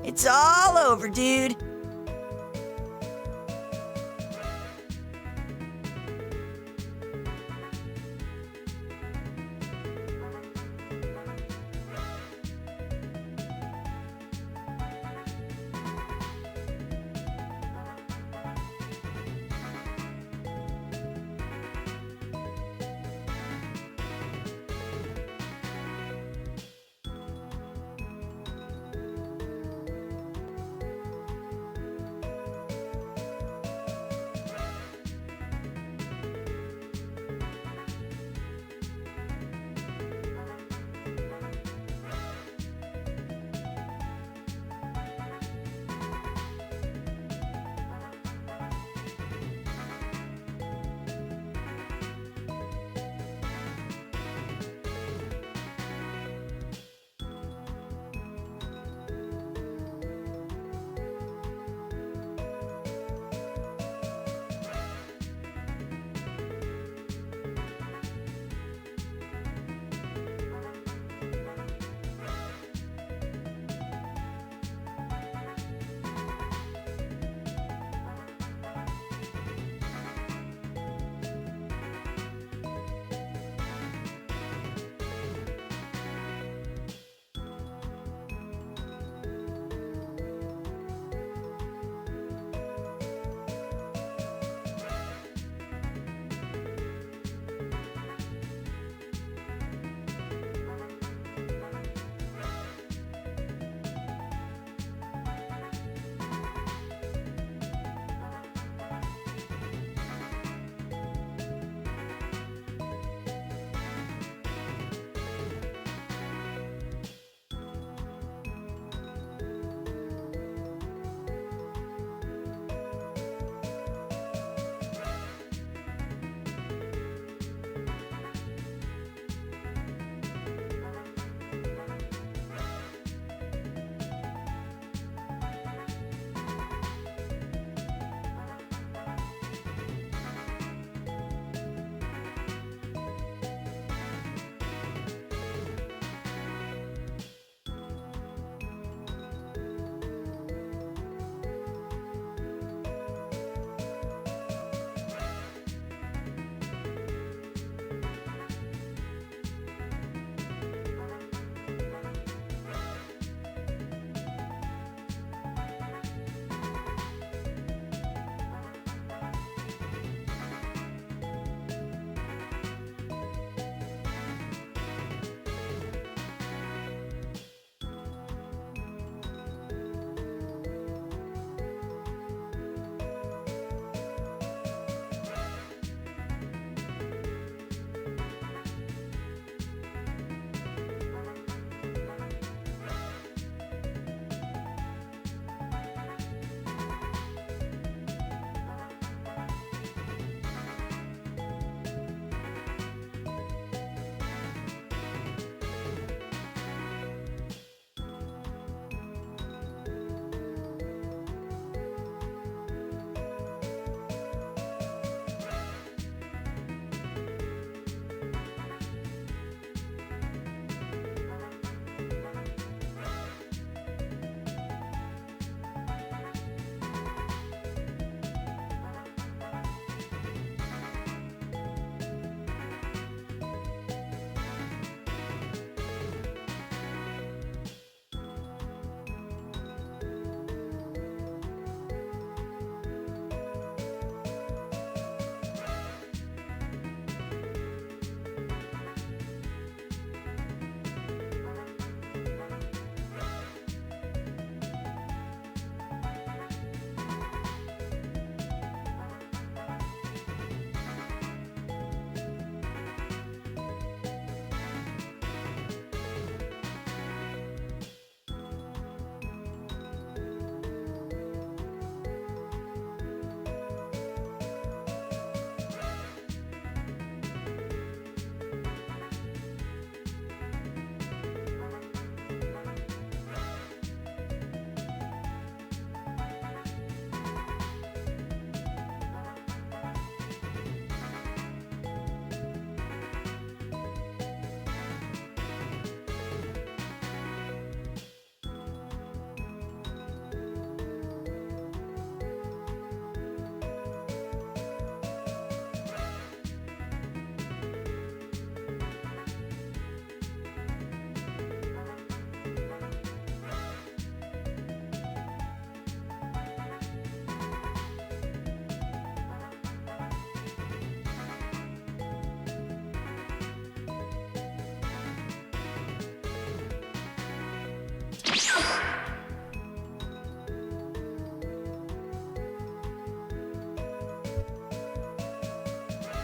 It's all over, dude.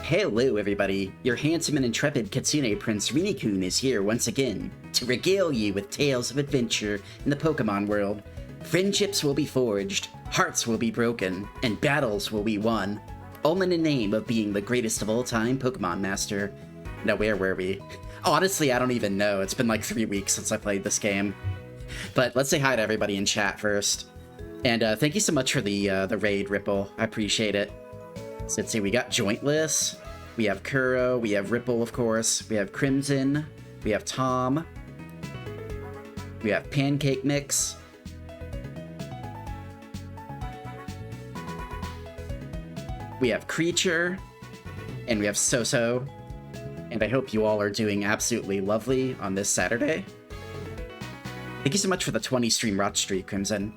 Hello everybody, your handsome and intrepid Kitsune Prince Rinny-kun is here once again to regale you with tales of adventure in the Pokemon world. Friendships will be forged, hearts will be broken, and battles will be won, all in the name of being the greatest of all time Pokemon Master. Now where were we? Honestly, I don't even know, it's been like 3 weeks since I played this game. But let's say hi to everybody in chat first. And thank you so much for the raid, Ripple, I appreciate it. So let's see, we got Jointless, we have Kuro, we have Ripple, of course, we have Crimson, we have Tom, we have Pancake Mix, we have Creature, and we have So-So, and I hope you all are doing absolutely lovely on this Saturday. Thank you so much for the 20 stream watch streak, Crimson.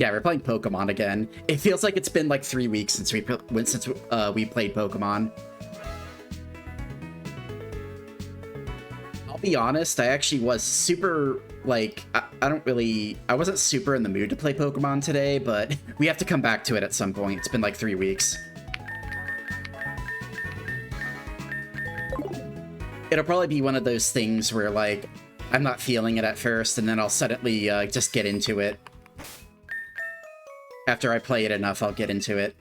Yeah, we're playing Pokemon again. It feels like it's been like 3 weeks since we played Pokemon. I'll be honest, I actually was super, like, I wasn't super in the mood to play Pokemon today, but we have to come back to it at some point. It's been like 3 weeks. It'll probably be one of those things where, like, I'm not feeling it at first, and then I'll suddenly just get into it. After I play it enough, I'll get into it.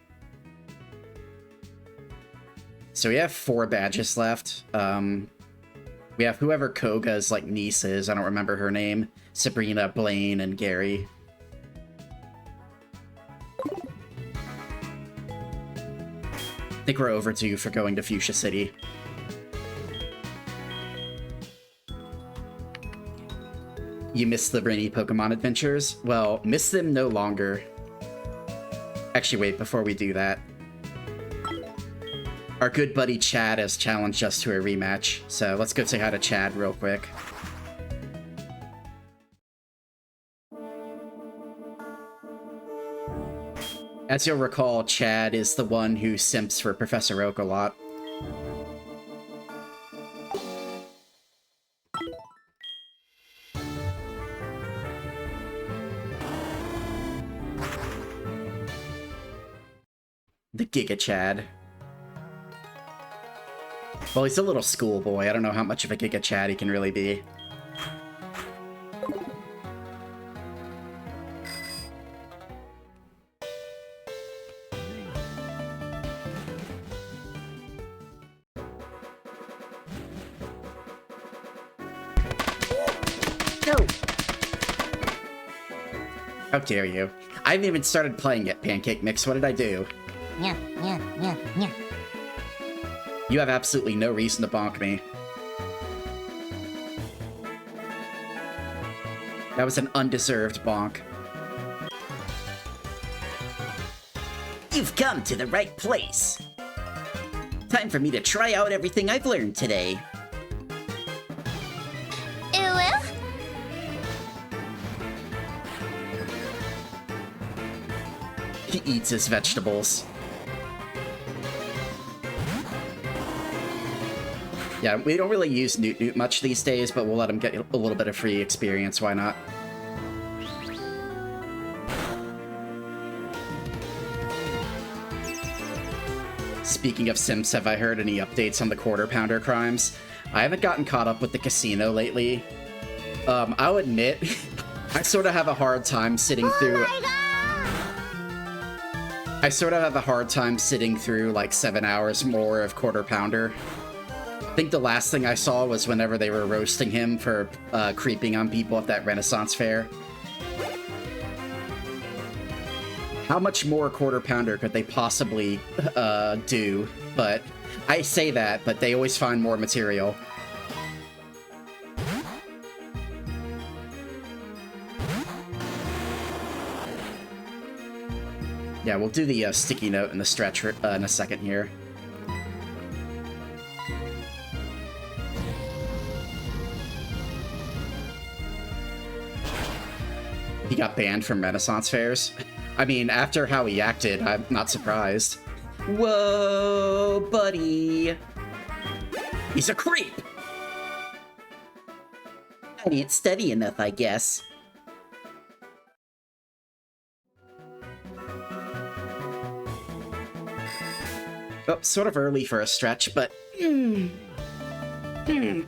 So we have 4 badges left. We have whoever Koga's like niece is. I don't remember her name. Sabrina, Blaine, and Gary. I think we're overdue for going to Fuchsia City. You missed the Rinny Pokemon adventures? Well, miss them no longer. Actually, wait, before we do that. Our good buddy Chad has challenged us to a rematch, so let's go say hi to Chad real quick. As you'll recall, Chad is the one who simps for Professor Oak a lot. The Giga Chad. Well, he's a little schoolboy. I don't know how much of a Giga Chad he can really be. No! How dare you? I haven't even started playing yet, Pancake Mix. What did I do? Yeah. You have absolutely no reason to bonk me. That was an undeserved bonk. You've come to the right place. Time for me to try out everything I've learned today. He eats his vegetables. Yeah, we don't really use Newt much these days, but we'll let him get a little bit of free experience, why not? Speaking of Sims, have I heard any updates on the Quarter Pounder crimes? I haven't gotten caught up with the casino lately. I'll admit, I sort of have a hard time sitting through... I sort of have a hard time sitting through like 7 hours more of Quarter Pounder. I think the last thing I saw was whenever they were roasting him for creeping on people at that Renaissance fair. How much more Quarter Pounder could they possibly do? But I say that, but they always find more material. Yeah, we'll do the sticky note and the stretch in a second here. He got banned from Renaissance fairs. I mean, after how he acted, I'm not surprised. Whoa, buddy. He's a creep. I didn't study enough, I guess. Oh, sort of early for a stretch, but can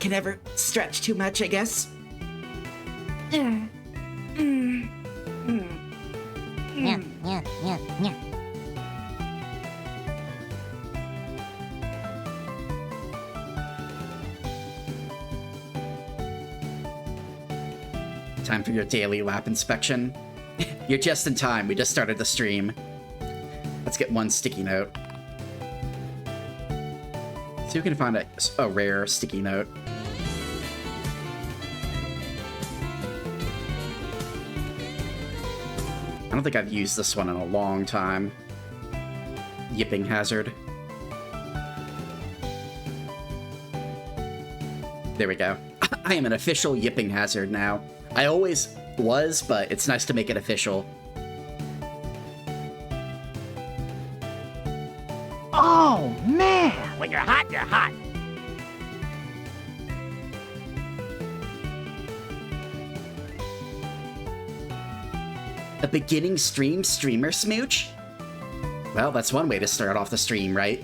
never stretch too much, I guess. Yeah, yeah, yeah. Time for your daily lap inspection. You're just in time. We just started the stream. Let's get one sticky note. See if we can find a rare sticky note. I don't think I've used this one in a long time. Yipping hazard. There we go. I am an official yipping hazard now. I always was, but it's nice to make it official. Oh, man! When you're hot, you're hot. A beginning stream streamer smooch? Well, that's one way to start off the stream, right?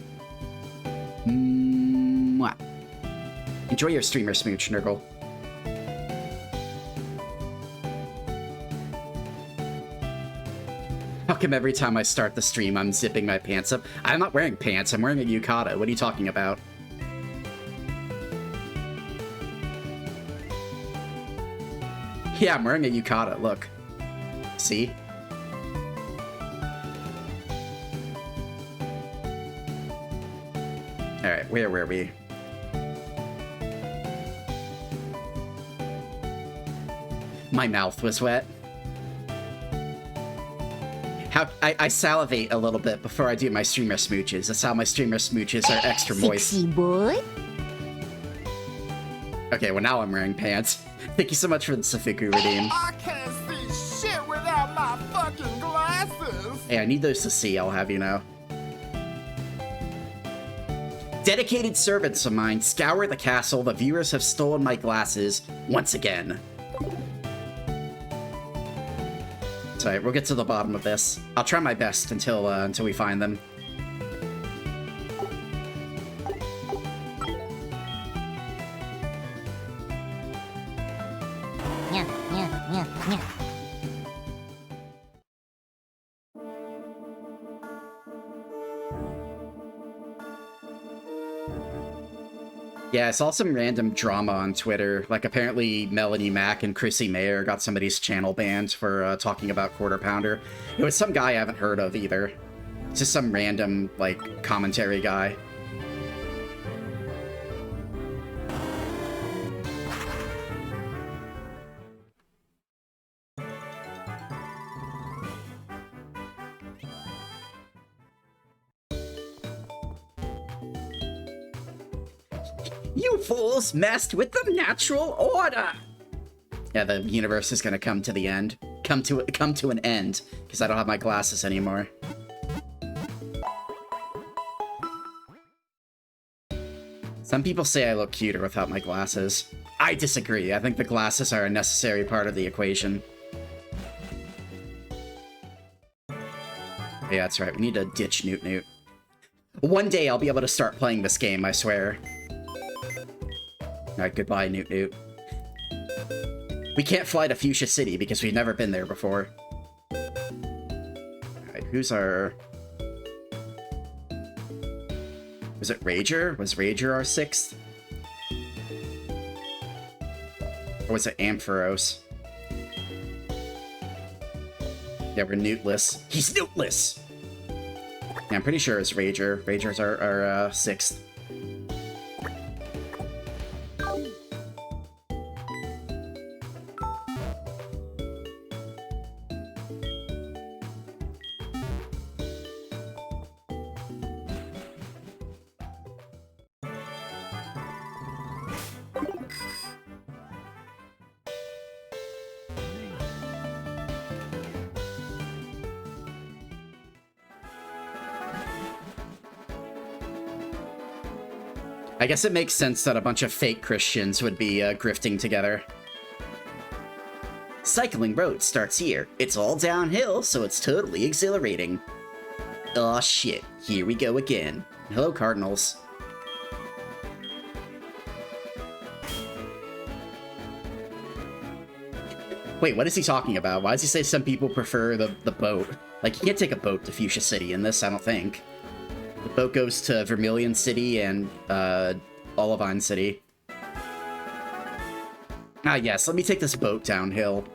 Mwah. Enjoy your streamer smooch, Nurgle. How come every time I start the stream, I'm zipping my pants up? I'm not wearing pants, I'm wearing a yukata. What are you talking about? Yeah, I'm wearing a yukata, look. See? Alright, where were we? My mouth was wet. I salivate a little bit before I do my streamer smooches. That's how my streamer smooches are extra moist. Sexy boy. Okay, well now I'm wearing pants. Thank you so much for the Safiku redeem. I can't see shit without my fucking glasses. Hey, I need those to see, I'll have you know. Dedicated servants of mine scour the castle. The viewers have stolen my glasses once again. It's alright, we'll get to the bottom of this. I'll try my best until we find them. Yeah. Yeah, I saw some random drama on Twitter. Like, apparently Melanie Mack and Chrissy Mayer got somebody's channel banned for talking about Quarter Pounder. It was some guy I haven't heard of either. It's just some random, like, commentary guy. You fools messed with the natural order! Yeah, the universe is gonna come to the end. Come to an end, because I don't have my glasses anymore. Some people say I look cuter without my glasses. I disagree. I think the glasses are a necessary part of the equation. Yeah, that's right. We need to ditch Newt Newt. One day I'll be able to start playing this game, I swear. Alright, goodbye, Newt Newt. We can't fly to Fuchsia City because we've never been there before. Alright, who's our... Was it Rager? Was Rager our 6th? Or was it Ampharos? Yeah, we're Newtless. He's Newtless! Yeah, I'm pretty sure it's Rager. Rager's our 6th. I guess it makes sense that a bunch of fake Christians would be grifting together. Cycling road starts here. It's all downhill, so it's totally exhilarating. Aw shit, here we go again. Hello, Cardinals. Wait, what is he talking about? Why does he say some people prefer the boat? Like, you can't take a boat to Fuchsia City in this, I don't think. The boat goes to Vermilion City and, Olivine City. Ah, yes, let me take this boat downhill.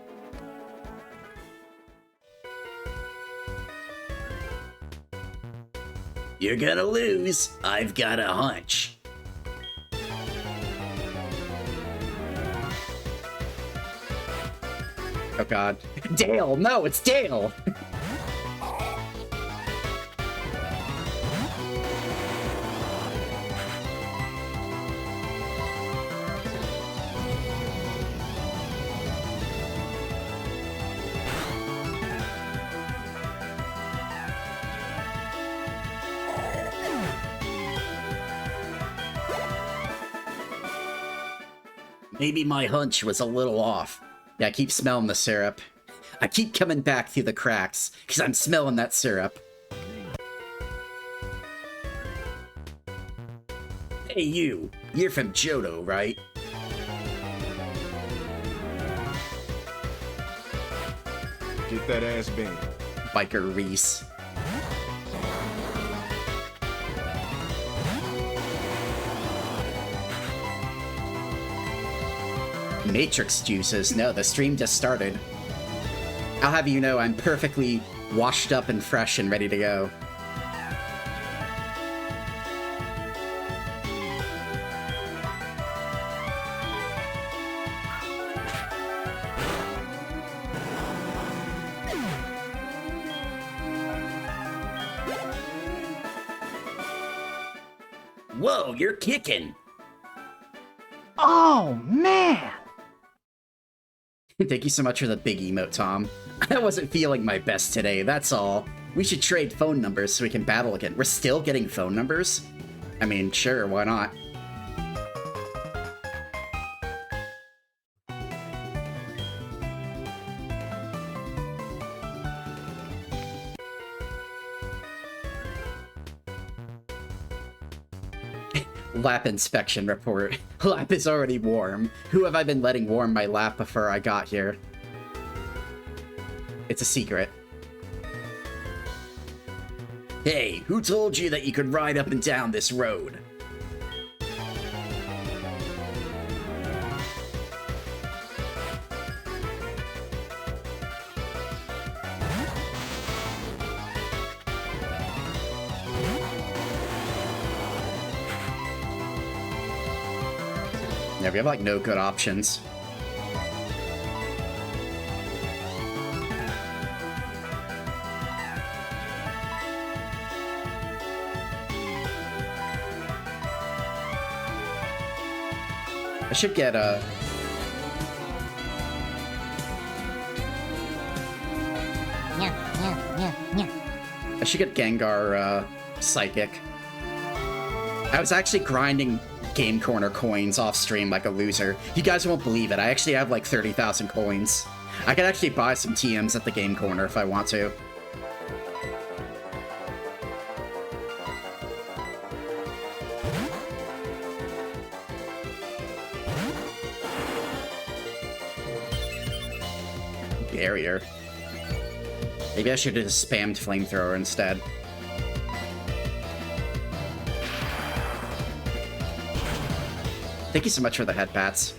You're gonna lose. I've got a hunch. Oh god. Dale! No, it's Dale! Maybe my hunch was a little off. Yeah, I keep smelling the syrup. I keep coming back through the cracks, because I'm smelling that syrup. Hey you, you're from Johto, right? Get that ass bang. Biker Reese. Matrix juices. No, the stream just started. I'll have you know I'm perfectly washed up and fresh and ready to go. Whoa, you're kicking! Oh, man! Thank you so much for the big emote, Tom. I wasn't feeling my best today, that's all. We should trade phone numbers so we can battle again. We're still getting phone numbers? I mean, sure, why not? Lap inspection report. Lap is already warm. Who have I been letting warm my lap before I got here? It's a secret. Hey, who told you that you could ride up and down this road? Yeah, we have like no good options. I should get a... I should get Gengar, Psychic. I was actually grinding Game Corner coins off stream like a loser. You guys won't believe it. I actually have like 30,000 coins. I could actually buy some TMs at the Game Corner if I want to. Barrier. Maybe I should have just spammed Flamethrower instead. Thank you so much for the head pats.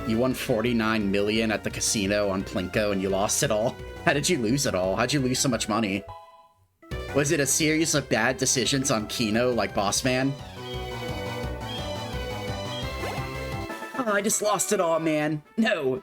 You won 49 million at the casino on Plinko and you lost it all? How did you lose it all? How'd you lose so much money? Was it a series of bad decisions on Kino like Boss Man? Oh, I just lost it all, man. No.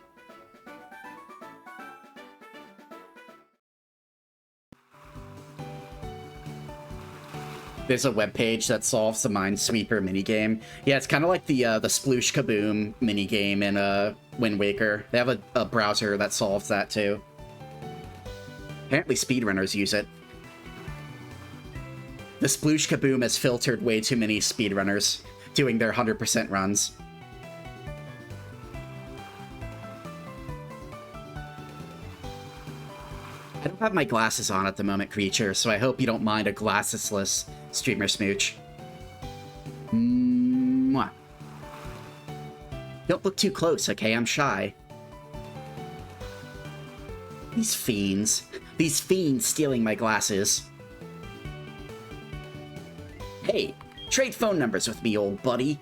There's a webpage that solves the Minesweeper minigame. Yeah, it's kind of like the Sploosh Kaboom minigame in Wind Waker. They have a browser that solves that too. Apparently speedrunners use it. The Sploosh Kaboom has filtered way too many speedrunners doing their 100% runs. I don't have my glasses on at the moment, creature, so I hope you don't mind a glassesless streamer smooch. Mwah. Don't look too close, okay? I'm shy. These fiends. These fiends stealing my glasses. Hey, trade phone numbers with me, old buddy.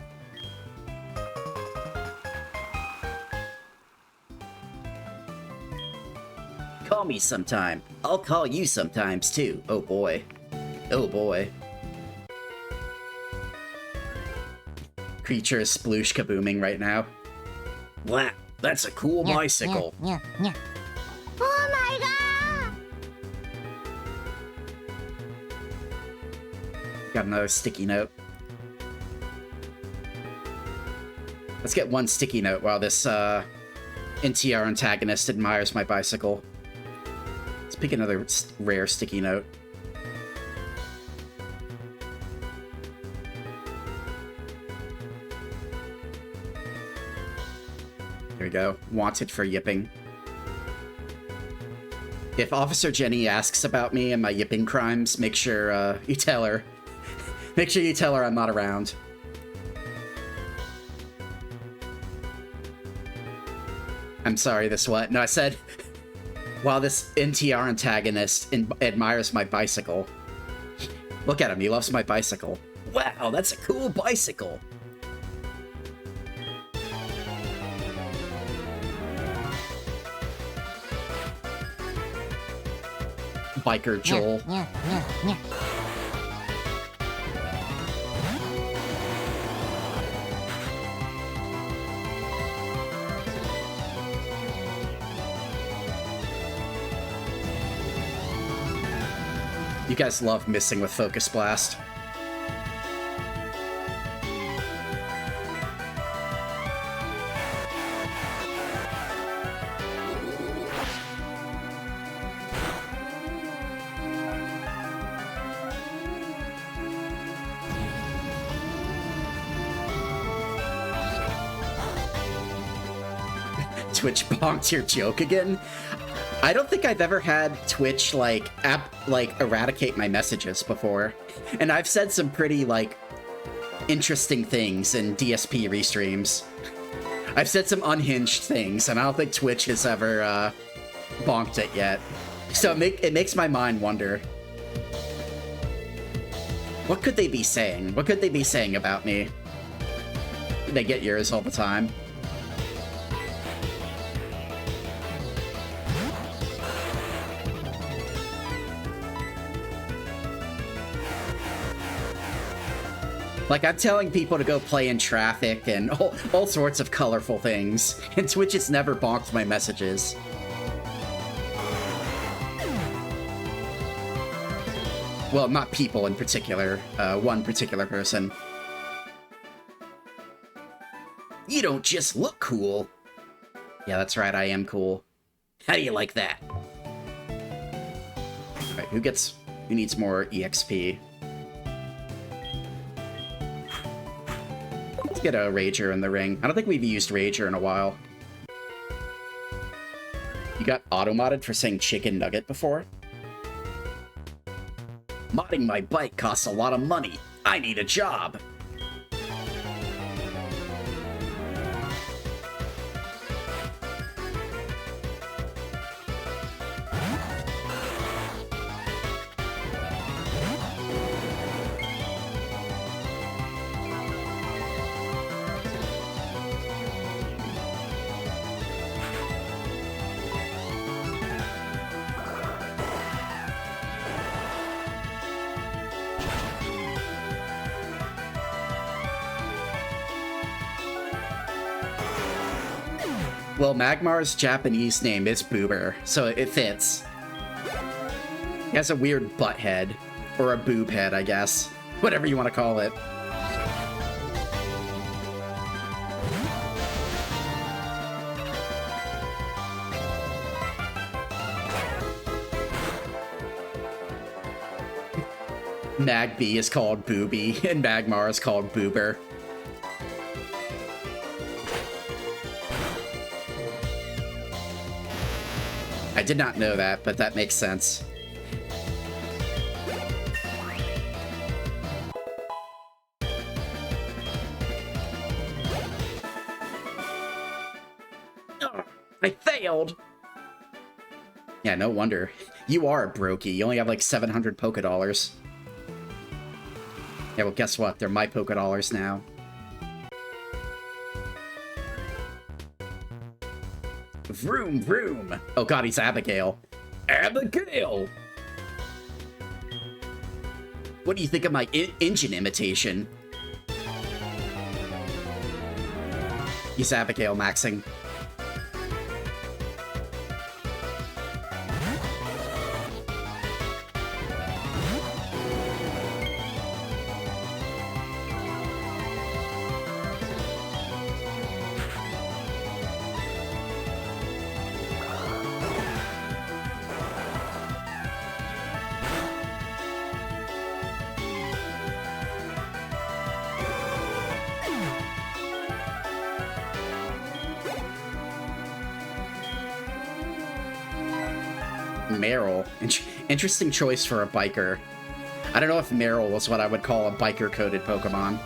Call me sometime. I'll call you sometimes, too. Oh, boy. Oh, boy. Creature is sploosh kabooming right now. Wow, that's a cool bicycle. Yeah. Oh my god! Got another sticky note. Let's get one sticky note while this NTR antagonist admires my bicycle. Let's pick another rare sticky note. There we go. Wanted for yipping. If Officer Jenny asks about me and my yipping crimes, make sure you tell her. Make sure you tell her I'm not around. I'm sorry, this what? No, I said, while this NTR antagonist admires my bicycle. Look at him, he loves my bicycle. Wow, that's a cool bicycle. Biker Joel. Yeah. You guys love missing with Focus Blast. Twitch bonked your joke again? I don't think I've ever had Twitch, like, eradicate my messages before. And I've said some pretty, like, interesting things in DSP restreams. I've said some unhinged things, and I don't think Twitch has ever, bonked it yet. So it makes my mind wonder. What could they be saying? What could they be saying about me? They get yours all the time. Like, I'm telling people to go play in traffic and all sorts of colorful things, and Twitch has never bonked my messages. Well, not people in particular, one particular person. You don't just look cool. Yeah, that's right, I am cool. How do you like that? Alright, who needs more EXP? Let's get a Rager in the ring. I don't think we've used Rager in a while. You got auto-modded for saying chicken nugget before? Modding my bike costs a lot of money. I need a job. Well, Magmar's Japanese name is Boober, so it fits. He has a weird butt head. Or a boob head, I guess. Whatever you want to call it. Magby is called Booby, and Magmar is called Boober. I did not know that, but that makes sense. Ugh, I failed! Yeah, no wonder. You are a brokey. You only have like 700 Poké Dollars. Yeah, well, guess what? They're my Poké Dollars now. Vroom, vroom. Oh god, he's Abigail. Abigail! What do you think of my engine imitation? He's Abigail maxing. Meryl. Interesting choice for a biker. I don't know if Meryl was what I would call a biker-coded Pokemon.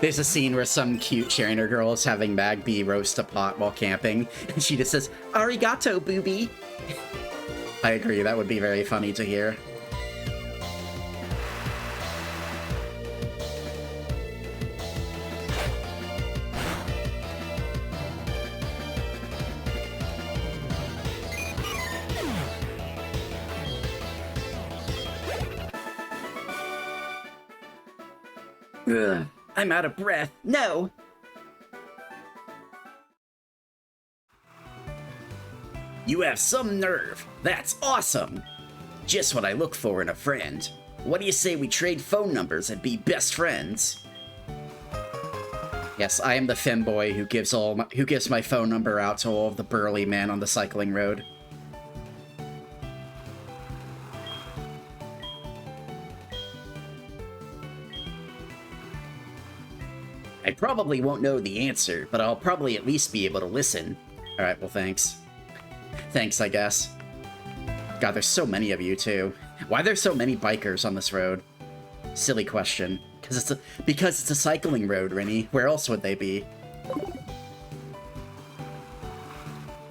There's a scene where some cute Trainer girl is having Magby roast a pot while camping, and she just says, "Arigato, booby." I agree, that would be very funny to hear. Ugh, I'm out of breath. No! You have some nerve. That's awesome. Just what I look for in a friend. What do you say we trade phone numbers and be best friends? Yes, I am the femboy who gives my phone number out to all of the burly men on the cycling road. I probably won't know the answer, but I'll probably at least be able to listen. Alright, well thanks. Thanks, I guess. God, there's so many of you, too. Why are there so many bikers on this road? Silly question. Because it's a cycling road, Rinny. Where else would they be?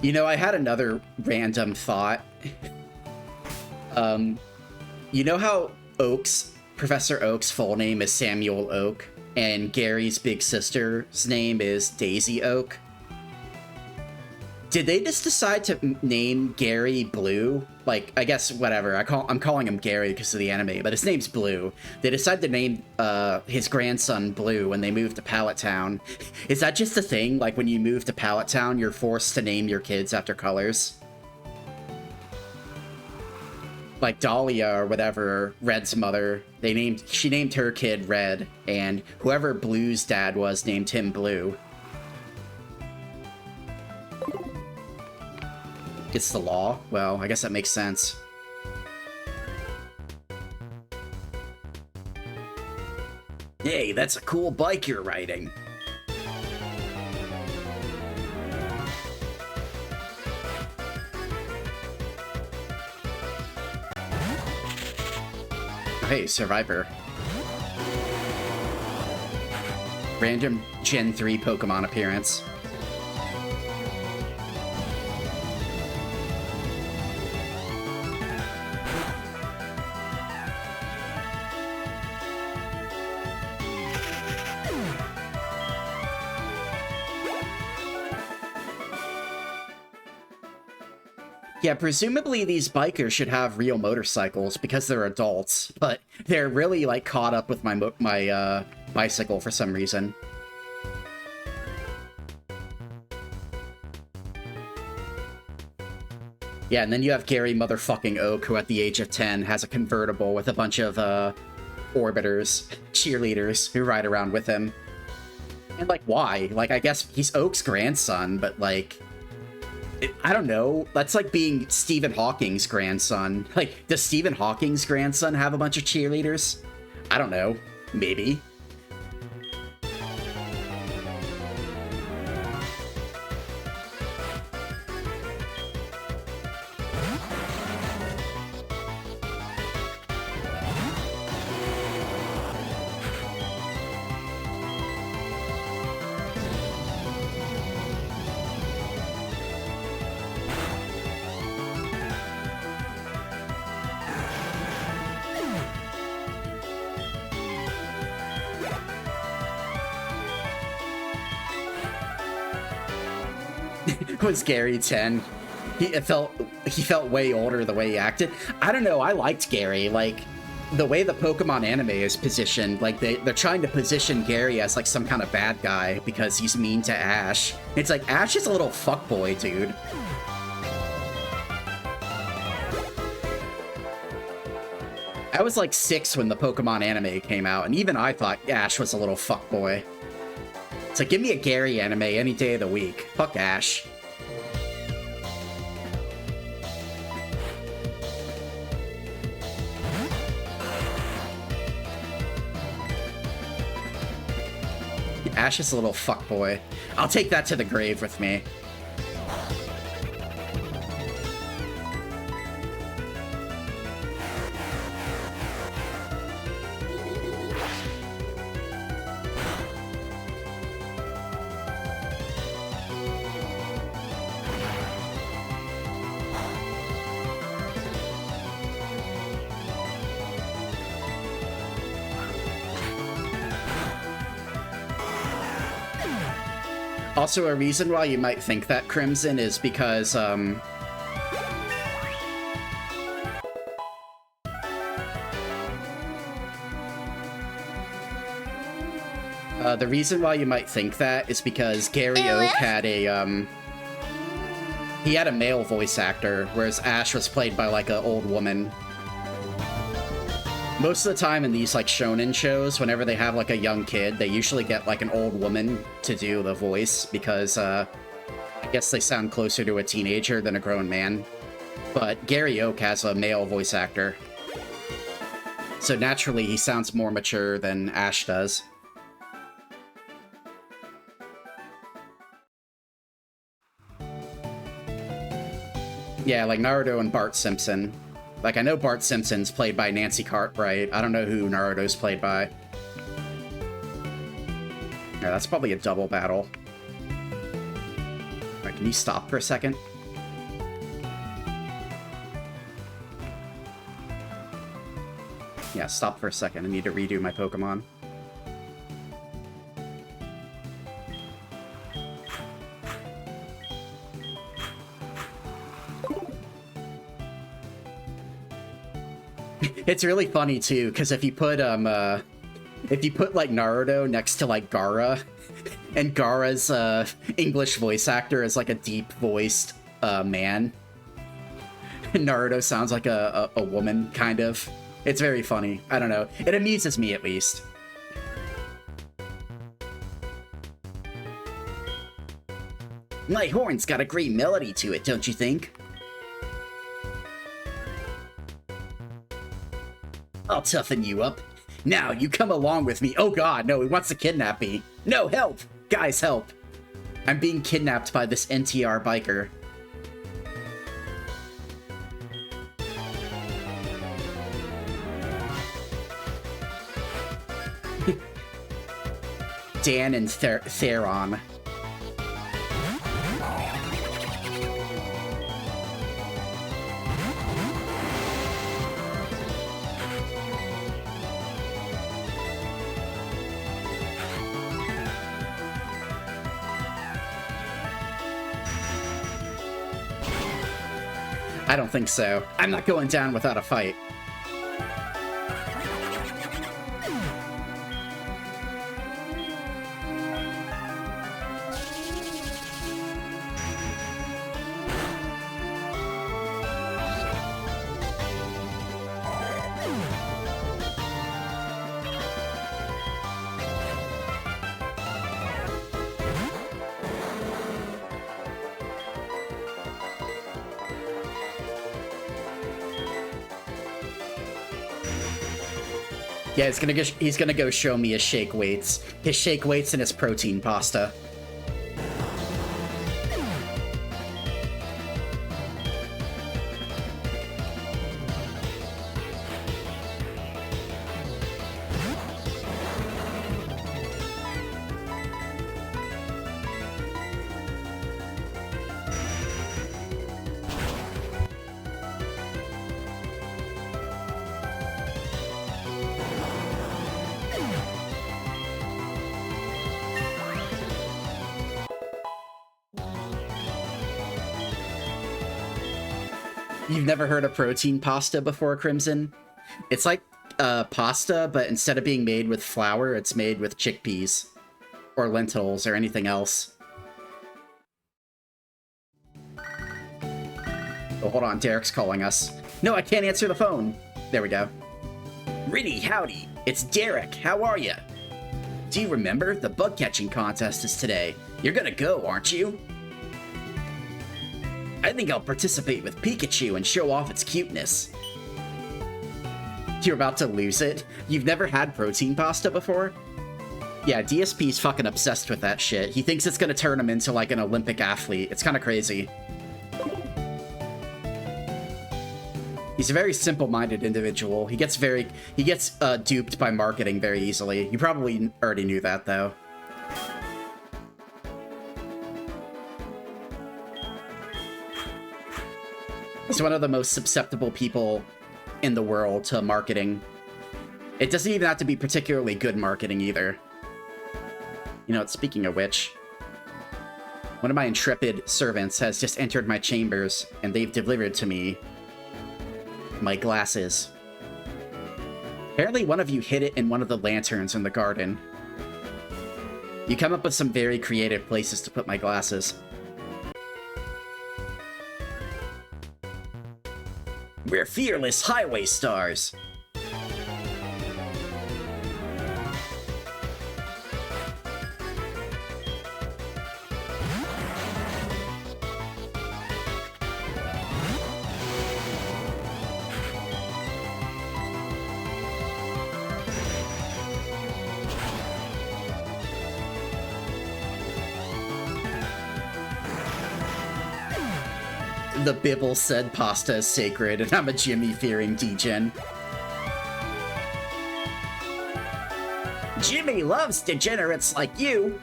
You know, I had another random thought. You know how Professor Oak's full name is Samuel Oak, and Gary's big sister's name is Daisy Oak? Did they just decide to name Gary Blue? Like, I guess, whatever. I'm calling him Gary because of the anime, but his name's Blue. They decided to name his grandson Blue when they moved to Pallet Town. Is that just a thing? Like, when you move to Pallet Town, you're forced to name your kids after colors? Like Dahlia or whatever, Red's mother, she named her kid Red, and whoever Blue's dad was named him Blue. It's the law? Well, I guess that makes sense. Hey, that's a cool bike you're riding. Hey, Survivor. Random Gen 3 Pokemon appearance. Yeah, presumably these bikers should have real motorcycles because they're adults, but they're really, like, caught up with my bicycle for some reason. Yeah, and then you have Gary motherfucking Oak, who at the age of 10 has a convertible with a bunch of, orbiters, cheerleaders, who ride around with him. And, like, why? Like, I guess he's Oak's grandson, but, like... I don't know. That's like being Stephen Hawking's grandson. Like, does Stephen Hawking's grandson have a bunch of cheerleaders? I don't know. Maybe. Was Gary 10? He felt way older the way he acted. I don't know, I liked Gary. Like, the way the Pokemon anime is positioned, like, they're trying to position Gary as, like, some kind of bad guy because he's mean to Ash. It's like, Ash is a little fuckboy, dude. I was, like, 6 when the Pokemon anime came out, and even I thought Ash was a little fuckboy. It's like, give me a Gary anime any day of the week. Fuck Ash. Ash is a little fuckboy. I'll take that to the grave with me. Also, a reason why you might think that, Crimson, is because, the reason why you might think that is because Gary Oak had a, he had a male voice actor, whereas Ash was played by, like, an old woman. Most of the time in these, like, shonen shows, whenever they have, like, a young kid, they usually get, like, an old woman to do the voice because, I guess they sound closer to a teenager than a grown man. But Gary Oak has a male voice actor. So naturally, he sounds more mature than Ash does. Yeah, like Naruto and Bart Simpson. Like, I know Bart Simpson's played by Nancy Cartwright. I don't know who Naruto's played by. Yeah, that's probably a double battle. Alright, can you stop for a second? Yeah, stop for a second. I need to redo my Pokemon. It's really funny too, because if you put like Naruto next to like Gaara, and Gaara's English voice actor is like a deep-voiced man, and Naruto sounds like a woman, kind of. It's very funny. I don't know. It amuses me, at least. My horn's got a great melody to it, don't you think? I'll toughen you up. Now, you come along with me. Oh god, no, he wants to kidnap me. No, help! Guys, help! I'm being kidnapped by this NTR biker. Dan and Theron. I don't think so. I'm not going down without a fight. Yeah, he's gonna go show me his shake weights. His shake weights and his protein pasta. You've never heard of protein pasta before, Crimson? It's like pasta, but instead of being made with flour, it's made with chickpeas or lentils or anything else. Oh, hold on, Derek's calling us. No, I can't answer the phone. There we go. Rinny, howdy. It's Derek. How are ya? Do you remember? The bug catching contest is today. You're gonna go, aren't you? I think I'll participate with Pikachu and show off its cuteness. You're about to lose it? You've never had protein pasta before? Yeah, DSP's fucking obsessed with that shit. He thinks it's gonna turn him into like an Olympic athlete. It's kind of crazy. He's a very simple-minded individual. He gets duped by marketing very easily. You probably already knew that, though. He's one of the most susceptible people in the world to marketing. It doesn't even have to be particularly good marketing either. You know, speaking of which, one of my intrepid servants has just entered my chambers, and they've delivered to me my glasses. Apparently one of you hid it in one of the lanterns in the garden. You come up with some very creative places to put my glasses. We're fearless highway stars. The Bibble said pasta is sacred, and I'm a Jimmy-fearing degen. Jimmy loves degenerates like you.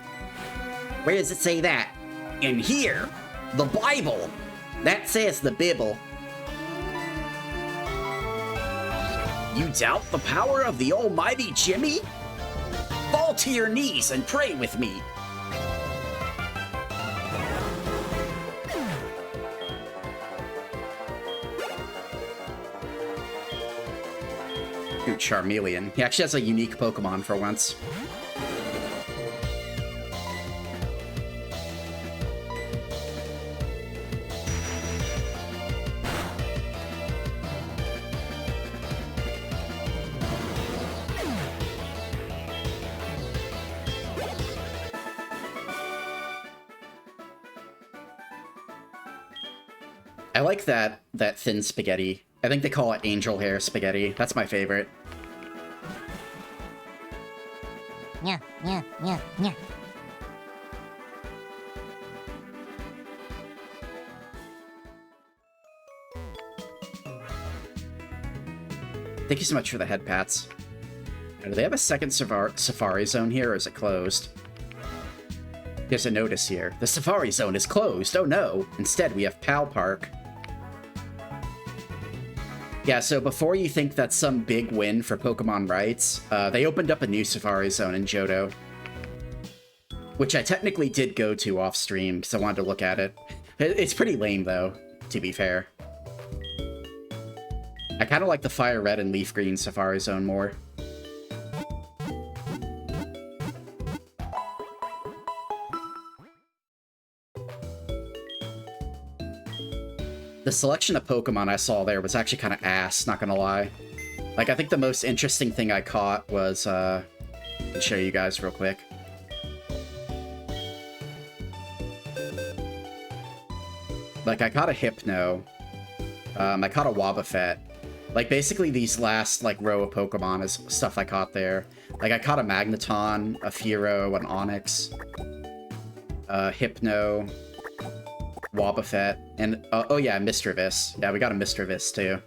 Where does it say that? In here. The Bible. That says the Bibble. You doubt the power of the almighty Jimmy? Fall to your knees and pray with me. Ooh, Charmeleon. He actually has a unique Pokemon for once. I like that thin spaghetti. I think they call it angel hair spaghetti. That's my favorite. Yeah, yeah, yeah, yeah. Thank you so much for the head pats. Do they have a second safari zone here, or is it closed? There's a notice here. The safari zone is closed. Oh no. Instead, we have Pal Park. Yeah, so before you think that's some big win for Pokemon rights, they opened up a new Safari Zone in Johto. Which I technically did go to off-stream, because I wanted to look at it. It's pretty lame, though, to be fair. I kind of like the Fire Red and Leaf Green Safari Zone more. The selection of Pokemon I saw there was actually kind of ass, not gonna lie. Like, I think the most interesting thing I caught was, I'll show you guys real quick. Like, I caught a Hypno. I caught a Wobbuffet. Like, basically these last, like, row of Pokemon is stuff I caught there. Like, I caught a Magneton, a Fearow, an Onix, Hypno, Wobbuffet, and, oh yeah, Misdreavus. Yeah, we got a Misdreavus, too.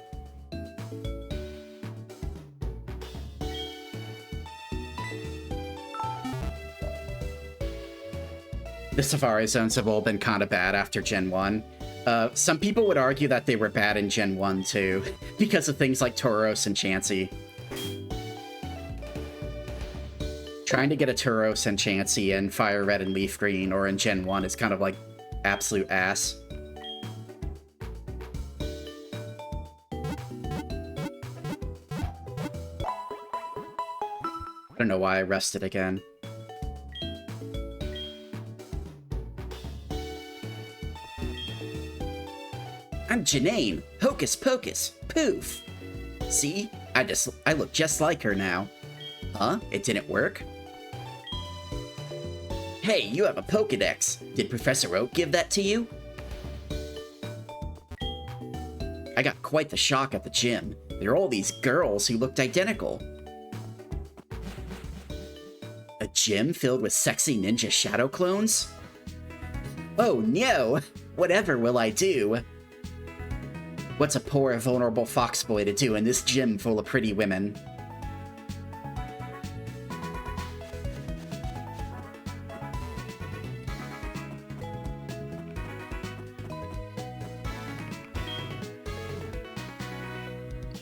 The Safari Zones have all been kind of bad after Gen 1. Some people would argue that they were bad in Gen 1 too, because of things like Tauros and Chansey. Trying to get a Tauros and Chansey in Fire Red and Leaf Green or in Gen 1 is kind of like absolute ass. I don't know why I rested again. I'm Janine. Hocus pocus. Poof. See? I look just like her now. Huh? It didn't work? Hey, you have a Pokedex. Did Professor Oak give that to you? I got quite the shock at the gym. There are all these girls who looked identical. A gym filled with sexy ninja shadow clones? Oh no! Whatever will I do? What's a poor, vulnerable fox boy to do in this gym full of pretty women?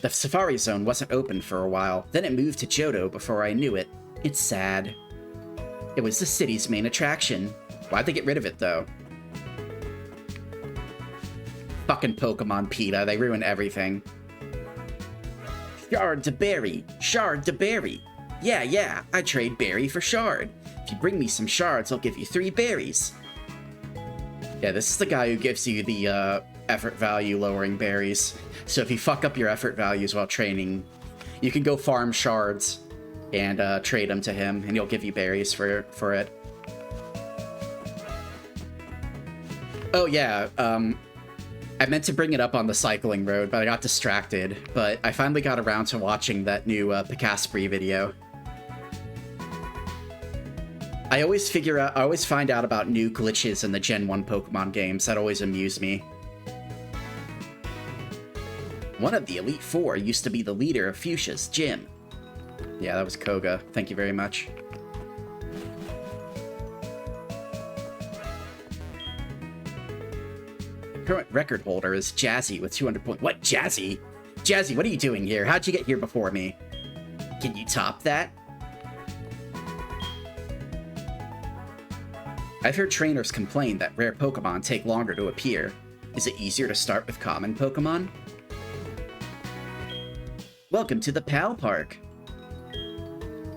The Safari Zone wasn't open for a while, then it moved to Johto before I knew it. It's sad. It was the city's main attraction. Why'd they get rid of it, though? Fucking Pokemon PETA, they ruin everything. Shard to Berry! Shard to Berry! Yeah, I trade Berry for Shard. If you bring me some shards, I'll give you 3 berries. Yeah, this is the guy who gives you the, effort value lowering berries. So if you fuck up your effort values while training, you can go farm shards and, trade them to him, and he'll give you berries for it. Oh yeah, I meant to bring it up on the cycling road, but I got distracted. But I finally got around to watching that new Picaspri video. I always find out about new glitches in the Gen 1 Pokemon games. That always amuse me. One of the Elite Four used to be the leader of Fuchsia's gym. Yeah, that was Koga. Thank you very much. Current record holder is Jazzy with 200 points. What, Jazzy? Jazzy, what are you doing here? How'd you get here before me? Can you top that? I've heard trainers complain that rare Pokemon take longer to appear. Is it easier to start with common Pokemon? Welcome to the Pal Park.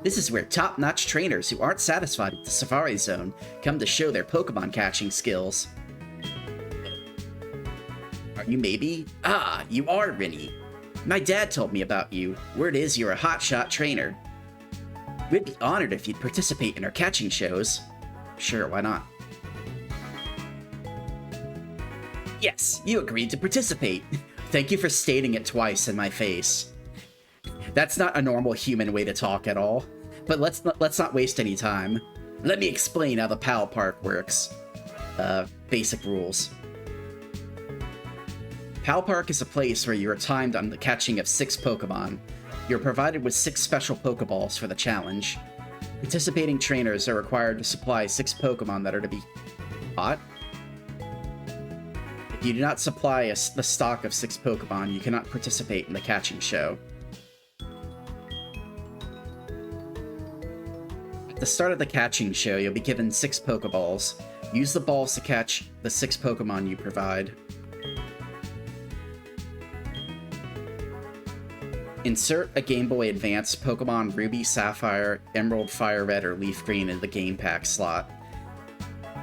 This is where top-notch trainers who aren't satisfied with the Safari Zone come to show their Pokemon catching skills. Are you maybe? Ah, you are Rinny. My dad told me about you. Word is you're a hotshot trainer. We'd be honored if you'd participate in our catching shows. Sure, why not? Yes, you agreed to participate. Thank you for stating it twice in my face. That's not a normal human way to talk at all. But let's not waste any time. Let me explain how the Pal Park works. Basic rules. Pal Park is a place where you are timed on the catching of 6 Pokemon. You're provided with 6 special Pokeballs for the challenge. Participating trainers are required to supply 6 Pokemon that are to be caught. If you do not supply the stock of 6 Pokemon, you cannot participate in the catching show. At the start of the catching show, you'll be given 6 Pokeballs. Use the balls to catch the 6 Pokemon you provide. Insert a Game Boy Advance Pokemon Ruby, Sapphire, Emerald, Fire Red, or Leaf Green in the Game Pack slot.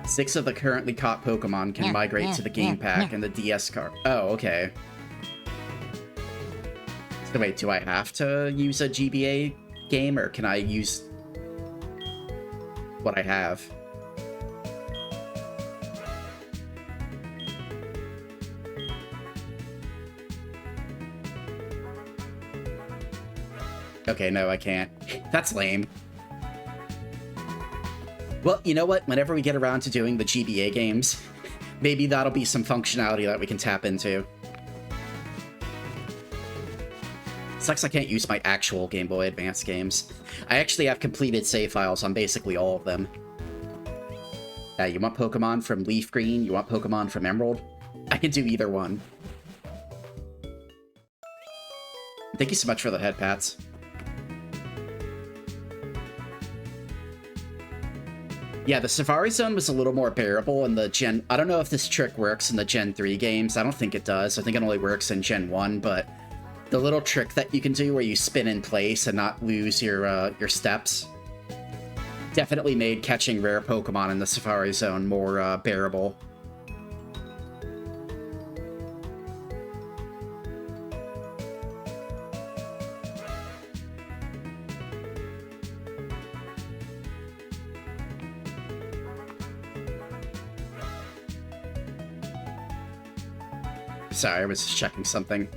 6 of the currently caught Pokemon can migrate to the Game Pack and the DS card. Oh, okay. So wait, do I have to use a GBA game, or can I use what I have? Okay, no, I can't. That's lame. Well, you know what? Whenever we get around to doing the GBA games, maybe that'll be some functionality that we can tap into. Sucks I can't use my actual Game Boy Advance games. I actually have completed save files on basically all of them. You want Pokemon from Leaf Green? You want Pokemon from Emerald? I can do either one. Thank you so much for the head pats. Yeah, the Safari Zone was a little more bearable in the Gen... I don't know if this trick works in the Gen 3 games. I don't think it does. I think it only works in Gen 1, but the little trick that you can do where you spin in place and not lose your steps definitely made catching rare Pokemon in the Safari Zone more bearable. Sorry, I was just checking something.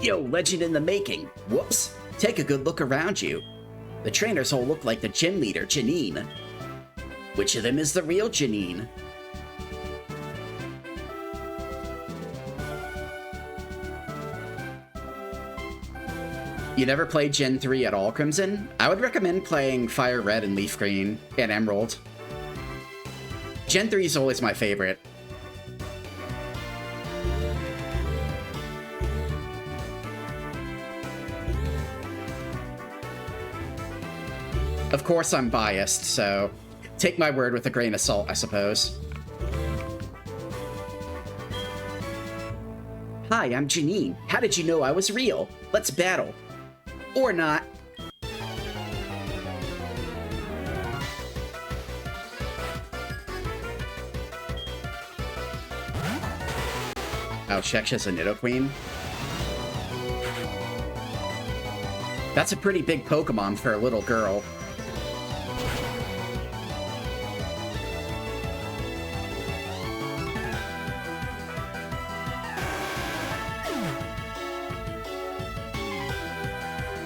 Yo, legend in the making. Whoops. Take a good look around you. The trainers all look like the gym leader, Janine. Which of them is the real Janine? You never played Gen 3 at all, Crimson? I would recommend playing Fire Red and Leaf Green and Emerald. Gen 3 is always my favorite. Of course I'm biased, so take my word with a grain of salt, I suppose. Hi, I'm Janine. How did you know I was real? Let's battle. Or not. Oh, Sheksha's a Nidoqueen. That's a pretty big Pokemon for a little girl.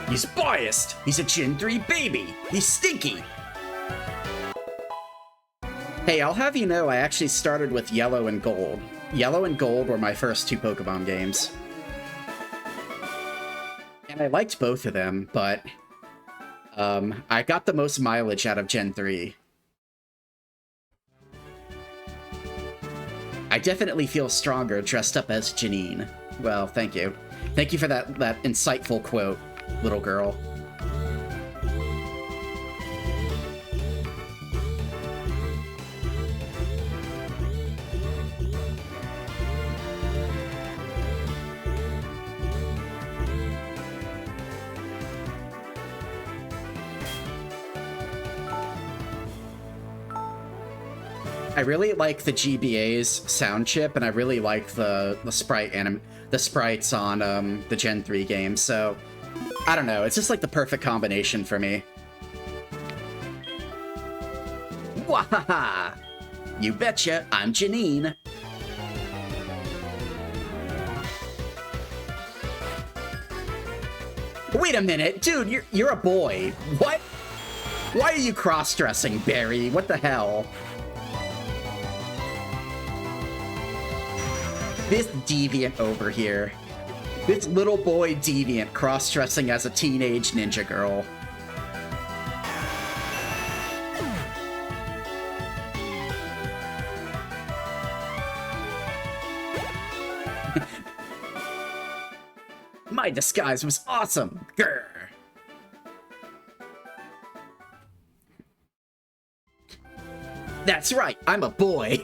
He's biased! He's a Gen 3 baby! He's stinky! Hey, I'll have you know I actually started with Yellow and Gold. Yellow and Gold were my first two Pokemon games. And I liked both of them, but... I got the most mileage out of Gen 3. I definitely feel stronger dressed up as Janine. Well, thank you. Thank you for that insightful quote, little girl. I really like the GBA's sound chip, and I really like the sprites on the Gen 3 games, so I don't know, it's just like the perfect combination for me. Wahaha! You betcha, I'm Janine. Wait a minute, dude, you're a boy. What? Why are you cross-dressing, Barry? What the hell? This deviant over here. This little boy deviant cross-dressing as a teenage ninja girl. My disguise was awesome! Grr. That's right, I'm a boy.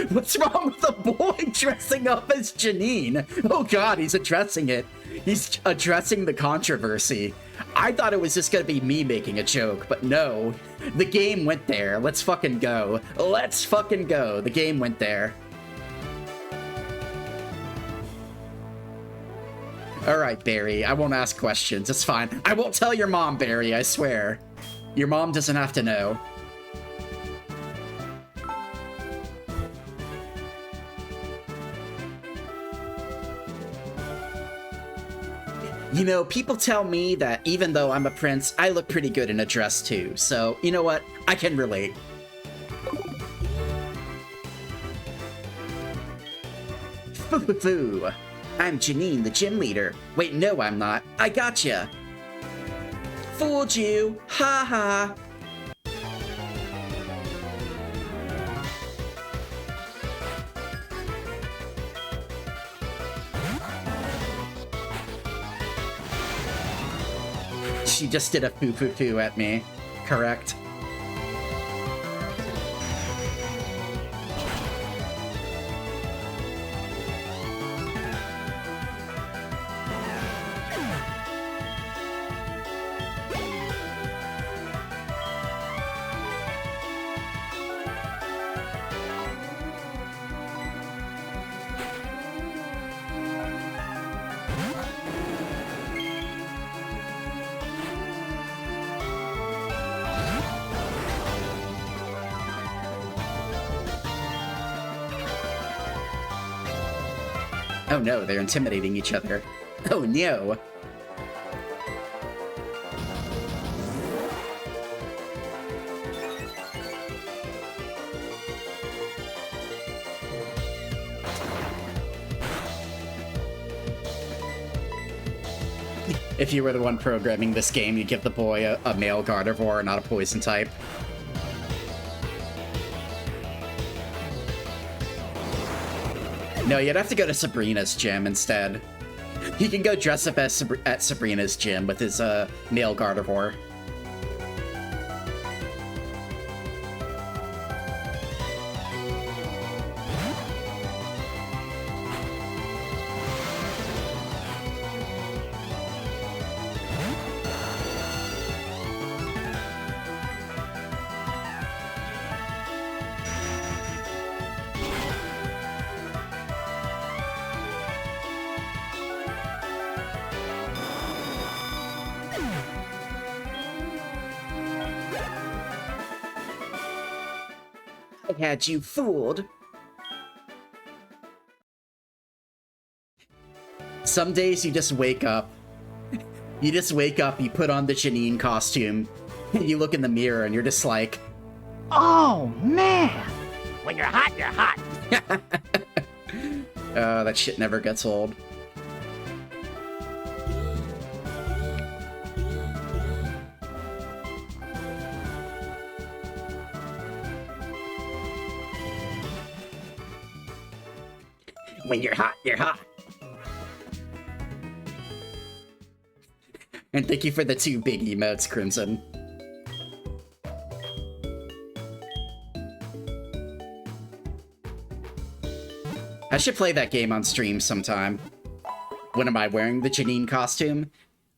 What's wrong with a boy dressing up as Janine? Oh god, he's addressing it. He's addressing the controversy. I thought it was just gonna be me making a joke, but no. The game went there. Let's fucking go. Let's fucking go. The game went there. Alright, Barry, I won't ask questions. It's fine. I won't tell your mom, Barry, I swear. Your mom doesn't have to know. You know, people tell me that even though I'm a prince, I look pretty good in a dress too. So, you know what? I can relate. Foo-foo-foo. I'm Janine, the gym leader. Wait, no, I'm not. I gotcha. Fooled you. Ha ha. She just did a foo-foo-foo at me. Correct. Oh no, they're intimidating each other. Oh no! If you were the one programming this game, you'd give the boy a male Gardevoir, not a poison type. No, you'd have to go to Sabrina's gym instead. He can go dress up as at Sabrina's gym with his male Gardevoir. I had you fooled. Some days you just wake up. You just wake up, you put on the Janine costume, and you look in the mirror and you're just like, Oh, man! When you're hot, you're hot. that shit never gets old. When you're hot, you're hot. And thank you for the 2 big emotes, Crimson. I should play that game on stream sometime. When am I wearing the Janine costume?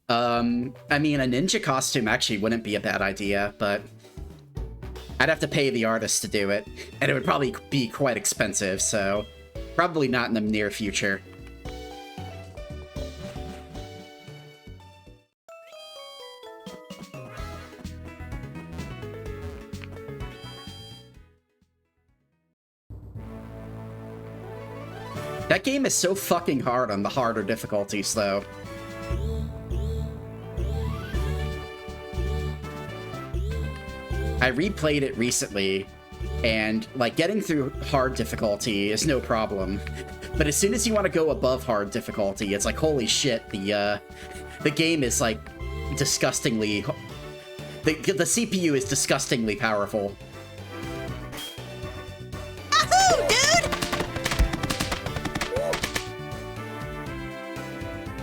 I mean, a ninja costume actually wouldn't be a bad idea, but I'd have to pay the artist to do it, and it would probably be quite expensive, so probably not in the near future. That game is so fucking hard on the harder difficulties, though. I replayed it recently, and, like, getting through hard difficulty is no problem. But as soon as you want to go above hard difficulty, it's like, holy shit, the game is, like, disgustingly... The CPU is disgustingly powerful. Ahoo, dude!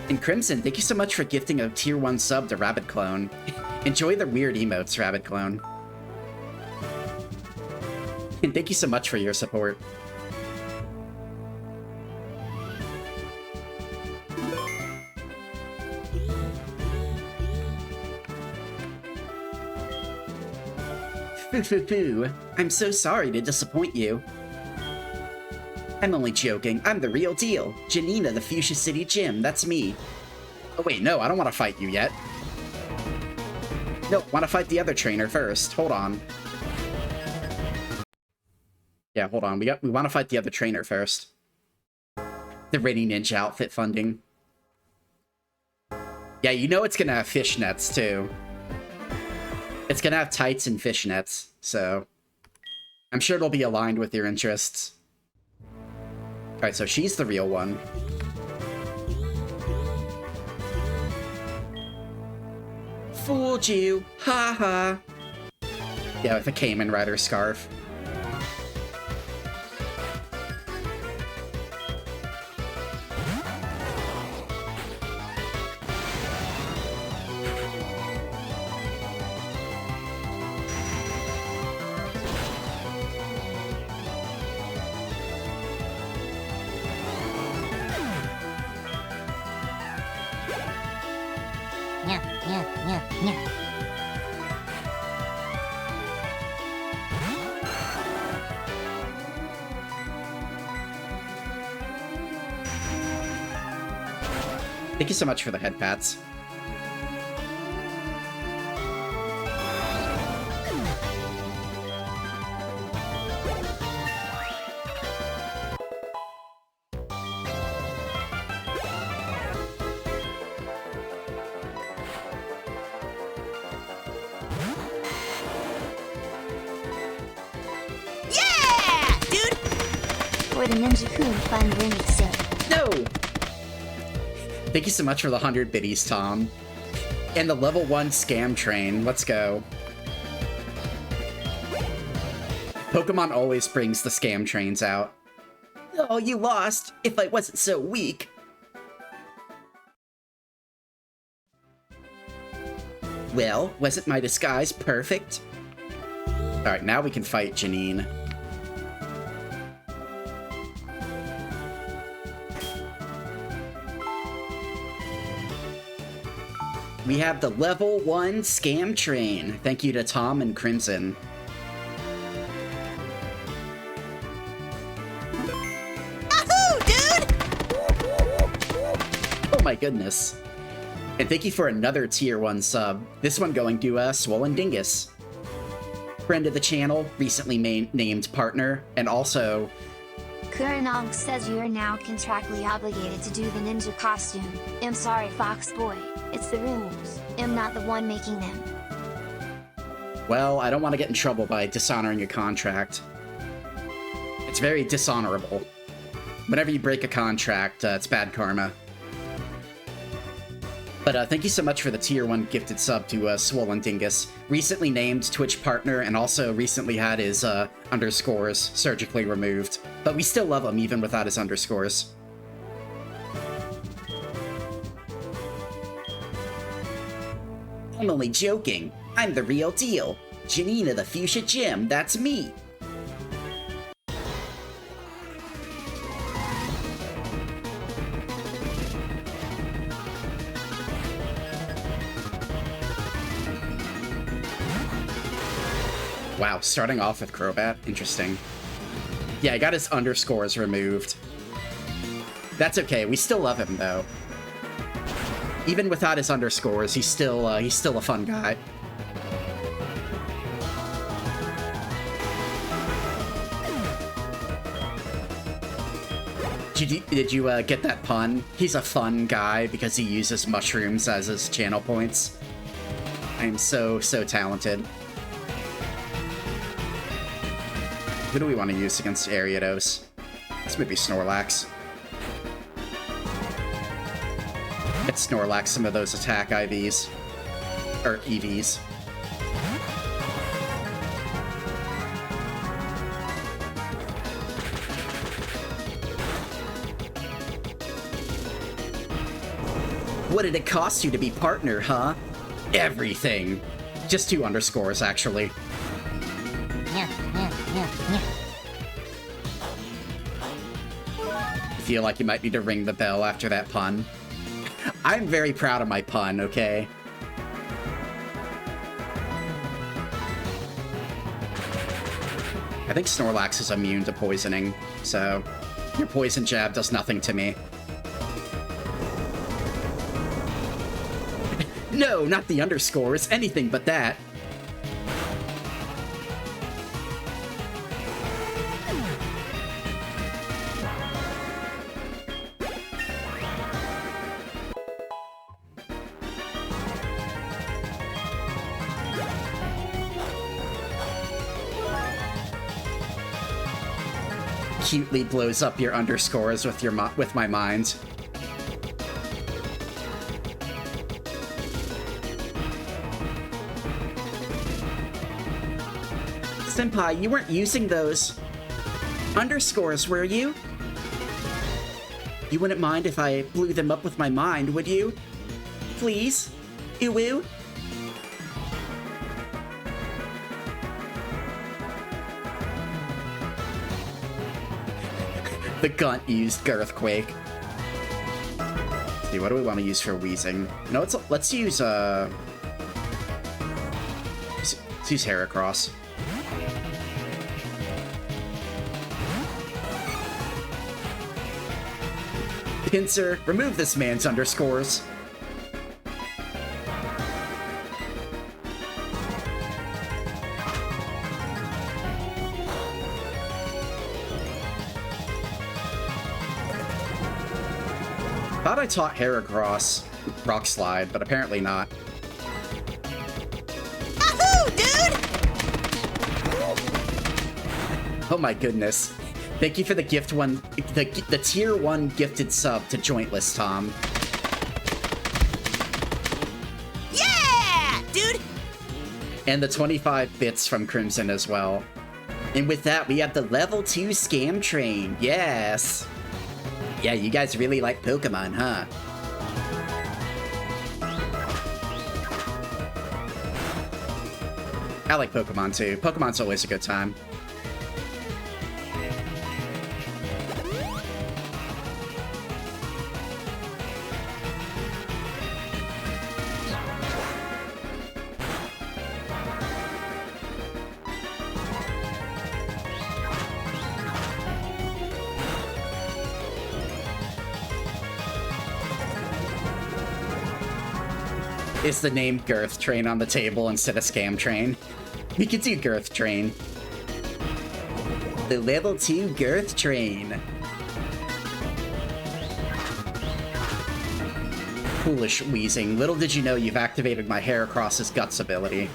And Crimson, thank you so much for gifting a tier 1 sub to Rabbit Clone. Enjoy the weird emotes, Rabbit Clone. And thank you so much for your support. Foo-foo-foo. I'm so sorry to disappoint you. I'm only joking. I'm the real deal. Janina, the Fuchsia City Gym. That's me. Oh wait, no, I don't want to fight you yet. No, want to fight the other trainer first. Hold on. Yeah, hold on. We want to fight the other trainer first. The Rinny Ninja outfit funding. Yeah, you know it's gonna have fishnets, too. It's gonna have tights and fishnets, so... I'm sure it'll be aligned with your interests. Alright, so she's the real one. Fooled you! Ha ha! Yeah, with a Cayman Rider scarf. Yeah, yeah, yeah, yeah. Thank you so much for the head pats. Yeah, dude. For the Ninja-kun fun remix set. No! Thank you so much for the 100 biddies, Tom. And the level 1 scam train. Let's go. Pokemon always brings the scam trains out. Oh, you lost. If I wasn't so weak. Well, wasn't my disguise perfect? Alright, now we can fight Janine. We have the level 1 scam train. Thank you to Tom and Crimson. Ahoo, dude! Oh my goodness. And thank you for another tier 1 sub. This one going to Swollen Dingus. Friend of the channel, recently named partner, and also... Kuranong says you are now contractually obligated to do the ninja costume. I'm sorry, Fox Boy. It's the rules. I'm not the one making them. Well, I don't want to get in trouble by dishonoring a contract. It's very dishonorable. Whenever you break a contract, it's bad karma. But thank you so much for the tier 1 gifted sub to Swollen Dingus. Recently named Twitch partner and also recently had his underscores surgically removed. But we still love him even without his underscores. I'm only joking. I'm the real deal. Janina the Fuchsia Gym, that's me. Wow, starting off with Crobat? Interesting. Yeah, I got his underscores removed. That's okay, we still love him, though. Even without his underscores, he's still a fun guy. Did you get that pun? He's a fun guy because he uses mushrooms as his channel points. I am so talented. Who do we want to use against Ariados? This might be Snorlax. Get Snorlax some of those attack IVs. Or EVs. What did it cost you to be partner, huh? Everything. Just 2 underscores, actually. Yeah, yeah, yeah, yeah. Feel like you might need to ring the bell after that pun. I'm very proud of my pun, okay? I think Snorlax is immune to poisoning, so your poison jab does nothing to me. No, not the underscores, anything but that. cutely blows up your underscores with my mind. Senpai, you weren't using those underscores, were you? You wouldn't mind if I blew them up with my mind, would you? Please? Uwu? The Gunt used Girthquake. Let's see, what do we want to use for wheezing? No, let's use Heracross. Pincer, remove this man's underscores. Thought I taught Heracross Rock Slide, but apparently not. Ahoo, dude! Oh my goodness. Thank you for the the tier 1 gifted sub to Jointless Tom. Yeah, dude! And the 25 bits from Crimson as well. And with that, we have the level 2 Scam Train. Yes! Yeah, you guys really like Pokemon, huh? I like Pokemon too. Pokemon's always a good time. Is the name Girth Train on the table instead of Scam Train? We could do Girth Train. The level 2 Girth Train. Foolish wheezing. Little did you know you've activated my Heracross's Guts ability.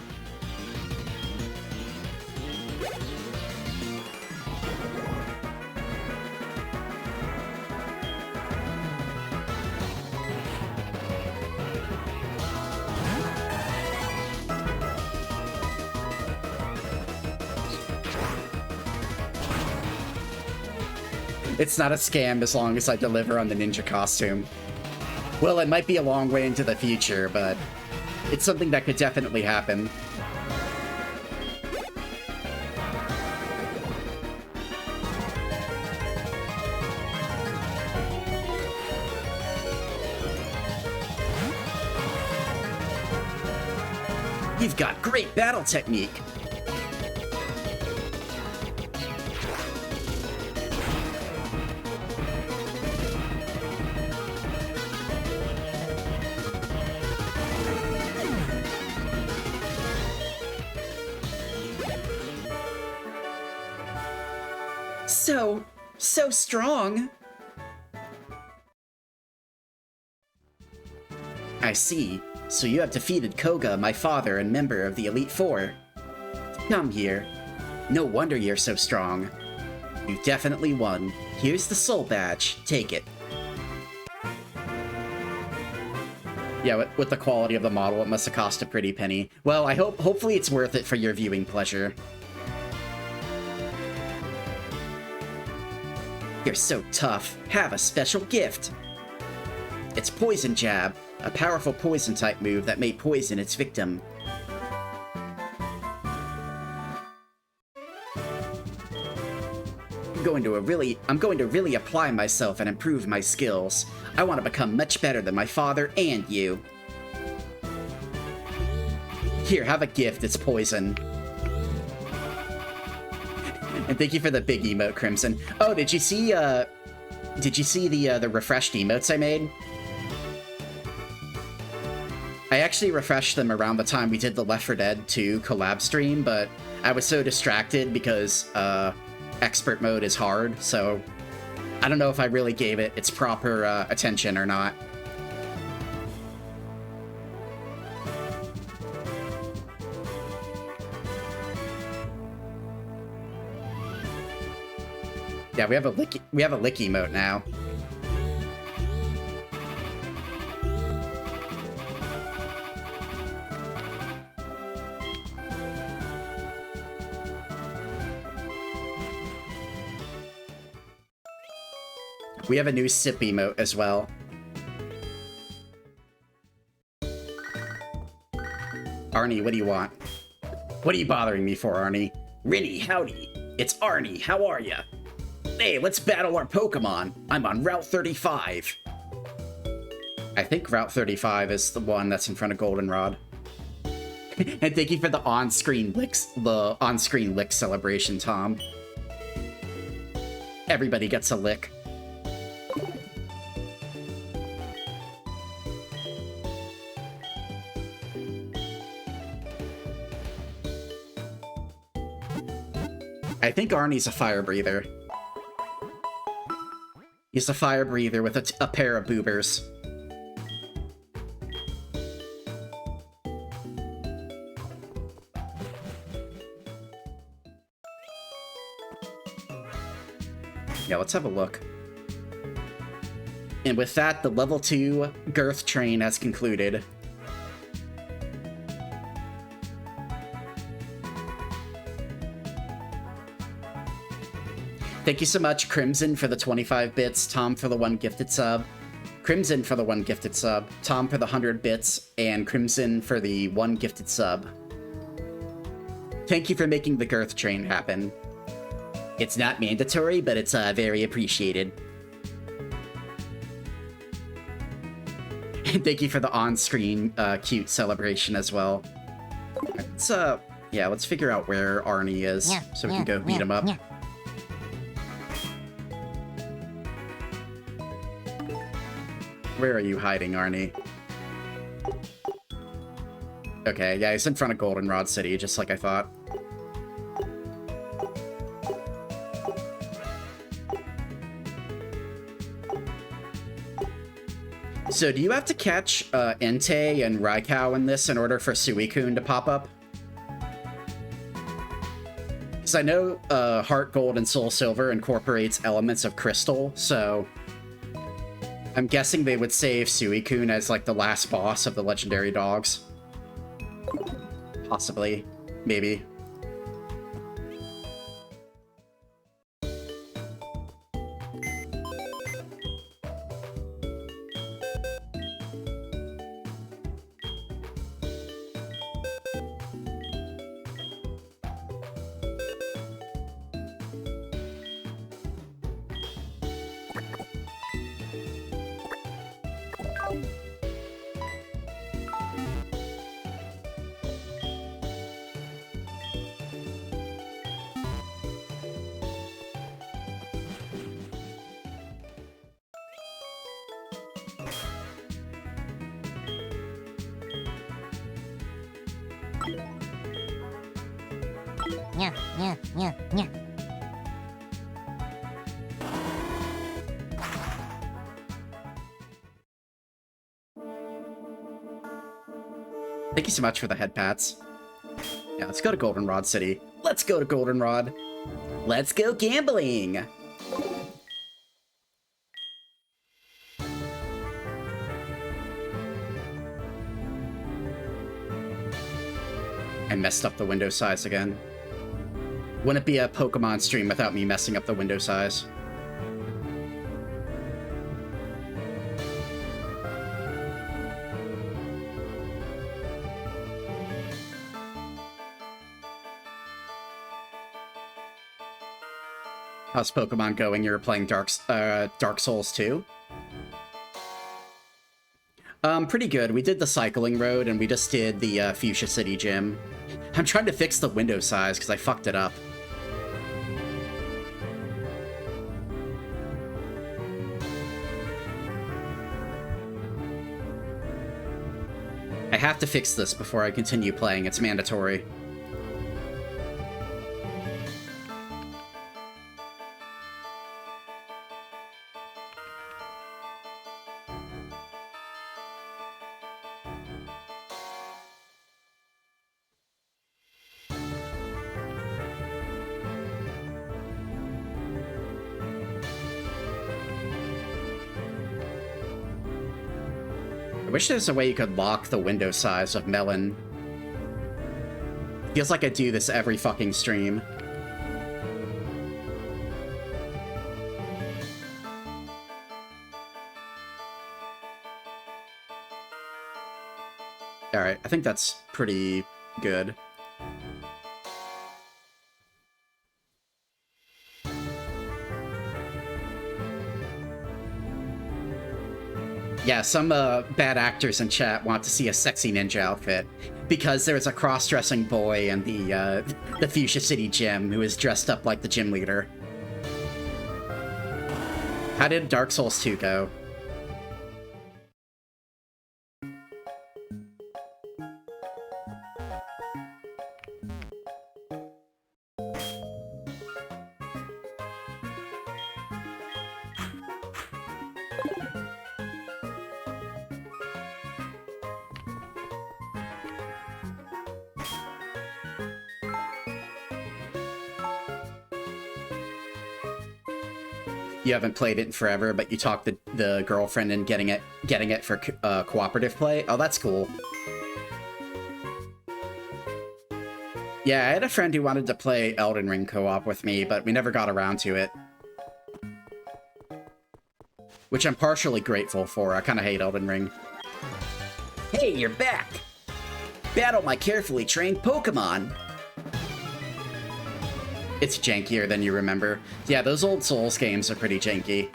It's not a scam as long as I deliver on the ninja costume. Well, it might be a long way into the future, but it's something that could definitely happen. You've got great battle technique. So strong. I see. So you have defeated Koga, my father and member of the Elite Four. Come here. No wonder you're so strong. You've definitely won. Here's the soul badge. Take it. Yeah, with the quality of the model, it must have cost a pretty penny. Well, hopefully it's worth it for your viewing pleasure. You're so tough. Have a special gift. It's Poison Jab, a powerful poison-type move that may poison its victim. I'm going to really apply myself and improve my skills. I want to become much better than my father and you. Here, have a gift. It's poison. And thank you for the big emote, Crimson. Oh, did you see the refreshed emotes I made? I actually refreshed them around the time we did the Left 4 Dead 2 collab stream, but I was so distracted because expert mode is hard, so I don't know if I really gave it its proper attention or not. Yeah, we have a lick emote now. We have a new sip emote as well. Arnie, what do you want? What are you bothering me for, Arnie? Rinny, howdy. It's Arnie, how are ya? Hey, let's battle our Pokemon. I'm on Route 35. I think Route 35 is the one that's in front of Goldenrod. And thank you for the on-screen lick celebration, Tom. Everybody gets a lick. I think Arnie's a fire breather. He's a fire breather with a pair of boobers. Yeah, let's have a look. And with that, the level 2 girth train has concluded. Thank you so much, Crimson, for the 25 bits, Tom for the 1 gifted sub, Crimson for the 1 gifted sub, Tom for the 100 bits, and Crimson for the 1 gifted sub. Thank you for making the girth train happen. It's not mandatory, but it's very appreciated. And thank you for the on-screen cute celebration as well. Let's yeah, let's figure out where Arnie is so we can go beat him up. Where are you hiding, Arnie? Okay, yeah, he's in front of Goldenrod City, just like I thought. So, do you have to catch Entei and Raikou in this in order for Suicune to pop up? Because I know HeartGold and Soul Silver incorporates elements of Crystal, so I'm guessing they would save Suicune as, like, the last boss of the legendary dogs. Possibly. Maybe. Thank you so much for the head pats. Yeah, let's go to Goldenrod City. Let's go to Goldenrod. Let's go gambling! I messed up the window size again. Wouldn't be a Pokemon stream without me messing up the window size. How's Pokemon going? You were playing Dark Souls 2? Pretty good. We did the cycling road, and we just did the Fuchsia City gym. I'm trying to fix the window size, because I fucked it up. I have to fix this before I continue playing. It's mandatory. I wish there's a way you could lock the window size of Melon. Feels like I do this every fucking stream. Alright, I think that's pretty good. Yeah, some bad actors in chat want to see a sexy ninja outfit because there's a cross-dressing boy in the Fuchsia City gym who is dressed up like the gym leader. How did Dark Souls 2 go? You haven't played it in forever, but you talked the girlfriend and getting it for cooperative play. Oh, that's cool. Yeah, I had a friend who wanted to play Elden Ring co-op with me, but we never got around to it. Which I'm partially grateful for. I kind of hate Elden Ring. Hey, you're back! Battle my carefully trained Pokemon! It's jankier than you remember. Yeah, those old Souls games are pretty janky.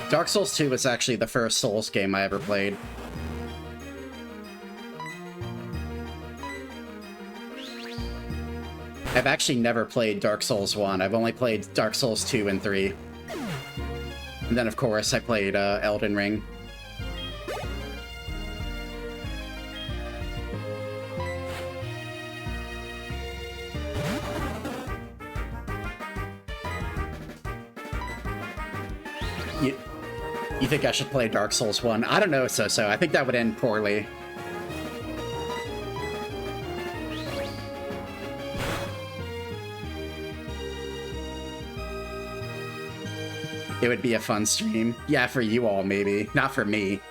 Dark Souls 2 was actually the first Souls game I ever played. I've actually never played Dark Souls 1. I've only played Dark Souls 2 and 3. And then, of course, I played Elden Ring. You think I should play Dark Souls 1? I don't know, so I think that would end poorly. It would be a fun stream. Yeah, for you all, maybe. Not for me.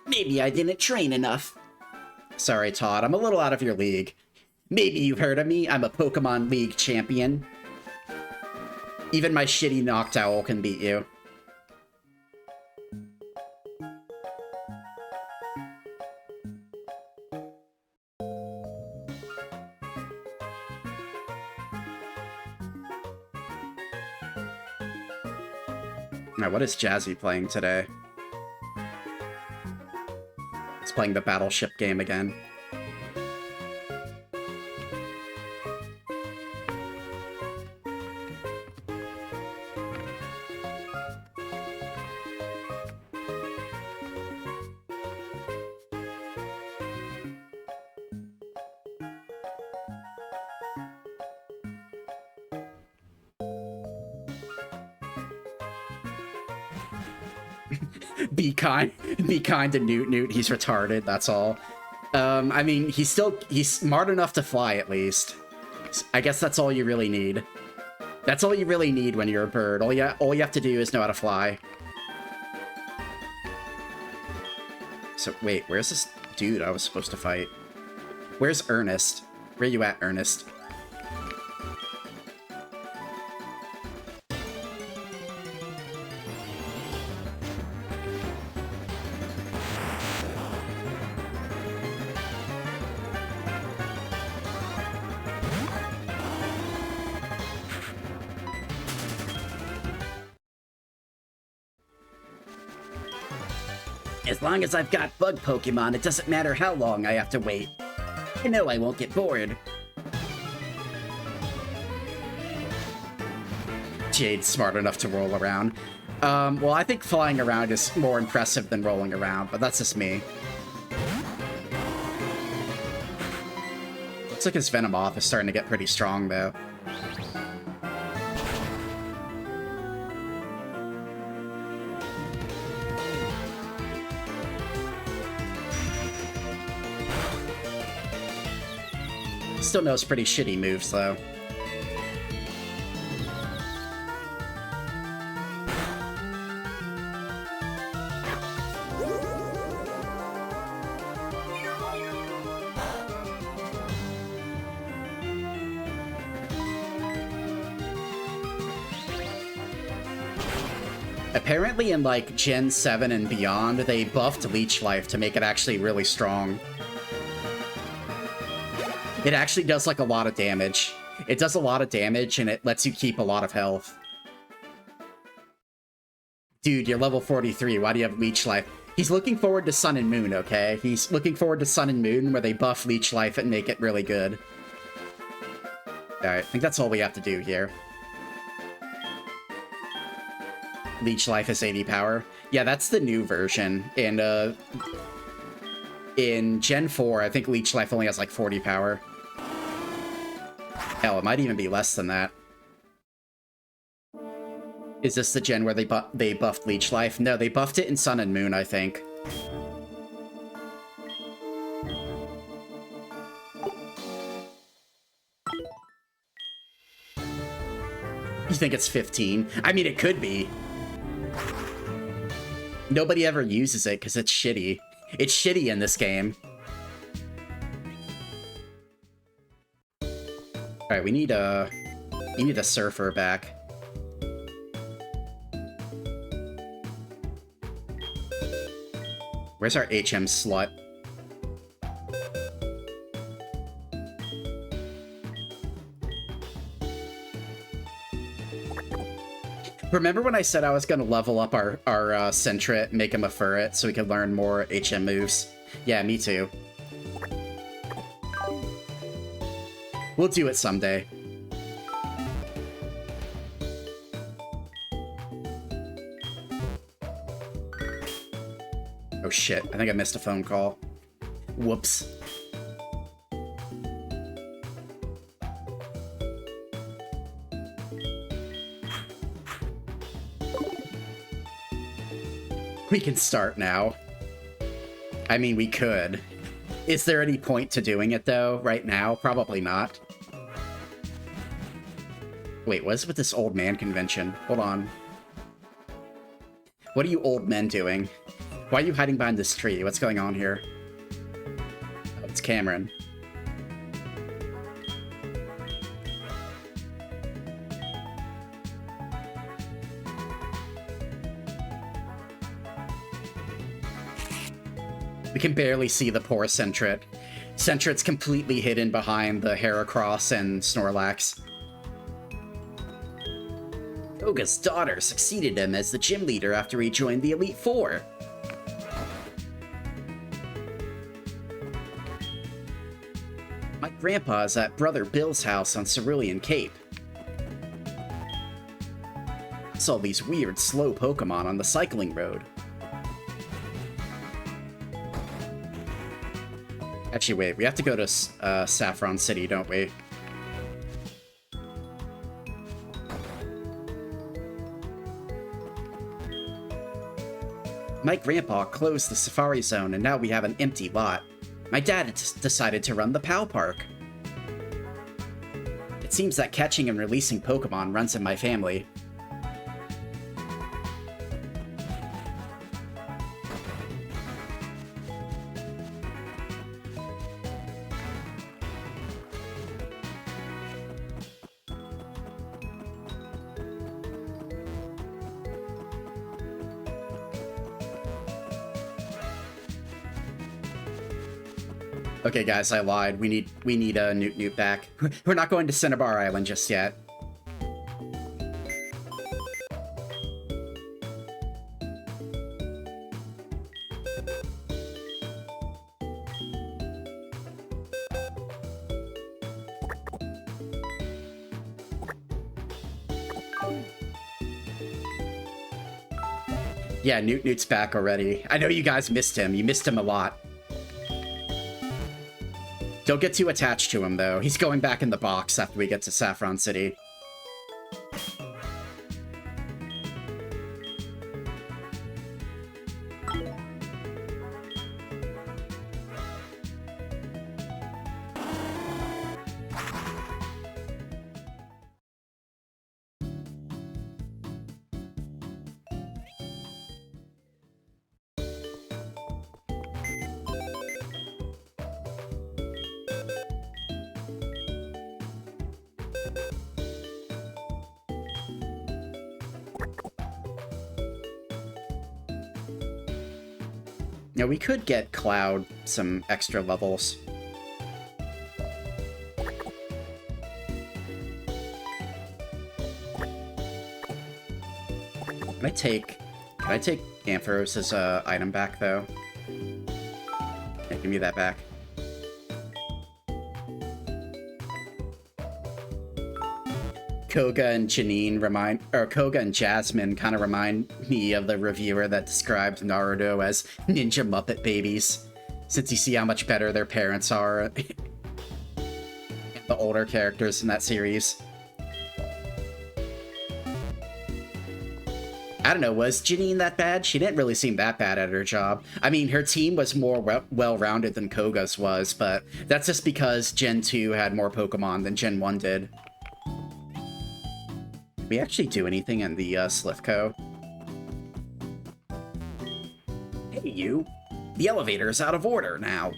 Maybe I didn't train enough. Sorry, Todd, I'm a little out of your league. Maybe you've heard of me, I'm a Pokemon League champion. Even my shitty Noctowl can beat you. Now, what is Jazzy playing today? It's playing the Battleship game again. Be kind to Newt. He's retarded, that's all. I mean, he's smart enough to fly, at least. I guess that's all you really need. That's all you really need when you're a bird. All you have to do is know how to fly. So, wait, where's this dude I was supposed to fight? Where's Ernest? Where you at, Ernest? As long as I've got bug Pokemon, it doesn't matter how long I have to wait. I know I won't get bored. Jade's smart enough to roll around. Well, I think flying around is more impressive than rolling around, but that's just me. Looks like his Venomoth is starting to get pretty strong, though. Still knows pretty shitty moves, though. Apparently in, like, Gen 7 and beyond, they buffed Leech Life to make it actually really strong. It actually does, like, a lot of damage. It does a lot of damage, and it lets you keep a lot of health. Dude, you're level 43. Why do you have Leech Life? He's looking forward to Sun and Moon, okay? He's looking forward to Sun and Moon, where they buff Leech Life and make it really good. Alright, I think that's all we have to do here. Leech Life is 80 power. Yeah, that's the new version. And, in Gen 4, I think Leech Life only has, like, 40 power. Hell, it might even be less than that. Is this the gen where they buffed Leech Life? No, they buffed it in Sun and Moon, I think. You think it's 15? I mean, it could be. Nobody ever uses it because it's shitty. It's shitty in this game. Alright, we need a Surfer back. Where's our HM slut? Remember when I said I was gonna level up our Sentret, make him a Furret, so we could learn more HM moves? Yeah, me too. We'll do it someday. Oh shit, I think I missed a phone call. Whoops. We can start now. I mean, we could. Is there any point to doing it, though, right now? Probably not. Wait, what's with this old man convention? Hold on. What are you old men doing? Why are you hiding behind this tree? What's going on here? Oh, it's Cameron. We can barely see the poor Sentret. Sentret's completely hidden behind the Heracross and Snorlax. Koga's daughter succeeded him as the gym leader after he joined the Elite Four. My grandpa's at Brother Bill's house on Cerulean Cape. I saw these weird, slow Pokemon on the cycling road. Actually, wait, we have to go to Saffron City, don't we? My grandpa closed the Safari Zone, and now we have an empty lot. My dad decided to run the POW Park. It seems that catching and releasing Pokemon runs in my family. Okay, guys, I lied. We need a Newt back. We're not going to Cinnabar Island just yet. Yeah, Newt's back already. I know you guys missed him. You missed him a lot. Don't get too attached to him, though. He's going back in the box after we get to Saffron City. Now, we could get Cloud some extra levels. Can I take Ampharos' item back, though? Yeah, give me that back. Koga and Koga and Jasmine kind of remind me of the reviewer that described Naruto as ninja Muppet babies, since you see how much better their parents are and the older characters in that series. I don't know, was Janine that bad? She didn't really seem that bad at her job. I mean, her team was more well-rounded than Koga's was, but that's just because Gen 2 had more Pokemon than Gen 1 did. Did we actually do anything in the Slithco? Hey, you. The elevator is out of order now.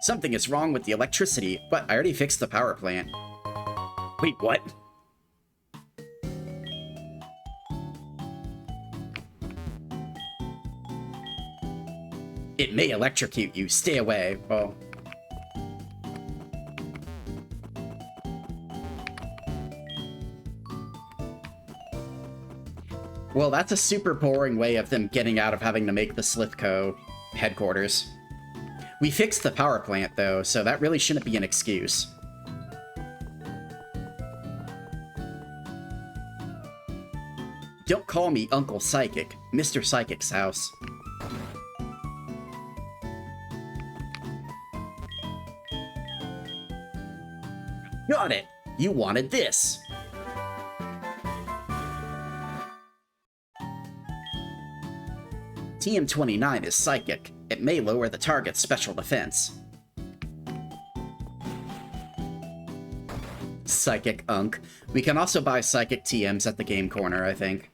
Something is wrong with the electricity, but I already fixed the power plant. Wait, what? It may electrocute you. Stay away. Oh. Well, that's a super boring way of them getting out of having to make the Slithco headquarters. We fixed the power plant, though, so that really shouldn't be an excuse. Don't call me Uncle Psychic. Mr. Psychic's house. Got it! You wanted this! TM29 is Psychic. It may lower the target's special defense. Psychic Unk. We can also buy Psychic TMs at the game corner, I think.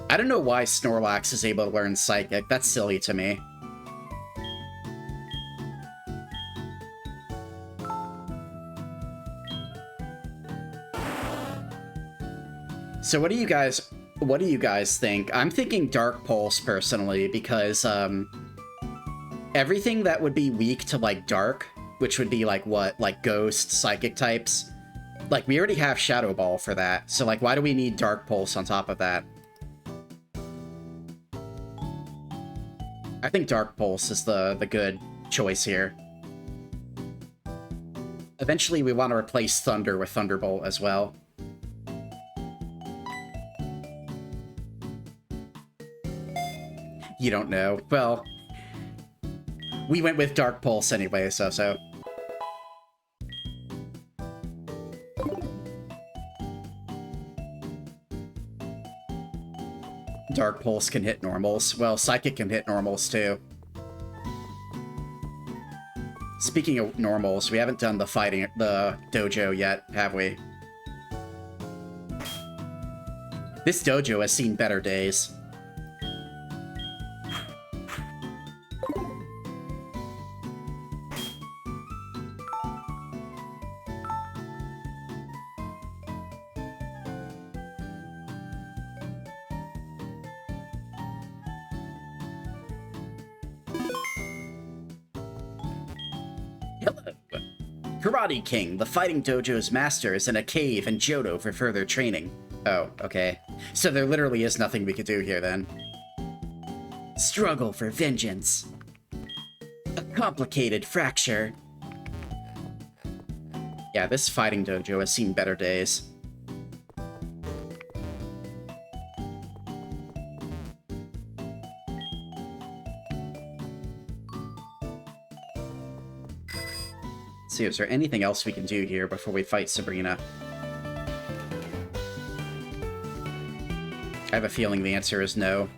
I don't know why Snorlax is able to learn Psychic. That's silly to me. So what do you guys think? I'm thinking Dark Pulse personally, because everything that would be weak to like Dark, which would be like what, like Ghost, Psychic types, like we already have Shadow Ball for that. So like why do we need Dark Pulse on top of that? I think Dark Pulse is the good choice here. Eventually we want to replace Thunder with Thunderbolt as well. You don't know. Well, we went with Dark Pulse anyway, so. Dark Pulse can hit normals. Well, Psychic can hit normals too. Speaking of normals, we haven't done the dojo yet, have we? This dojo has seen better days. Karate King, the fighting dojo's master, is in a cave in Johto for further training. Oh, okay. So there literally is nothing we could do here then. Struggle for vengeance. A complicated fracture. Yeah, this fighting dojo has seen better days. Let's see, is there anything else we can do here before we fight Sabrina? I have a feeling the answer is no.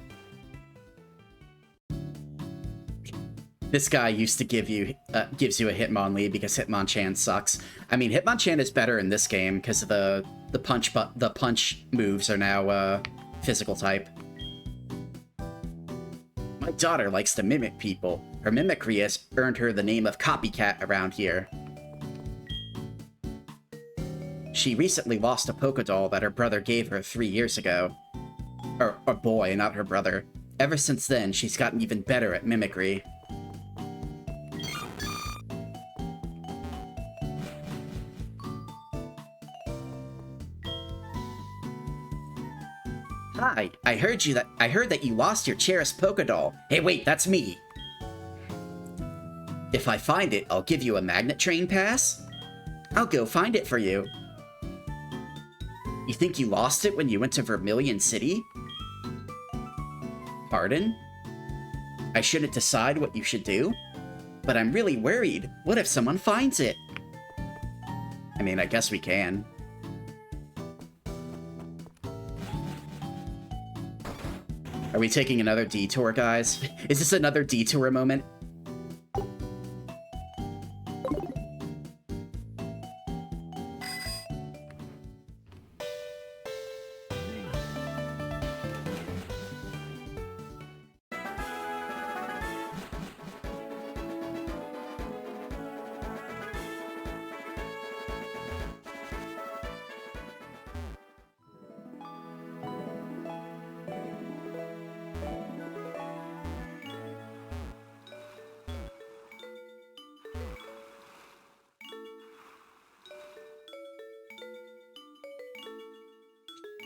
This guy used to gives you a Hitmonchan because Hitmonchan sucks. I mean, Hitmonchan is better in this game because the punch moves are now physical type. My daughter likes to mimic people. Her mimicry has earned her the name of Copycat around here. She recently lost a Pokédoll that her brother gave her 3 years ago. Or boy, not her brother. Ever since then, she's gotten even better at mimicry. Hi, I heard that you lost your cherished Pokédoll. Hey, wait, that's me. If I find it, I'll give you a magnet train pass. I'll go find it for you. You think you lost it when you went to Vermilion City? Pardon? I shouldn't decide what you should do? But I'm really worried. What if someone finds it? I mean, I guess we can. Are we taking another detour, guys? Is this another detour moment?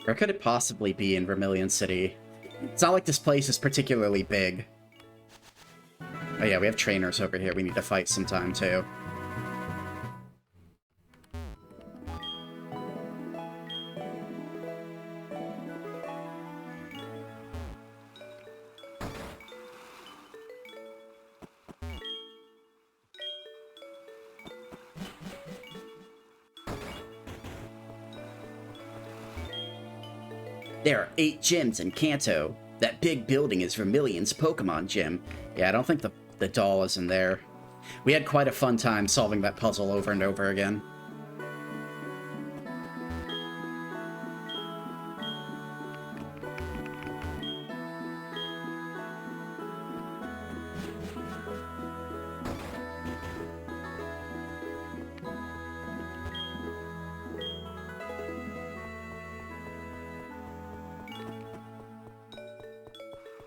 Where could it possibly be in Vermilion City? It's not like this place is particularly big. Oh yeah, we have trainers over here we need to fight sometime too. There are 8 gyms in Kanto. That big building is Vermilion's Pokemon gym. Yeah, I don't think the doll is in there. We had quite a fun time solving that puzzle over and over again.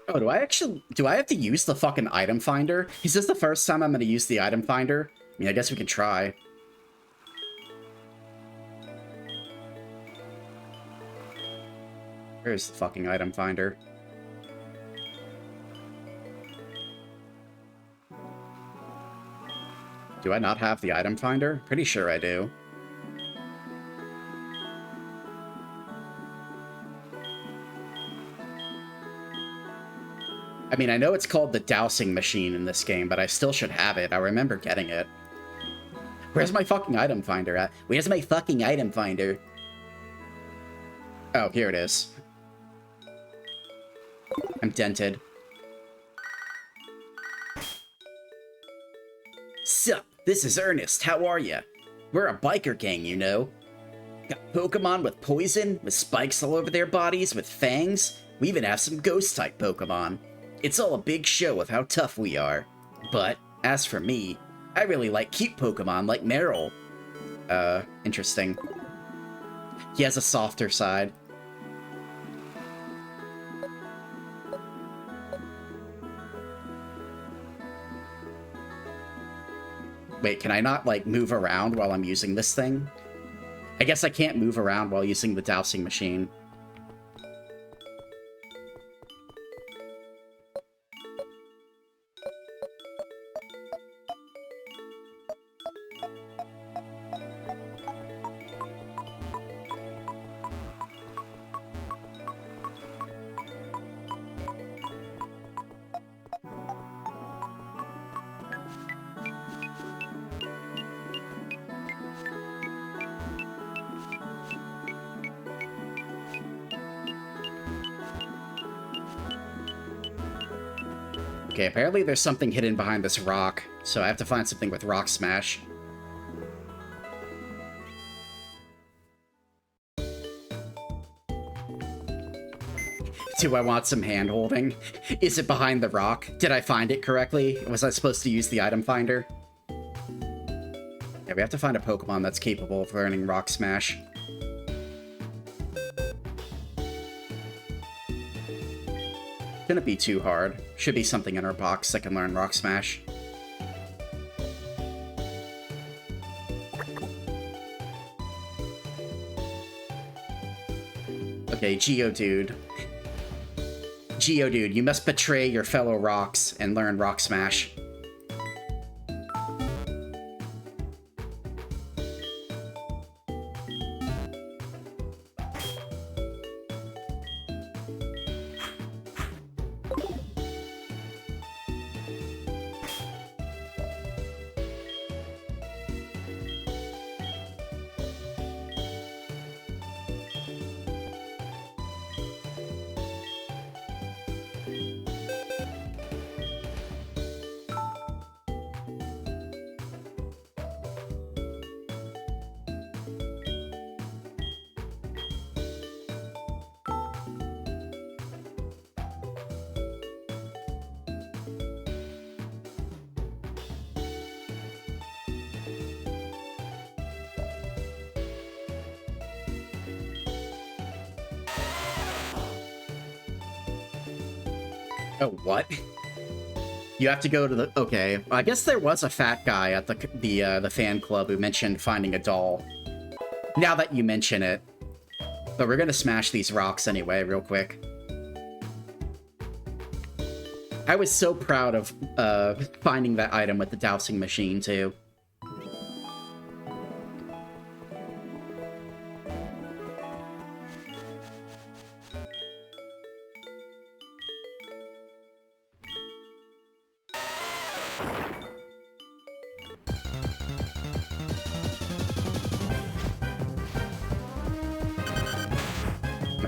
Oh, do I have to use the fucking item finder? Is this the first time I'm gonna use the item finder? I mean, I guess we can try. Where's the fucking item finder? Do I not have the item finder? Pretty sure I do. I mean, I know it's called the dowsing machine in this game, but I still should have it. I remember getting it. Where's my fucking item finder at? Where's my fucking item finder? Oh, here it is. I'm dented. Sup, this is Ernest. How are ya? We're a biker gang, you know. Got Pokemon with poison, with spikes all over their bodies, with fangs. We even have some ghost-type Pokemon. It's all a big show of how tough we are. But, as for me, I really like cute Pokemon like Meryl. Interesting. He has a softer side. Wait, can I not, like, move around while I'm using this thing? I guess I can't move around while using the dowsing machine. Okay, apparently there's something hidden behind this rock, so I have to find something with Rock Smash. Do I want some hand-holding? Is it behind the rock? Did I find it correctly? Was I supposed to use the item finder? Yeah, we have to find a Pokemon that's capable of learning Rock Smash. Shouldn't be too hard. Should be something in our box that can learn Rock Smash. Okay, Geodude. Geodude, you must betray your fellow rocks and learn Rock Smash. Oh, what? You have to go to the... Okay, I guess there was a fat guy at the fan club who mentioned finding a doll. Now that you mention it. But we're gonna smash these rocks anyway, real quick. I was so proud of finding that item with the dowsing machine, too.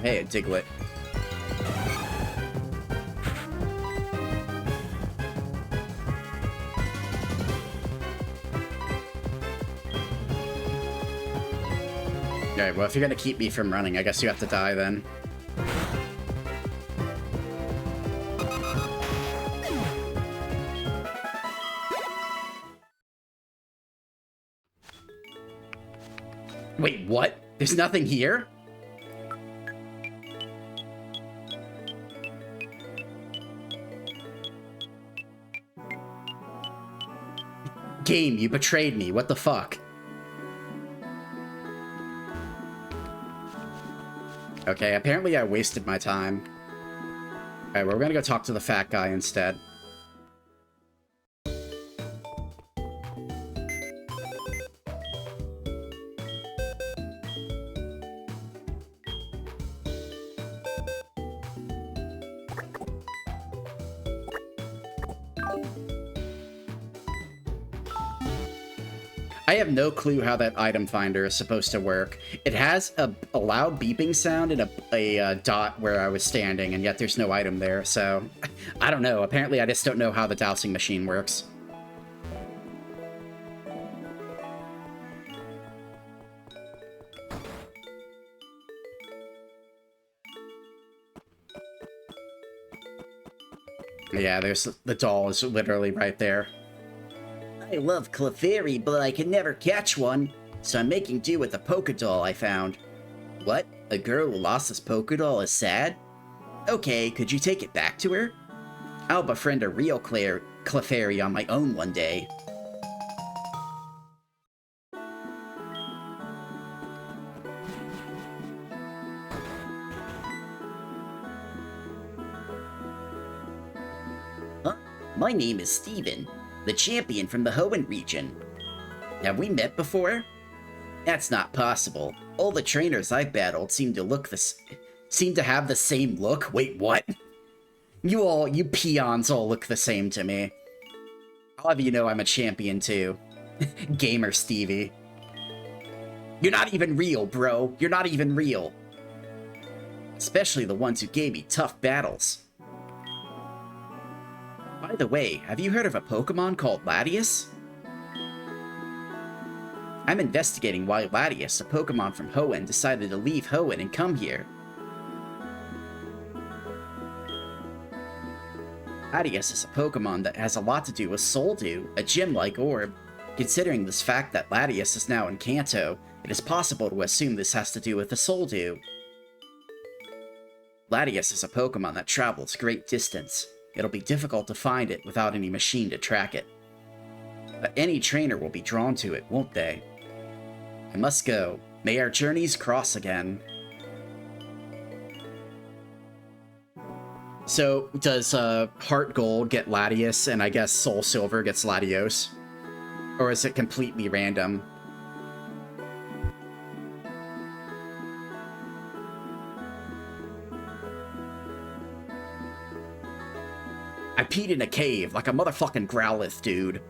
Hey, a Diglett. Alright, well, if you're gonna keep me from running, I guess you have to die then. Wait, what? There's nothing here? Game, you betrayed me. What the fuck? Okay, apparently I wasted my time. Alright, well, we're gonna go talk to the fat guy instead. I have no clue how that item finder is supposed to work. It has a loud beeping sound and a dot where I was standing, and yet there's no item there, so... I don't know. Apparently I just don't know how the dowsing machine works. Yeah, the doll is literally right there. I love Clefairy, but I can never catch one, so I'm making do with the Pokédoll I found. What? A girl who lost this Pokédoll is sad? Okay, could you take it back to her? I'll befriend a real Clefairy on my own one day. My name is Steven, the champion from the Hoenn region. Have we met before? That's not possible. All the trainers I've battled seem to have the same look. Wait, what? You peons all look the same to me. I'll have you know I'm a champion too. Gamer Stevie. You're not even real, bro. You're not even real. Especially the ones who gave me tough battles. By the way, have you heard of a Pokemon called Latias? I'm investigating why Latias, a Pokemon from Hoenn, decided to leave Hoenn and come here. Latias is a Pokemon that has a lot to do with Soul Dew, a gem-like orb. Considering this fact that Latias is now in Kanto, it is possible to assume this has to do with the Soul Dew. Latias is a Pokemon that travels great distance. It'll be difficult to find it without any machine to track it. But any trainer will be drawn to it, won't they? I must go. May our journeys cross again. So, does HeartGold get Latias, and I guess Soul Silver gets Latios? Or is it completely random? I peed in a cave like a motherfucking Growlithe, dude.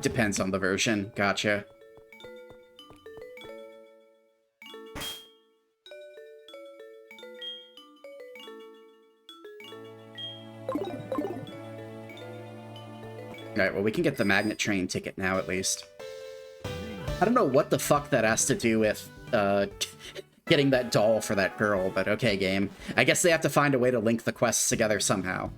Depends on the version. Gotcha. Alright, well, we can get the magnet train ticket now, at least. I don't know what the fuck that has to do with, getting that doll for that girl, but okay, game. I guess they have to find a way to link the quests together somehow.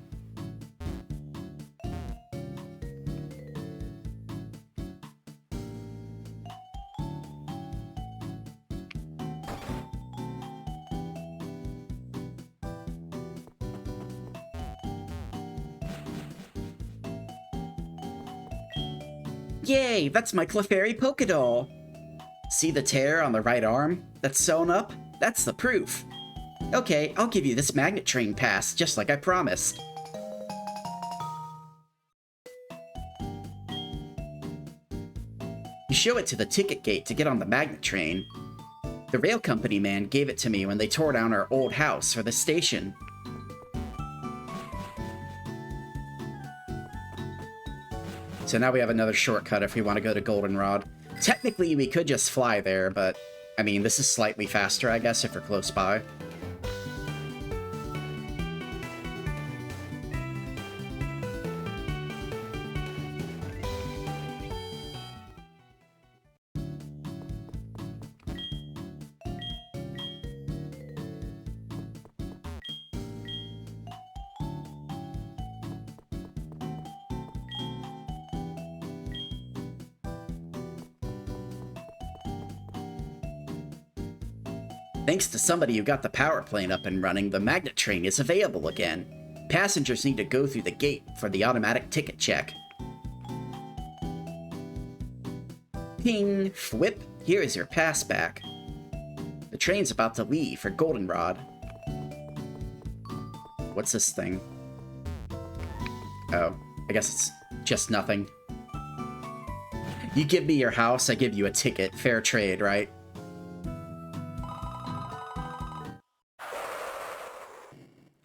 Yay, that's my Clefairy Pokédoll! See the tear on the right arm that's sewn up? That's the proof. Okay, I'll give you this magnet train pass, just like I promised. You show it to the ticket gate to get on the magnet train. The rail company man gave it to me when they tore down our old house for the station. So now we have another shortcut if we want to go to Goldenrod. Technically, we could just fly there, but, I mean, this is slightly faster, I guess, if we're close by. Thanks to somebody who got the power plane up and running, the magnet train is available again. Passengers need to go through the gate for the automatic ticket check. Ping! Whip! Here is your pass back. The train's about to leave for Goldenrod. What's this thing? Oh, I guess it's just nothing. You give me your house, I give you a ticket. Fair trade, right?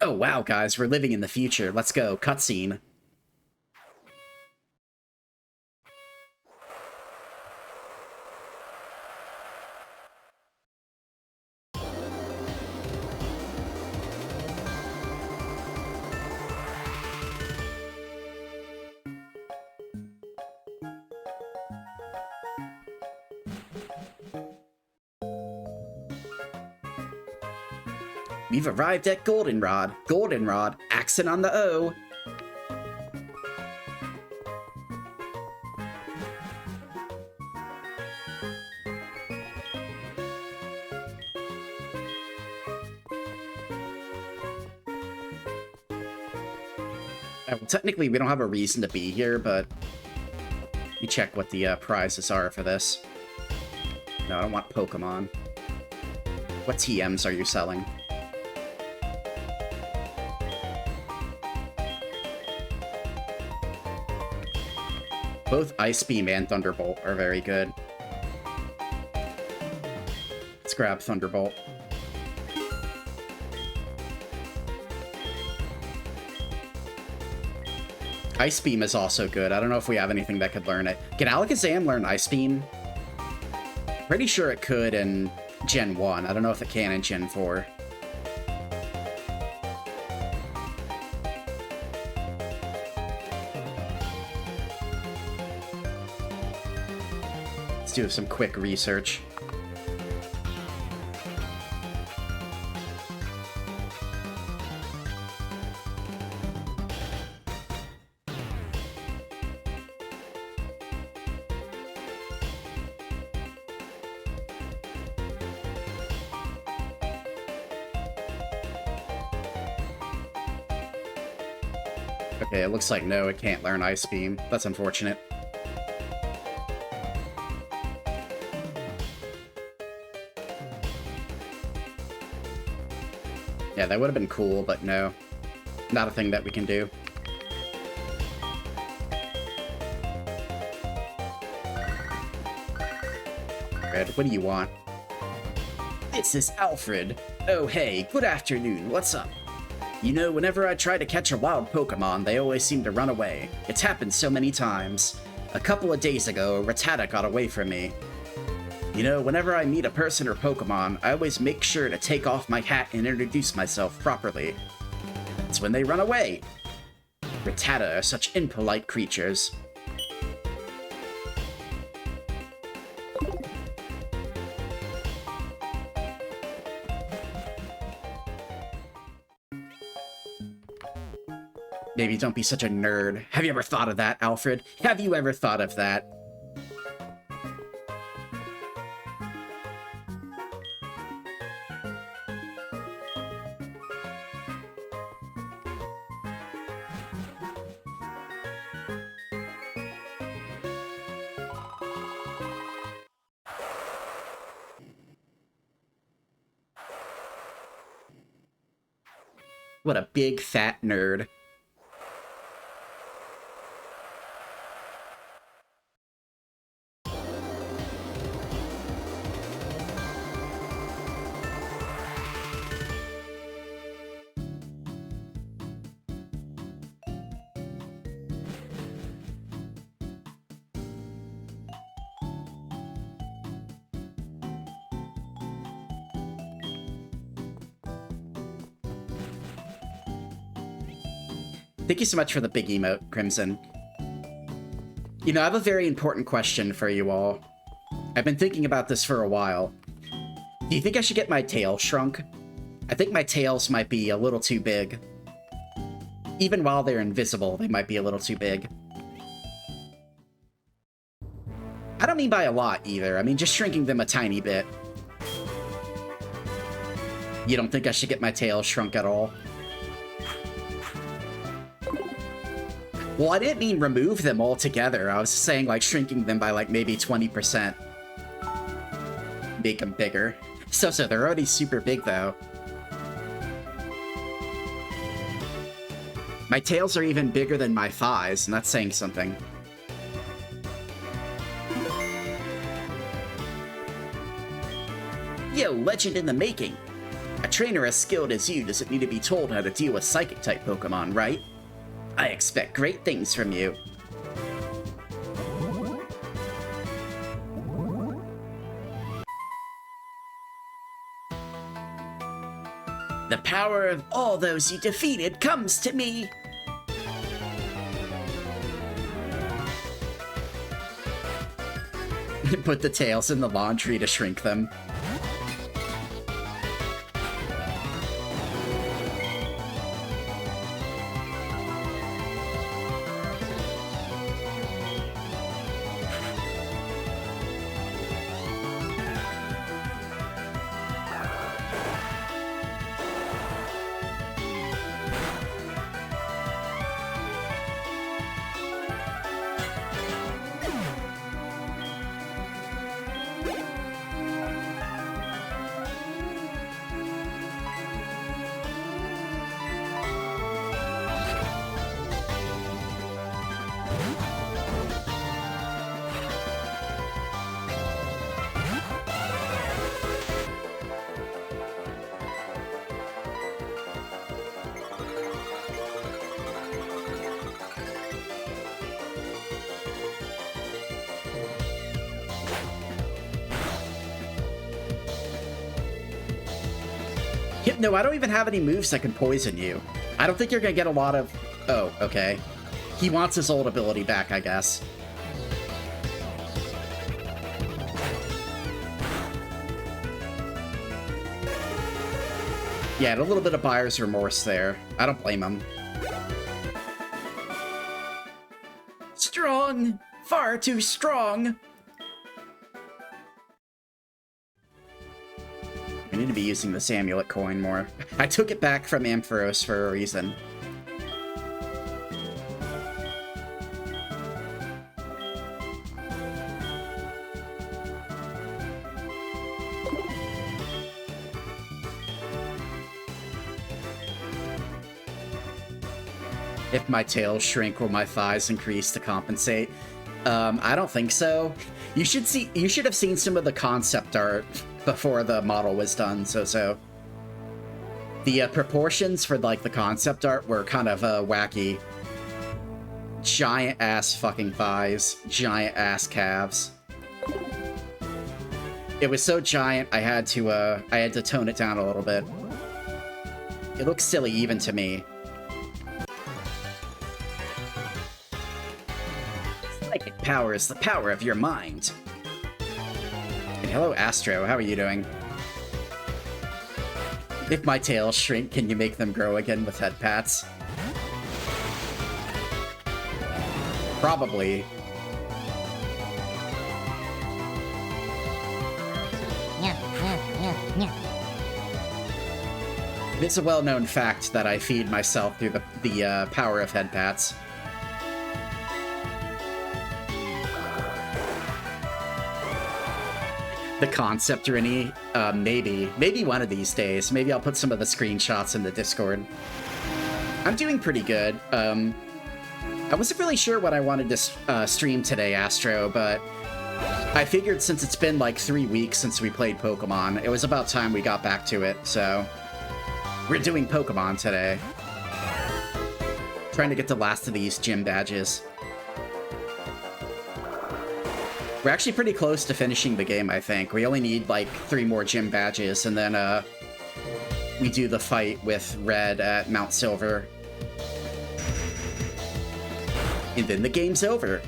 Oh wow, guys, we're living in the future. Let's go. Cutscene. We've arrived at Goldenrod. Goldenrod, accent on the O. Well, technically, we don't have a reason to be here, but let me check what the prizes are for this. No, I don't want Pokemon. What TMs are you selling? Both Ice Beam and Thunderbolt are very good. Let's grab Thunderbolt. Ice Beam is also good. I don't know if we have anything that could learn it. Can Alakazam learn Ice Beam? Pretty sure it could in Gen 1. I don't know if it can in Gen 4. Let's do some quick research. Okay, it looks like no, it can't learn Ice Beam. That's unfortunate. Yeah, that would have been cool, but no. Not a thing that we can do. Red, what do you want? This is Alfred. Oh hey, good afternoon, what's up? You know, whenever I try to catch a wild Pokemon, they always seem to run away. It's happened so many times. A couple of days ago, a Rattata got away from me. You know, whenever I meet a person or Pokemon, I always make sure to take off my hat and introduce myself properly. That's when they run away. Rattata are such impolite creatures. Maybe don't be such a nerd. Have you ever thought of that, Alfred? Have you ever thought of that? What a big fat nerd. Thank you so much for the big emote, Crimson. You know, I have a very important question for you all. I've been thinking about this for a while. Do you think I should get my tail shrunk? I think my tails might be a little too big. Even while they're invisible, they might be a little too big. I don't mean by a lot, either. I mean just shrinking them a tiny bit. You don't think I should get my tail shrunk at all? Well, I didn't mean remove them altogether. I was saying, like, shrinking them by, like, maybe 20%. Make them bigger. So they're already super big, though. My tails are even bigger than my thighs, and that's saying something. Yo, legend in the making! A trainer as skilled as you doesn't need to be told how to deal with Psychic-type Pokemon, right? I expect great things from you. The power of all those you defeated comes to me! Put the tails in the laundry to shrink them. Yeah, no, I don't even have any moves that can poison you. I don't think you're gonna get a lot of... Oh, okay. He wants his old ability back, I guess. Yeah, and a little bit of buyer's remorse there. I don't blame him. Strong! Far too strong! I need to be using this amulet coin more. I took it back from Ampharos for a reason. If my tails shrink, will my thighs increase to compensate? I don't think so. You should have seen some of the concept art before the model was done, so. The proportions for, like, the concept art were kind of wacky. Giant-ass fucking thighs. Giant-ass calves. It was so giant, I had to tone it down a little bit. It looks silly even to me. Psychic power is the power of your mind. And hello, Astro. How are you doing? If my tails shrink, can you make them grow again with head pats? Probably. It's a well-known fact that I feed myself through the power of head pats. The concept, Rinny? Maybe one of these days. Maybe I'll put some of the screenshots in the Discord. I'm doing pretty good. I wasn't really sure what I wanted to stream today, Astro, but I figured since it's been like 3 weeks since we played Pokemon, it was about time we got back to it, so we're doing Pokemon today. Trying to get the last of these gym badges. We're actually pretty close to finishing the game, I think. We only need, like, 3 more gym badges, and then, we do the fight with Red at Mount Silver. And then the game's over.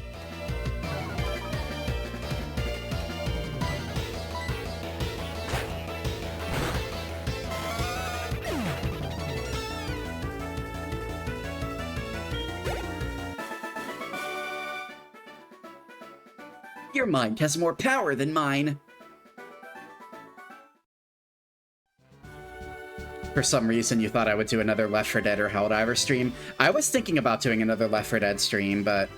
Your mind has more power than mine. For some reason, you thought I would do another Left 4 Dead or Helldiver stream. I was thinking about doing another Left 4 Dead stream, but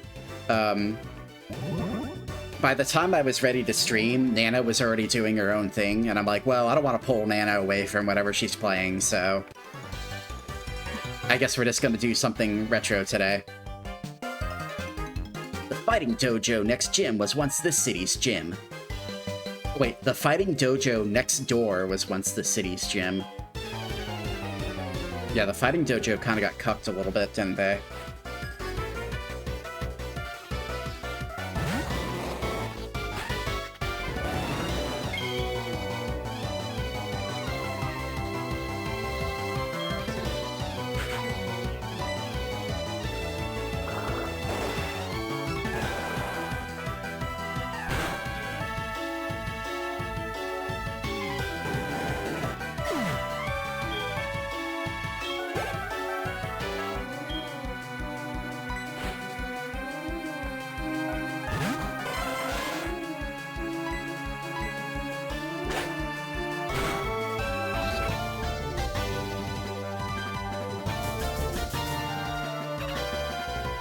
by the time I was ready to stream, Nana was already doing her own thing, and I'm like, well, I don't want to pull Nana away from whatever she's playing, so I guess we're just going to do something retro today. The fighting dojo next gym was once the city's gym. Wait, the fighting dojo next door was once the city's gym. Yeah, the fighting dojo kind of got cucked a little bit, didn't they?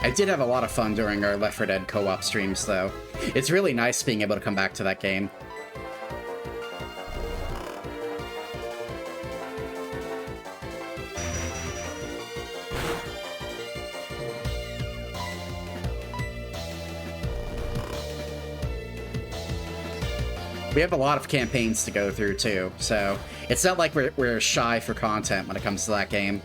I did have a lot of fun during our Left 4 Dead co-op streams, though. It's really nice being able to come back to that game. We have a lot of campaigns to go through, too, so it's not like we're shy for content when it comes to that game.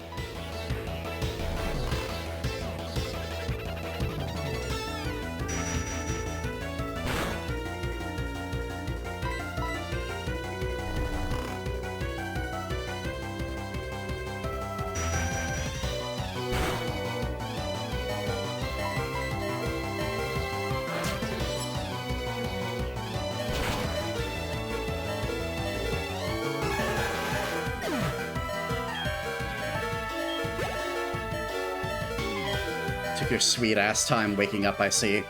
Took your sweet ass time waking up, I see.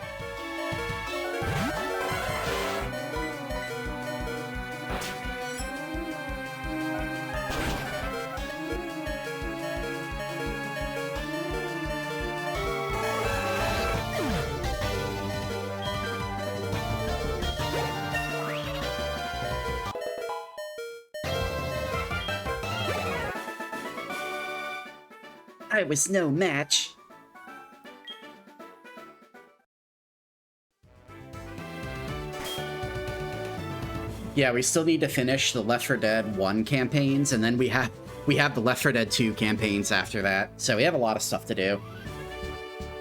I was no match. Yeah, we still need to finish the Left 4 Dead 1 campaigns, and then we have the Left 4 Dead 2 campaigns after that. So we have a lot of stuff to do.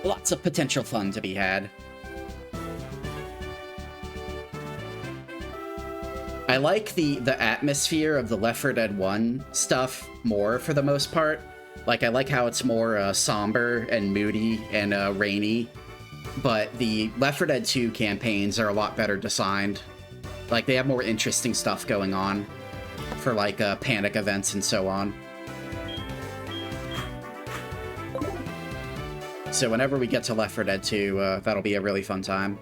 Lots of potential fun to be had. I like the atmosphere of the Left 4 Dead 1 stuff more for the most part. Like, I like how it's more somber and moody and rainy, but the Left 4 Dead 2 campaigns are a lot better designed. Like, they have more interesting stuff going on for, like, panic events and so on. So whenever we get to Left 4 Dead 2, that'll be a really fun time.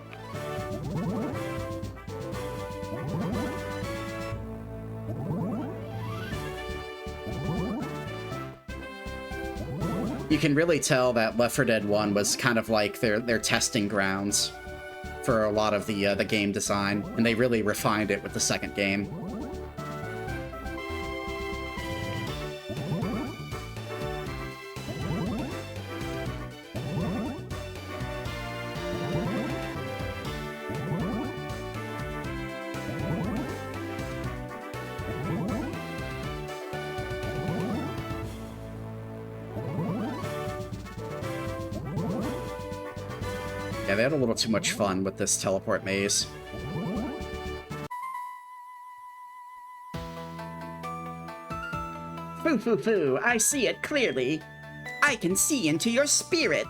You can really tell that Left 4 Dead 1 was kind of like their testing grounds for a lot of the game design, and they really refined it with the second game. Yeah, they had a little too much fun with this teleport maze. Foo foo foo, I see it clearly. I can see into your spirit.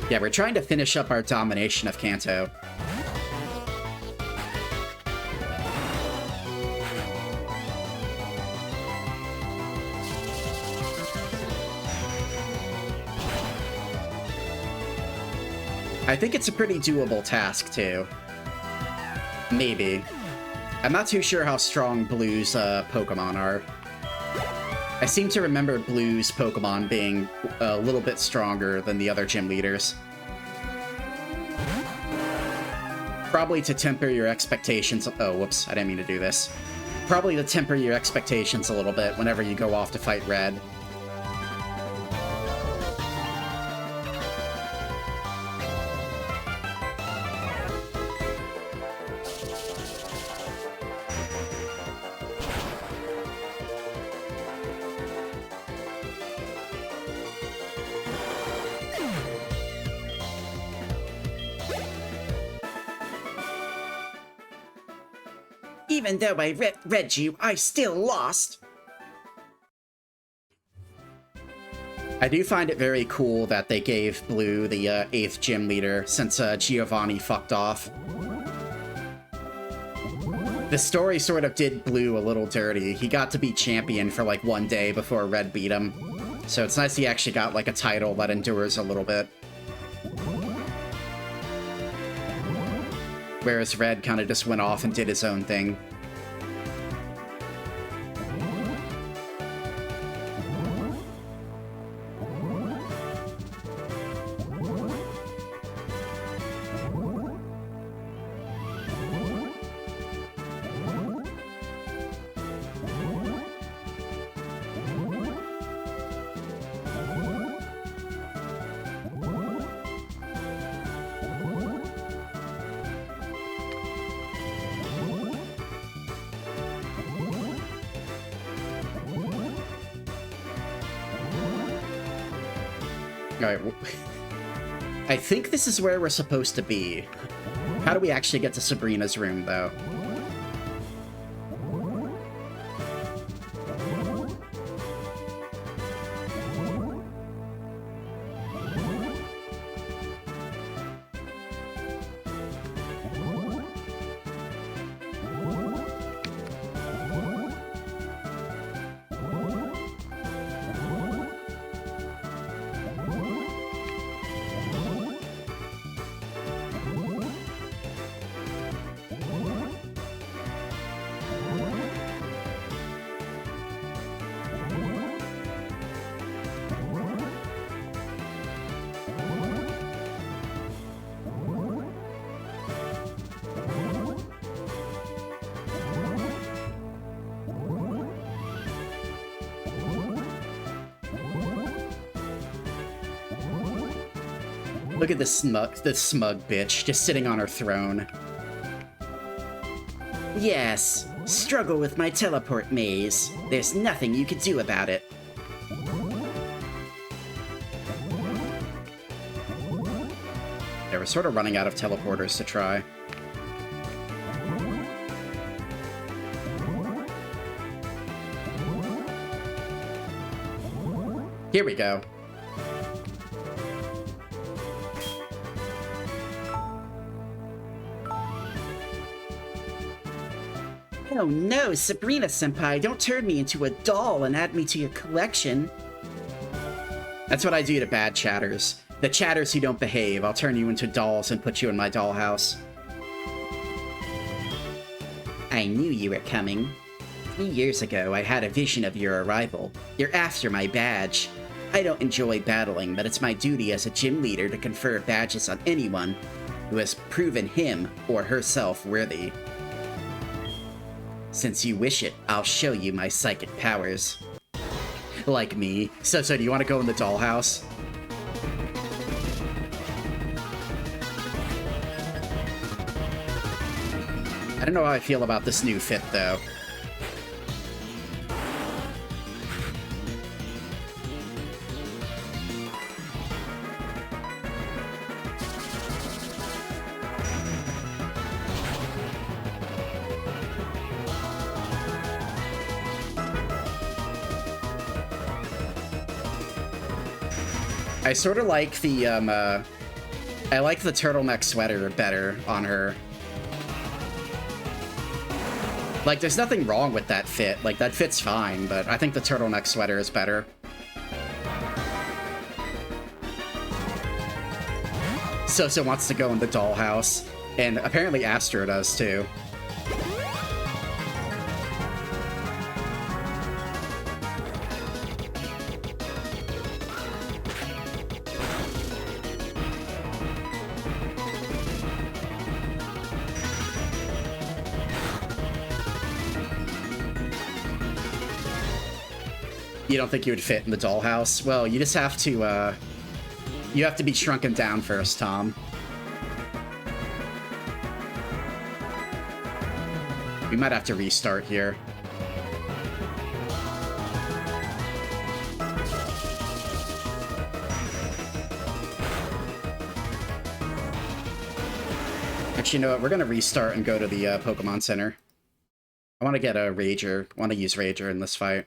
Yeah, we're trying to finish up our domination of Kanto. I think it's a pretty doable task, too. Maybe. I'm not too sure how strong Blue's Pokemon are. I seem to remember Blue's Pokemon being a little bit stronger than the other gym leaders. Probably to temper your expectations— oh, whoops, I didn't mean to do this. Probably to temper your expectations a little bit whenever you go off to fight Red. Even though I read you, I still lost. I do find it very cool that they gave Blue the 8th gym leader, since Giovanni fucked off. The story sort of did Blue a little dirty. He got to be champion for like one day before Red beat him. So it's nice he actually got like a title that endures a little bit. Whereas Red kind of just went off and did his own thing. Alright, I think this is where we're supposed to be. How do we actually get to Sabrina's room, though? Look at this smug bitch just sitting on her throne. Yes, struggle with my teleport maze. There's nothing you could do about it. Yeah, we're sort of running out of teleporters to try. Here we go. Oh no, Sabrina-senpai, don't turn me into a doll and add me to your collection. That's what I do to bad chatters. The chatters who don't behave, I'll turn you into dolls and put you in my dollhouse. I knew you were coming. 3 years ago, I had a vision of your arrival. You're after my badge. I don't enjoy battling, but it's my duty as a gym leader to confer badges on anyone who has proven him or herself worthy. Since you wish it, I'll show you my psychic powers. Like me. So do you want to go in the dollhouse? I don't know how I feel about this new fit, though. I sort of like the, I like the turtleneck sweater better on her. Like, there's nothing wrong with that fit. Like, that fit's fine, but I think the turtleneck sweater is better. So wants to go in the dollhouse, and apparently Astro does, too. You don't think you would fit in the dollhouse? Well, you just have to, you have to be shrunken down first, Tom. We might have to restart here. Actually, you know what? We're gonna restart and go to the Pokemon Center. I want to get a Rager. I want to use Rager in this fight.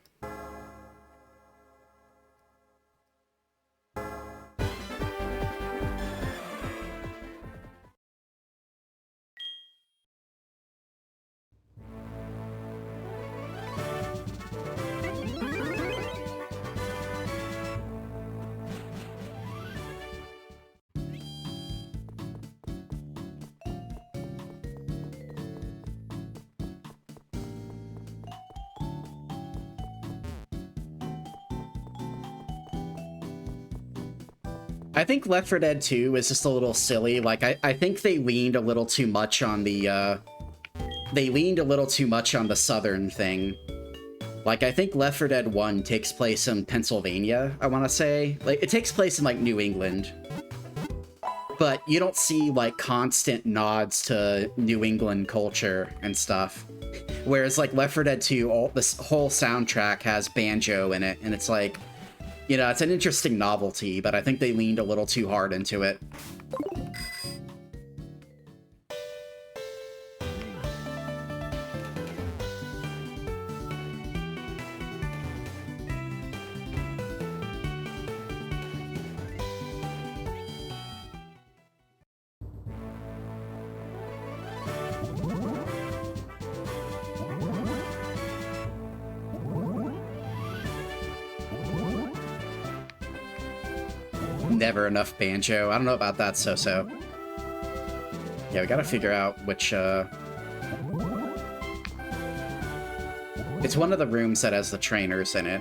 I think Left 4 Dead 2 is just a little silly. Like, I think they leaned a little too much on the, southern thing. Like, I think Left 4 Dead 1 takes place in Pennsylvania, I want to say. Like, it takes place in, like, New England. But you don't see, like, constant nods to New England culture and stuff. Whereas, like, Left 4 Dead 2, this whole soundtrack has banjo in it, and it's like, you know, it's an interesting novelty, but I think they leaned a little too hard into it. Never enough banjo. I don't know about that, so. Yeah, we gotta figure out which, It's one of the rooms that has the trainers in it.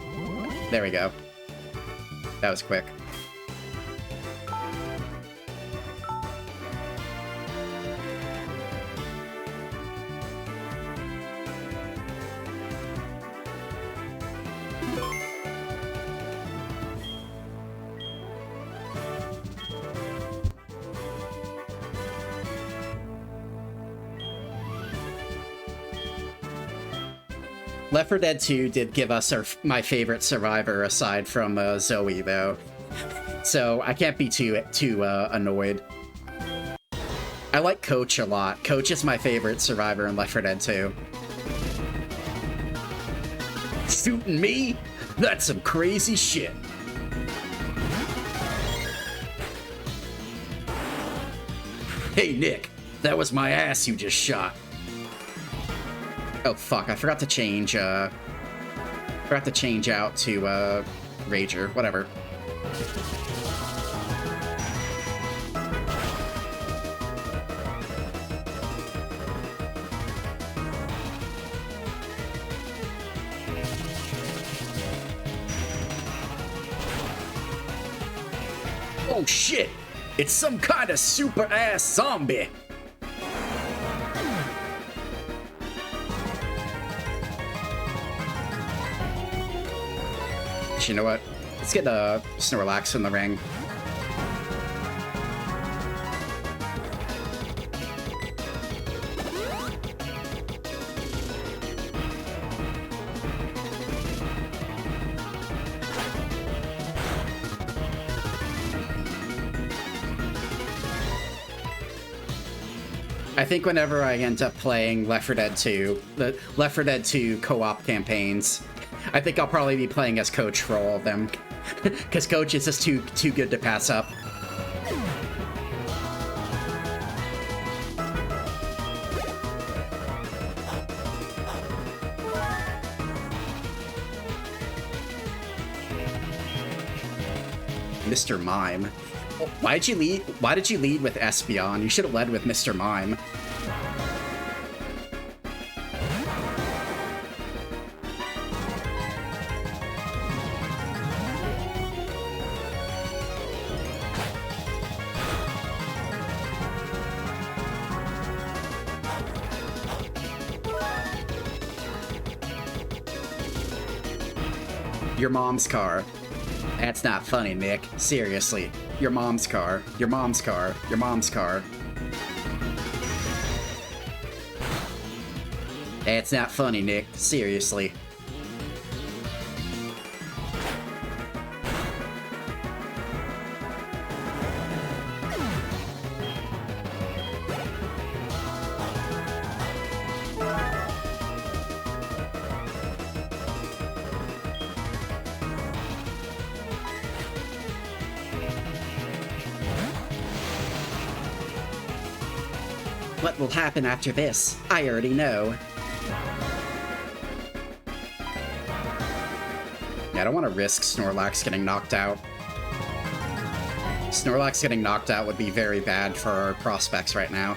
There we go. That was quick. Left 4 Dead 2 did give us my favorite survivor aside from Zoe, though. So I can't be too annoyed. I like Coach a lot. Coach is my favorite survivor in Left 4 Dead 2. Shooting me? That's some crazy shit. Hey, Nick. That was my ass you just shot. Oh, fuck. I forgot to change, out to, Rager. Whatever. Oh, shit! It's some kind of super-ass zombie! You know what? Let's get Snorlax in the ring. I think whenever I end up playing Left 4 Dead 2, the Left 4 Dead 2 co-op campaigns, I think I'll probably be playing as Coach for all of them. Because Coach is just too good to pass up. Mr. Mime. Why did you lead with Espeon? You should have led with Mr. Mime. Your mom's car. That's not funny, Nick. Seriously. Your mom's car. Your mom's car. Your mom's car. That's not funny, Nick. Seriously. What will happen after this? I already know. Yeah, I don't want to risk Snorlax getting knocked out. Snorlax getting knocked out would be very bad for our prospects right now.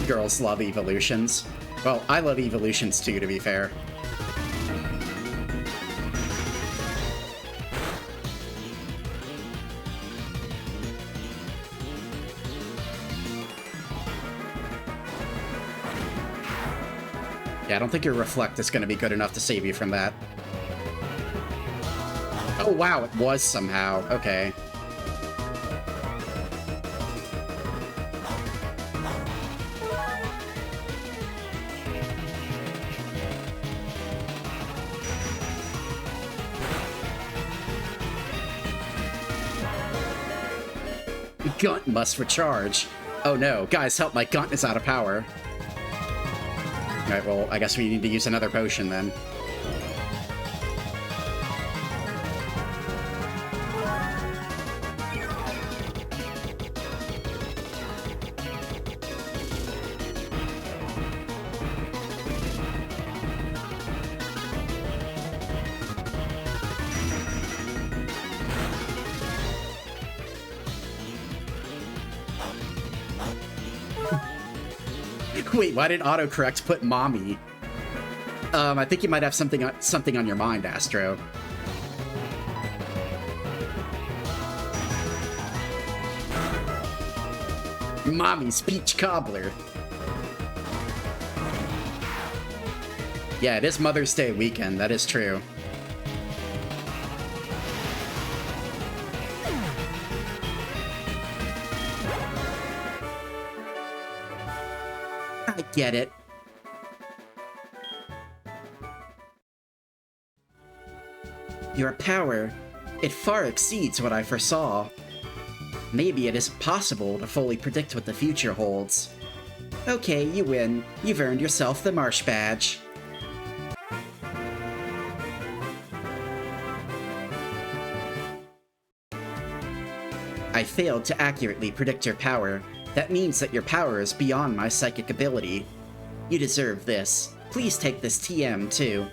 Girls love evolutions. Well, I love evolutions too, to be fair. Yeah, I don't think your Reflect is going to be good enough to save you from that. Oh, wow, it was somehow. Okay. Gunt must recharge. Oh no, guys, help, my Gunt is out of power. Alright, well, I guess we need to use another potion then. Wait, why did autocorrect put mommy? I think you might have something on your mind, Astro. Mommy's peach cobbler. Yeah, it is Mother's Day weekend, that is true. I get it. Your power, it far exceeds what I foresaw. Maybe it isn't possible to fully predict what the future holds. Okay, you win. You've earned yourself the Marsh Badge. I failed to accurately predict your power. That means that your power is beyond my psychic ability. You deserve this. Please take this TM, too.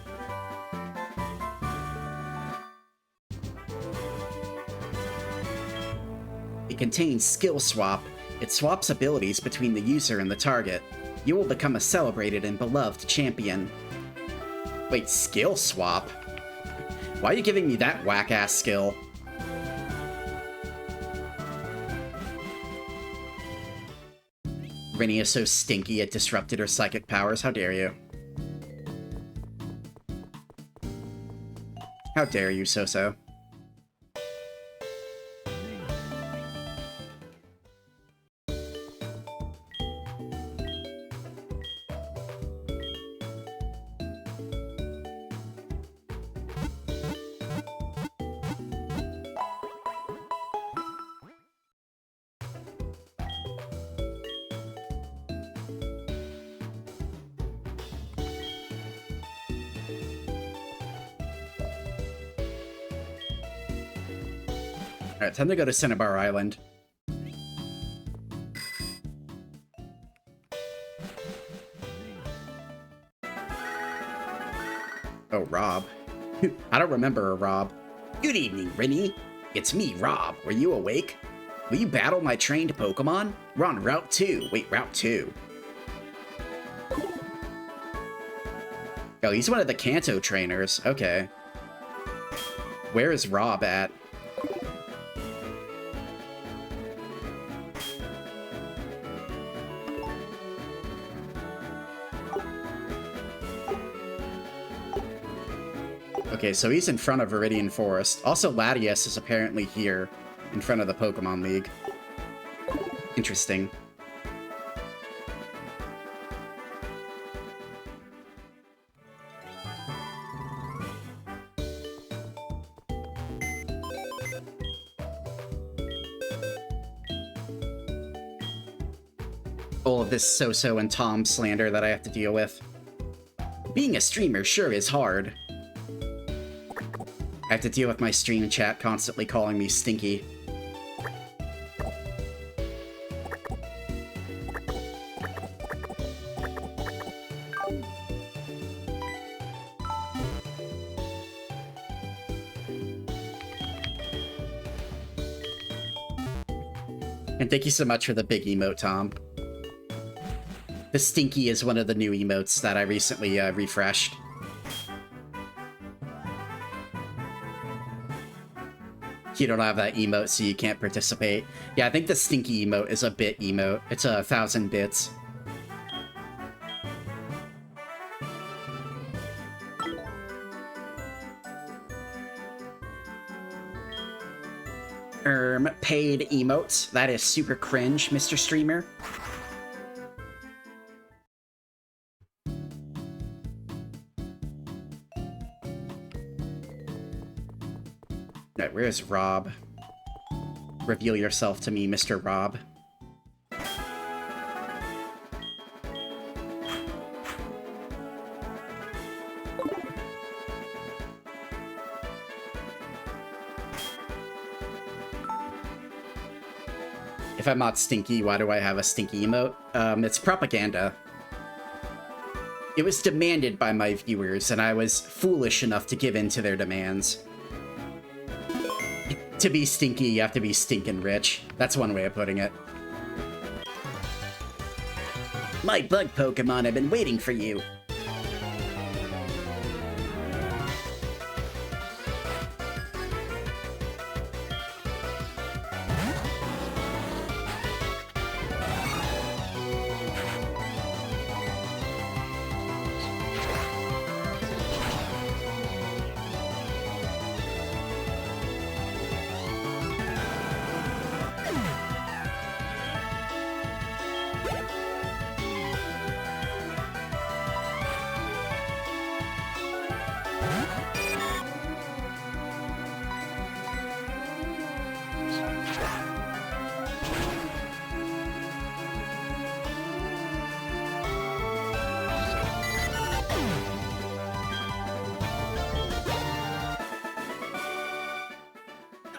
It contains Skill Swap. It swaps abilities between the user and the target. You will become a celebrated and beloved champion. Wait, Skill Swap? Why are you giving me that whack-ass skill? Rinny is so stinky it disrupted her psychic powers. How dare you? How dare you, So-So? Alright, time to go to Cinnabar Island. Oh, Rob. I don't remember a Rob. Good evening, Rinny. It's me, Rob. Were you awake? Will you battle my trained Pokemon? We're on Route 2. Wait, Route 2. Oh, he's one of the Kanto trainers. Okay. Where is Rob at? Okay, so he's in front of Viridian Forest. Also, Latias is apparently here, in front of the Pokemon League. Interesting. All of this So-So and Tom slander that I have to deal with. Being a streamer sure is hard. I have to deal with my stream chat constantly calling me stinky. And thank you so much for the big emote, Tom. The stinky is one of the new emotes that I recently refreshed. You don't have that emote, so you can't participate. Yeah, I think the stinky emote is a bit emote. It's 1,000 bits. Paid emotes. That is super cringe, Mr. Streamer. Alright, where's Rob? Reveal yourself to me, Mr. Rob. If I'm not stinky, why do I have a stinky emote? It's propaganda. It was demanded by my viewers, and I was foolish enough to give in to their demands. To be stinky, you have to be stinkin' rich. That's one way of putting it. My bug Pokemon have been waiting for you.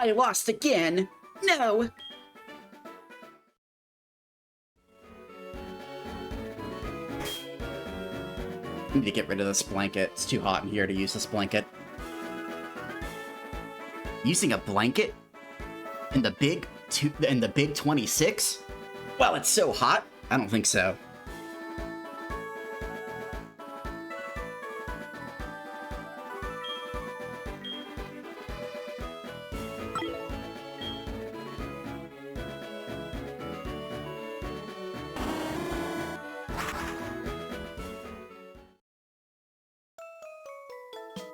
I lost again! No! I need to get rid of this blanket. It's too hot in here to use this blanket. Using a blanket? In the big 26? Well, it's so hot. I don't think so.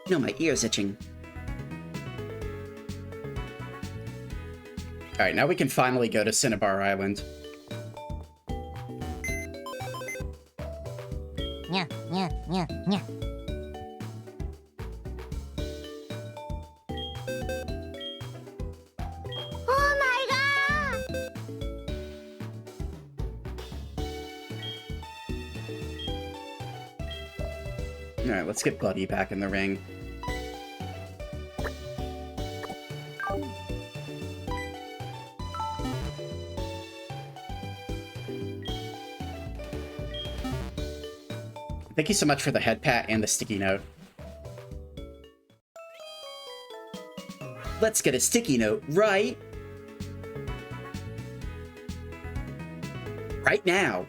No, my ear's itching. Alright, now we can finally go to Cinnabar Island. Yeah, yeah, yeah, yeah. Oh my god! Alright, let's get Buddy back in the ring. Thank you so much for the head pat and the sticky note. Let's get a sticky note right now.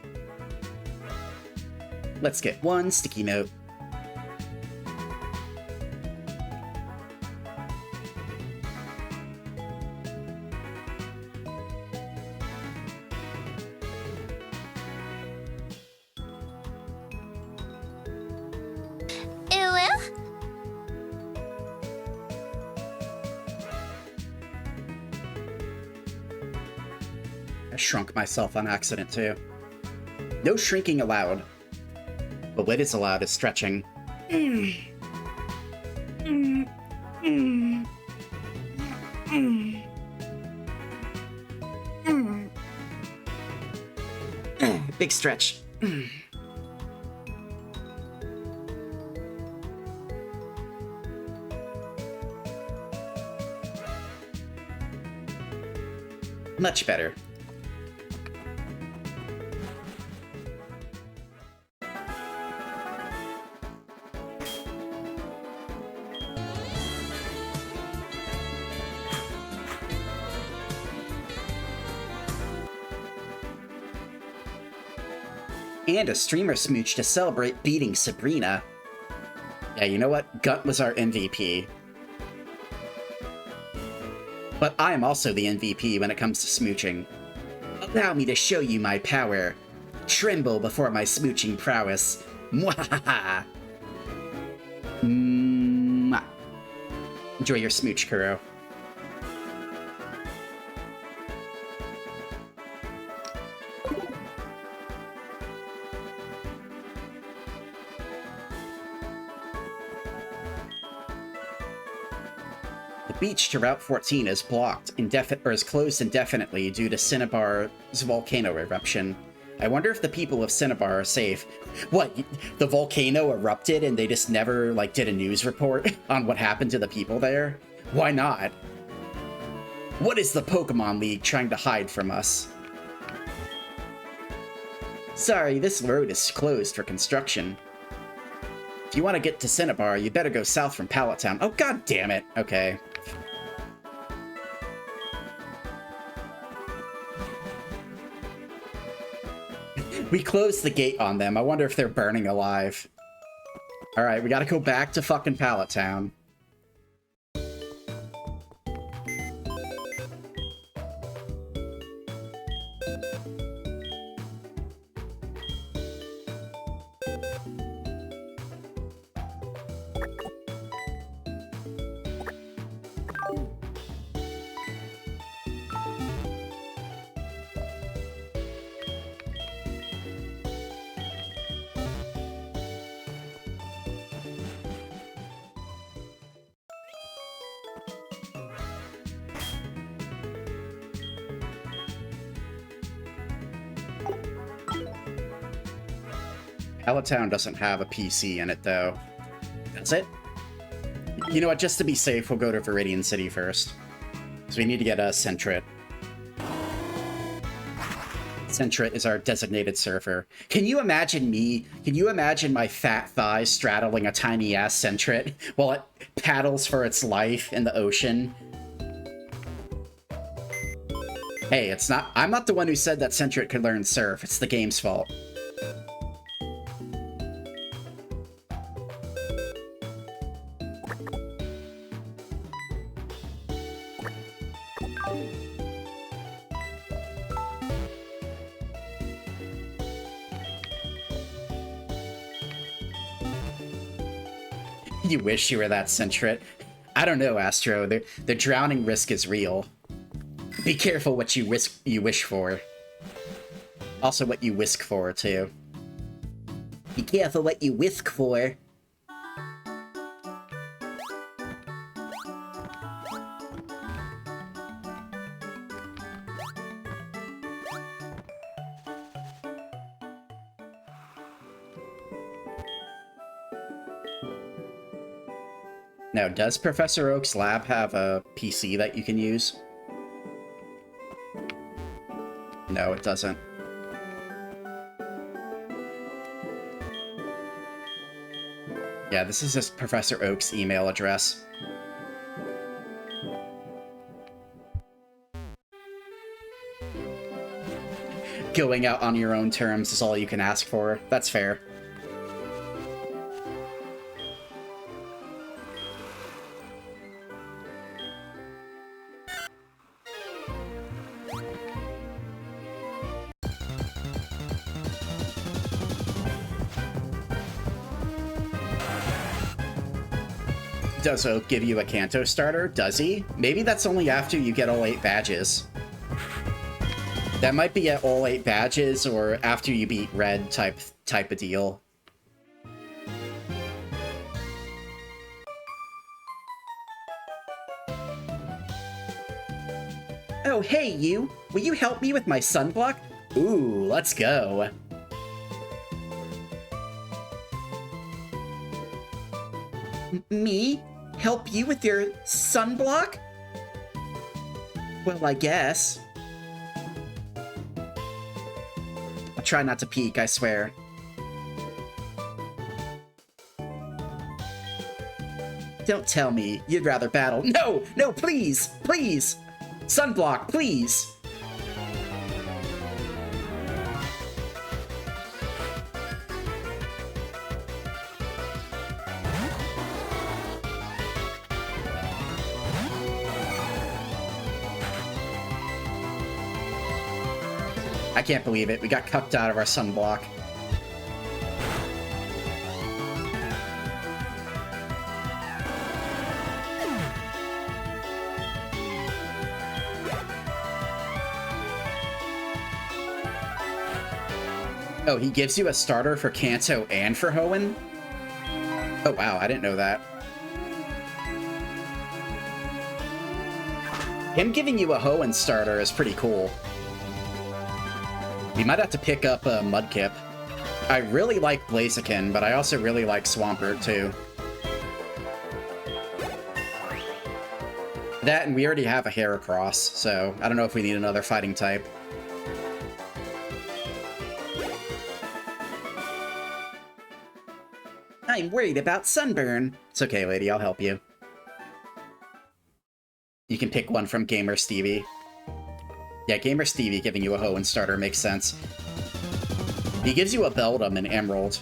Let's get one sticky note. I shrunk myself on accident, too. No shrinking allowed. But what is allowed is stretching. Big stretch. Much better. And a streamer smooch to celebrate beating Sabrina. Yeah, you know what? Gunt was our MVP. But I am also the MVP when it comes to smooching. Allow me to show you my power. Tremble before my smooching prowess. Mwahaha! Mwah. Enjoy your smooch, Kuro. The beach to Route 14 is blocked or is closed indefinitely due to Cinnabar's volcano eruption. I wonder if the people of Cinnabar are safe. What? The volcano erupted and they just never, like, did a news report on what happened to the people there? Why not? What is the Pokemon League trying to hide from us? Sorry, this road is closed for construction. If you want to get to Cinnabar, you better go south from Pallet Town. Oh, god damn it. Okay. We closed the gate on them. I wonder if they're burning alive. Alright, we gotta go back to fucking Pallet Town. Pallet Town doesn't have a PC in it, though. That's it? You know what, just to be safe, we'll go to Viridian City first. So we need to get a Sentret. Sentret is our designated surfer. Can you imagine my fat thighs straddling a tiny-ass Sentret while it paddles for its life in the ocean? Hey, I'm not the one who said that Sentret could learn surf. It's the game's fault. You wish you were that Sentret. I don't know, Astro. The drowning risk is real. Be careful what you wish for. Also what you whisk for, too. Be careful what you whisk for. Now, does Professor Oak's lab have a PC that you can use? No, it doesn't. Yeah, this is just Professor Oak's email address. Going out on your own terms is all you can ask for. That's fair. Does Oak give you a Kanto starter? Does he? Maybe that's only after you get all 8 badges. That might be at all 8 badges or after you beat Red type of deal. Oh, hey, you! Will you help me with my sunblock? Ooh, let's go. Me? Help you with your sunblock? Well, I guess. I'll try not to peek, I swear. Don't tell me you'd rather battle. No! No, please! Please! Sunblock, please! I can't believe it. We got cucked out of our sunblock. Oh, he gives you a starter for Kanto and for Hoenn? Oh, wow. I didn't know that. Him giving you a Hoenn starter is pretty cool. We might have to pick up Mudkip. I really like Blaziken, but I also really like Swampert, too. That, and we already have a Heracross, so I don't know if we need another fighting type. I'm worried about sunburn. It's okay, lady, I'll help you. You can pick one from Gamer Stevie. Yeah, Gamer Stevie giving you a Hoenn starter makes sense. He gives you a Beldum and Emerald.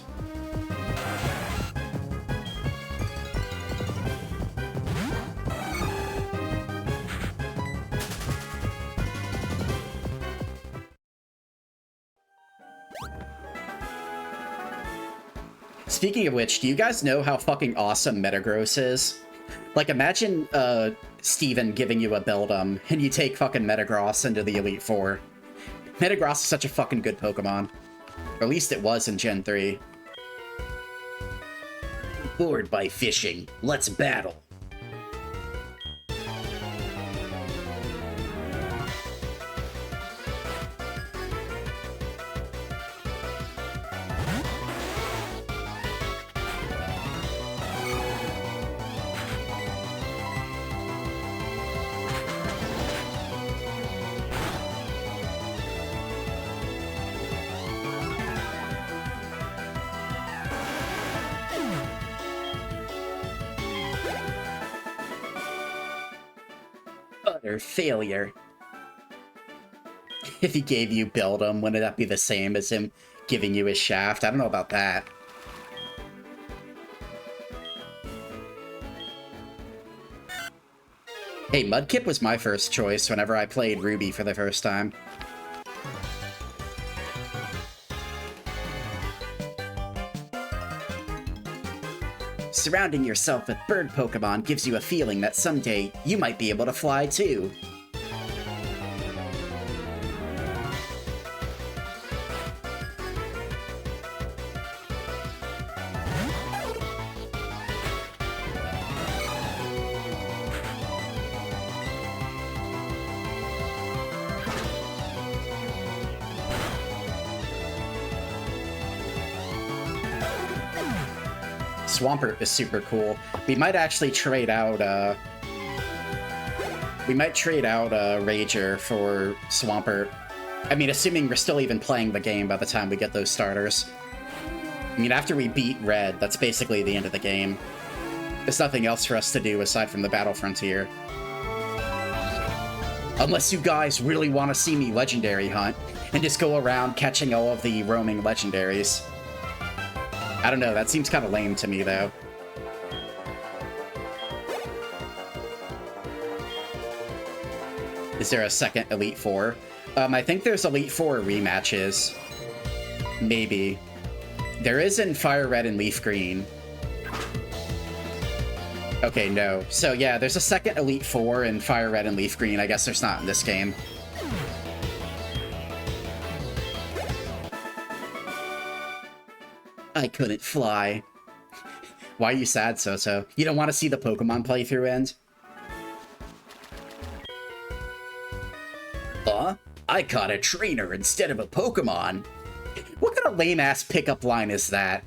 Speaking of which, do you guys know how fucking awesome Metagross is? Like, imagine, Steven giving you a Beldum, and you take fucking Metagross into the Elite Four. Metagross is such a fucking good Pokemon. Or at least it was in Gen 3. Bored by fishing. Let's battle. utter failure. If he gave you build him, wouldn't that be the same as him giving you his shaft? I don't know about that. Hey, Mudkip was my first choice whenever I played Ruby for the first time. Surrounding yourself with bird Pokemon gives you a feeling that someday you might be able to fly too. Swampert is super cool. We might actually trade out, Rager for Swampert. I mean, assuming we're still even playing the game by the time we get those starters. I mean, after we beat Red, that's basically the end of the game. There's nothing else for us to do aside from the Battle Frontier. Unless you guys really want to see me Legendary Hunt, and just go around catching all of the roaming Legendaries. I don't know, that seems kind of lame to me, though. Is there a second Elite Four? I think there's Elite Four rematches. Maybe. There is in Fire Red and Leaf Green. Okay, no. So yeah, there's a second Elite Four in Fire Red and Leaf Green. I guess there's not in this game. I couldn't fly. Why are you sad, Soso? You don't want to see the Pokemon playthrough end? I caught a trainer instead of a Pokemon. What kind of lame-ass pickup line is that?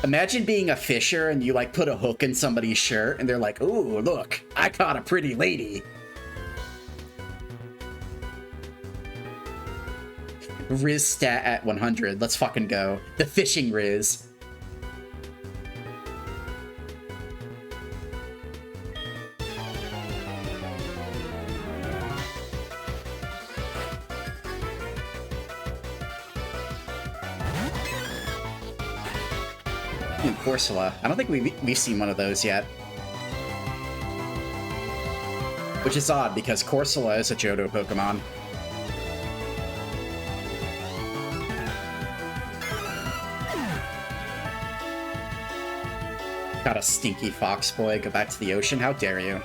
Imagine being a fisher and you, like, put a hook in somebody's shirt and they're like, ooh, look, I caught a pretty lady. Riz stat at 100. Let's fucking go. The fishing Riz. Corsola. I don't think we've seen one of those yet. Which is odd, because Corsola is a Johto Pokemon. Got a stinky fox boy. Go back to the ocean. How dare you?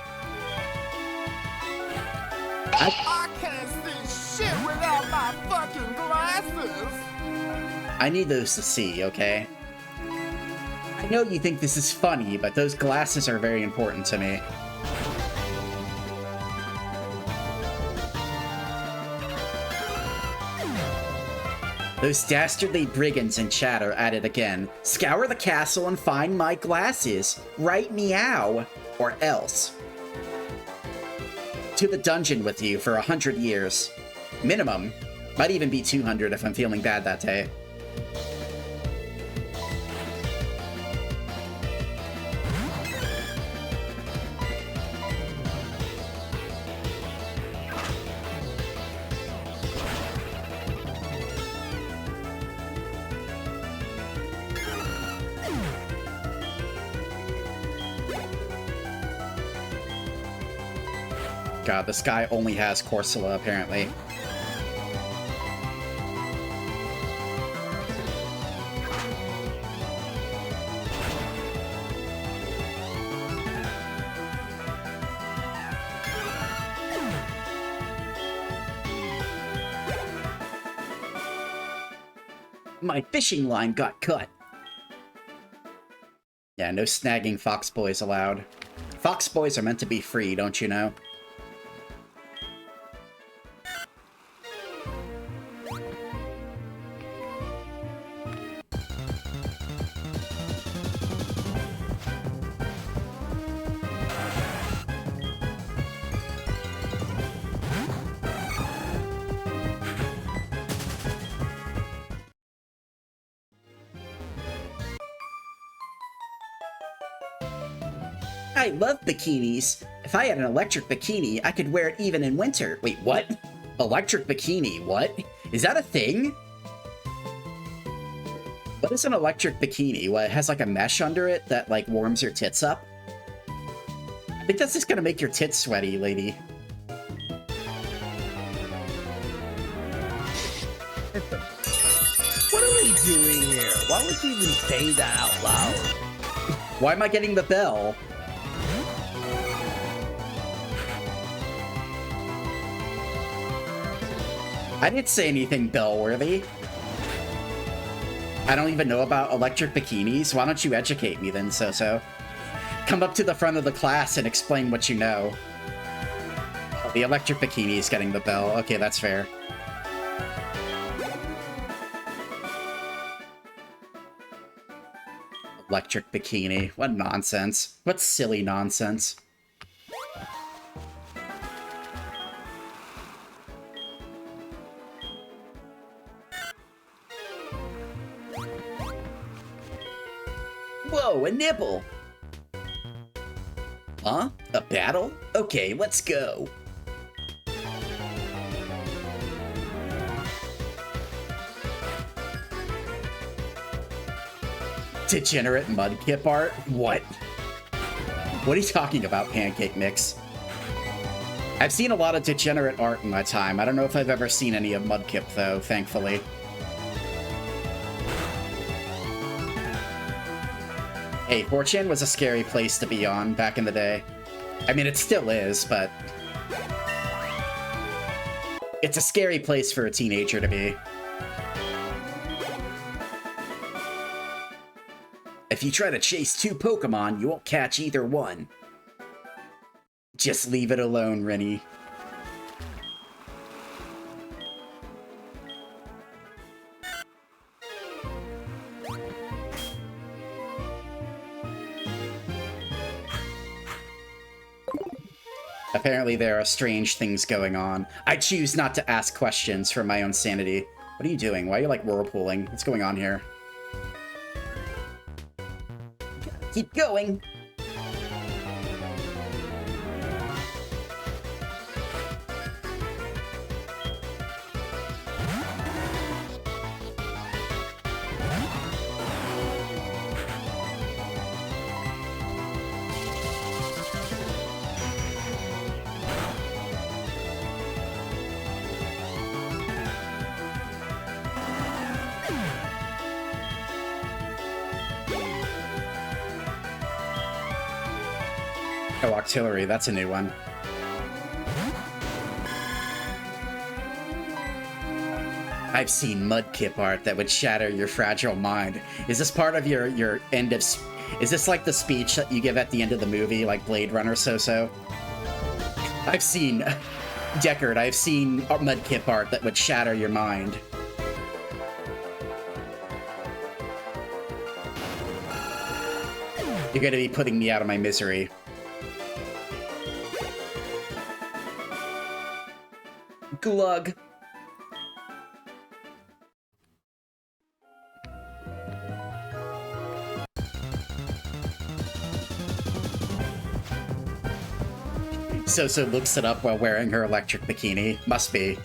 I can't see shit without my fucking glasses. I need those to see, okay? I know you think this is funny, but those glasses are very important to me. Those dastardly brigands in chat are at it again. Scour the castle and find my glasses. Right meow. Or else. To the dungeon with you for 100 years. Minimum. Might even be 200 if I'm feeling bad that day. God, this guy only has Corsola, apparently. My fishing line got cut. Yeah, no snagging fox boys allowed. Fox boys are meant to be free, don't you know? I love bikinis. If I had an electric bikini, I could wear it even in winter. Wait, what? Electric bikini, what? Is that a thing? What is an electric bikini? What, it has like a mesh under it that like warms your tits up? I think that's just gonna make your tits sweaty, lady. What are we doing here? Why would you even say that out loud? Why am I getting the bell? I didn't say anything bell-worthy. I don't even know about electric bikinis. Why don't you educate me then, So-So? Come up to the front of the class and explain what you know. Oh, the electric bikini is getting the bell. Okay, that's fair. Electric bikini. What nonsense. What silly nonsense. Whoa, a nipple! Huh? A battle? Okay, let's go. Degenerate mudkip art? What? What are you talking about, Pancake Mix? I've seen a lot of degenerate art in my time. I don't know if I've ever seen any of Mudkip, though, thankfully. Hey, 4chan was a scary place to be on back in the day. I mean, it still is, but... it's a scary place for a teenager to be. If you try to chase two Pokemon, you won't catch either one. Just leave it alone, Rennie. Apparently there are strange things going on. I choose not to ask questions for my own sanity. What are you doing? Why are you like whirlpooling? What's going on here? Keep going. Oh, Octillery, that's a new one. I've seen Mudkip art that would shatter your fragile mind. Is this part of your end of... is this like the speech that you give at the end of the movie, like Blade Runner So-So? I've seen... Deckard, I've seen Mudkip art that would shatter your mind. You're gonna be putting me out of my misery. Glug. So looks it up while wearing her electric bikini. Must be.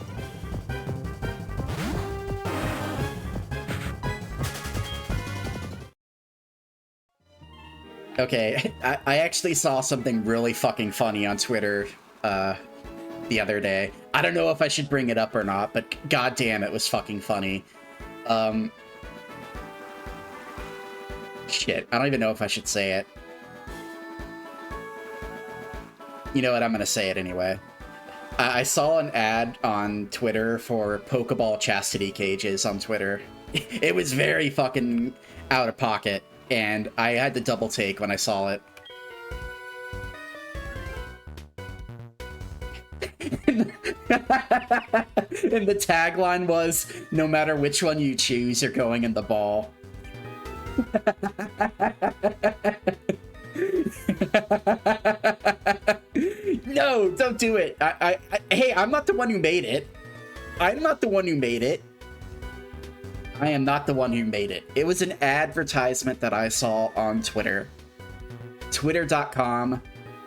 Okay, I actually saw something really fucking funny on Twitter, the other day. I don't know if I should bring it up or not, but goddamn, it was fucking funny. Shit, I don't even know if I should say it. You know what, I'm gonna say it anyway. I saw an ad on Twitter for Pokeball chastity cages on Twitter. It was very fucking out of pocket, and I had to double take when I saw it. And the tagline was, no matter which one you choose, you're going in the ball. No, don't do it. Hey, I'm not the one who made it. I'm not the one who made it. I am not the one who made it. It was an advertisement that I saw on Twitter. Twitter.com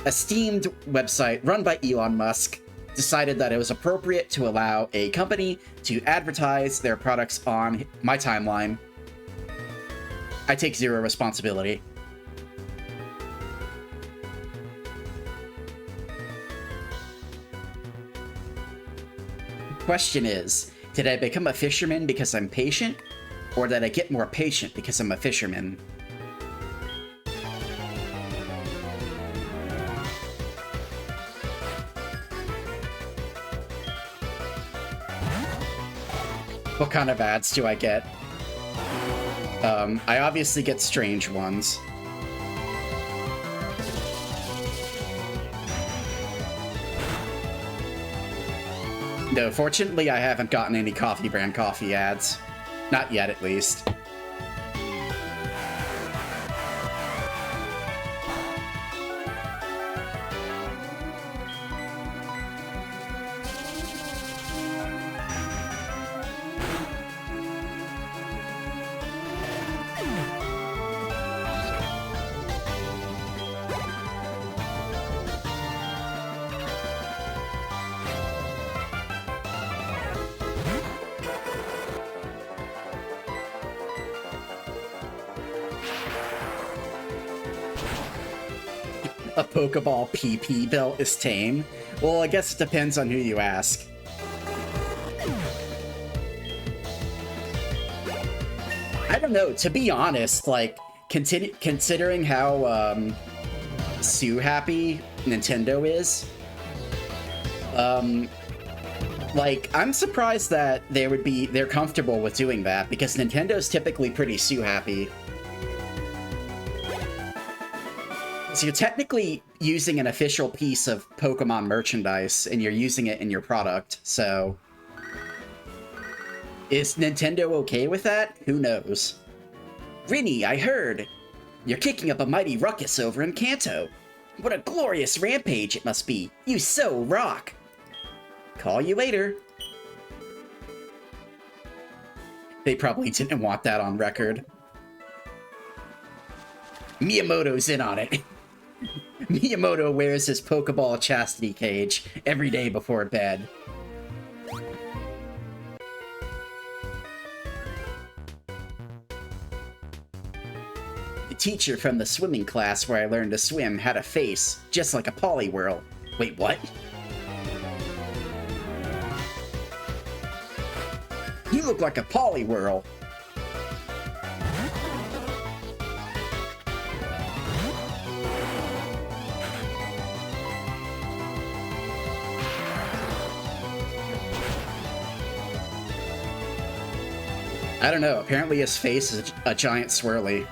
esteemed website run by Elon Musk decided that it was appropriate to allow a company to advertise their products on my timeline. I take zero responsibility. Question is, did I become a fisherman because I'm patient? Or did I get more patient because I'm a fisherman? What kind of ads do I get? I obviously get strange ones. No, fortunately I haven't gotten any coffee brand coffee ads. Not yet, at least. A Pokeball PP belt is tame? Well, I guess it depends on who you ask. I don't know, to be honest, like, considering how, Sue-happy Nintendo is, like, I'm surprised that they're comfortable with doing that, because Nintendo's typically pretty Sue-happy. So you're technically using an official piece of Pokemon merchandise, and you're using it in your product, so... Is Nintendo okay with that? Who knows? Rinny, I heard! You're kicking up a mighty ruckus over in Kanto. What a glorious rampage it must be! You so rock! Call you later. They probably didn't want that on record. Miyamoto's in on it. Miyamoto wears his Pokeball chastity cage every day before bed. The teacher from the swimming class where I learned to swim had a face just like a Poliwhirl. Wait, what? You look like a Poliwhirl. I don't know, apparently his face is a giant swirly.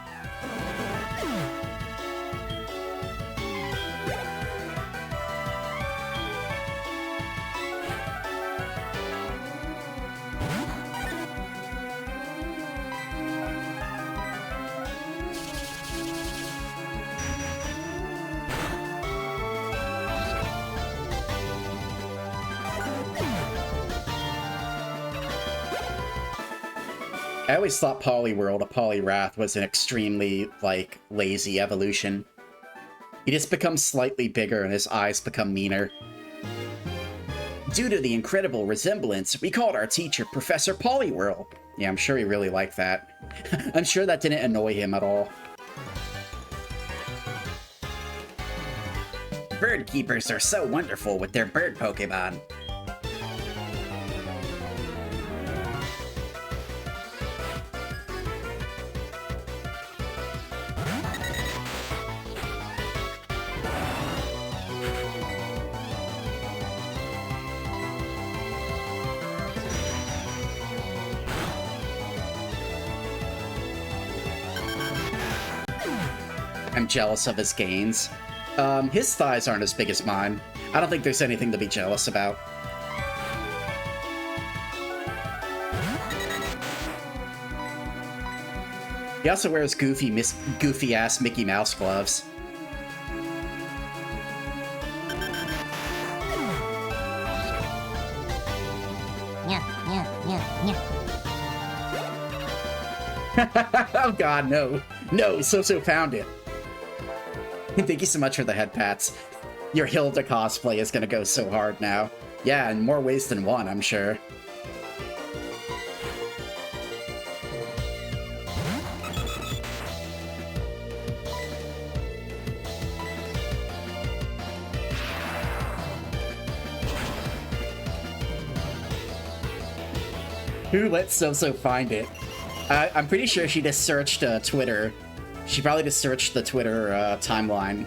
I always thought Poliwhirl to Poliwrath was an extremely, like, lazy evolution. He just becomes slightly bigger and his eyes become meaner. Due to the incredible resemblance, we called our teacher Professor Poliwhirl. Yeah, I'm sure he really liked that. I'm sure that didn't annoy him at all. Bird keepers are so wonderful with their bird Pokemon. I'm jealous of his gains. His thighs aren't as big as mine. I don't think there's anything to be jealous about. He also wears goofy-ass Mickey Mouse gloves. Oh god, no. No, So found it. Thank you so much for the head pats. Your Hilda cosplay is gonna go so hard now. Yeah, in more ways than one, I'm sure. Who let So find it? I'm pretty sure she just searched Twitter. She probably just searched the Twitter timeline.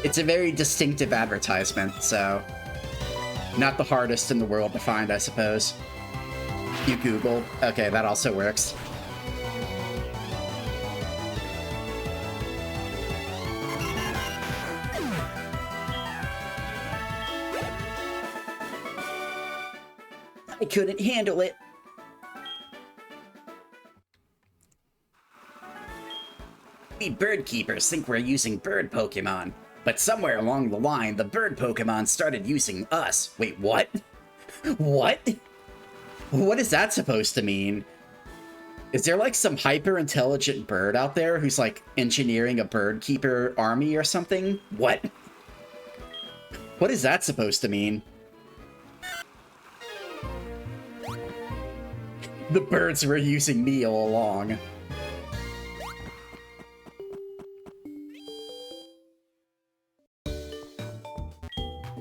It's a very distinctive advertisement, so not the hardest in the world to find, I suppose. You Googled. Okay, that also works. I couldn't handle it. We bird keepers think we're using bird Pokemon, but somewhere along the line, the bird Pokemon started using us. Wait, what? What? What is that supposed to mean? Is there like some hyper-intelligent bird out there who's like engineering a bird keeper army or something? What? What is that supposed to mean? The birds were using me all along.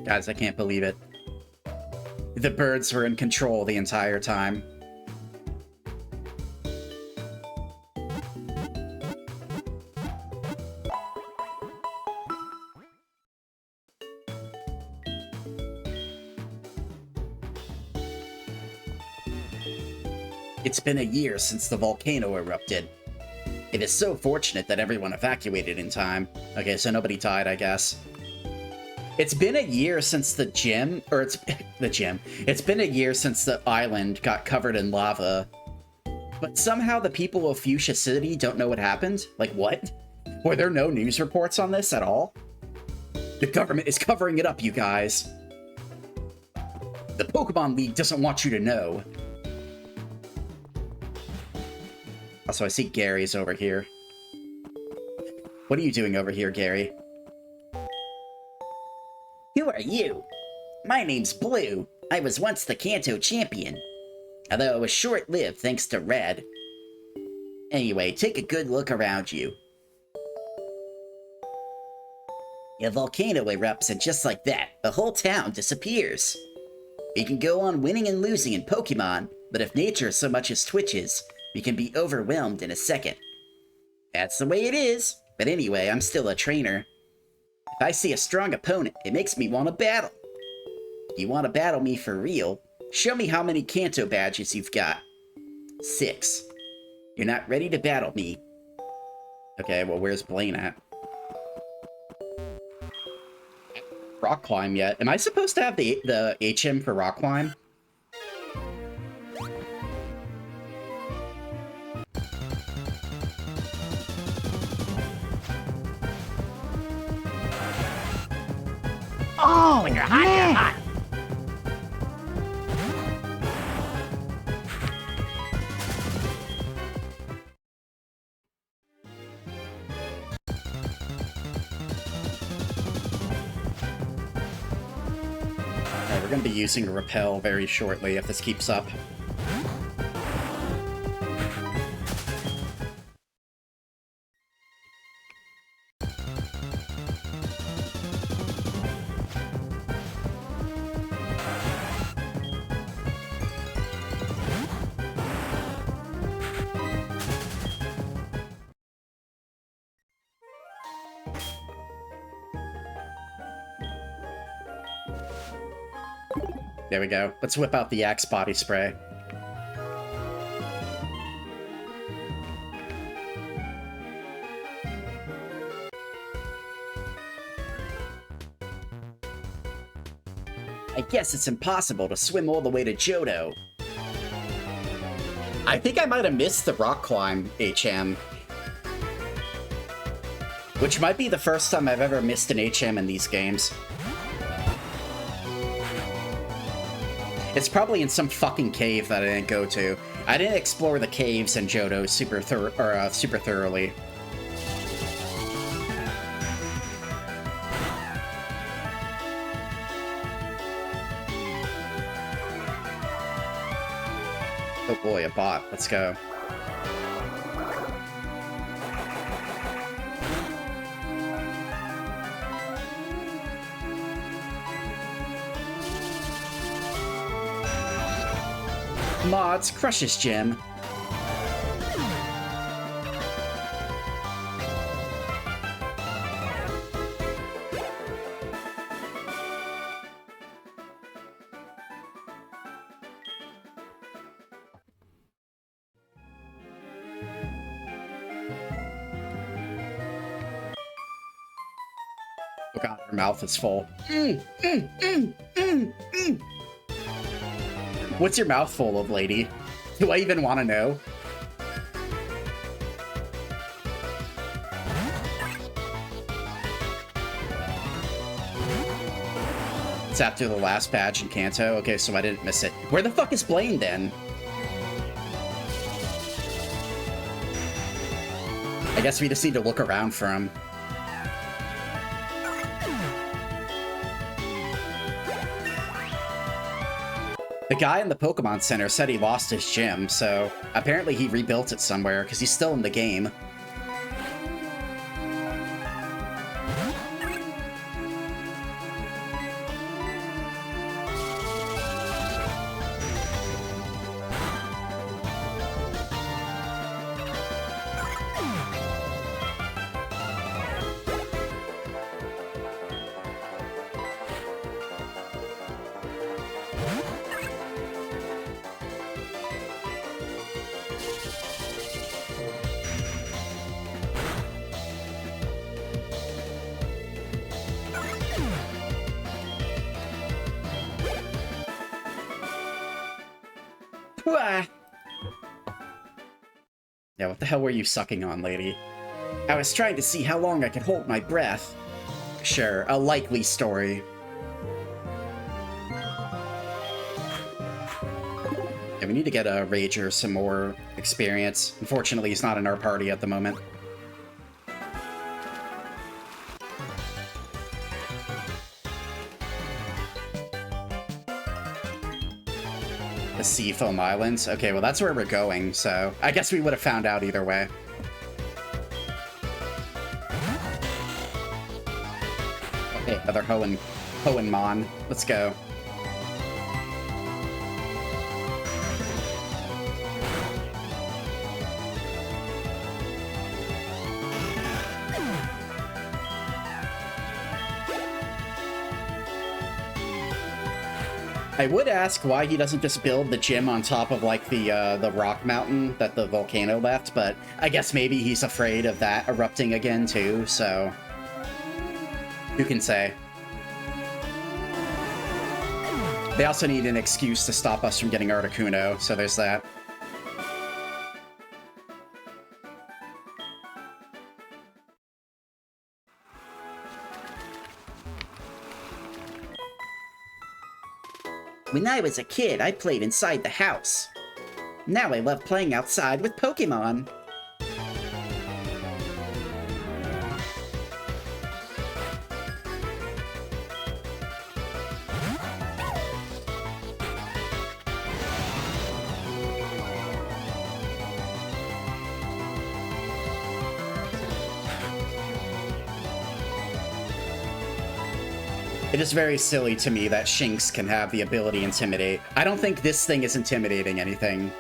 Guys, I can't believe it. The birds were in control the entire time. It's been a year since the volcano erupted. It is so fortunate that everyone evacuated in time. Okay, so nobody died, I guess. It's been a year since the gym, or it's the gym. It's been a year since the island got covered in lava. But somehow the people of Fuchsia City don't know what happened? Like, what? Were there no news reports on this at all? The government is covering it up, you guys. The Pokemon League doesn't want you to know. Also, I see Gary's over here. What are you doing over here, Gary? Who are you? My name's Blue. I was once the Kanto champion. Although it was short-lived thanks to Red. Anyway, take a good look around you. A volcano erupts and just like that, the whole town disappears. We can go on winning and losing in Pokemon, but if nature so much as twitches, we can be overwhelmed in a second. That's the way it is, but anyway, I'm still a trainer. If I see a strong opponent, it makes me want to battle. If you want to battle me for real, show me how many Kanto badges you've got. 6. You're not ready to battle me. Okay, well, where's Blaine at? Rock Climb yet? Am I supposed to have the HM for Rock Climb? Oh, when you're hot, you're hot. Alright, we're gonna be using a Repel very shortly if this keeps up. There we go. Let's whip out the Axe body spray. I guess it's impossible to swim all the way to Johto. I think I might have missed the Rock Climb HM. Which might be the first time I've ever missed an HM in these games. It's probably in some fucking cave that I didn't go to. I didn't explore the caves in Johto super thoroughly. Oh boy, a bot. Let's go. Mods, crush this gem. Oh god, her mouth is full. What's your mouth full of, lady? Do I even want to know? It's after the last patch in Kanto. Okay, so I didn't miss it. Where the fuck is Blaine, then? I guess we just need to look around for him. The guy in the Pokemon Center said he lost his gym, so apparently he rebuilt it somewhere, because he's still in the game. Yeah, what the hell were you sucking on, lady? I was trying to see how long I could hold my breath. Sure, a likely story. Yeah, we need to get a Rager some more experience. Unfortunately, he's not in our party at the moment. The Seafoam Islands? Okay, well that's where we're going, so I guess we would have found out either way. Okay, another Hoenn. Let's go. I would ask why he doesn't just build the gym on top of, like, the rock mountain that the volcano left, but I guess maybe he's afraid of that erupting again, too, so... who can say? They also need an excuse to stop us from getting Articuno, so there's that. When I was a kid, I played inside the house. Now I love playing outside with Pokemon. It is very silly to me that Shinx can have the ability Intimidate. I don't think this thing is intimidating anything.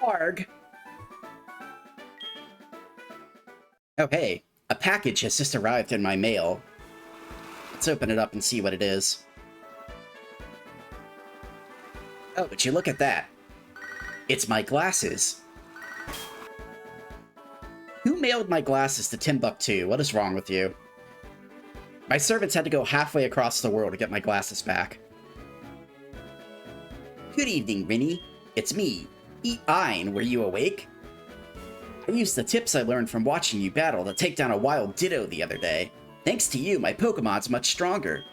Arg. Oh hey, a package has just arrived in my mail. Let's open it up and see what it is. Oh, would you look at that? It's my glasses. Who mailed my glasses to Timbuktu? What is wrong with you? My servants had to go halfway across the world to get my glasses back. Good evening, Rinny. It's me. Ein, were you awake? I used the tips I learned from watching you battle to take down a wild Ditto the other day. Thanks to you, my Pokemon's much stronger.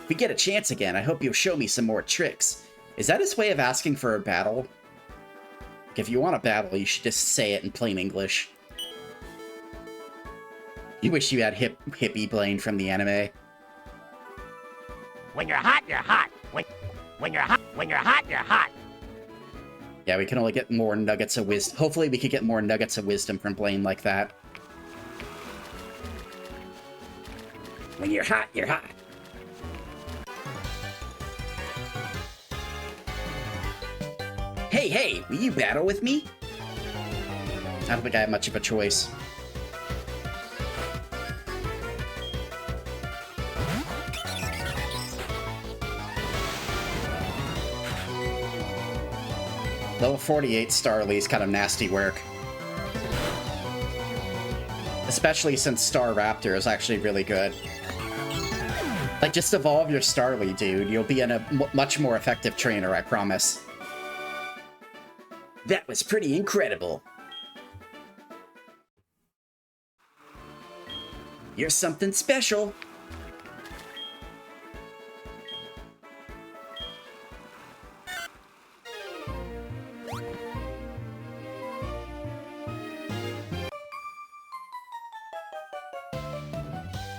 If we get a chance again, I hope you'll show me some more tricks. Is that his way of asking for a battle? If you want a battle, you should just say it in plain English. You wish you had hippie Blaine from the anime. When you're hot, you're hot. When you're hot, you're hot. Yeah, we can only get more nuggets of wisdom. Hopefully we could get more nuggets of wisdom from Blaine like that. When you're hot, you're hot. Hey, will you battle with me? I don't think I have much of a choice. Level 48 Starly's kind of nasty work. Especially since Star Raptor is actually really good. Like, just evolve your Starly, dude. You'll be a much more effective trainer, I promise. That was pretty incredible. You're something special.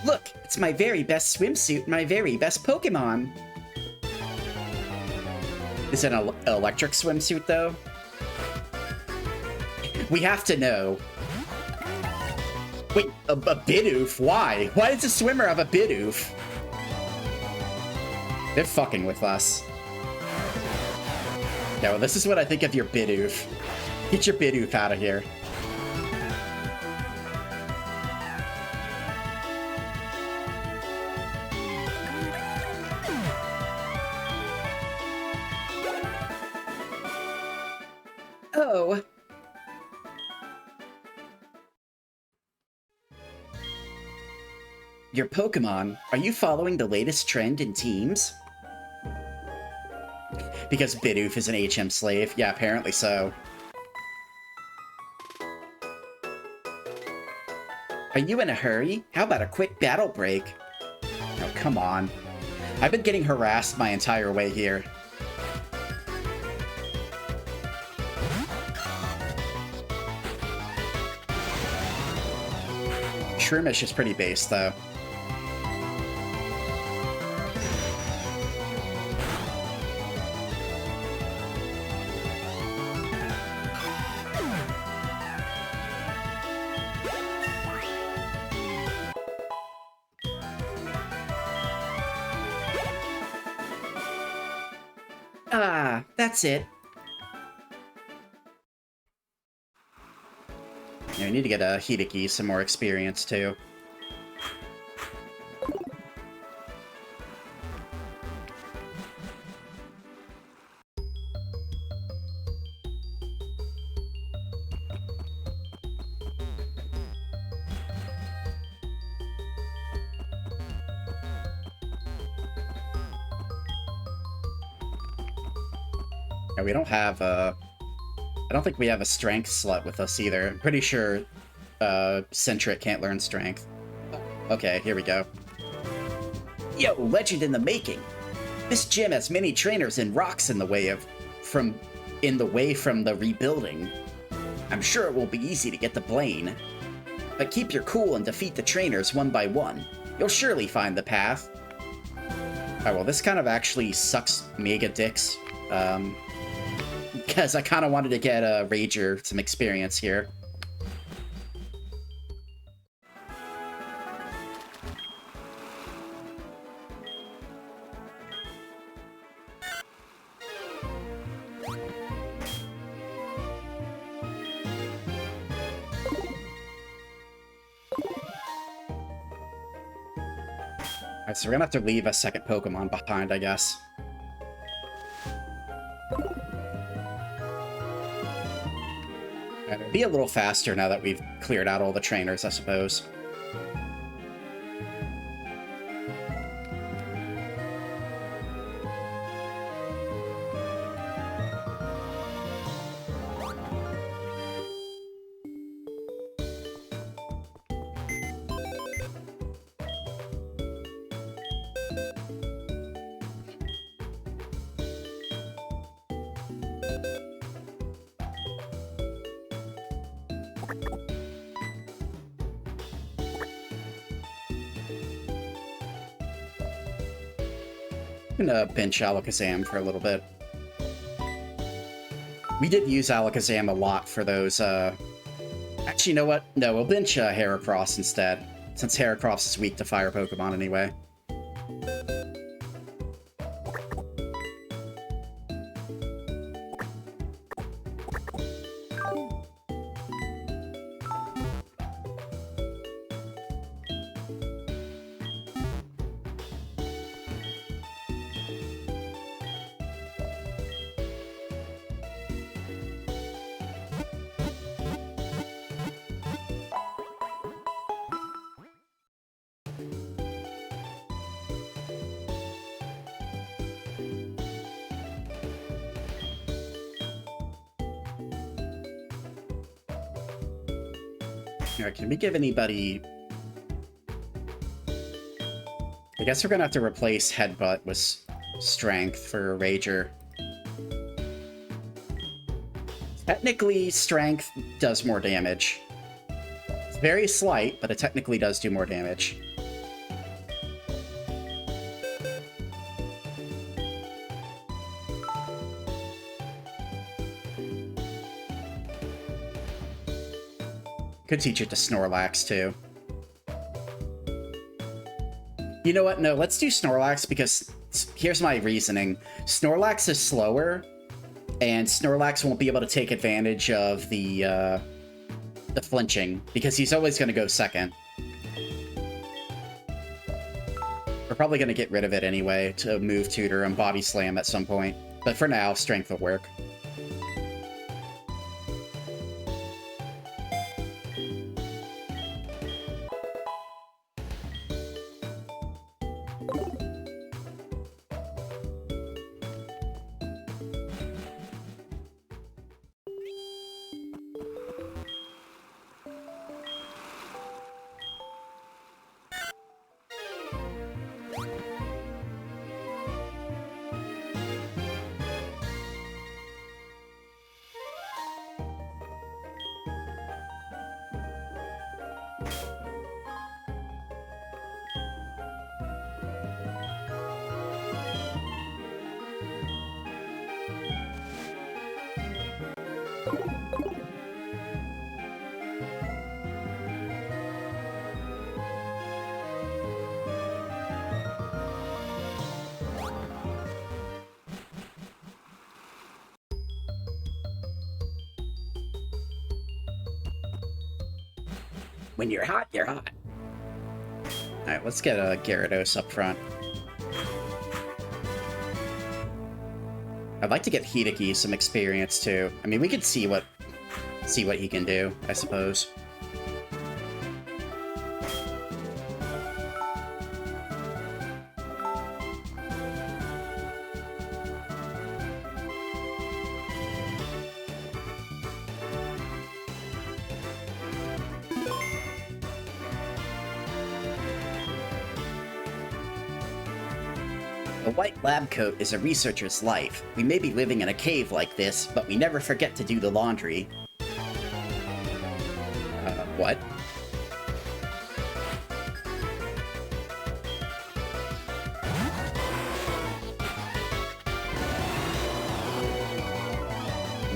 Look, it's my very best swimsuit, my very best Pokemon. Is it an electric swimsuit, though? We have to know. Wait, a Bidoof? Why? Why does a swimmer have a Bidoof? They're fucking with us. Yeah, well, this is what I think of your Bidoof. Get your Bidoof out of here. Oh. Your Pokemon, are you following the latest trend in teams? Because Bidoof is an HM slave? Yeah, apparently so. Are you in a hurry? How about a quick battle break? Oh, come on. I've been getting harassed my entire way here. Shroomish is pretty base, though. Ah, that's it. Yeah, we need to get a Hideki some more experience, too. Yeah, we don't have I don't think we have a strength slut with us either. I'm pretty sure Centric can't learn strength. Okay, here we go. Yo, legend in the making. This gym has many trainers and rocks in the way from the rebuilding. I'm sure it will be easy to get the Blaine. But keep your cool and defeat the trainers one by one. You'll surely find the path. Alright, well, this kind of actually sucks mega dicks. Because I kind of wanted to get a Rager some experience here. Alright, so we're gonna have to leave a second Pokemon behind, I guess. Be a little faster now that we've cleared out all the trainers, I suppose. I'm gonna bench Alakazam for a little bit. We did use Alakazam a lot for those, Actually, you know what? No, we'll bench Heracross instead, since Heracross is weak to fire Pokemon anyway. Alright, can we give anybody... I guess we're gonna have to replace Headbutt with Strength for Rager. Technically, Strength does more damage. It's very slight, but it technically does do more damage. Could teach it to Snorlax, too. You know what? No, let's do Snorlax, because here's my reasoning. Snorlax is slower, and Snorlax won't be able to take advantage of the flinching, because he's always going to go second. We're probably going to get rid of it anyway to move Tutor and Body Slam at some point. But for now, Strength will work. When you're hot, you're hot. Alright, let's get a Gyarados up front. I'd like to get Hideki some experience, too. I mean, we could see what he can do, I suppose. A white lab coat is a researcher's life. We may be living in a cave like this, but we never forget to do the laundry. What?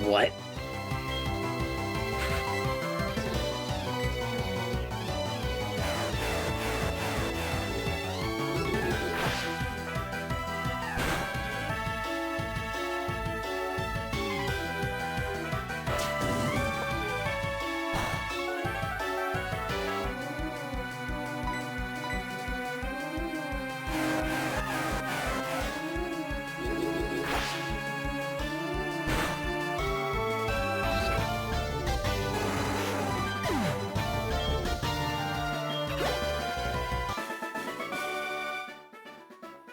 What?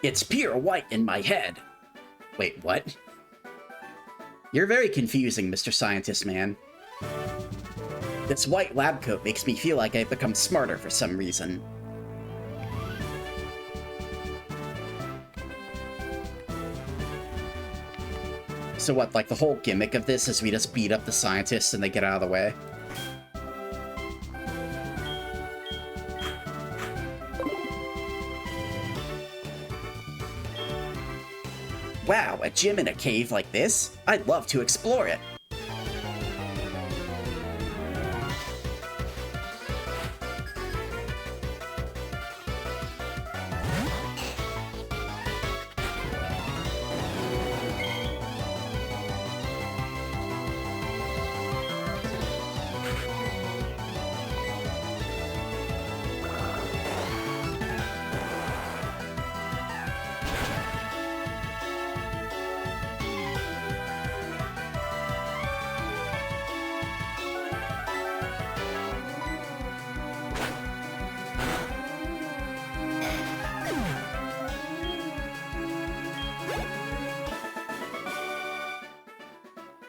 It's pure white in my head. Wait, what? You're very confusing, Mr. Scientist Man. This white lab coat makes me feel like I've become smarter for some reason. So what, like the whole gimmick of this is we just beat up the scientists and they get out of the way? Wow, a gym in a cave like this? I'd love to explore it.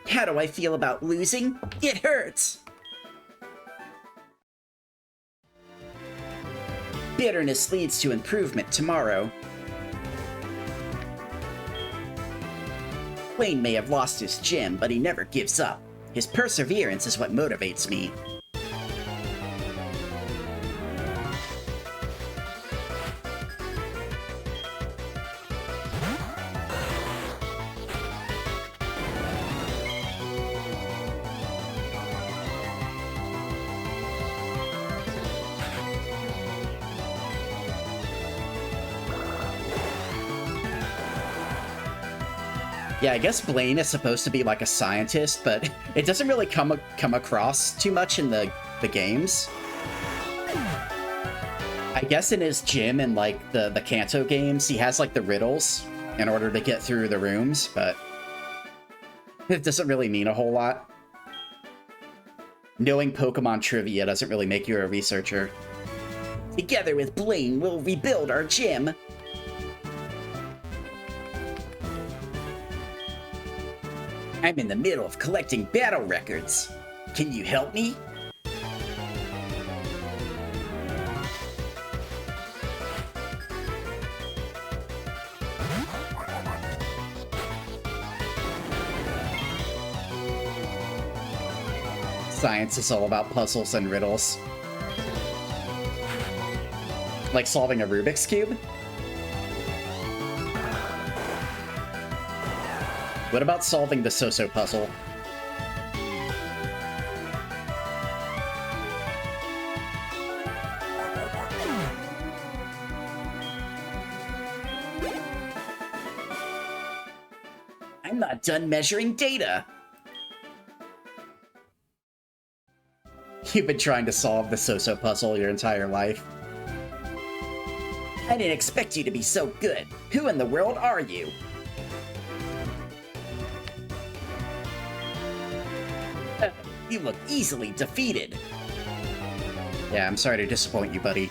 How do I feel about losing? It hurts! Bitterness leads to improvement tomorrow. Blaine may have lost his gym, but he never gives up. His perseverance is what motivates me. Yeah, I guess Blaine is supposed to be like a scientist, but it doesn't really come across too much in the games. I guess in his gym and like the Kanto games, he has like the riddles in order to get through the rooms, but it doesn't really mean a whole lot. Knowing Pokemon trivia doesn't really make you a researcher. Together with Blaine, we'll rebuild our gym. I'm in the middle of collecting battle records. Can you help me? Science is all about puzzles and riddles. Like solving a Rubik's Cube? What about solving the So-So puzzle? I'm not done measuring data! You've been trying to solve the So-So puzzle your entire life. I didn't expect you to be so good. Who in the world are you? You look easily defeated. Yeah, I'm sorry to disappoint you, buddy.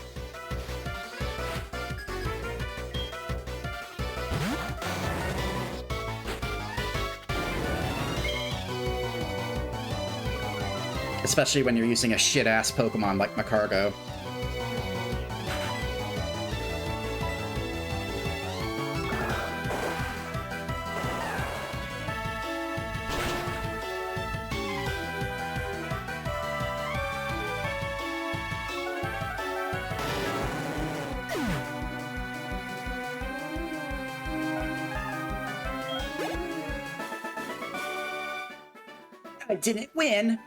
Especially when you're using a shit-ass Pokemon like Macargo. I didn't win!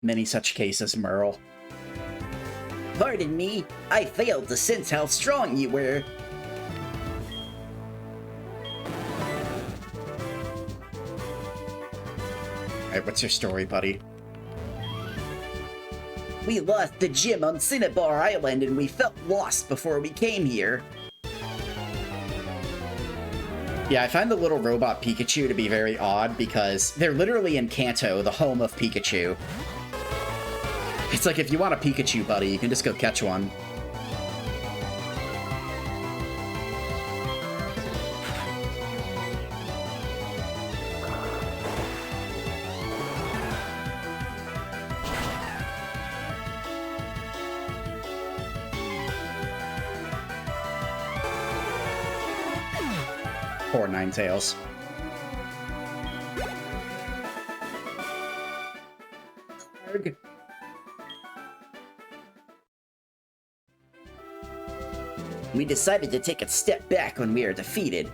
Many such cases, Merle. Pardon me, I failed to sense how strong you were. Alright, what's your story, buddy? We lost the gym on Cinnabar Island and we felt lost before we came here. Yeah, I find the little robot Pikachu to be very odd because they're literally in Kanto, the home of Pikachu. It's like if you want a Pikachu buddy, you can just go catch one. Poor Ninetales. Arg. We decided to take a step back when we were defeated.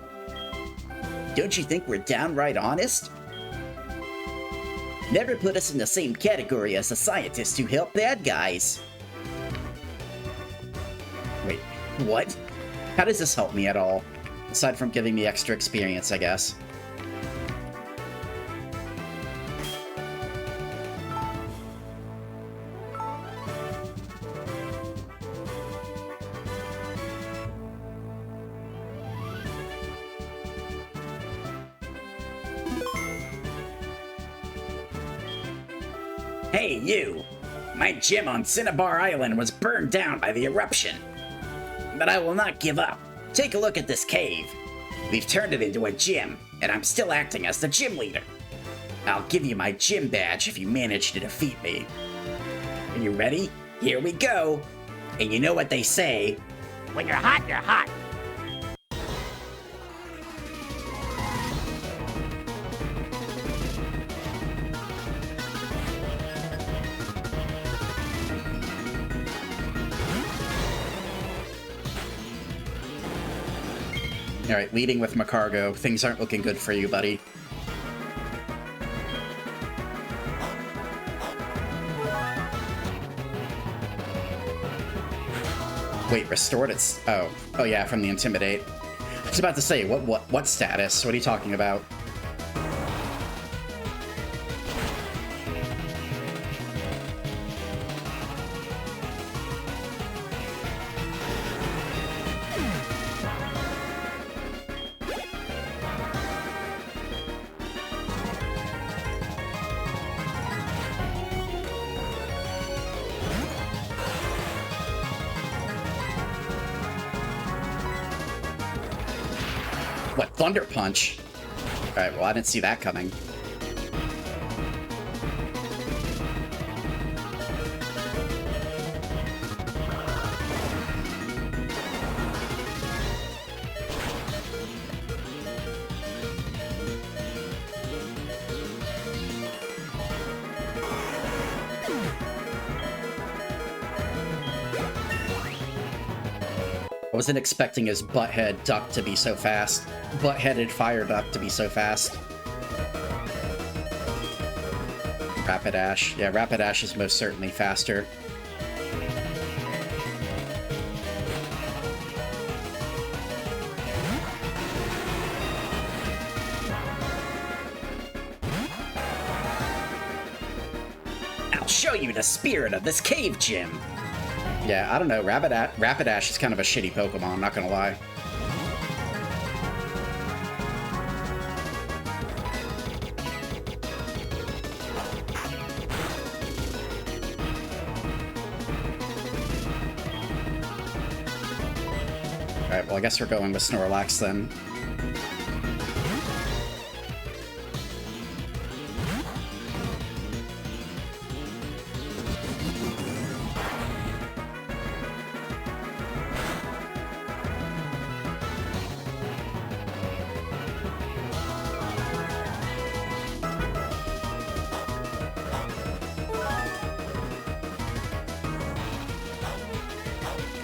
Don't you think we're downright honest? Never put us in the same category as the scientists who help bad guys. Wait, what? How does this help me at all? Aside from giving me extra experience, I guess. Hey, you! My gym on Cinnabar Island was burned down by the eruption. But I will not give up. Take a look at this cave. We've turned it into a gym, and I'm still acting as the gym leader. I'll give you my gym badge if you manage to defeat me. Are you ready? Here we go! And you know what they say. When you're hot, you're hot. Alright, leading with Macargo. Things aren't looking good for you, buddy. Wait, restored its... Oh. Oh yeah, from the Intimidate. I was about to say, what status? What are you talking about? What, Thunder Punch? Alright, well, I didn't see that coming. I wasn't expecting his butthead duck to be so fast. Butt-headed fire duck to be so fast. Rapidash. Yeah, Rapidash is most certainly faster. I'll show you the spirit of this cave gym. Yeah, I don't know. Rapidash is kind of a shitty Pokemon, I'm not gonna lie. Alright, well, I guess we're going with Snorlax then.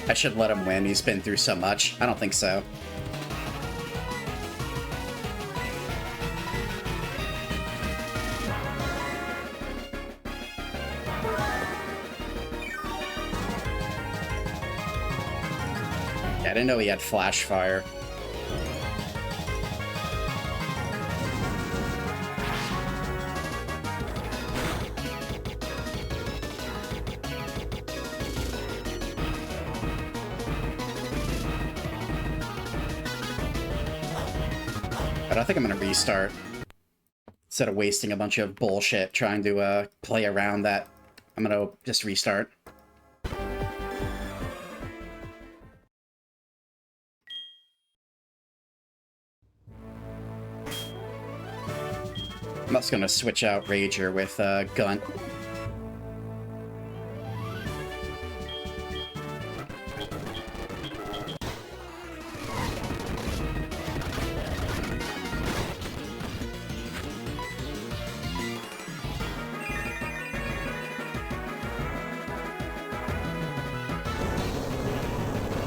I should let him win. He's been through so much. I don't think so. Yeah, I didn't know he had Flash Fire. But I think I'm gonna restart. Instead of wasting a bunch of bullshit trying to play around that, I'm gonna just restart. I'm just gonna switch out Rager with Gunt.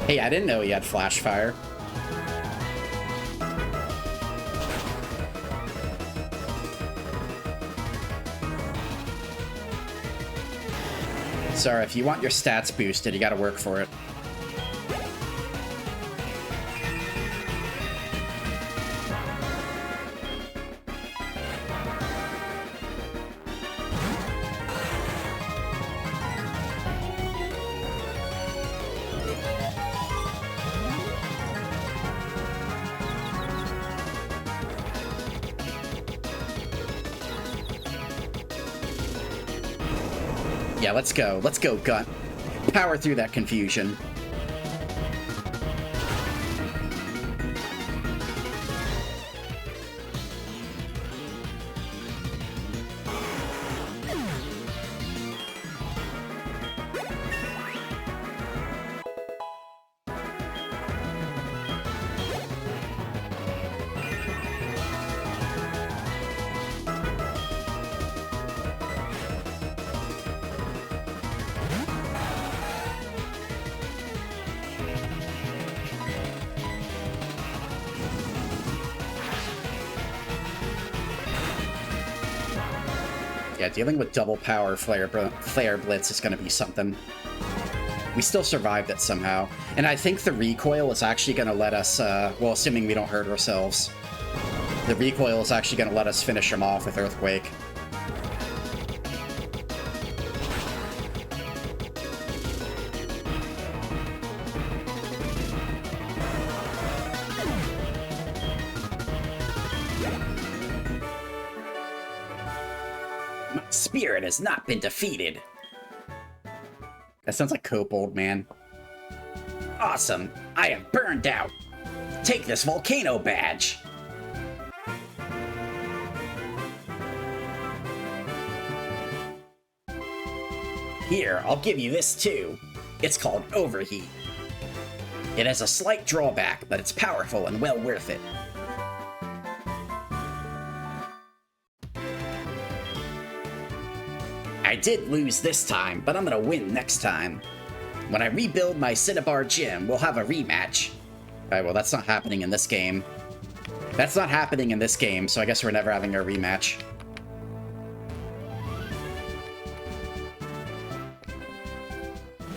Hey, I didn't know he had Flash Fire. Sorry, if you want your stats boosted, you gotta work for it. Yeah, let's go. Let's go, Gun. Power through that confusion. Yeah, dealing with double power Flare Blitz is going to be something. We still survived it somehow. And I think the recoil is actually going to let us, well, assuming we don't hurt ourselves, the recoil is actually going to let us finish him off with Earthquake. Spirit has not been defeated. That sounds like Cope, old man. Awesome. I have burned out. Take this volcano badge. Here, I'll give you this too. It's called Overheat. It has a slight drawback, but it's powerful and well worth it. I did lose this time, but I'm gonna win next time. When I rebuild my Cinnabar gym, we'll have a rematch. Alright, well, that's not happening in this game. That's not happening in this game, so I guess we're never having a rematch.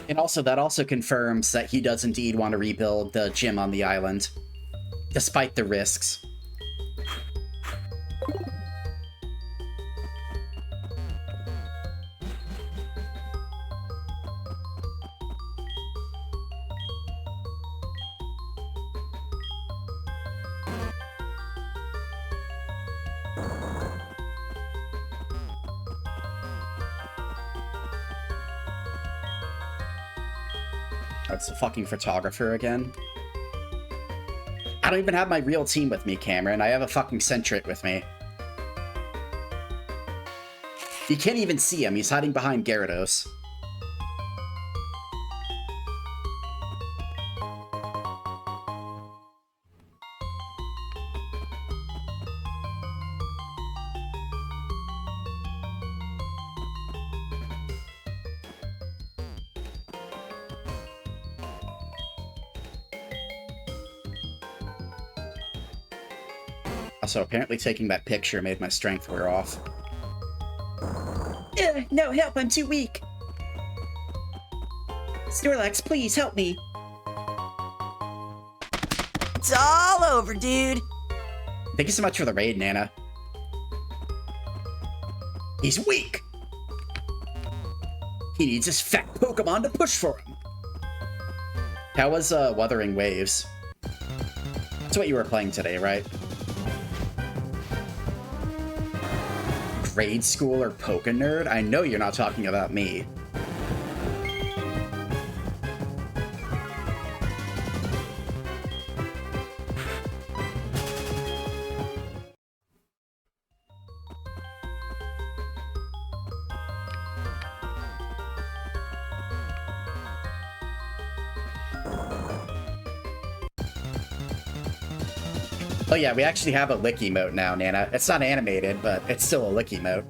And also, that also confirms that he does indeed want to rebuild the gym on the island, despite the risks. It's the fucking photographer again. I don't even have my real team with me, Cameron. I have a fucking Centric with me. You can't even see him. He's hiding behind Gyarados. Also, apparently taking that picture made my strength wear off. No help, I'm too weak. Snorlax, please help me. It's all over, dude. Thank you so much for the raid, Nana. He's weak! He needs his fat Pokemon to push for him. How was, Wuthering Waves? That's what you were playing today, right? Grade school or Poke Nerd? I know you're not talking about me. Oh yeah, we actually have a lick emote now, Nana. It's not animated, but it's still a lick emote.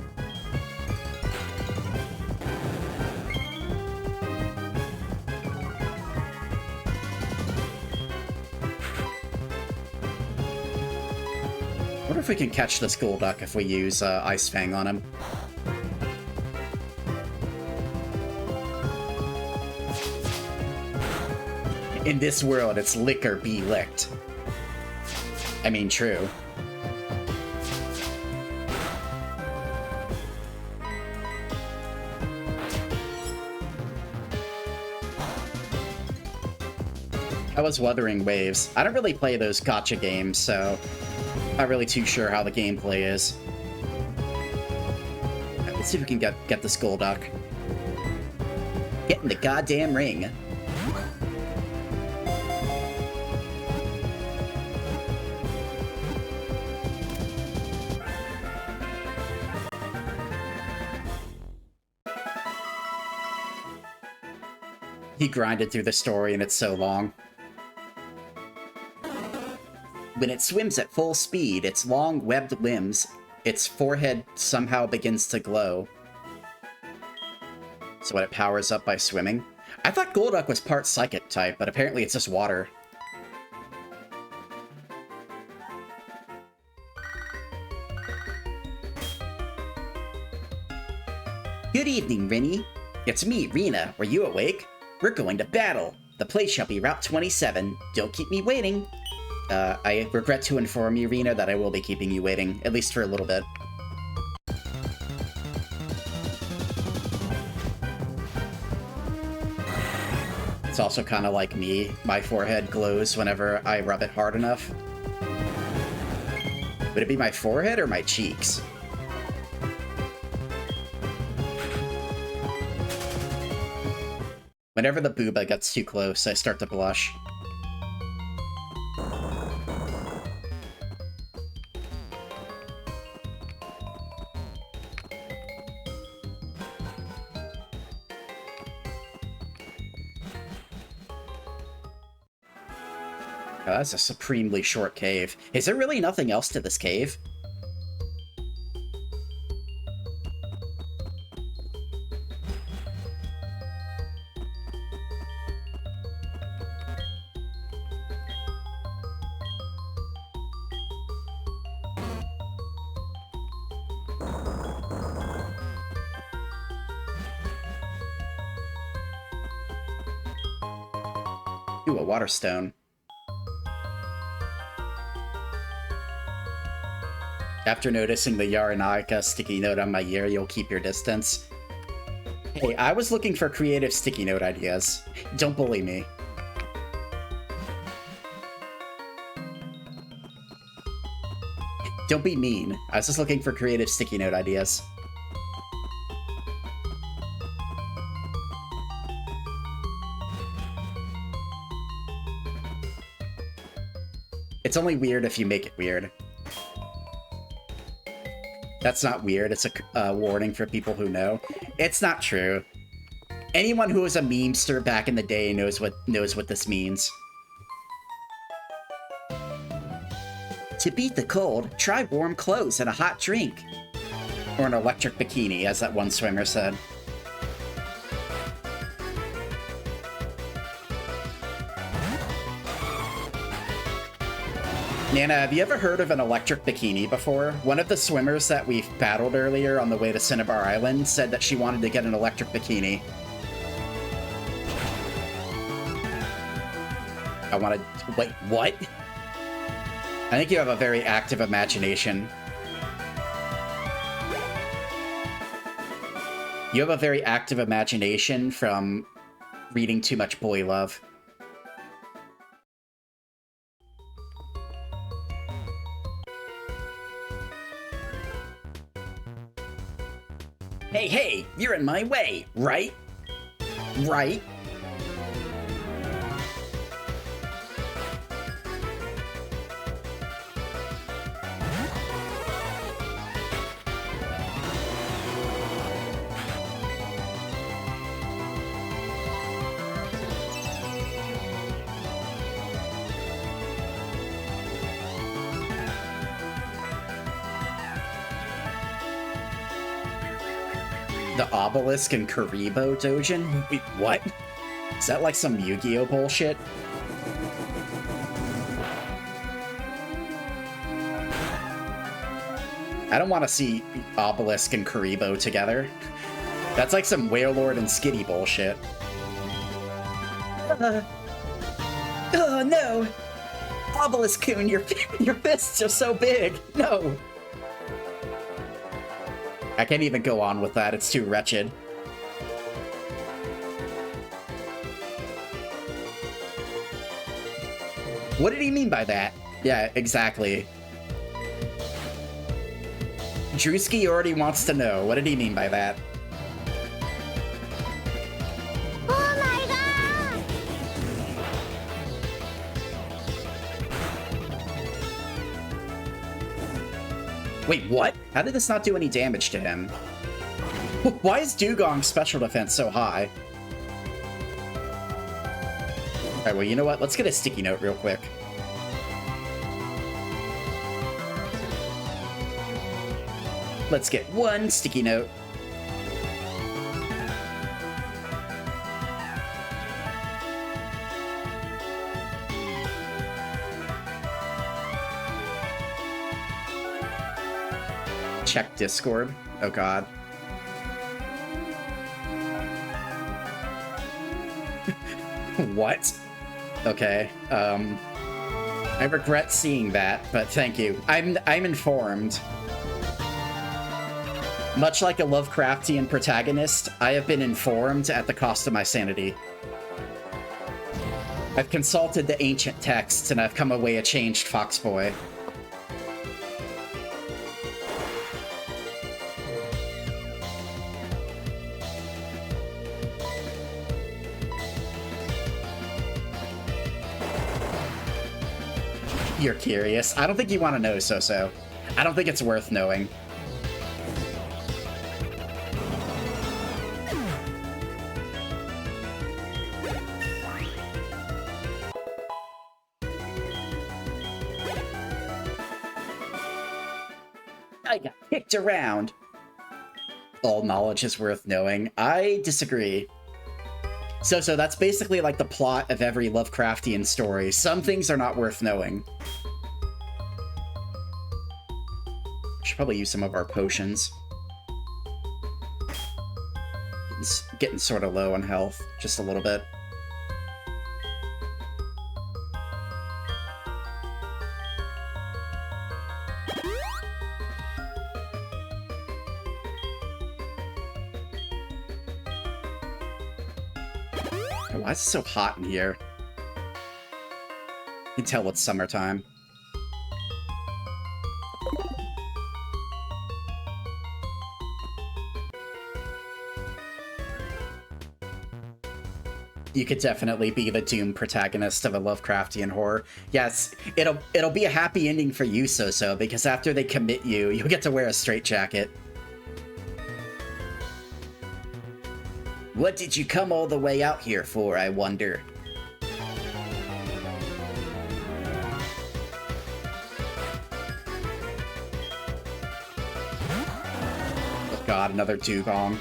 I wonder if we can catch this Golduck if we use Ice Fang on him. In this world, it's lick or be licked. I mean, true. I was Wuthering Waves. I don't really play those gacha games, so I'm not really too sure how the gameplay is. Let's see if we can get this Golduck. Get in the goddamn ring. He grinded through the story and it's so long. When it swims at full speed, its long webbed limbs, its forehead somehow begins to glow. So what, it powers up by swimming? I thought Golduck was part psychic type, but apparently it's just water. Good evening, Rinny. It's me, Rena. Were you awake? We're going to battle. The place shall be Route 27. Don't keep me waiting. I regret to inform you, Rena, that I will be keeping you waiting, at least for a little bit. It's also kind of like me. My forehead glows whenever I rub it hard enough. Would it be my forehead or my cheeks? Whenever the booba gets too close, I start to blush. Oh, that's a supremely short cave. Is there really nothing else to this cave? Ooh, a water stone. After noticing the Yaranaka sticky note on my ear, you'll keep your distance. Hey, I was looking for creative sticky note ideas. Don't bully me. Don't be mean. I was just looking for creative sticky note ideas. It's only weird if you make it weird. That's not weird, it's a warning for people who know. It's not true. Anyone who was a memester back in the day knows what this means. To beat the cold, try warm clothes and a hot drink. Or an electric bikini, as that one swimmer said. Nana, have you ever heard of an electric bikini before? One of the swimmers that we battled earlier on the way to Cinnabar Island said that she wanted to get an electric bikini. I wanted... Wait, what? I think you have a very active imagination. You have a very active imagination from reading too much boy love. Hey, hey, you're in my way, right? Right? The Obelisk and Karibo Dojin? Wait, what? Is that like some Yu-Gi-Oh bullshit? I don't want to see Obelisk and Karibo together. That's like some Warelord and Skitty bullshit. Oh no! Obelisk-kun, your fists are so big! No! I can't even go on with that, it's too wretched. What did he mean by that? Yeah, exactly. Drewski already wants to know. What did he mean by that? Oh my god! Wait, what? How did this not do any damage to him? Why is Dugong's special defense so high? Alright, well, you know what? Let's get a sticky note real quick. Let's get one sticky note. Check Discord. Oh god. What? Okay. I regret seeing that, but thank you. I'm informed. Much like a Lovecraftian protagonist, I have been informed at the cost of my sanity. I've consulted the ancient texts, and I've come away a changed foxboy. You're curious. I don't think you want to know, So-So. I don't think it's worth knowing. I got kicked around. All knowledge is worth knowing. I disagree. So that's basically like the plot of every Lovecraftian story. Some things are not worth knowing. Should probably use some of our potions. Getting sort of low on health, just a little bit. Why is it so hot in here? You can tell it's summertime. You could definitely be the Doom protagonist of a Lovecraftian horror. Yes, it'll be a happy ending for you, So-So, because after they commit you, you'll get to wear a straitjacket. What did you come all the way out here for, I wonder? Oh god, another dugong.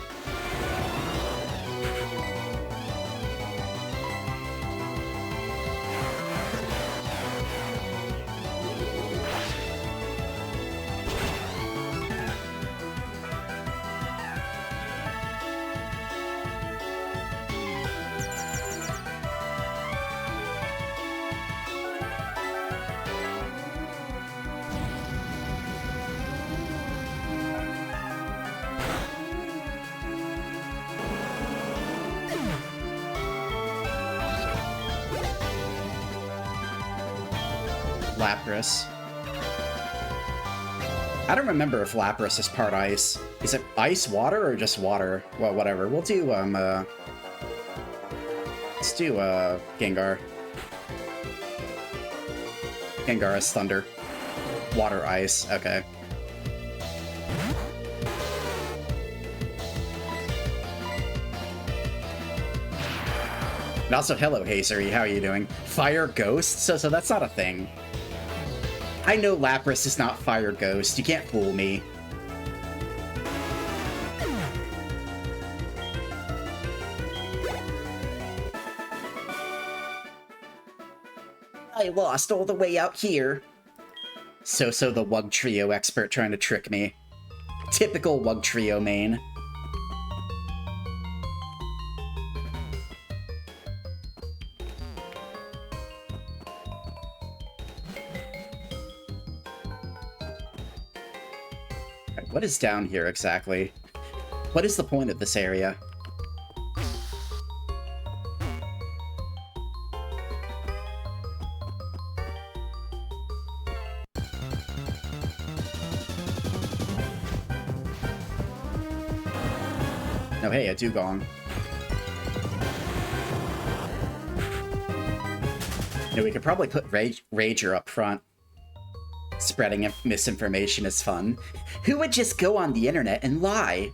Lapras. I don't remember if Lapras is part ice. Is it ice water or just water? Well, whatever. We'll do, let's do, Gengar. Gengar is thunder. Water ice, okay. And also, hello, Hazery, how are you doing? Fire Ghost? So that's not a thing. I know Lapras is not Fire Ghost, you can't fool me. I lost all the way out here. So the Wug Trio expert trying to trick me. Typical Wug Trio main. Right, what is down here exactly? What is the point of this area? Oh, hey, a dugong. Yeah, we could probably put Rager up front. Spreading misinformation is fun. Who would just go on the internet and lie?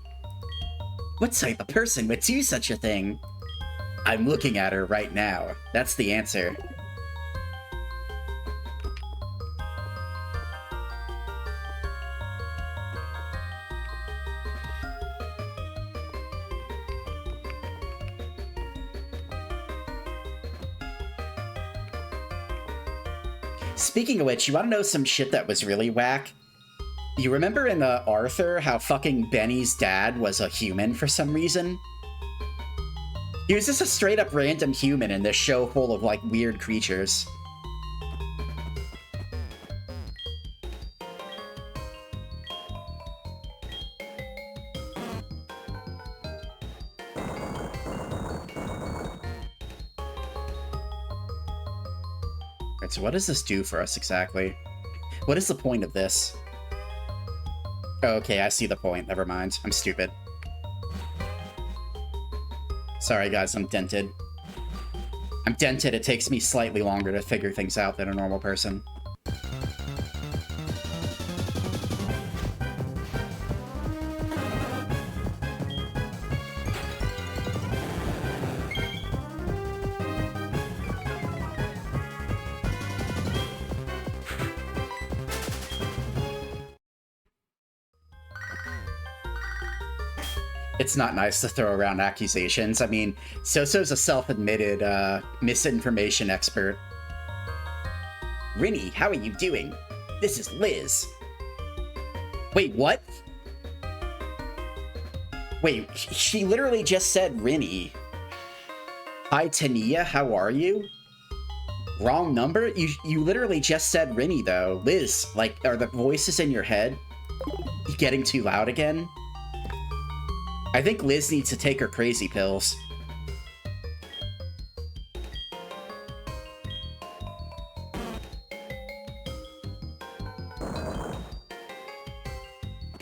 What type of person would do such a thing? I'm looking at her right now. That's the answer. Speaking of which, you want to know some shit that was really whack? You remember in Arthur how fucking Benny's dad was a human for some reason? He was just a straight up random human in this show full of like weird creatures. Alright, so what does this do for us exactly? What is the point of this? Oh, okay, I see the point. Never mind. I'm stupid. Sorry, guys, I'm dented. I'm dented. It takes me slightly longer to figure things out than a normal person. It's not nice to throw around accusations. I mean, Soso's a self-admitted misinformation expert. Rinny, how are you doing? This is Liz. Wait, what? Wait, she literally just said Rinny. Hi, Tania, how are you? Wrong number? You literally just said Rinny, though. Liz, like, are the voices in your head getting too loud again? I think Liz needs to take her crazy pills.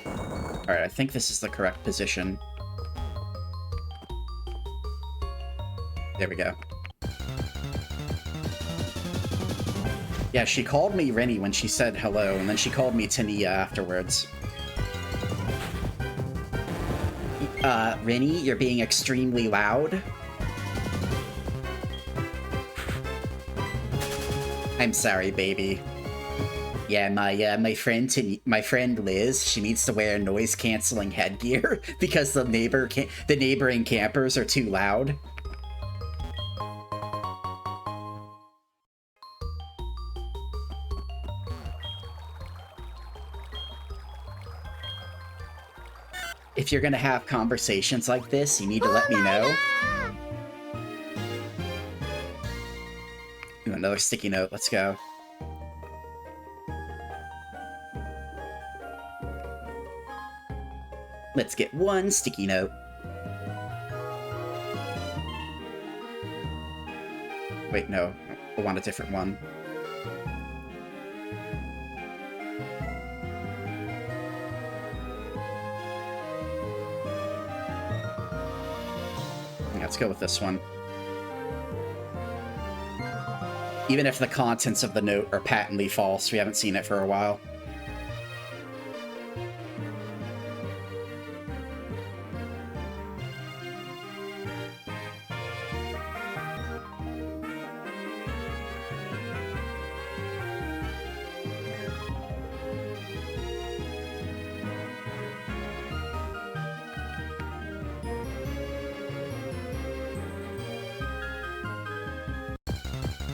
Alright, I think this is the correct position. There we go. Yeah, she called me Rinny when she said hello, and then she called me Tania afterwards. Rinny, you're being extremely loud. I'm sorry, baby. Yeah, my friend Liz, she needs to wear noise-canceling headgear because the neighboring campers are too loud. If you're gonna have conversations like this, you need to let me know. Ooh, another sticky note, let's go. Let's get one sticky note. Wait, no, I want a different one. Let's go with this one. Even if the contents of the note are patently false, we haven't seen it for a while.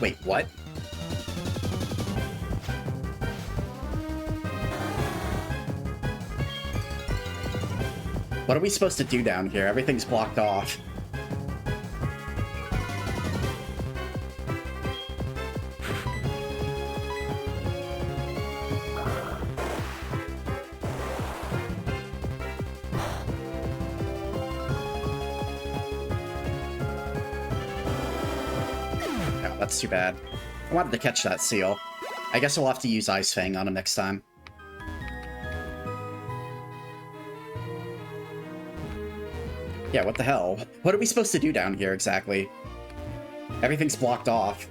Wait, what? What are we supposed to do down here? Everything's blocked off. That's too bad. I wanted to catch that seal. I guess we'll have to use Ice Fang on him next time. Yeah, what the hell? What are we supposed to do down here exactly? Everything's blocked off.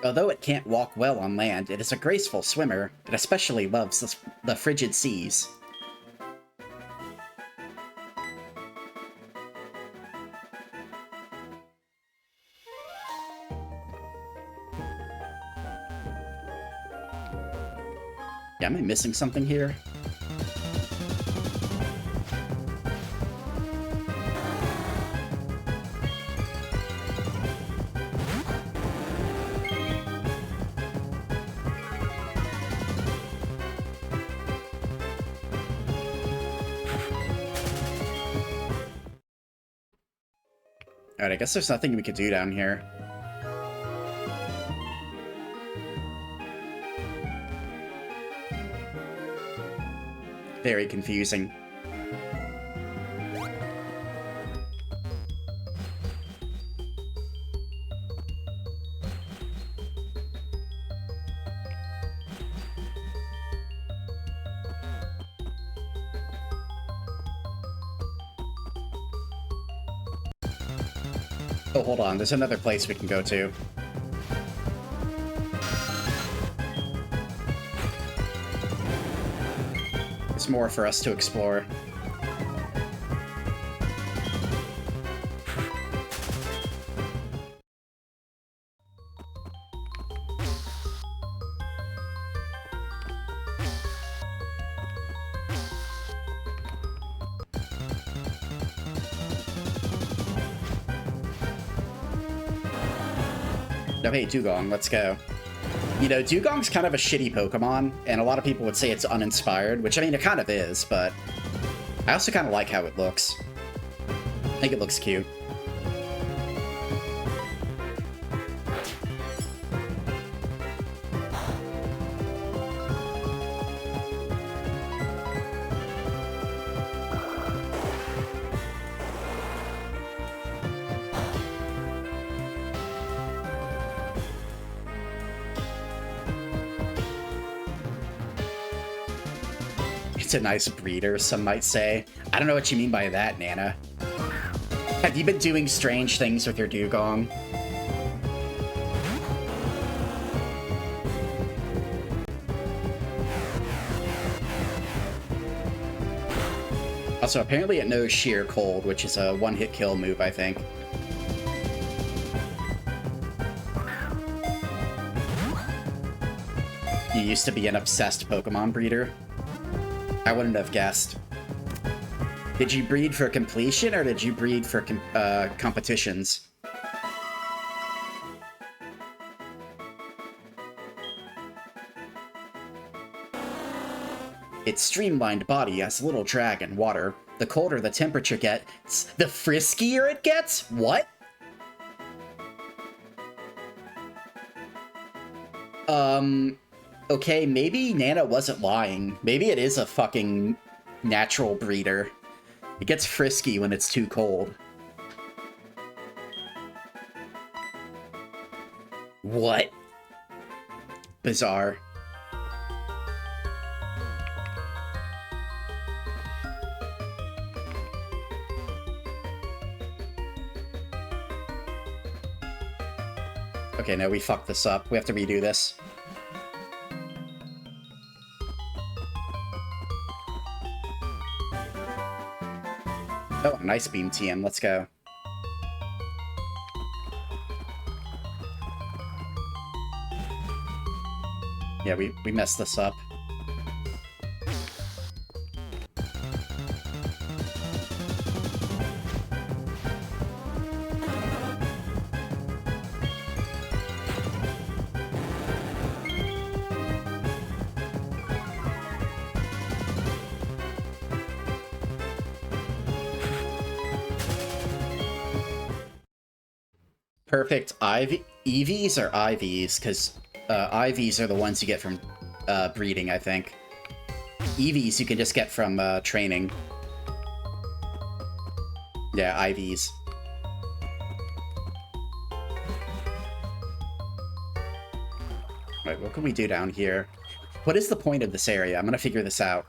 Although it can't walk well on land, it is a graceful swimmer. It especially loves the frigid seas. Yeah, am I missing something here? Alright, I guess there's nothing we could do down here. Very confusing. Oh, hold on. There's another place we can go to. There's more for us to explore. Oh, hey, Dugong, let's go. You know, Dugong's kind of a shitty Pokemon, and a lot of people would say it's uninspired, which, I mean, it kind of is, but I also kind of like how it looks. I think it looks cute. It's a nice breeder, some might say. I don't know what you mean by that, Nana. Have you been doing strange things with your Dugong? Also, apparently it knows Sheer Cold, which is a one-hit kill move, I think. You used to be an obsessed Pokemon breeder. I wouldn't have guessed. Did you breed for completion, or did you breed for competitions? Its streamlined body has little drag in water. The colder the temperature gets, the friskier it gets? What? Okay, maybe Nana wasn't lying. Maybe it is a fucking natural breeder. It gets frisky when it's too cold. What? Bizarre. Okay, no, we fucked this up. We have to redo this. Oh, nice beam TM. Let's go. Yeah, we messed this up. Perfect EVs or IVs? Because IVs are the ones you get from breeding, I think. EVs you can just get from training. Yeah, IVs. Right, what can we do down here? What is the point of this area? I'm gonna figure this out.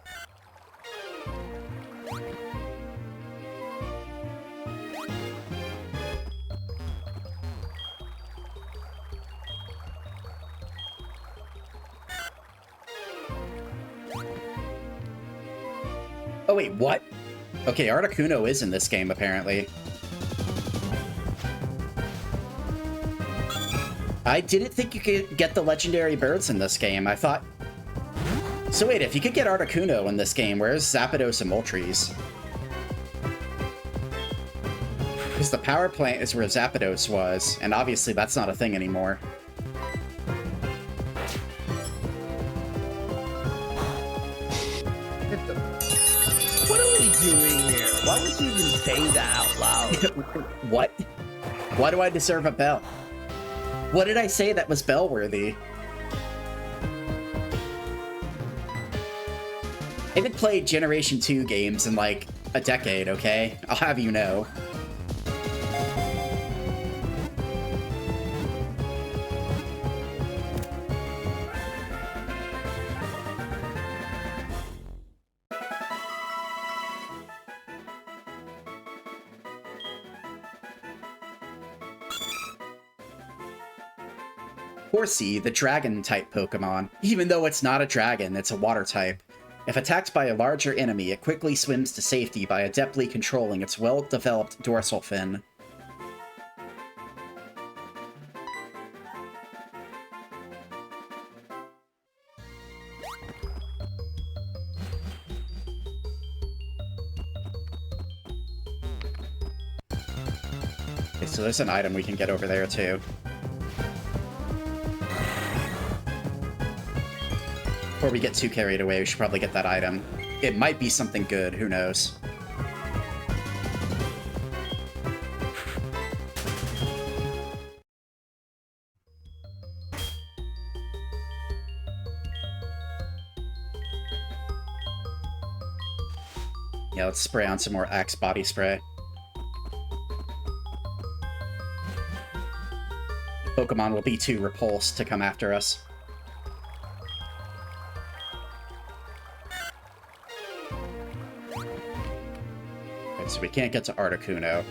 Oh wait, what? Okay, Articuno is in this game, apparently. I didn't think you could get the legendary birds in this game. I thought... So wait, if you could get Articuno in this game, where's Zapdos and Moltres? Because the power plant is where Zapdos was, and obviously that's not a thing anymore. What are we doing here? Why would you even say that out loud? What? Why do I deserve a bell? What did I say that was bell-worthy? I haven't played Generation 2 games in like a decade, okay? I'll have you know. 4C, the dragon-type Pokemon. Even though it's not a dragon, it's a water type. If attacked by a larger enemy, it quickly swims to safety by adeptly controlling its well-developed dorsal fin. Okay, so there's an item we can get over there, too. Before we get too carried away, we should probably get that item. It might be something good, who knows. Yeah, let's spray on some more Axe body spray. Pokemon will be too repulsed to come after us. Okay, so we can't get to Articuno.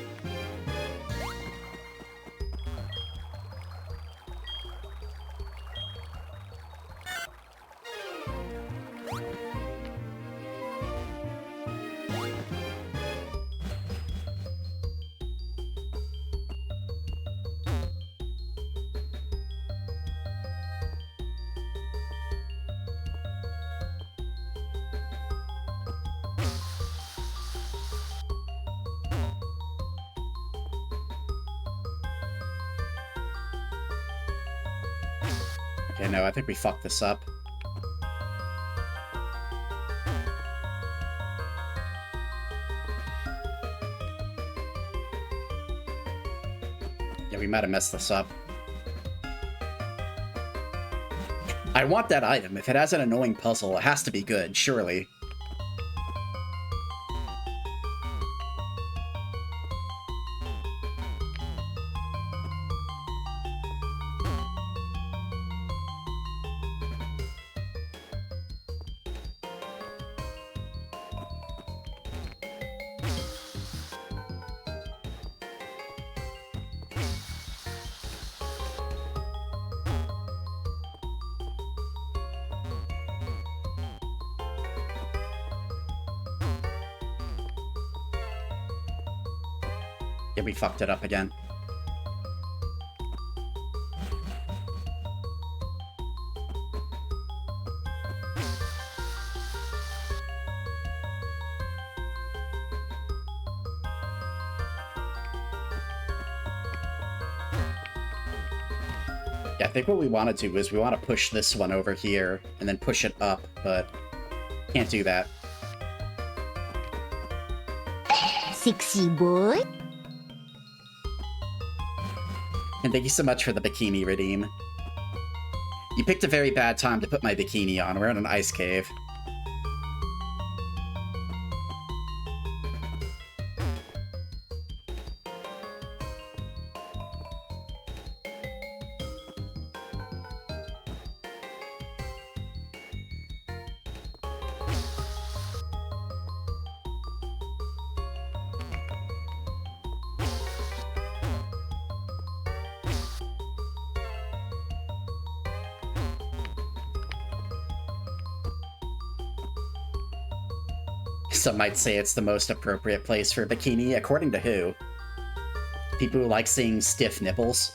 Okay, no, I think we fucked this up. Yeah, we might have messed this up. I want that item. If it has an annoying puzzle, it has to be good, surely. Yeah, we fucked it up again. Yeah, I think what we want to do is we want to push this one over here and then push it up, but can't do that. Sexy boy. And thank you so much for the bikini redeem. You picked a very bad time to put my bikini on. We're in an ice cave. Some might say it's the most appropriate place for a bikini, according to who? People who like seeing stiff nipples?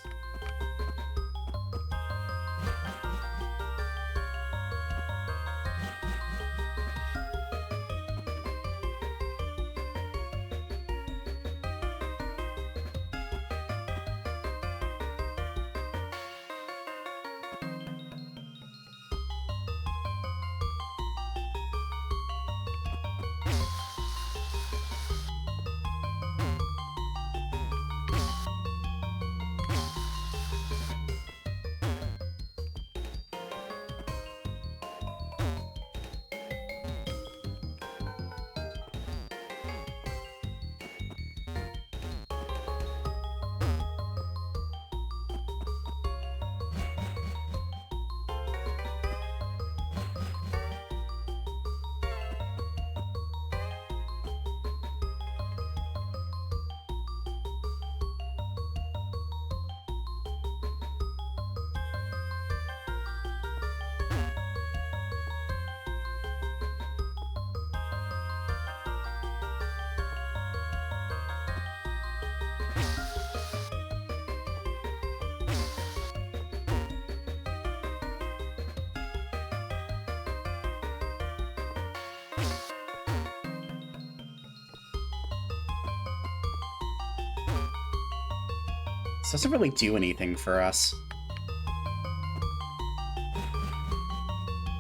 This doesn't really do anything for us.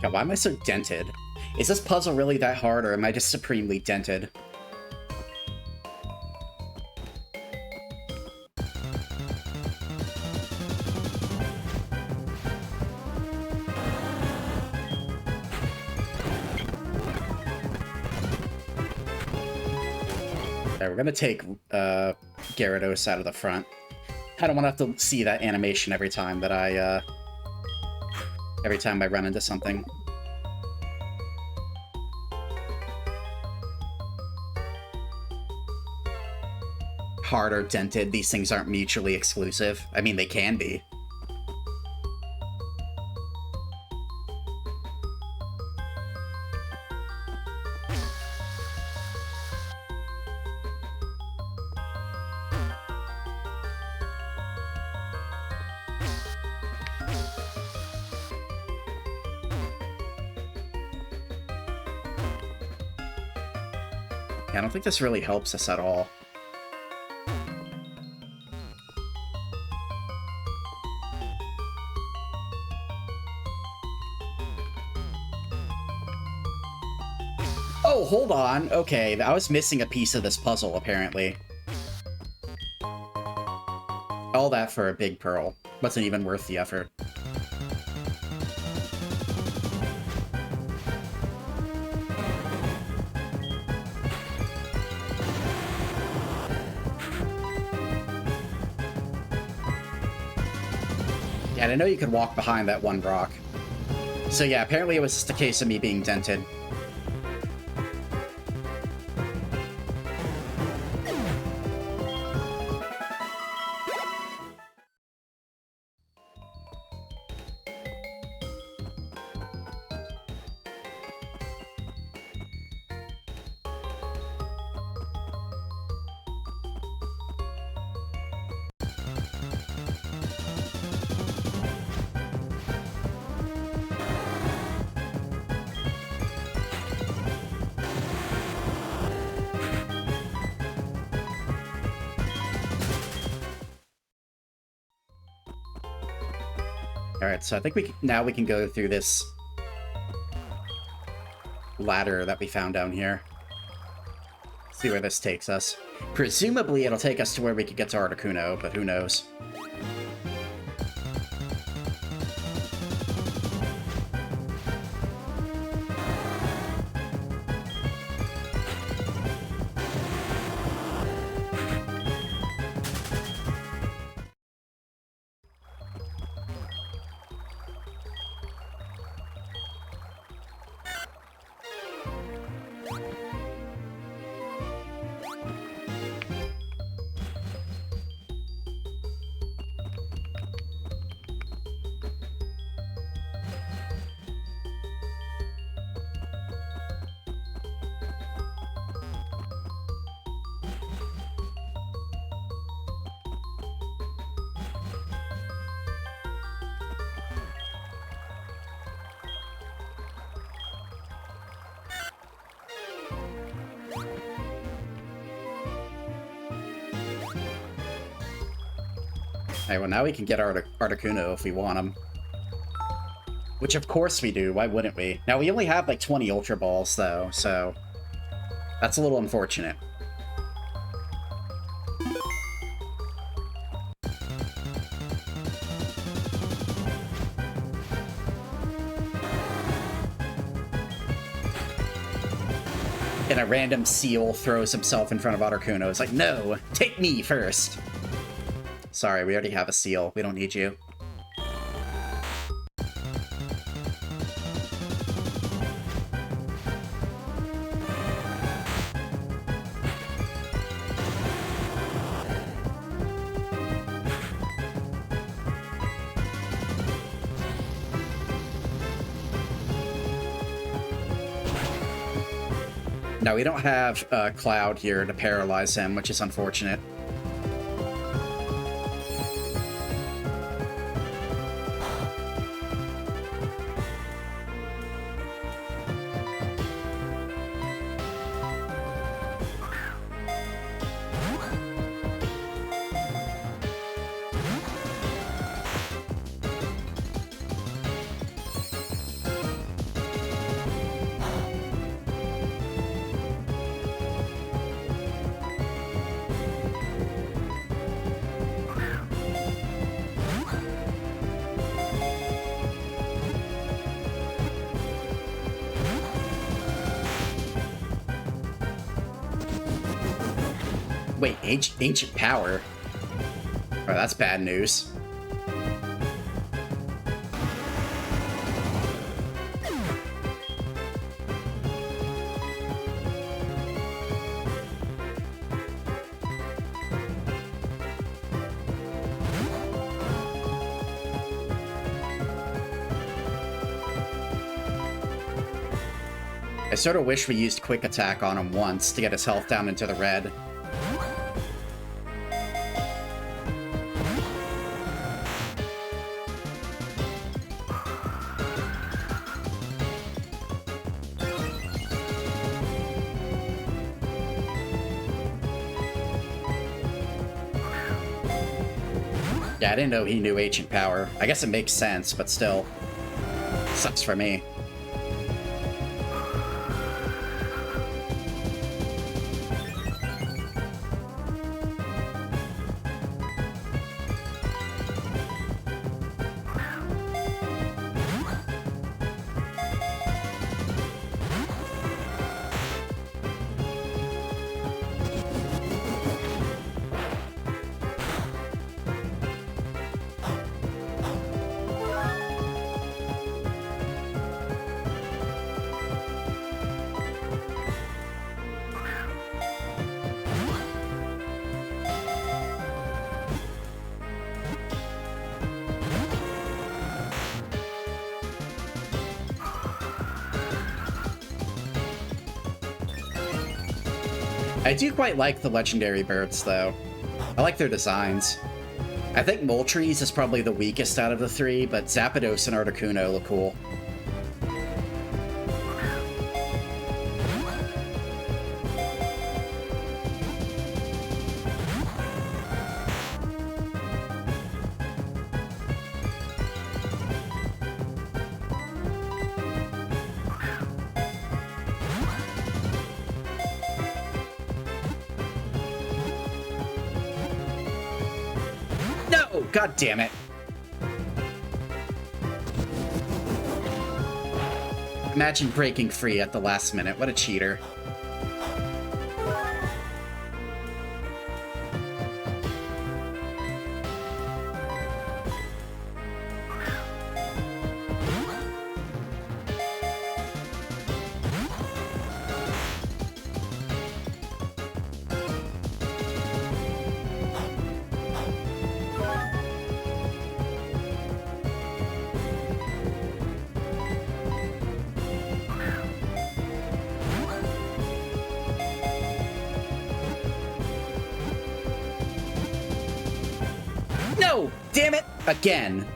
God, why am I so dented? Is this puzzle really that hard, or am I just supremely dented? Okay, we're gonna take Gyarados out of the front. I don't want to have to see that animation every time that I run into something. Hard or dented, these things aren't mutually exclusive. I mean, they can be. I don't think this really helps us at all. Oh, hold on. Okay, I was missing a piece of this puzzle, apparently. All that for a big pearl. Wasn't even worth the effort. Yeah, and I know you could walk behind that one rock. So yeah, apparently it was just a case of me being dented. Alright, so I think now we can go through this ladder that we found down here. See where this takes us. Presumably it'll take us to where we could get to Articuno, but who knows. Alright, well now we can get Articuno if we want him. Which of course we do, why wouldn't we? Now we only have like 20 Ultra Balls though, so that's a little unfortunate. And a random seal throws himself in front of Articuno. It's like, no, take me first. Sorry, we already have a seal. We don't need you. Now, we don't have Cloud here to paralyze him, which is unfortunate. Wait, ancient power? Oh, that's bad news. I sort of wish we used Quick Attack on him once to get his health down into the red. Yeah, I didn't know he knew Ancient Power. I guess it makes sense, but still. Sucks for me. I do quite like the legendary birds, though. I like their designs. I think Moltres is probably the weakest out of the three, but Zapdos and Articuno look cool. God damn it. Imagine breaking free at the last minute. What a cheater. No! Damn it! Again.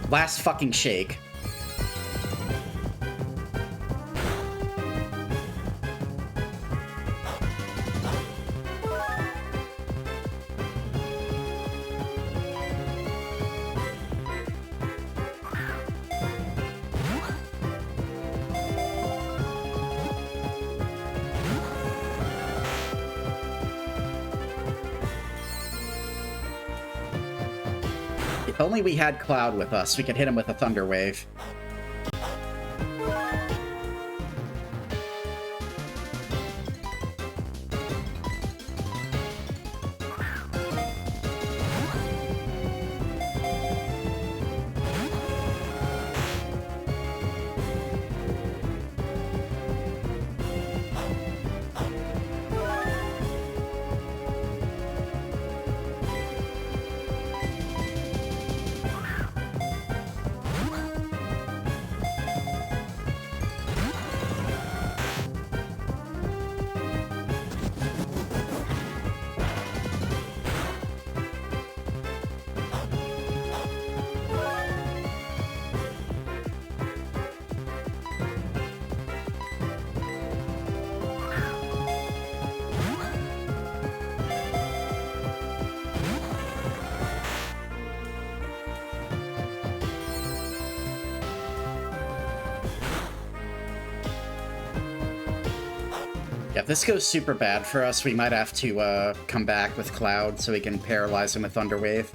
Last fucking shake. If only we had Cloud with us, we could hit him with a Thunder Wave. Yeah, if this goes super bad for us, we might have to come back with Cloud so we can paralyze him with Thunder Wave.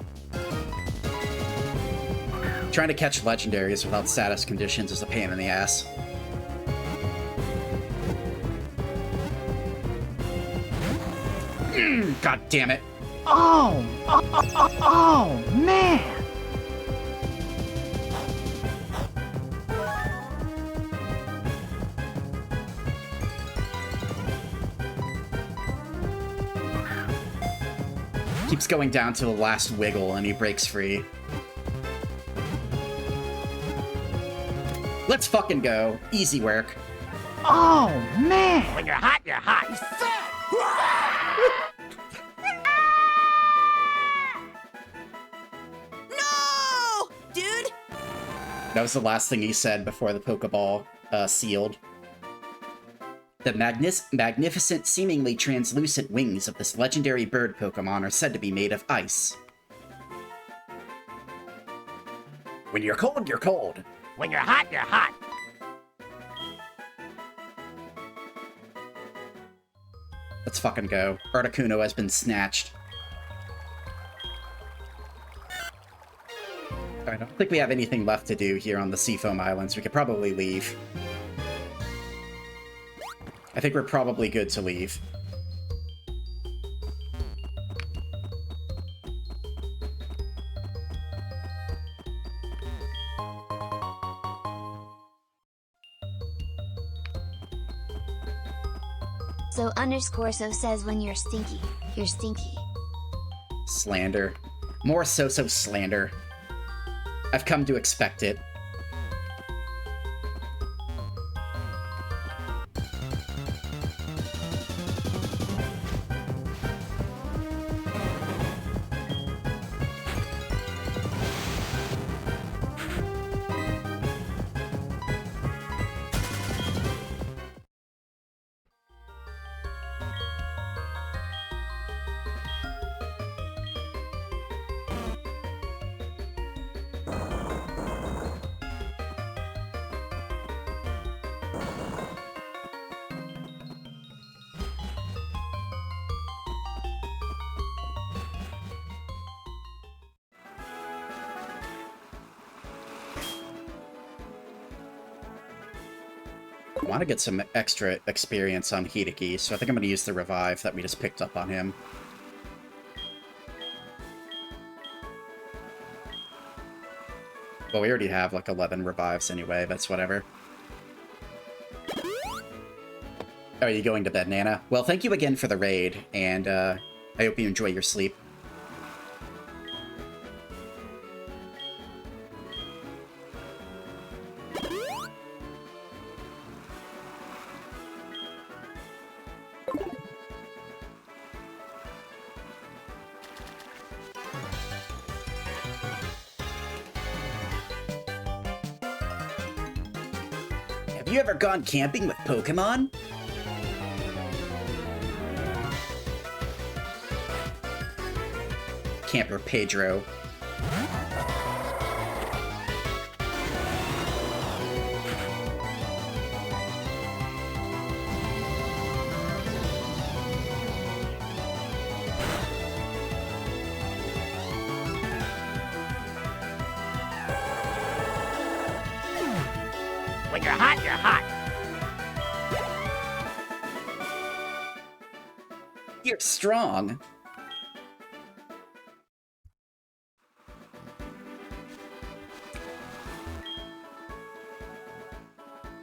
Trying to catch legendaries without status conditions is a pain in the ass. God damn it. Oh, man! Keeps going down to the last wiggle and he breaks free. Let's fucking go. Easy work. Oh, man! When you're hot, you're hot. No! Dude! That was the last thing he said before the Pokeball sealed. The magnificent, seemingly translucent wings of this legendary bird Pokemon are said to be made of ice. When you're cold, you're cold. When you're hot, you're hot. Let's fucking go. Articuno has been snatched. I don't think we have anything left to do here on the Seafoam Islands. We could probably leave. I think we're probably good to leave. So _so says when you're stinky, you're stinky. Slander. More so-so slander. I've come to expect it. I want to get some extra experience on Hideki, so I think I'm going to use the revive that we just picked up on him. Well, we already have like 11 revives anyway, that's whatever. Are you going to bed, Nana? Well, thank you again for the raid, and I hope you enjoy your sleep. Have you ever gone camping with Pokemon? Camper Pedro. When you're hot, you're hot. You're strong.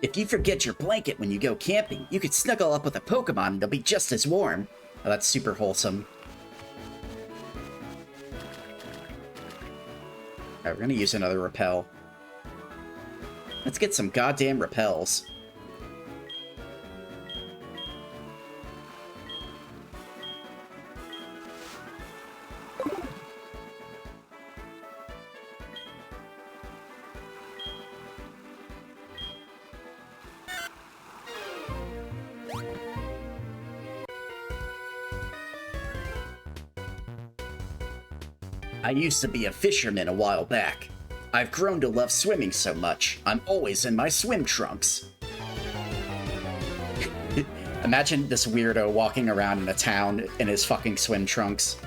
If you forget your blanket when you go camping, you could snuggle up with a Pokemon and they'll be just as warm. Oh, that's super wholesome. Alright, we're gonna use another repel. Let's get some goddamn repels. I used to be a fisherman a while back. I've grown to love swimming so much, I'm always in my swim trunks. Imagine this weirdo walking around in a town in his fucking swim trunks.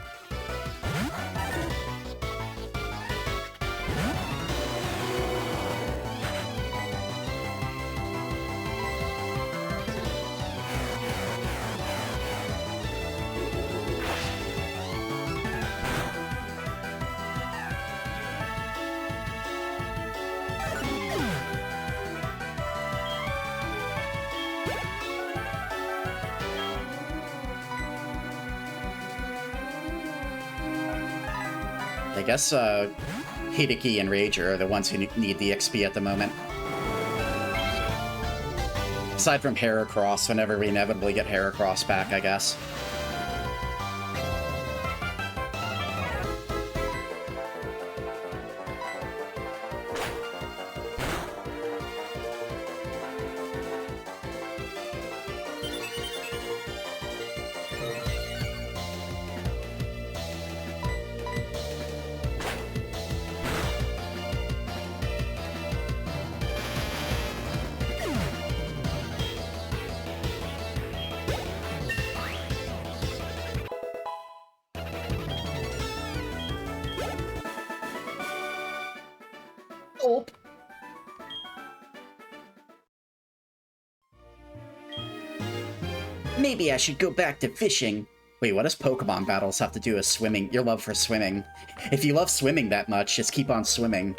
I guess Hideki and Rager are the ones who need the XP at the moment. Aside from Heracross, whenever we inevitably get Heracross back, I guess. Oh. Maybe I should go back to fishing. Wait, what does Pokemon battles have to do with swimming? Your love for swimming. If you love swimming that much, just keep on swimming.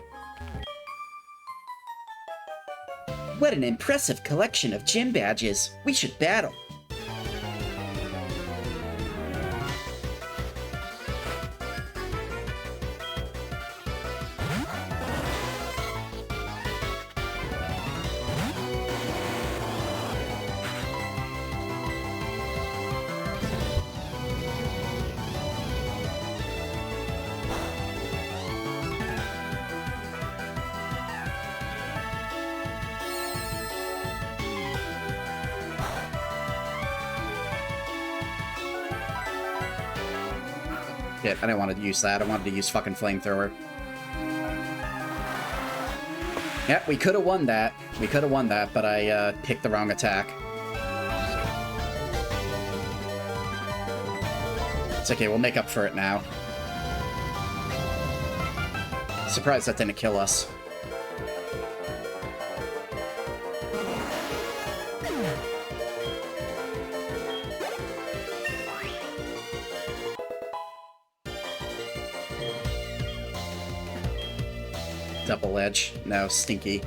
What an impressive collection of gym badges. We should battle. Shit, I didn't want to use that. I wanted to use fucking Flamethrower. Yeah, we could have won that. We could have won that, but I picked the wrong attack. It's okay, we'll make up for it now. Surprised that didn't kill us. Double edge. No, stinky.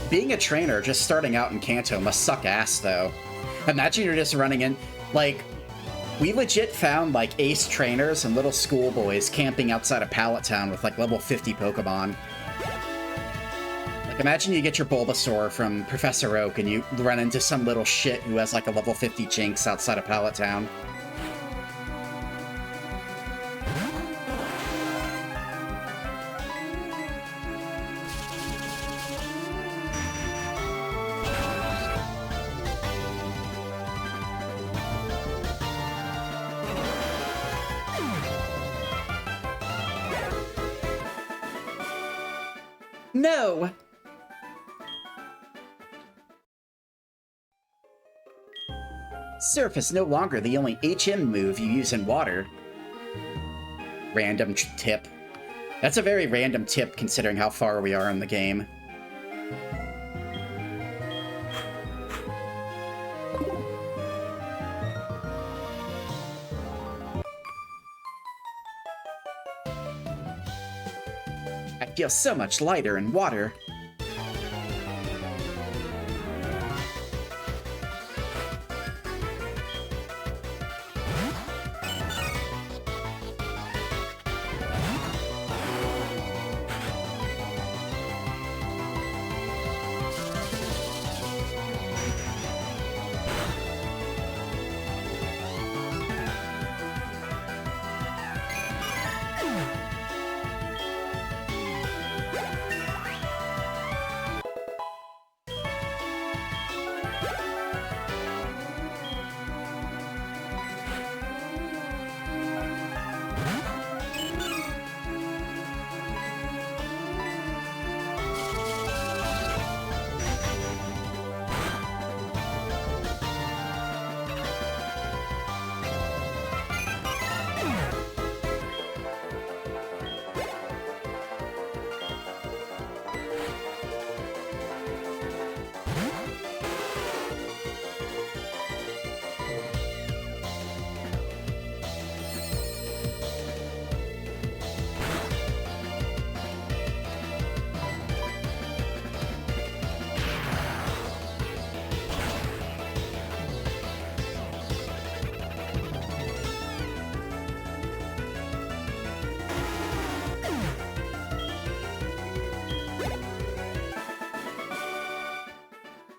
Being a trainer, just starting out in Kanto must suck ass, though. Imagine you're just running in, like, we legit found, like, ace trainers and little schoolboys camping outside of Pallet Town with, like, level 50 Pokemon. Like, imagine you get your Bulbasaur from Professor Oak and you run into some little shit who has, like, a level 50 Jinx outside of Pallet Town. No! Surf is no longer the only HM move you use in water. Random tip. That's a very random tip considering how far we are in the game. I feel so much lighter in water.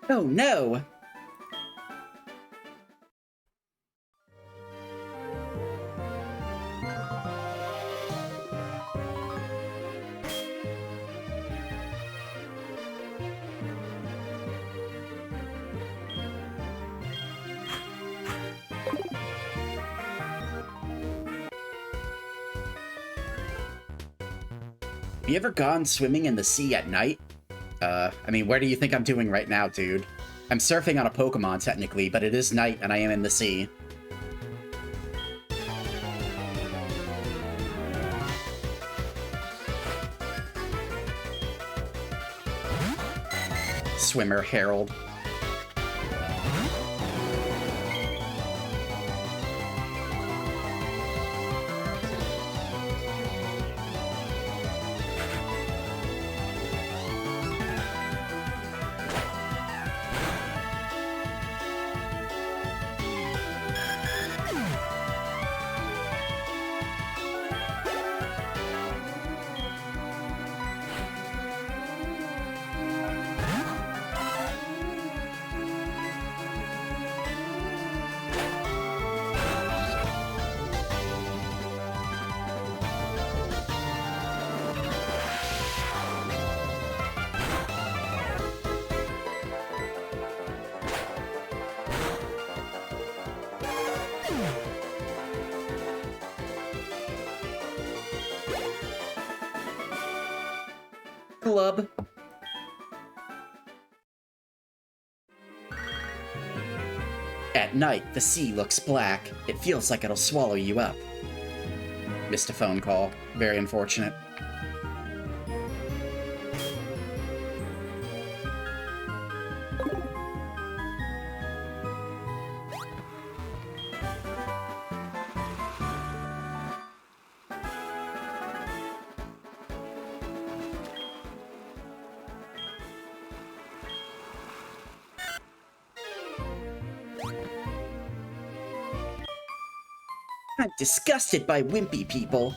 Oh no! Have you ever gone swimming in the sea at night? I mean, where do you think I'm doing right now, dude? I'm surfing on a Pokemon, technically, but it is night and I am in the sea. Swimmer Harold. Club. At night, the sea looks black. It feels like it'll swallow you up. Missed a phone call. Very unfortunate. I'm disgusted by wimpy people.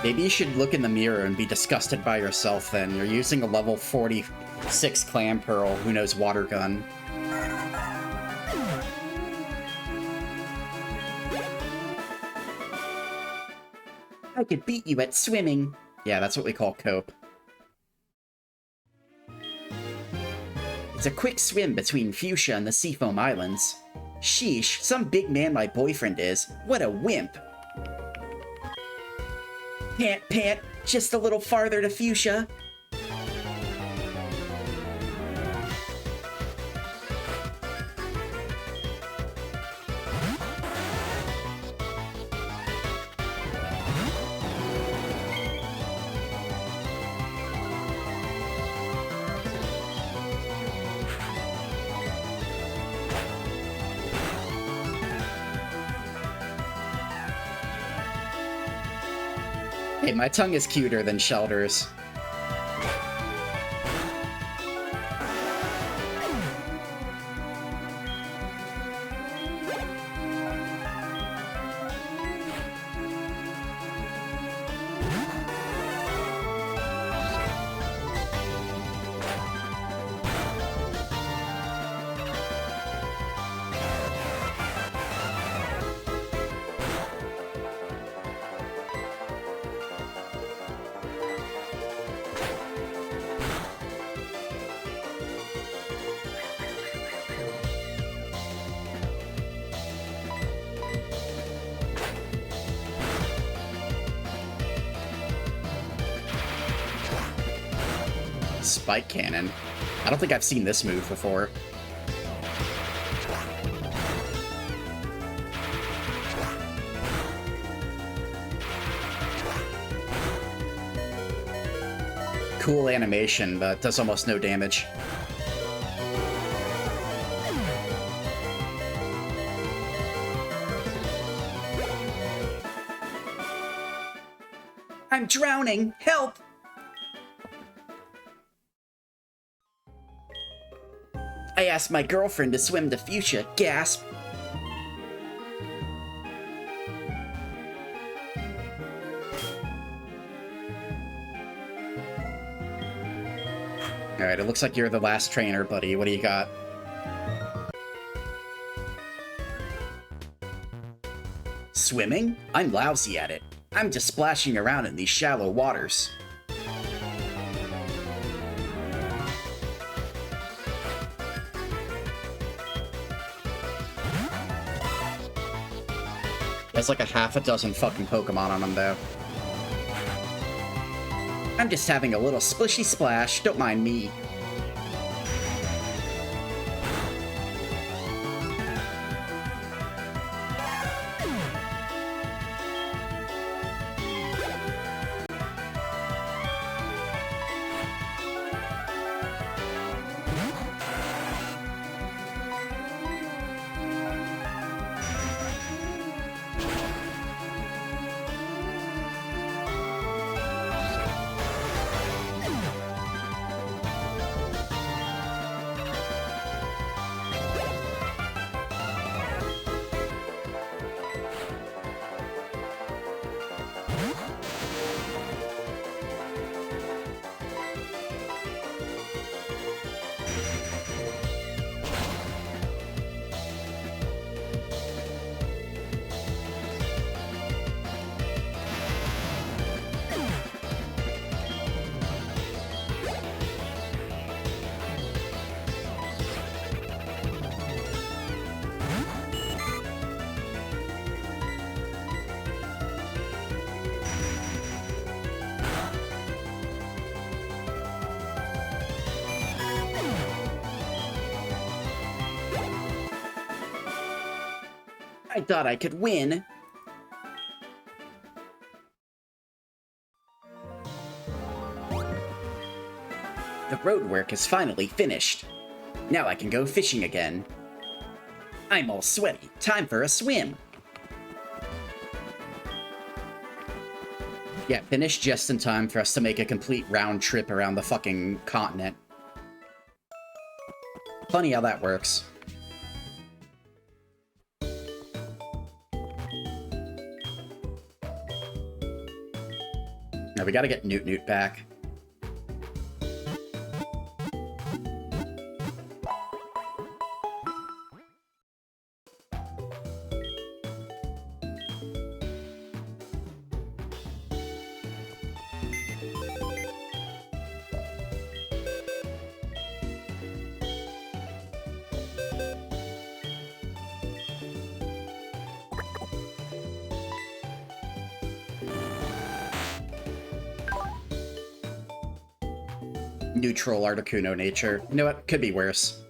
Maybe you should look in the mirror and be disgusted by yourself then. You're using a level 46 clam pearl who knows water gun. I could beat you at swimming. Yeah, that's what we call cope. It's a quick swim between Fuchsia and the Seafoam Islands. Sheesh, some big man my boyfriend is. What a wimp. Pant, pant, just a little farther to Fuchsia. Hey, my tongue is cuter than Shelter's. Spike cannon. I don't think I've seen this move before. Cool animation, but does almost no damage. I'm drowning! Help! I asked my girlfriend to swim to Fuchsia. Gasp. Alright, it looks like you're the last trainer, buddy. What do you got? Swimming? I'm lousy at it. I'm just splashing around in these shallow waters. There's like a half a dozen fucking Pokemon on him, though. I'm just having a little splishy splash, don't mind me. I thought I could win. The road work is finally finished. Now I can go fishing again. I'm all sweaty. Time for a swim. Yeah, finish just in time for us to make a complete round trip around the fucking continent. Funny how that works. Now we gotta get Newt Newt back. Neutral Articuno nature. You know what? Could be worse.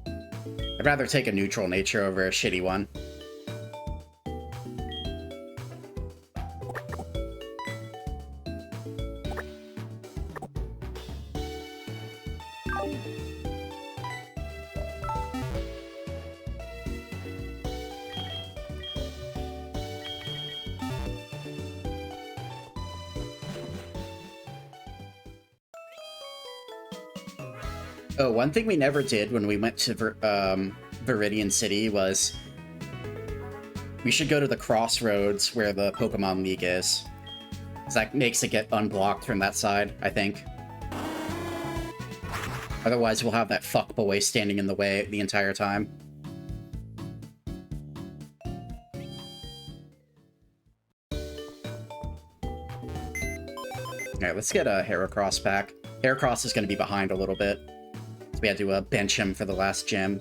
I'd rather take a neutral nature over a shitty one. Oh, one thing we never did when we went to Viridian City was we should go to the crossroads where the Pokemon League is. 'Cause that makes it get unblocked from that side, I think. Otherwise, we'll have that fuckboy standing in the way the entire time. Alright, let's get a Heracross back. Heracross is going to be behind a little bit. So we had to bench him for the last gym.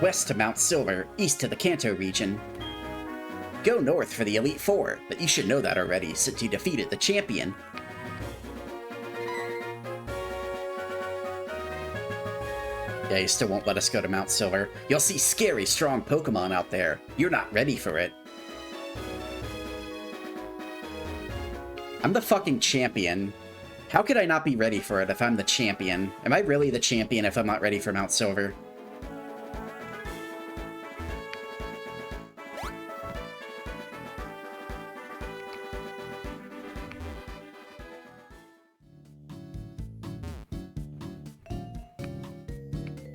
West to Mount Silver, east to the Kanto region. Go north for the Elite Four, but you should know that already since you defeated the champion. Yeah, you still won't let us go to Mount Silver. You'll see scary, strong Pokemon out there. You're not ready for it. I'm the fucking champion. How could I not be ready for it if I'm the champion? Am I really the champion if I'm not ready for Mount Silver?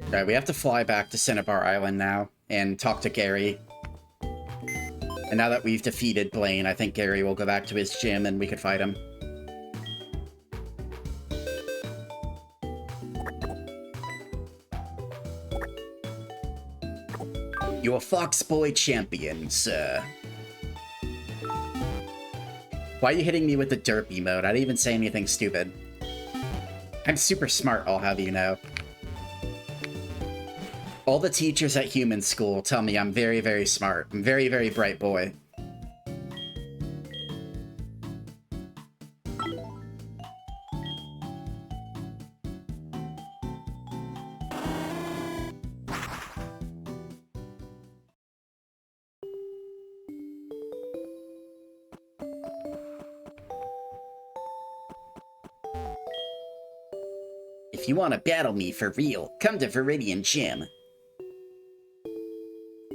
Alright, we have to fly back to Cinnabar Island now and talk to Gary. And now that we've defeated Blaine, I think Gary will go back to his gym and we could fight him. You're Foxboy champion, sir. Why are you hitting me with the derpy mode? I didn't even say anything stupid. I'm super smart, I'll have you know. All the teachers at human school tell me I'm very, very smart. I'm very, very bright boy. If you want to battle me for real, come to Viridian Gym.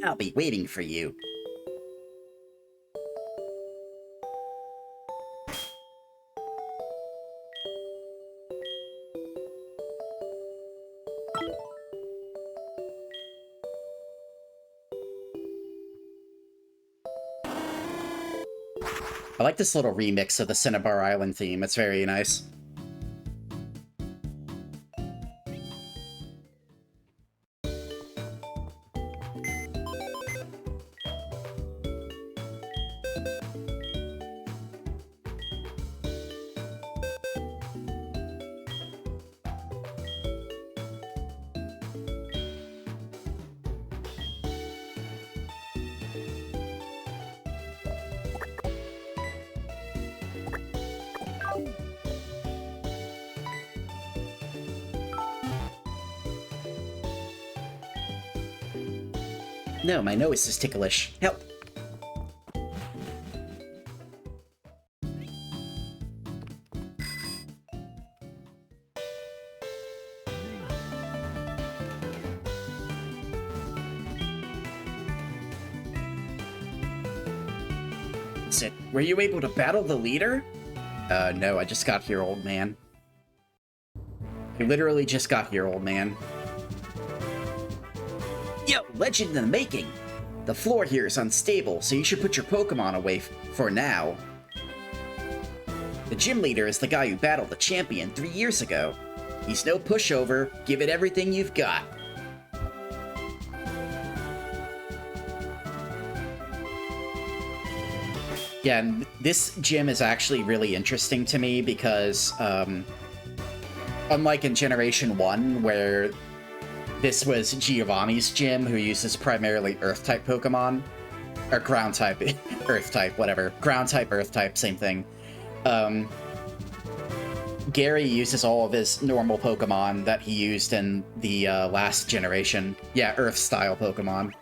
I'll be waiting for you. I like this little remix of the Cinnabar Island theme. It's very nice. No, my nose is ticklish. Help! Sit. Were you able to battle the leader? No, I just got here, old man. I literally just got here, old man. Yo, legend in the making! The floor here is unstable, so you should put your Pokemon away for now. The gym leader is the guy who battled the champion 3 years ago. He's no pushover. Give it everything you've got. Yeah, and this gym is actually really interesting to me because, unlike in Generation 1, where this was Giovanni's gym, who uses primarily Earth-type Pokemon, or Ground-type, Earth-type, whatever. Ground-type, Earth-type, same thing. Gary uses all of his normal Pokemon that he used in the last generation. Yeah, Earth-style Pokemon.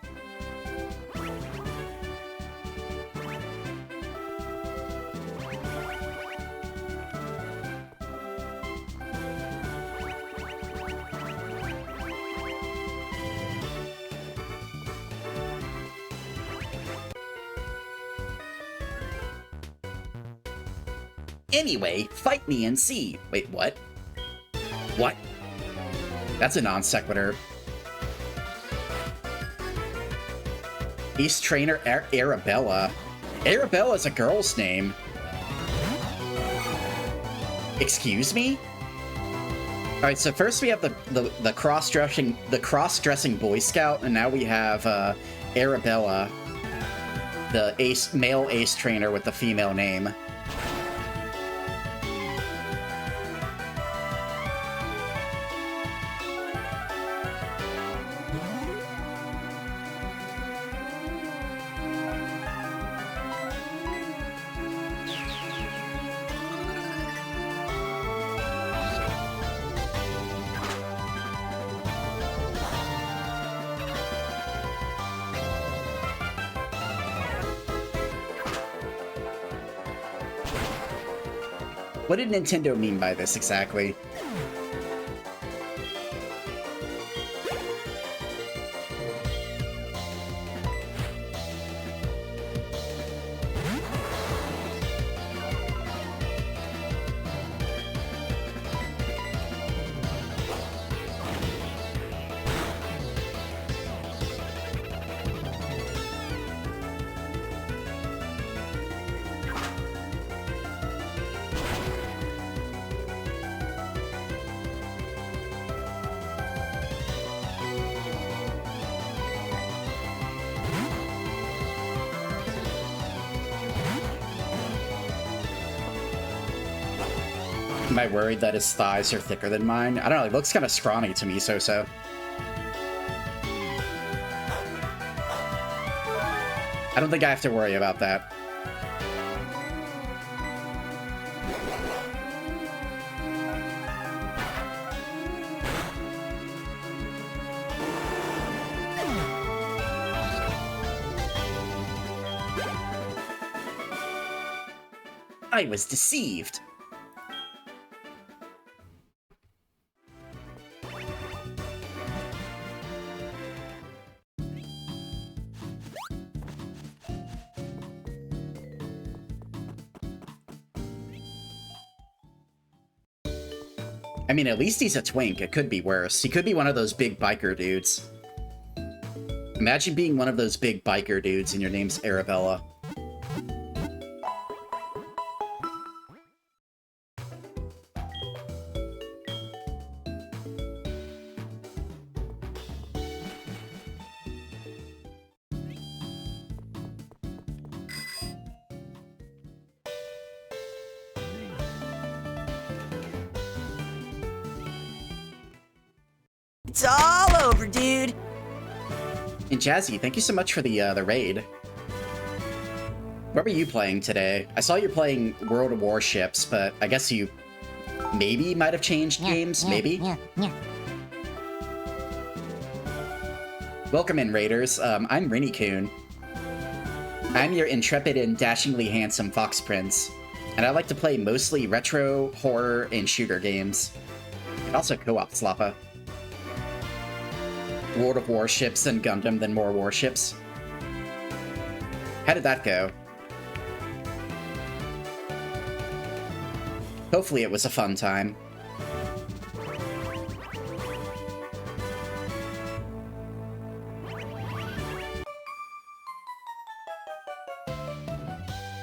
Anyway, fight me and see. Wait, what? What? That's a non sequitur. Ace Trainer Arabella. Arabella's a girl's name. Excuse me? Alright, so first we have the cross-dressing Boy Scout, and now we have Arabella, the male ace trainer with the female name. What did Nintendo mean by this exactly? Am I worried that his thighs are thicker than mine? I don't know, he looks kind of scrawny to me, so. I don't think I have to worry about that. I was deceived. I mean, at least he's a twink. It could be worse. He could be one of those big biker dudes. Imagine being one of those big biker dudes and your name's Arabella. It's all over, dude. And Jazzy, thank you so much for the raid. What were you playing today? I saw you're playing World of Warships, but I guess you maybe might have changed games, maybe? Welcome in, Raiders. I'm Rinny-kun. I'm your intrepid and dashingly handsome Fox Prince, and I like to play mostly retro, horror, and shooter games. And also co-op Slappa. World of Warships and Gundam, then more warships. How did that go? Hopefully it was a fun time.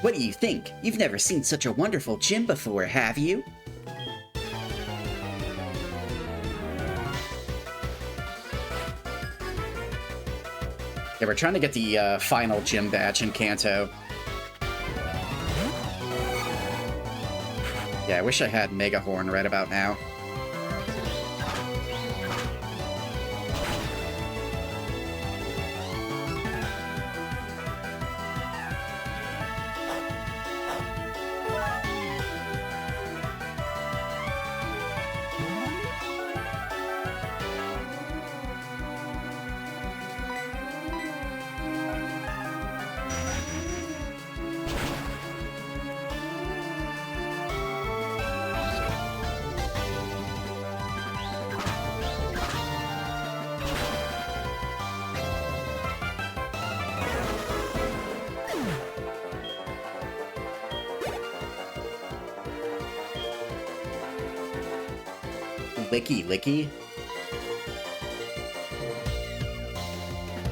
What do you think? You've never seen such a wonderful gym before, have you? Yeah, we're trying to get the final gym badge in Kanto. Yeah, I wish I had Mega Horn right about now. Licky.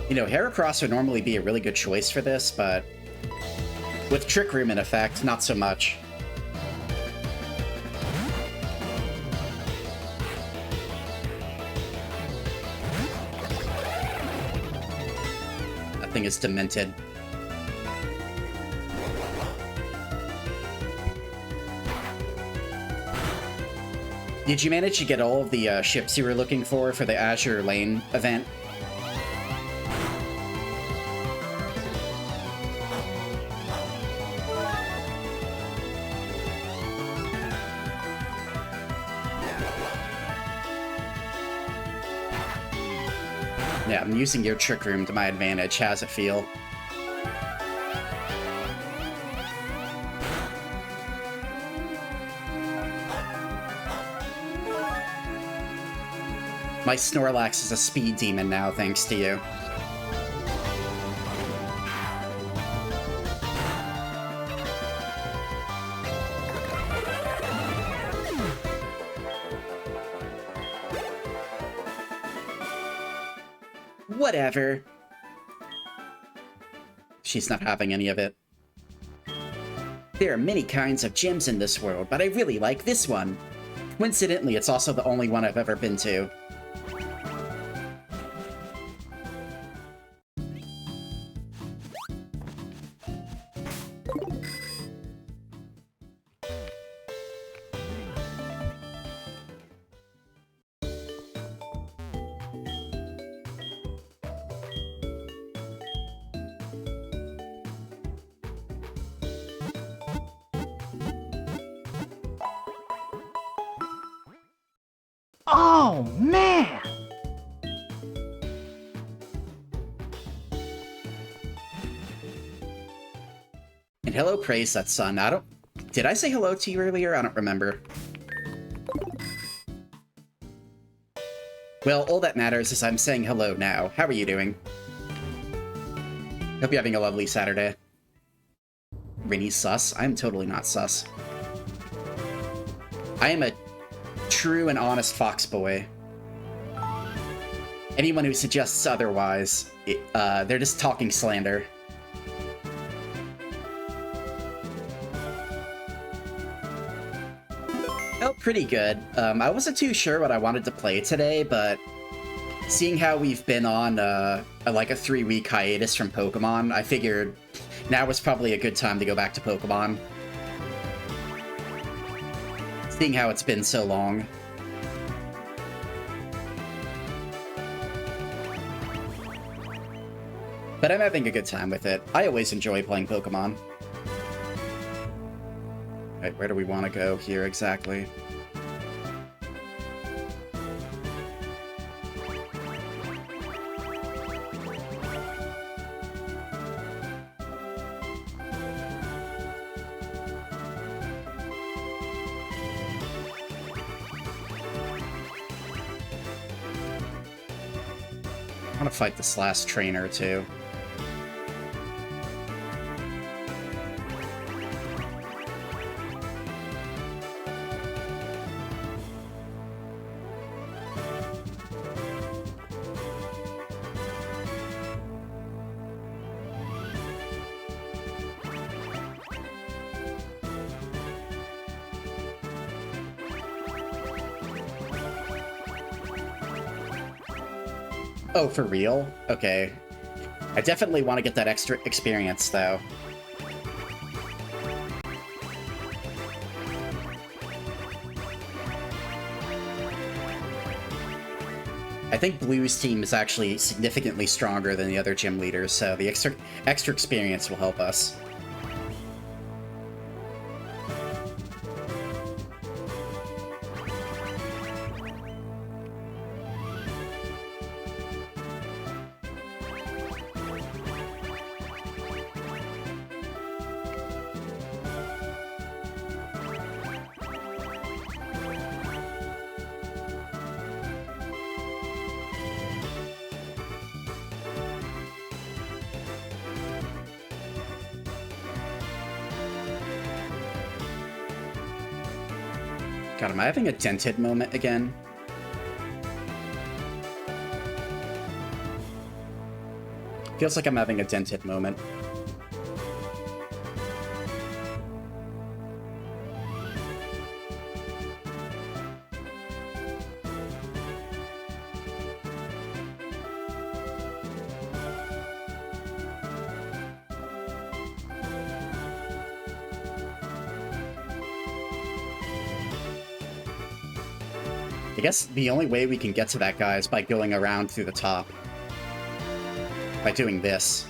You know, Heracross would normally be a really good choice for this, but with Trick Room in effect, not so much. That thing is demented. Did you manage to get all of the ships you were looking for the Azure Lane event? Yeah, I'm using your Trick Room to my advantage. How's it feel? My Snorlax is a speed demon now, thanks to you. Whatever. She's not having any of it. There are many kinds of gyms in this world, but I really like this one. Coincidentally, it's also the only one I've ever been to. Oh, man! And hello, Praise That Sun. Did I say hello to you earlier? I don't remember. Well, all that matters is I'm saying hello now. How are you doing? Hope you're having a lovely Saturday. Rinny sus? I'm totally not sus. I am a true and honest fox boy. Anyone who suggests otherwise, they're just talking slander. Felt pretty good. I wasn't too sure what I wanted to play today, but seeing how we've been on like a 3-week hiatus from Pokemon, I figured now was probably a good time to go back to Pokemon. Seeing how it's been so long. But I'm having a good time with it. I always enjoy playing Pokemon. Right, where do we want to go here exactly? I want to fight this last trainer too. Oh, for real? Okay. I definitely want to get that extra experience, though. I think Blue's team is actually significantly stronger than the other gym leaders, so the extra experience will help us. God, am I having a dented moment again? Feels like I'm having a dented moment. I guess the only way we can get to that guy is by going around through the top. By doing this.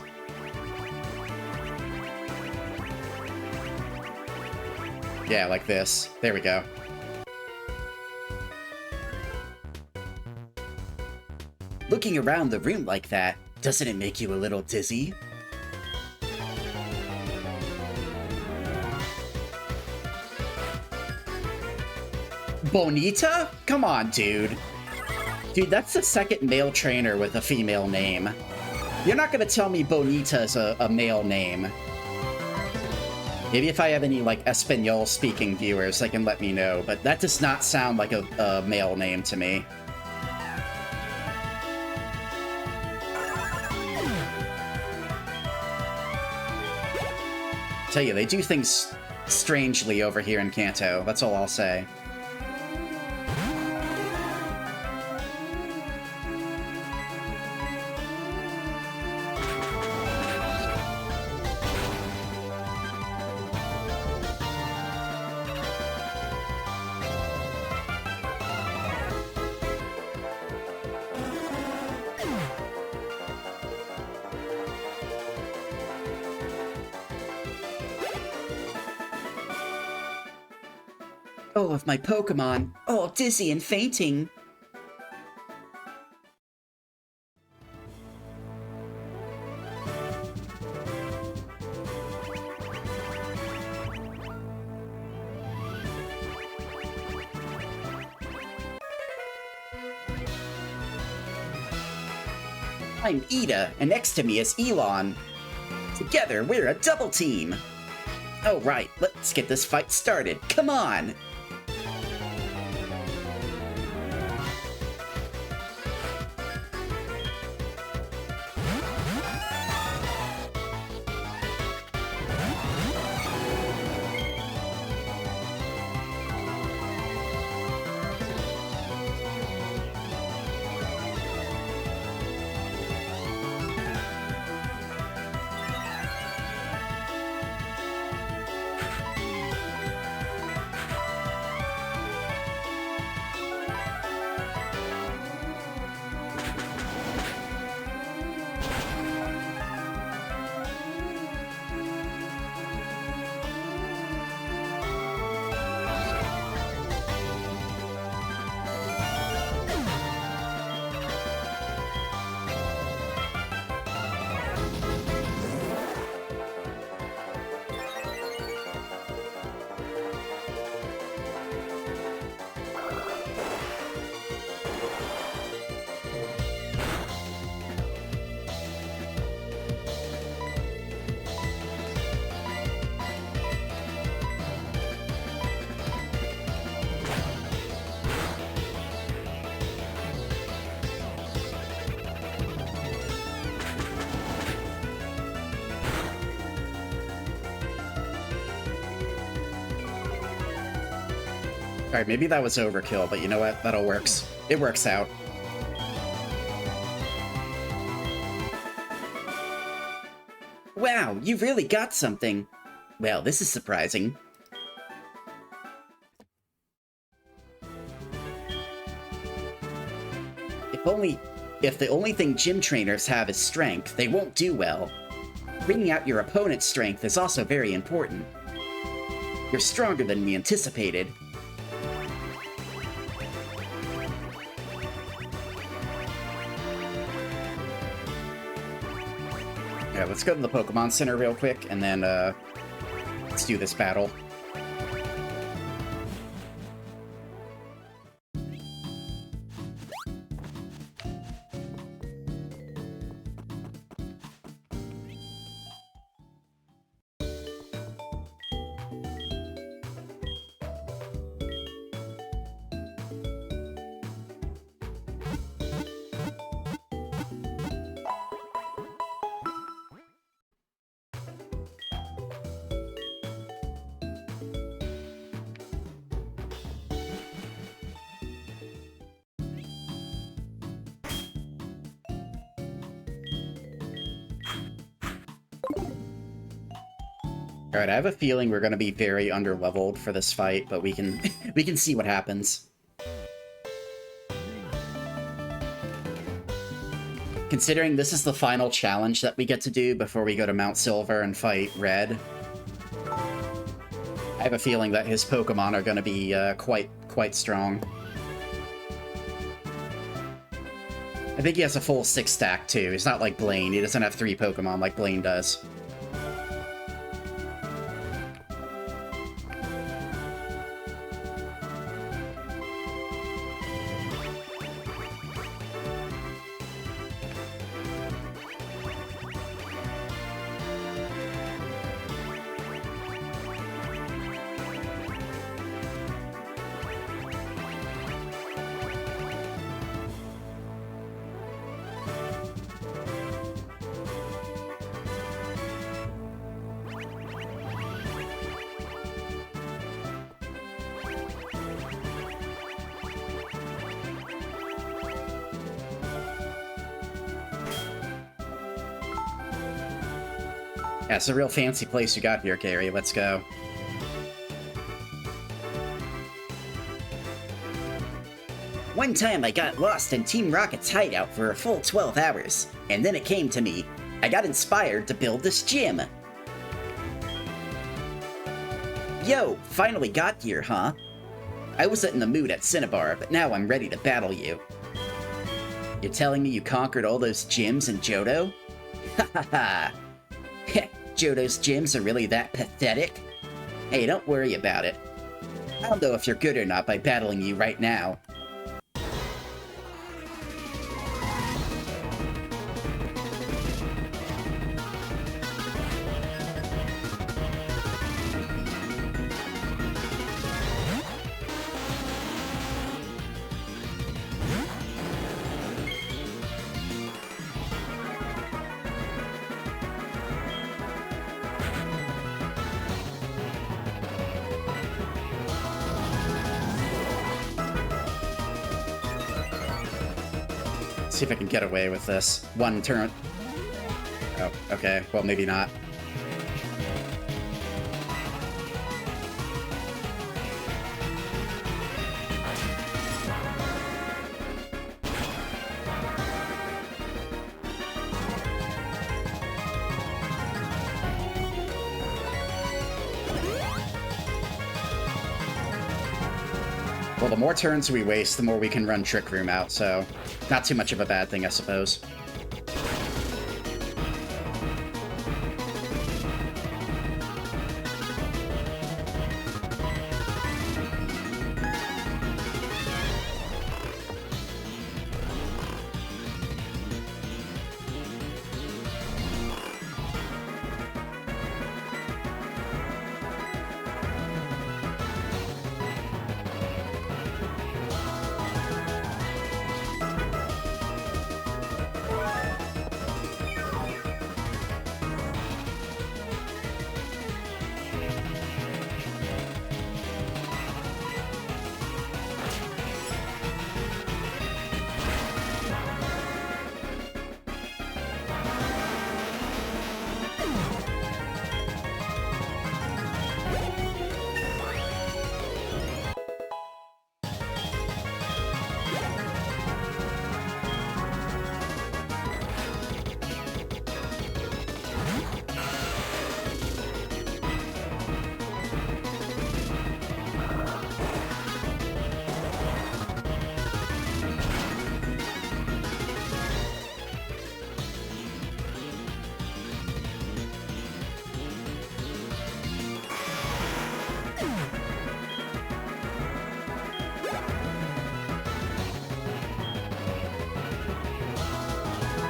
Yeah, like this. There we go. Looking around the room like that, doesn't it make you a little dizzy? Bonita? Come on, dude. Dude, that's the second male trainer with a female name. You're not gonna tell me Bonita is a male name. Maybe if I have any, like, Espanol-speaking viewers, they can let me know, but that does not sound like a male name to me. Tell you, they do things strangely over here in Kanto. That's all I'll say. Oh, of my Pokemon, all dizzy and fainting. I'm Ida, and next to me is Elon. Together, we're a double team. Oh right, let's get this fight started. Come on! Alright, maybe that was overkill, but you know what? That'll works. It works out. Wow, you've really got something. Well, this is surprising. If the only thing gym trainers have is strength, they won't do well. Bringing out your opponent's strength is also very important. You're stronger than we anticipated. Yeah, let's go to the Pokemon Center real quick, and then, let's do this battle. Alright, I have a feeling we're gonna be very underleveled for this fight, but we can we can see what happens. Considering this is the final challenge that we get to do before we go to Mount Silver and fight Red, I have a feeling that his Pokemon are gonna be quite strong. I think he has a full 6-stack too. He's not like Blaine. He doesn't have 3 Pokemon like Blaine does. Yeah, it's a real fancy place you got here, Gary. Let's go. One time I got lost in Team Rocket's hideout for a full 12 hours, and then it came to me. I got inspired to build this gym. Yo, finally got here, huh? I wasn't in the mood at Cinnabar, but now I'm ready to battle you. You're telling me you conquered all those gyms in Johto? Ha ha ha! Johto's gyms are really that pathetic? Hey, don't worry about it. I don't know if you're good or not by battling you right now. See if I can get away with this. One turn. Oh, okay. Well, maybe not. Well, the more turns we waste, the more we can run Trick Room out, so not too much of a bad thing, I suppose.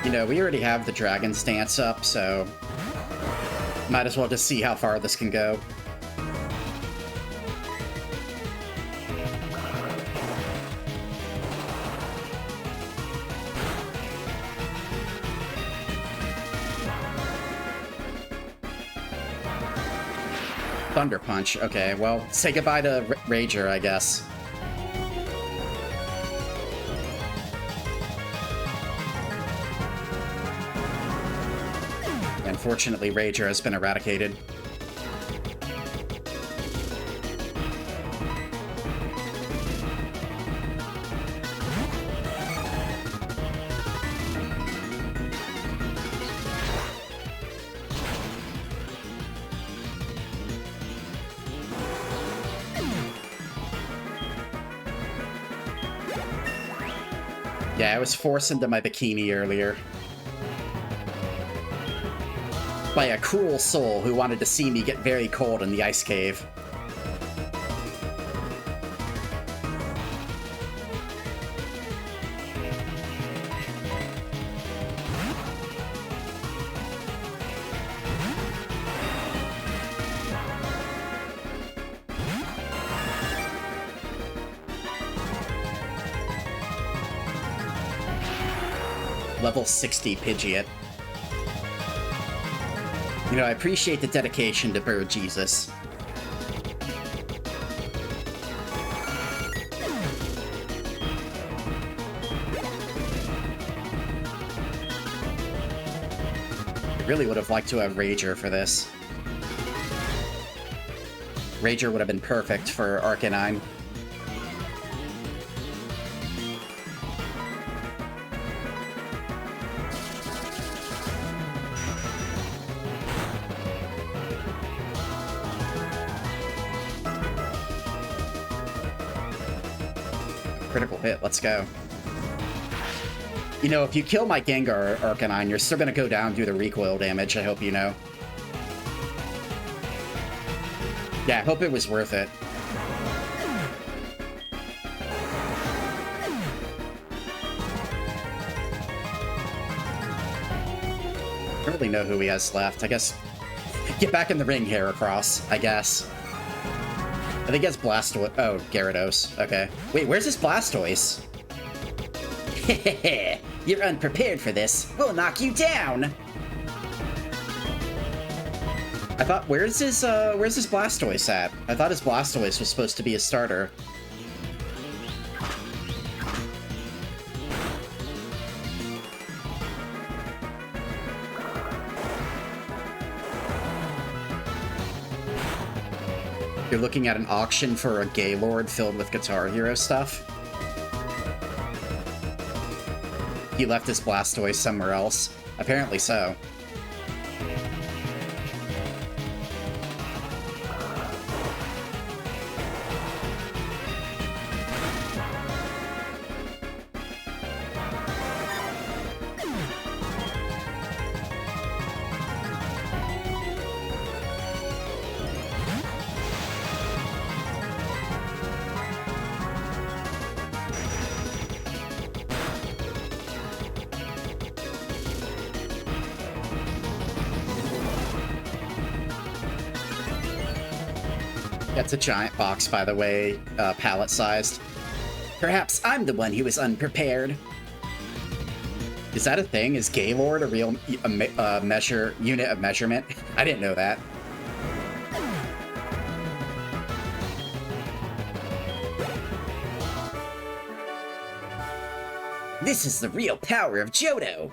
You know, we already have the Dragon Stance up, so might as well just see how far this can go. Thunder Punch. Okay, well, say goodbye to Rager, I guess. Unfortunately, Rager has been eradicated. Yeah, I was forced into my bikini earlier by a cruel soul who wanted to see me get very cold in the ice cave. Level 60 Pidgeot. You know, I appreciate the dedication to Bird Jesus. I really would have liked to have Rager for this. Rager would have been perfect for Arcanine. Critical hit, let's go. You know, if you kill my Gengar Arcanine, you're still gonna go down due to recoil damage, I hope you know. Yeah, I hope it was worth it. I don't really know who he has left. I guess get back in the ring, Heracross, I guess. I think he has Blastoise. Oh, Gyarados. Okay. Wait, where's this Blastoise? Hehehe, you're unprepared for this. We'll knock you down. I thought, where's his Blastoise at? I thought his Blastoise was supposed to be a starter. You're looking at an auction for a Gaylord filled with Guitar Hero stuff? He left his Blastoise somewhere else. Apparently so. That's a giant box, by the way, pallet-sized. Perhaps I'm the one who was unprepared. Is that a thing? Is Gaylord a real unit of measurement? I didn't know that. This is the real power of Johto.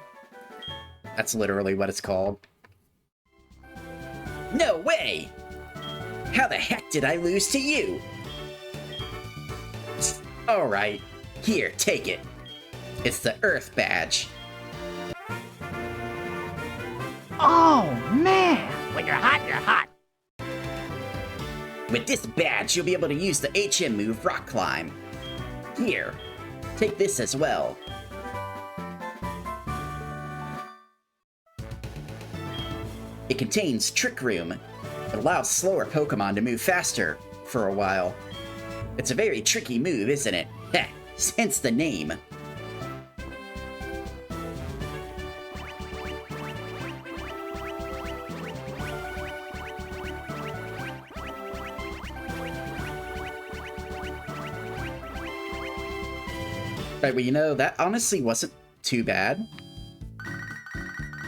That's literally what it's called. No way! How the heck did I lose to you? Alright, here, take it. It's the Earth Badge. Oh, man! When you're hot, you're hot. With this badge, you'll be able to use the HM move Rock Climb. Here, take this as well. It contains Trick Room. It allows slower Pokemon to move faster for a while. It's a very tricky move, isn't it? Heh, hence the name. Right, well, you know, that honestly wasn't too bad.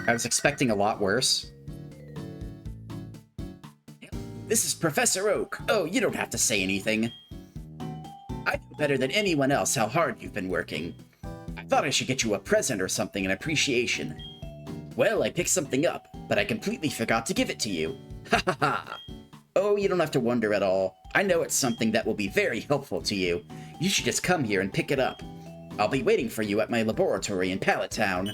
I was expecting a lot worse. This is Professor Oak. Oh, you don't have to say anything. I know better than anyone else how hard you've been working. I thought I should get you a present or something in appreciation. Well, I picked something up, but I completely forgot to give it to you. Ha ha ha! Oh, you don't have to wonder at all. I know it's something that will be very helpful to you. You should just come here and pick it up. I'll be waiting for you at my laboratory in Pallet Town.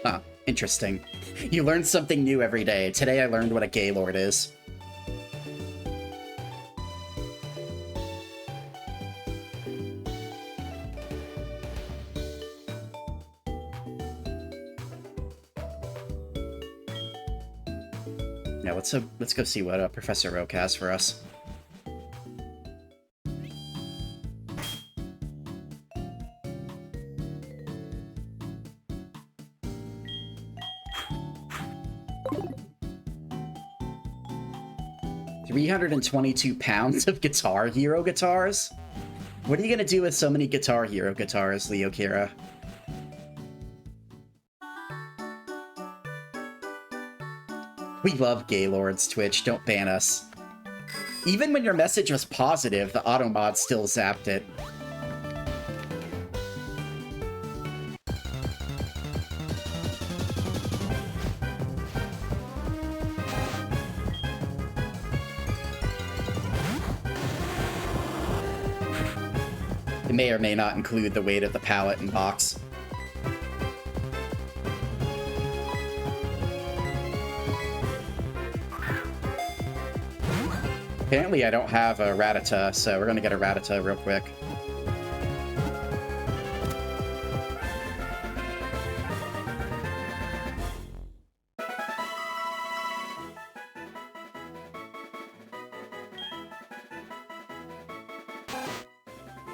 Huh, interesting. You learn something new every day. Today I learned what a Gaylord is. Yeah, let's go see what Professor Oak has for us. £322 of Guitar Hero guitars? What are you gonna do with so many Guitar Hero guitars, Leo Kira? We love Gaylords, Twitch. Don't ban us. Even when your message was positive, the automod still zapped it. It may or may not include the weight of the pallet and box. Apparently I don't have a Rattata, so we're gonna get a Rattata real quick.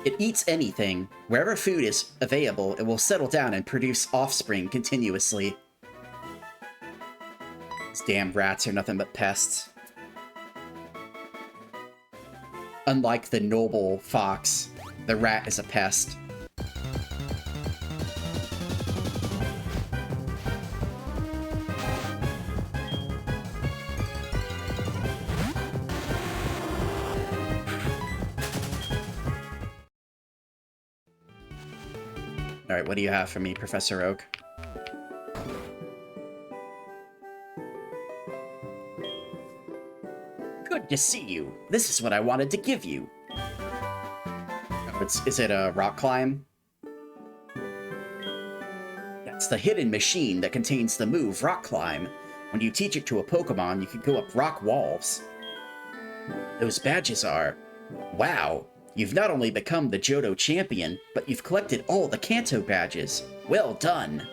It eats anything. Wherever food is available, it will settle down and produce offspring continuously. These damn rats are nothing but pests. Unlike the noble fox, the rat is a pest. Alright, what do you have for me, Professor Oak? Good to see you. This is what I wanted to give you. Oh, is it a rock climb? That's the hidden machine that contains the move Rock Climb. When you teach it to a Pokemon, you can go up rock walls. Those badges are... Wow! You've not only become the Johto champion, but you've collected all the Kanto badges. Well done!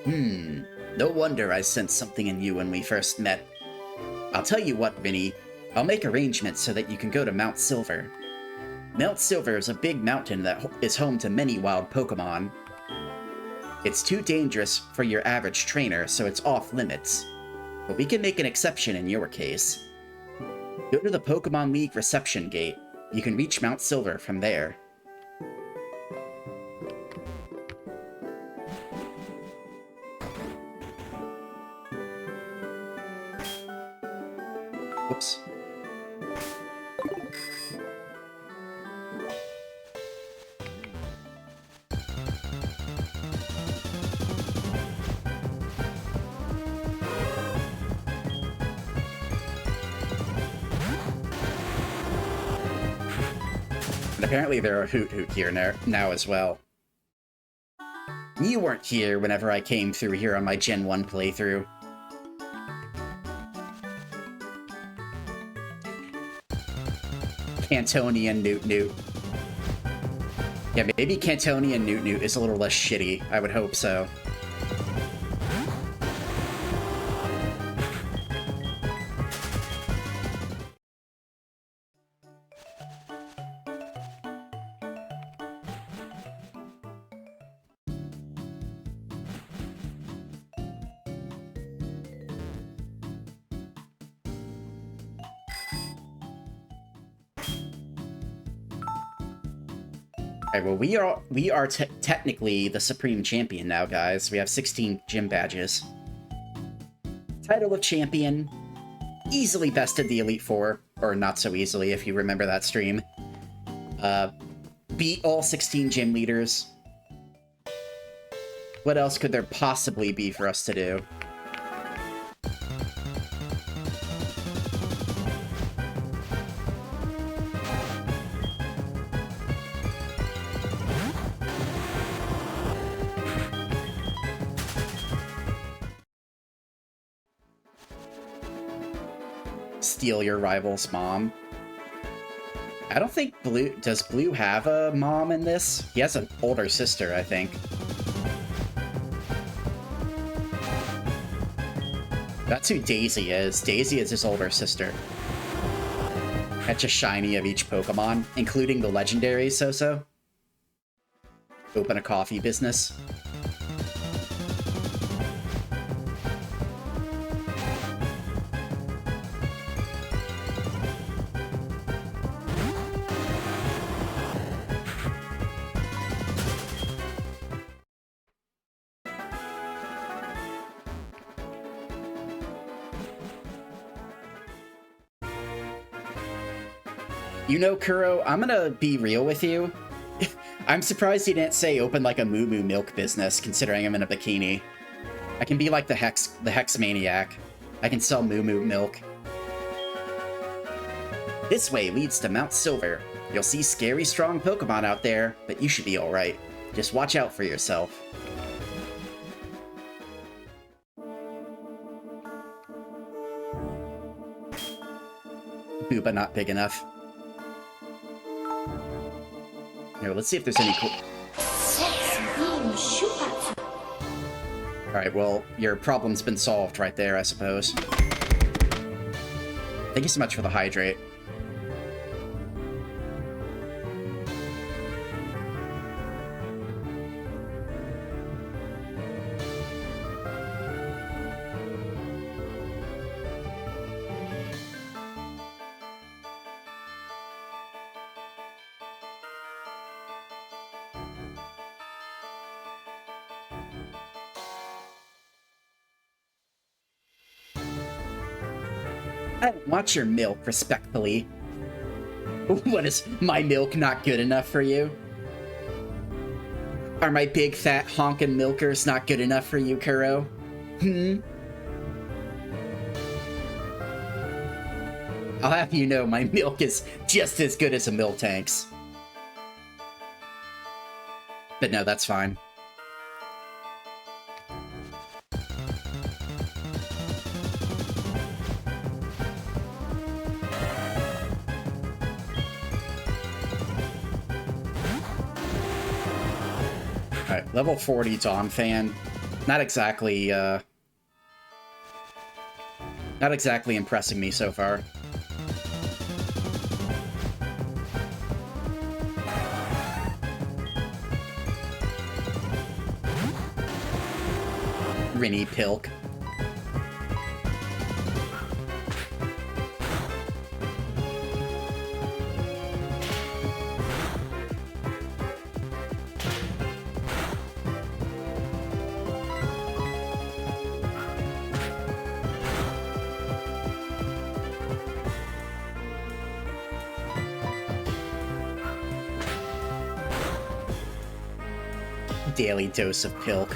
No wonder I sensed something in you when we first met. I'll tell you what, Rinny. I'll make arrangements so that you can go to Mount Silver. Mount Silver is a big mountain that is home to many wild Pokemon. It's too dangerous for your average trainer, so it's off limits. But we can make an exception in your case. Go to the Pokemon League reception gate. You can reach Mount Silver from there. Whoops. And apparently there are Hoot here now as well. You weren't here whenever I came through here on my Gen 1 playthrough. Cantonian Newt Newt. Yeah, maybe Cantonian Newt Newt is a little less shitty. I would hope so. Alright, well, we are technically the Supreme Champion now, guys. We have 16 gym badges. Title of Champion. Easily bested the Elite Four. Or not so easily, if you remember that stream. Beat all 16 gym leaders. What else could there possibly be for us to do? Steal your rival's mom. I don't think Blue... Does Blue have a mom in this? He has an older sister, I think. That's who Daisy is. Daisy is his older sister. Catch a shiny of each Pokemon, including the legendary So-So. Open a coffee business. You know, Kuro, I'm gonna be real with you. I'm surprised you didn't say open like a Moo Moo milk business, considering I'm in a bikini. I can be like the Hex Maniac. I can sell Moo Moo milk. This way leads to Mount Silver. You'll see scary strong Pokemon out there, but you should be alright. Just watch out for yourself. Booba not big enough. Here, let's see if there's any cool... Alright, well, your problem's been solved right there, I suppose. Thank you so much for the hydrate. I don't want your milk, respectfully. What, is my milk not good enough for you? Are my big fat honkin' milkers not good enough for you, Kuro? I'll have you know my milk is just as good as a Miltank's. But no, that's fine. Alright, level 40 Dawn Fan. Not exactly impressing me so far. Rinny-Pilk. Daily dose of Pilk.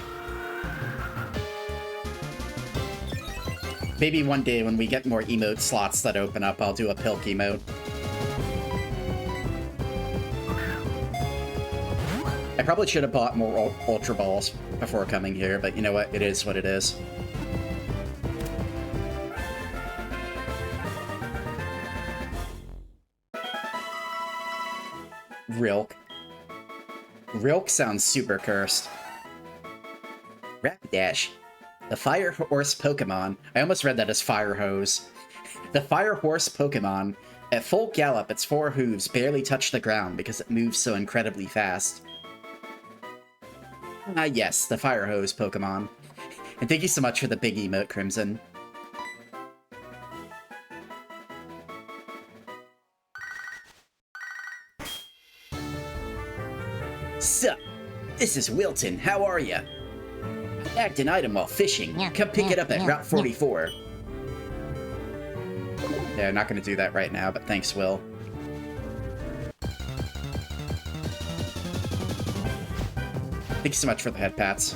Maybe one day when we get more emote slots that open up, I'll do a Pilk emote. I probably should have bought more Ultra Balls before coming here, but you know what? It is what it is. Rilk. Rilk sounds super cursed. Rapidash. The Fire Horse Pokemon. I almost read that as Fire Hose. The Fire Horse Pokemon. At full gallop, its 4 hooves barely touch the ground because it moves so incredibly fast. Yes, the Fire Hose Pokemon. And thank you so much for the big emote, Crimson. Sup? This is Wilton. How are ya? I bagged an item while fishing. Come pick it up at Route 44. Yeah, not gonna do that right now, but thanks, Will. Thank you so much for the head pats.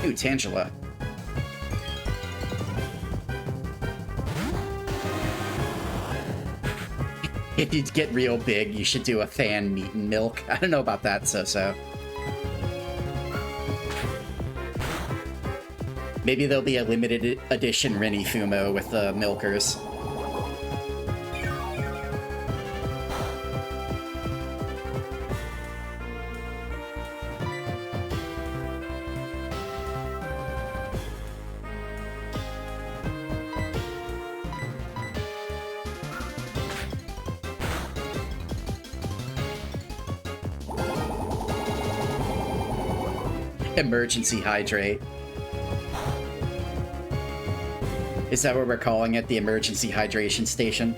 Ooh, Tangela. If you get real big, you should do a fan meat and milk. I don't know about that, so. Maybe there'll be a limited edition Rinny-Fumo with the milkers. Emergency hydrate. Is that what we're calling it? The emergency hydration station?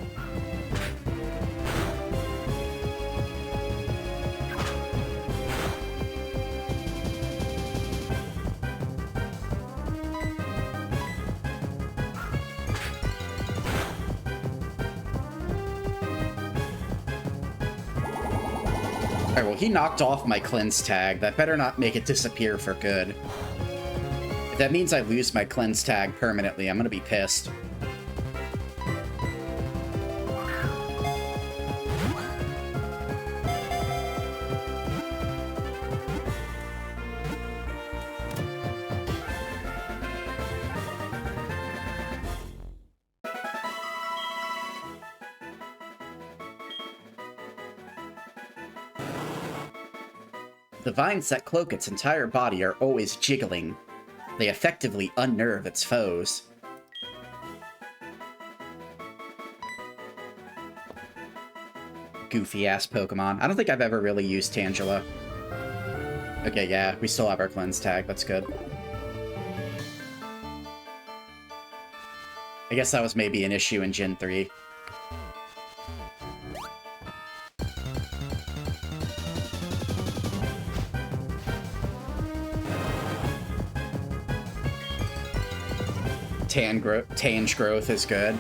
Alright, well, he knocked off my cleanse tag. That better not make it disappear for good. If that means I lose my cleanse tag permanently, I'm gonna be pissed. The vines that cloak its entire body are always jiggling. They effectively unnerve its foes. Goofy-ass Pokemon. I don't think I've ever really used Tangela. Okay, yeah, we still have our cleanse tag. That's good. I guess that was maybe an issue in Gen 3. Tange growth is good.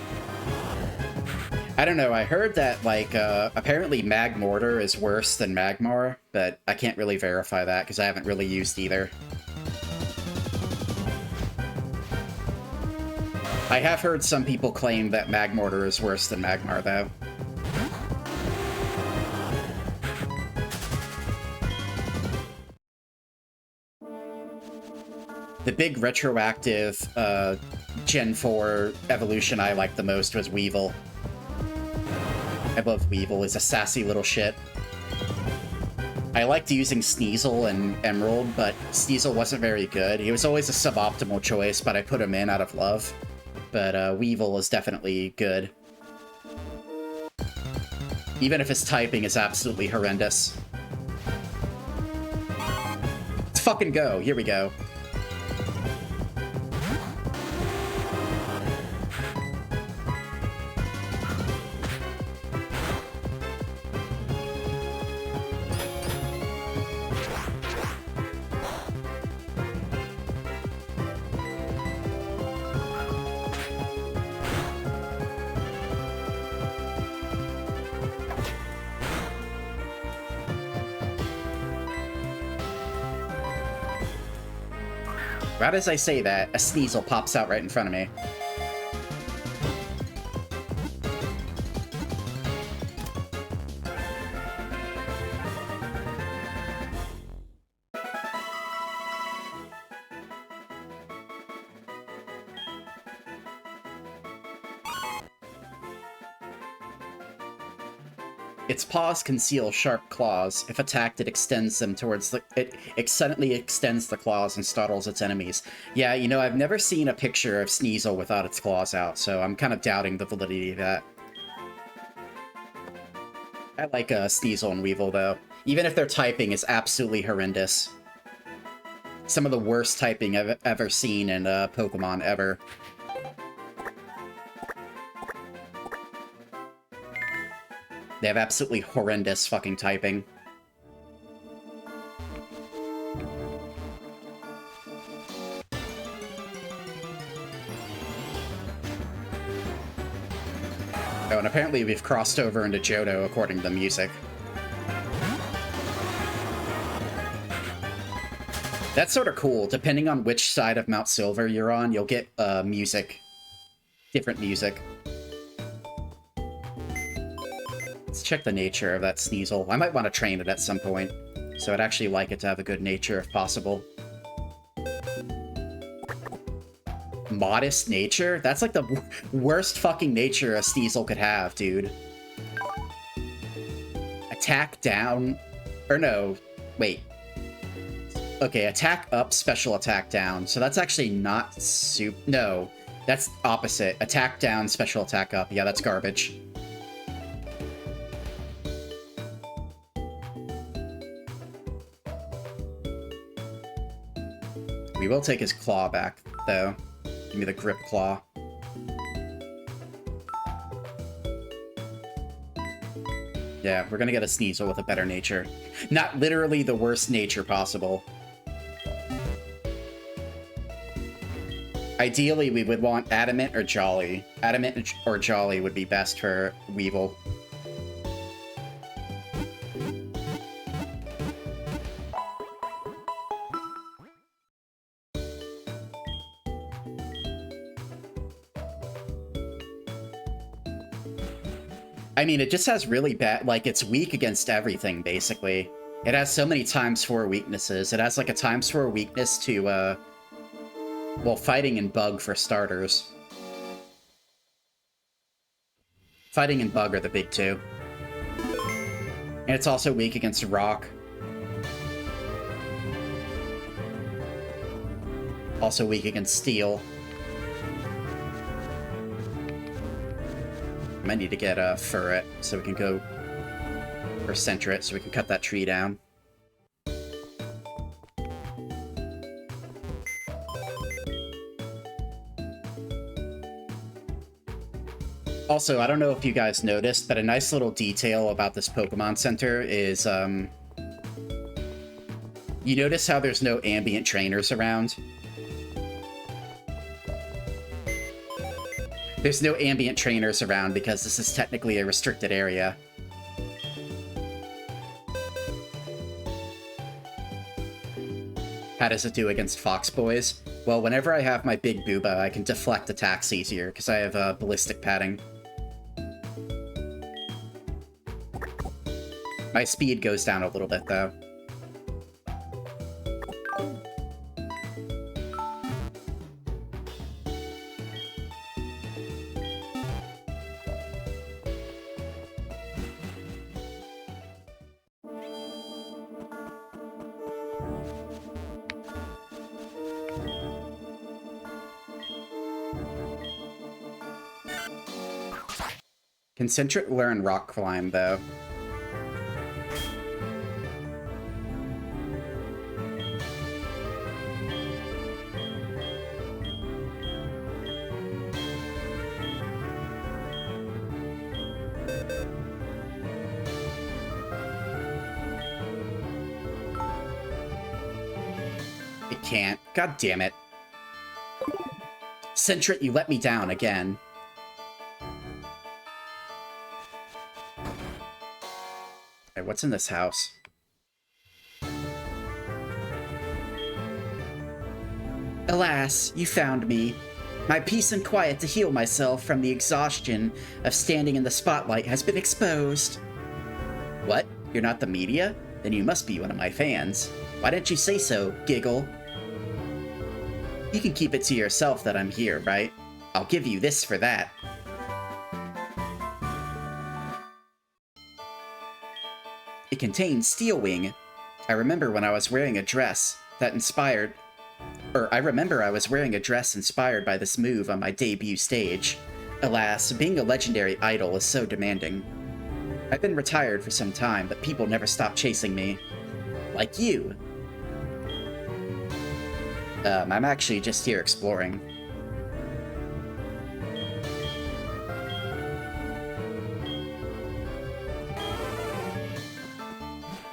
I don't know, I heard that, like, apparently Magmortar is worse than Magmar, but I can't really verify that because I haven't really used either. I have heard some people claim that Magmortar is worse than Magmar, though. The big retroactive Gen 4 evolution I liked the most was Weevil. I love Weevil. He's a sassy little shit. I liked using Sneasel and Emerald, but Sneasel wasn't very good. He was always a suboptimal choice, but I put him in out of love. But Weevil is definitely good. Even if his typing is absolutely horrendous. Let's fucking go. Here we go. Right as I say that, a Sneasel pops out right in front of me. Its paws conceal sharp claws. If attacked, it extends them towards the... It suddenly extends the claws and startles its enemies. Yeah, you know, I've never seen a picture of Sneasel without its claws out, so I'm kind of doubting the validity of that. I like Sneasel and Weevil, though. Even if their typing is absolutely horrendous. Some of the worst typing I've ever seen in Pokemon ever. They have absolutely horrendous fucking typing. Oh, and apparently we've crossed over into Johto according to the music. That's sort of cool. Depending on which side of Mount Silver you're on, you'll get music. Different music. Let's check the nature of that Sneasel. I might want to train it at some point, so I'd actually like it to have a good nature if possible. Modest nature? That's like the worst fucking nature a Sneasel could have, dude. Attack down... Or no, wait. Okay, attack up, special attack down. So that's actually not no, that's opposite. Attack down, special attack up. Yeah, that's garbage. We will take his claw back, though. Give me the grip claw. Yeah, we're gonna get a Sneasel with a better nature. Not literally the worst nature possible. Ideally, we would want Adamant or Jolly. Adamant or Jolly would be best for Weevil. I mean, it just has really bad... Like, it's weak against everything, basically. It has so many ×4 weaknesses. It has, like, a ×4 weakness to, well, Fighting and Bug for starters. Fighting and Bug are the big two. And it's also weak against Rock. Also weak against Steel. I might need to get a Furret so we can go... Or Centret so we can cut that tree down. Also, I don't know if you guys noticed, but a nice little detail about this Pokemon Center is, you notice how there's no ambient trainers around? There's no ambient trainers around because this is technically a restricted area. How does it do against Fox Boys? Well, whenever I have my big Booba, I can deflect attacks easier because I have ballistic padding. My speed goes down a little bit, though. Can Centret learn Rock Climb, though? It can't. God damn it. Centret, you let me down again. Okay, what's in this house? Alas, you found me. My peace and quiet to heal myself from the exhaustion of standing in the spotlight has been exposed. What? You're not the media? Then you must be one of my fans. Why didn't you say so, Giggle? You can keep it to yourself that I'm here, right? I'll give you this for that. It contains Steel Wing. I remember when I was wearing a dress that inspired... I remember I was wearing a dress inspired by this move on my debut stage. Alas, being a legendary idol is so demanding. I've been retired for some time, but people never stop chasing me. Like you. I'm actually just here exploring.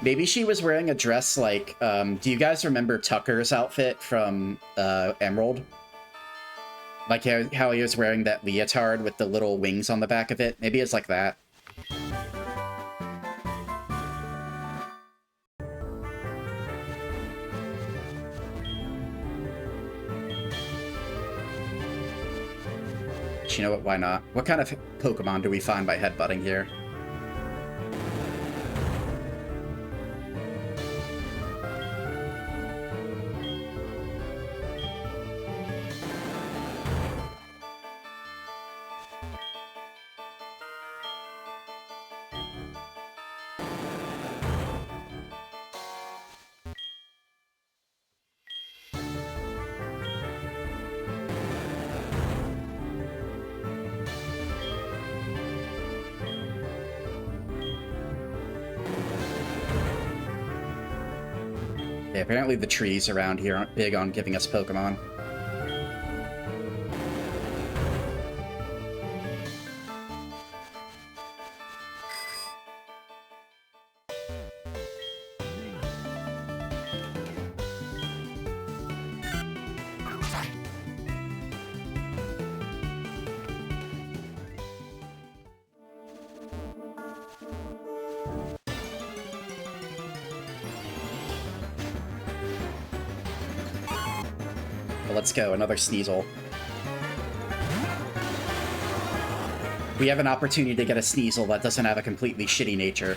Maybe she was wearing a dress like, do you guys remember Tucker's outfit from Emerald? Like how he was wearing that leotard with the little wings on the back of it? Maybe it's like that. You know what, why not? What kind of Pokemon do we find by headbutting here? Yeah, apparently the trees around here aren't big on giving us Pokemon. Let's go, another Sneasel. We have an opportunity to get a Sneasel that doesn't have a completely shitty nature.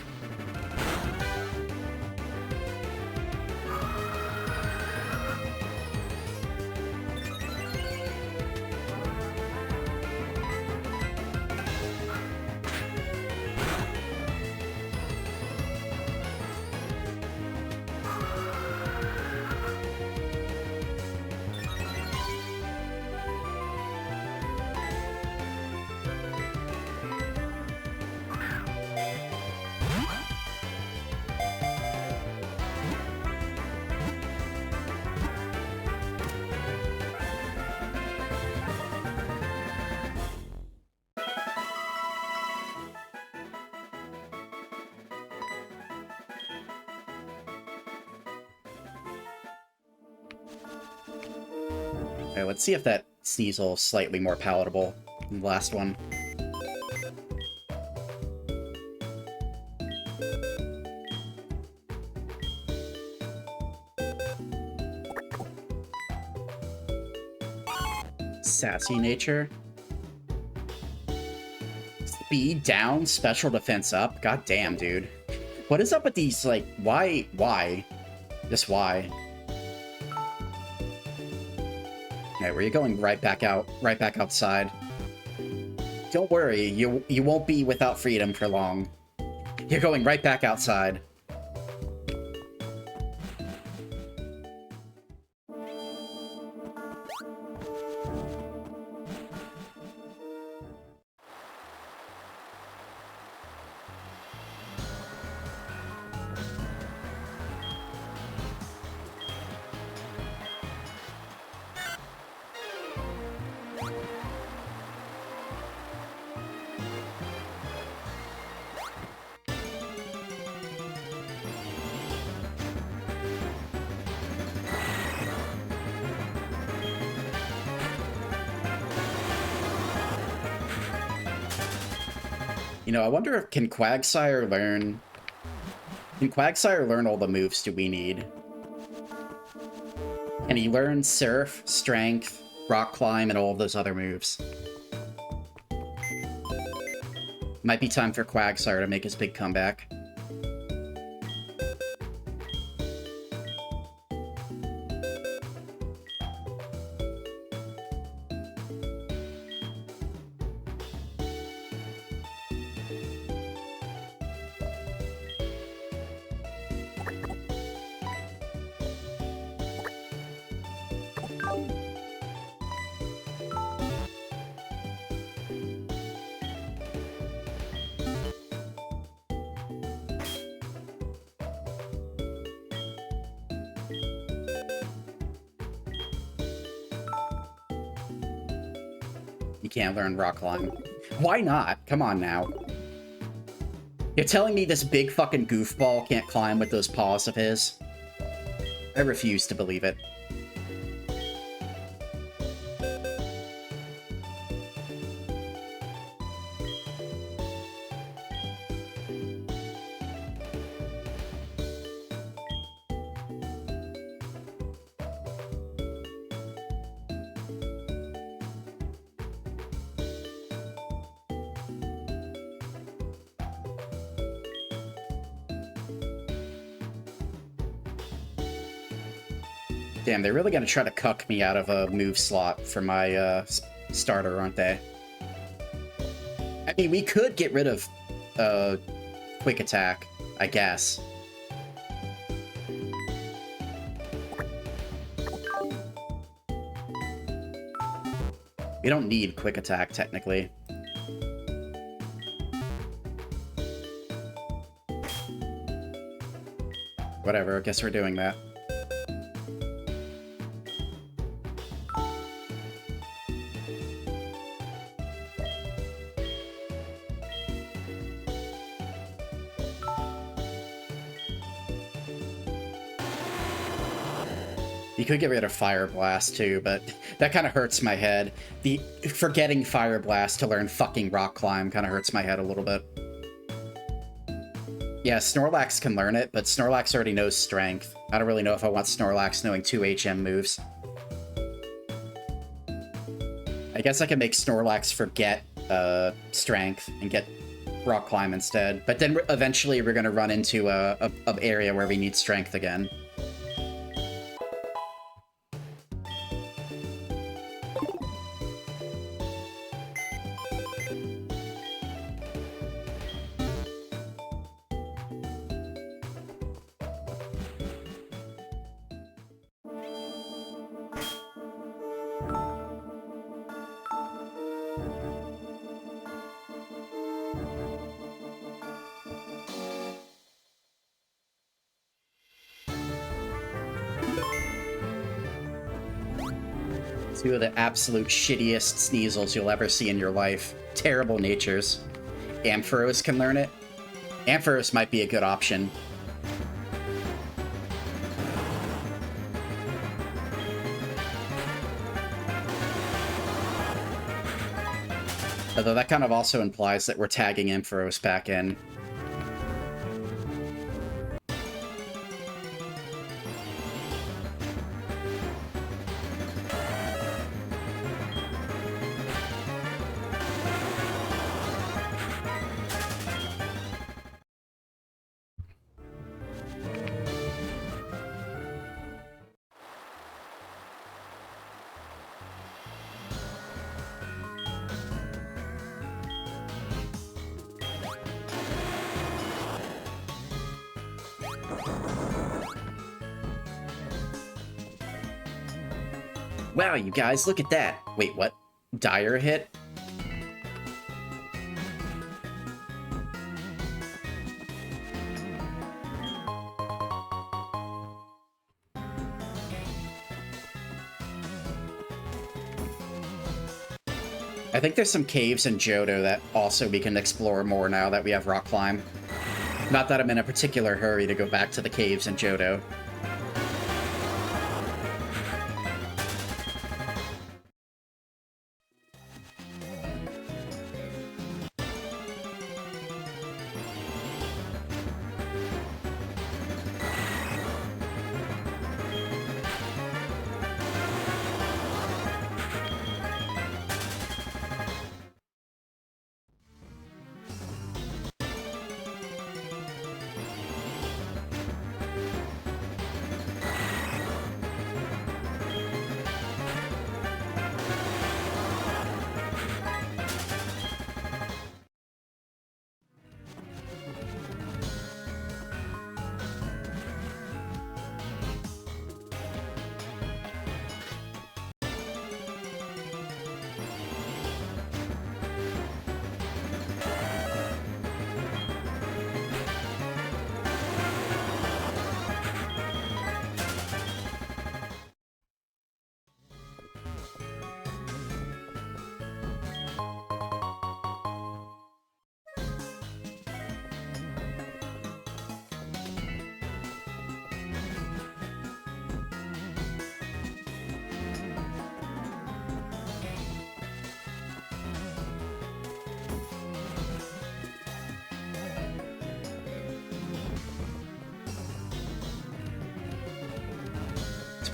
Okay, let's see if that Sneasel is slightly more palatable than the last one. Sassy nature. Speed down, special defense up. God damn, dude. What is up with these, like, why? Just why? Okay, where you going right back outside. Don't worry, you won't be without freedom for long. You're going right back outside. You know, I wonder if can Quagsire learn all the moves do we need? Can he learn Surf, Strength, Rock Climb, and all of those other moves? Might be time for Quagsire to make his big comeback. You can't learn rock climb. Why not? Come on now. You're telling me this big fucking goofball can't climb with those paws of his? I refuse to believe it. Damn, they're really gonna try to cuck me out of a move slot for my starter, aren't they? I mean, we could get rid of quick attack, I guess. We don't need quick attack, technically. Whatever, I guess we're doing that. You could get rid of Fire Blast too, but that kind of hurts my head. The forgetting Fire Blast to learn fucking Rock Climb kind of hurts my head a little bit. Yeah, Snorlax can learn it, but Snorlax already knows Strength. I don't really know if I want Snorlax knowing 2 HM moves. I guess I can make Snorlax forget Strength and get Rock Climb instead. But then eventually we're going to run into a area where we need Strength again. Two of the absolute shittiest Sneasels you'll ever see in your life. Terrible natures. Ampharos can learn it. Ampharos might be a good option. Although that kind of also implies that we're tagging Ampharos back in. Wow, you guys, look at that. Wait, what? Dire hit? I think there's some caves in Johto that also we can explore more now that we have Rock Climb. Not that I'm in a particular hurry to go back to the caves in Johto.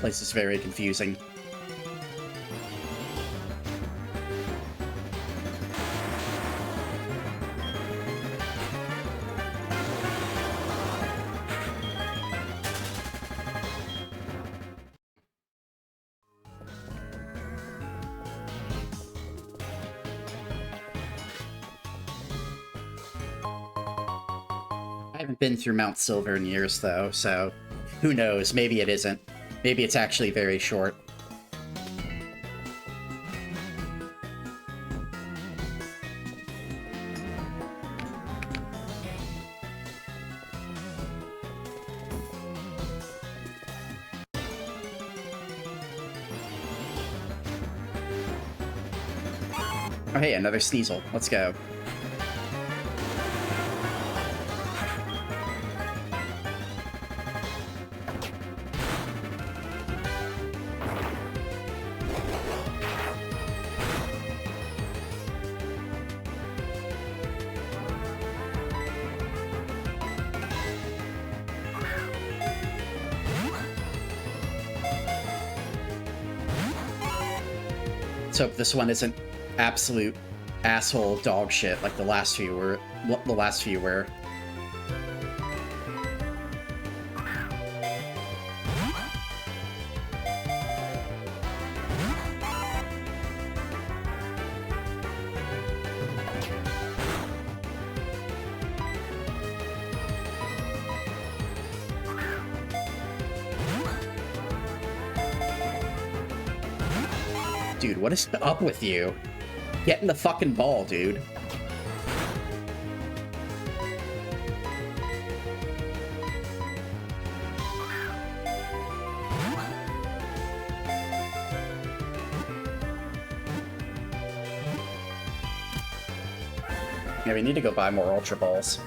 place is very confusing. I haven't been through Mount Silver in years, though, so who knows? Maybe it isn't. Maybe it's actually very short. Oh, hey, another Sneasel. Let's go. Let's hope this one isn't absolute asshole dog shit like the last few were. Dude, what is up with you? Get in the fucking ball, dude. Yeah, we need to go buy more Ultra Balls.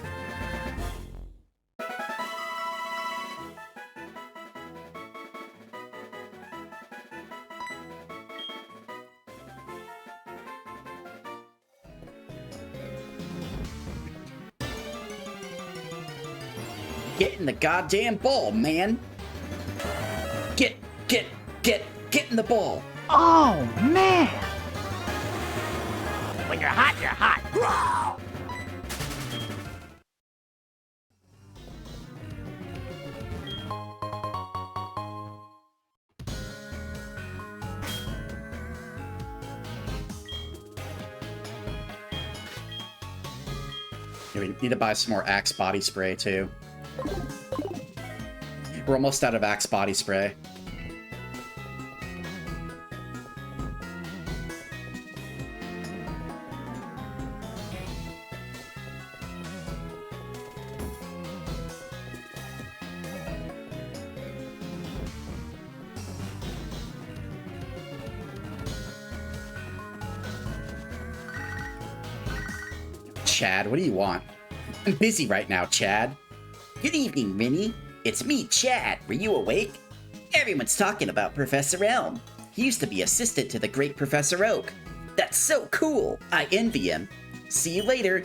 Get in the goddamn ball, man! Get in the ball! Oh, man! When you're hot, you're hot. Yeah, we need to buy some more Axe body spray, too. We're almost out of Axe body spray. Chad, what do you want? I'm busy right now, Chad. Good evening, Rinny. It's me, Chad. Were you awake? Everyone's talking about Professor Elm. He used to be assistant to the great Professor Oak. That's so cool. I envy him. See you later.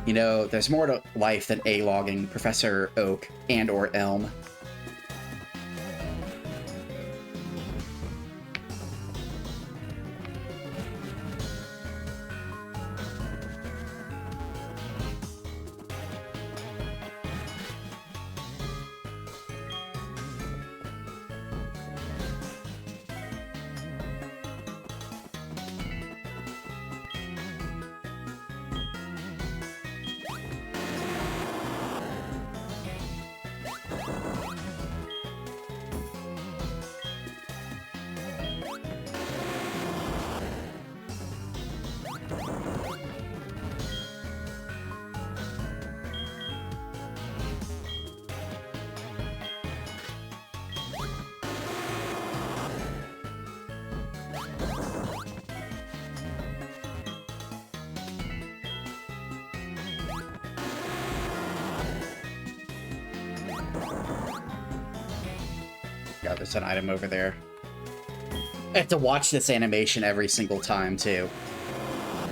You know, there's more to life than A-logging Professor Oak and or Elm. Yeah, there's an item over there. I have to watch this animation every single time, too.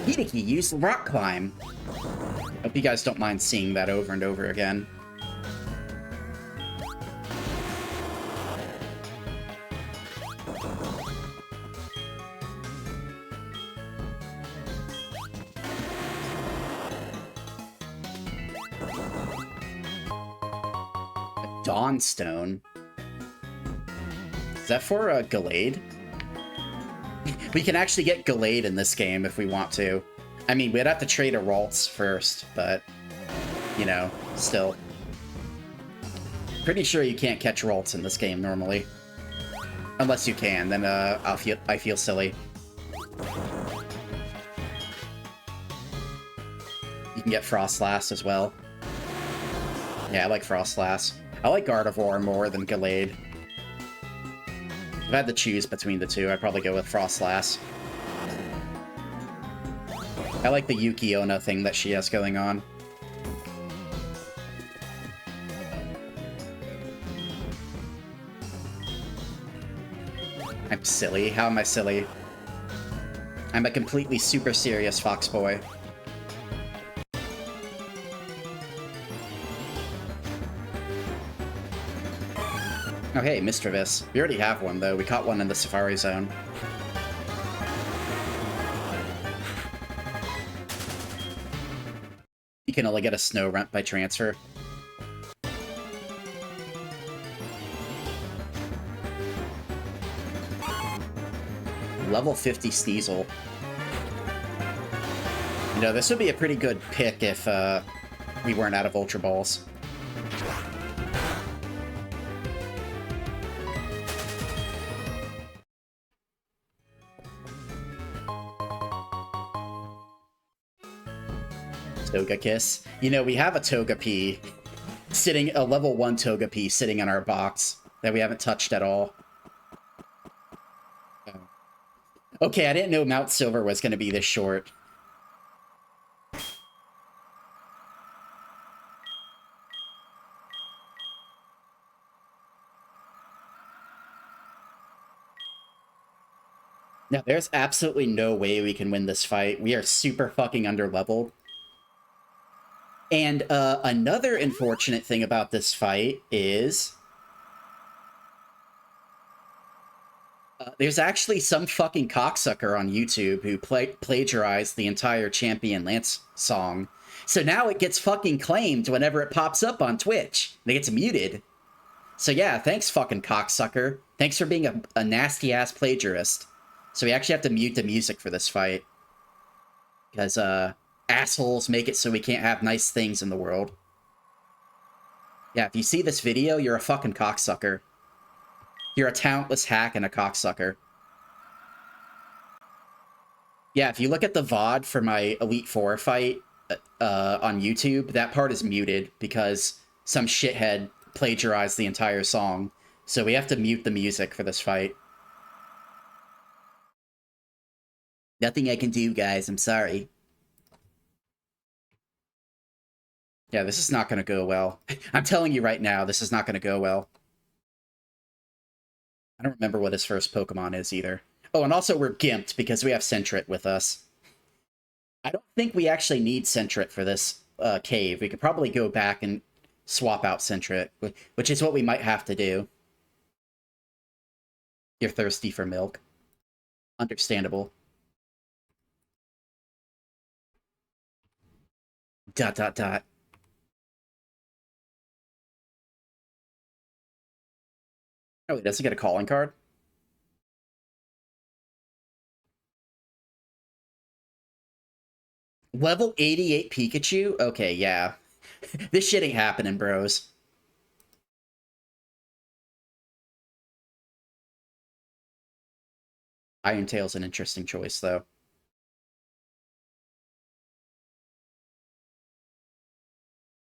Hideki used rock climb. Hope you guys don't mind seeing that over and over again. Dawnstone. Is that for Gallade? We can actually get Gallade in this game if we want to. I mean, we'd have to trade a Ralts first, but, you know, still. Pretty sure you can't catch Ralts in this game normally. Unless you can, then I feel silly. You can get Frostlass as well. Yeah, I like Frostlass. I like Gardevoir more than Gallade. If I had to choose between the two, I'd probably go with Frostlass. I like the Yuki-Onna thing that she has going on. I'm silly. How am I silly? I'm a completely super serious fox boy. Oh hey, Mischievous. We already have one, though. We caught one in the Safari Zone. You can only get a Snorunt by transfer. Level 50 Sneasel. You know, this would be a pretty good pick if we weren't out of Ultra Balls. Togekiss. You know, we have a Togepi sitting, a level 1 Togepi sitting in our box that we haven't touched at all. Okay, I didn't know Mount Silver was going to be this short. Now, there's absolutely no way we can win this fight. We are super fucking underleveled. And another unfortunate thing about this fight is... there's actually some fucking cocksucker on YouTube who plagiarized the entire Champion Lance song. So now it gets fucking claimed whenever it pops up on Twitch. It gets muted. So yeah, thanks fucking cocksucker. Thanks for being a nasty-ass plagiarist. So we actually have to mute the music for this fight. Because, assholes make it so we can't have nice things in the world. Yeah, if you see this video, you're a fucking cocksucker. You're a talentless hack and a cocksucker. Yeah, if you look at the VOD for my Elite Four fight on YouTube, that part is muted because some shithead plagiarized the entire song. So we have to mute the music for this fight. Nothing I can do, guys. I'm sorry. Yeah, this is not going to go well. I'm telling you right now, this is not going to go well. I don't remember what his first Pokemon is either. Oh, and also we're gimped because we have Sentret with us. I don't think we actually need Sentret for this cave. We could probably go back and swap out Sentret, which is what we might have to do. You're thirsty for milk. Understandable. ... Oh, he doesn't get a calling card? Level 88 Pikachu? Okay, yeah. This shit ain't happening, bros. Iron Tail's an interesting choice, though.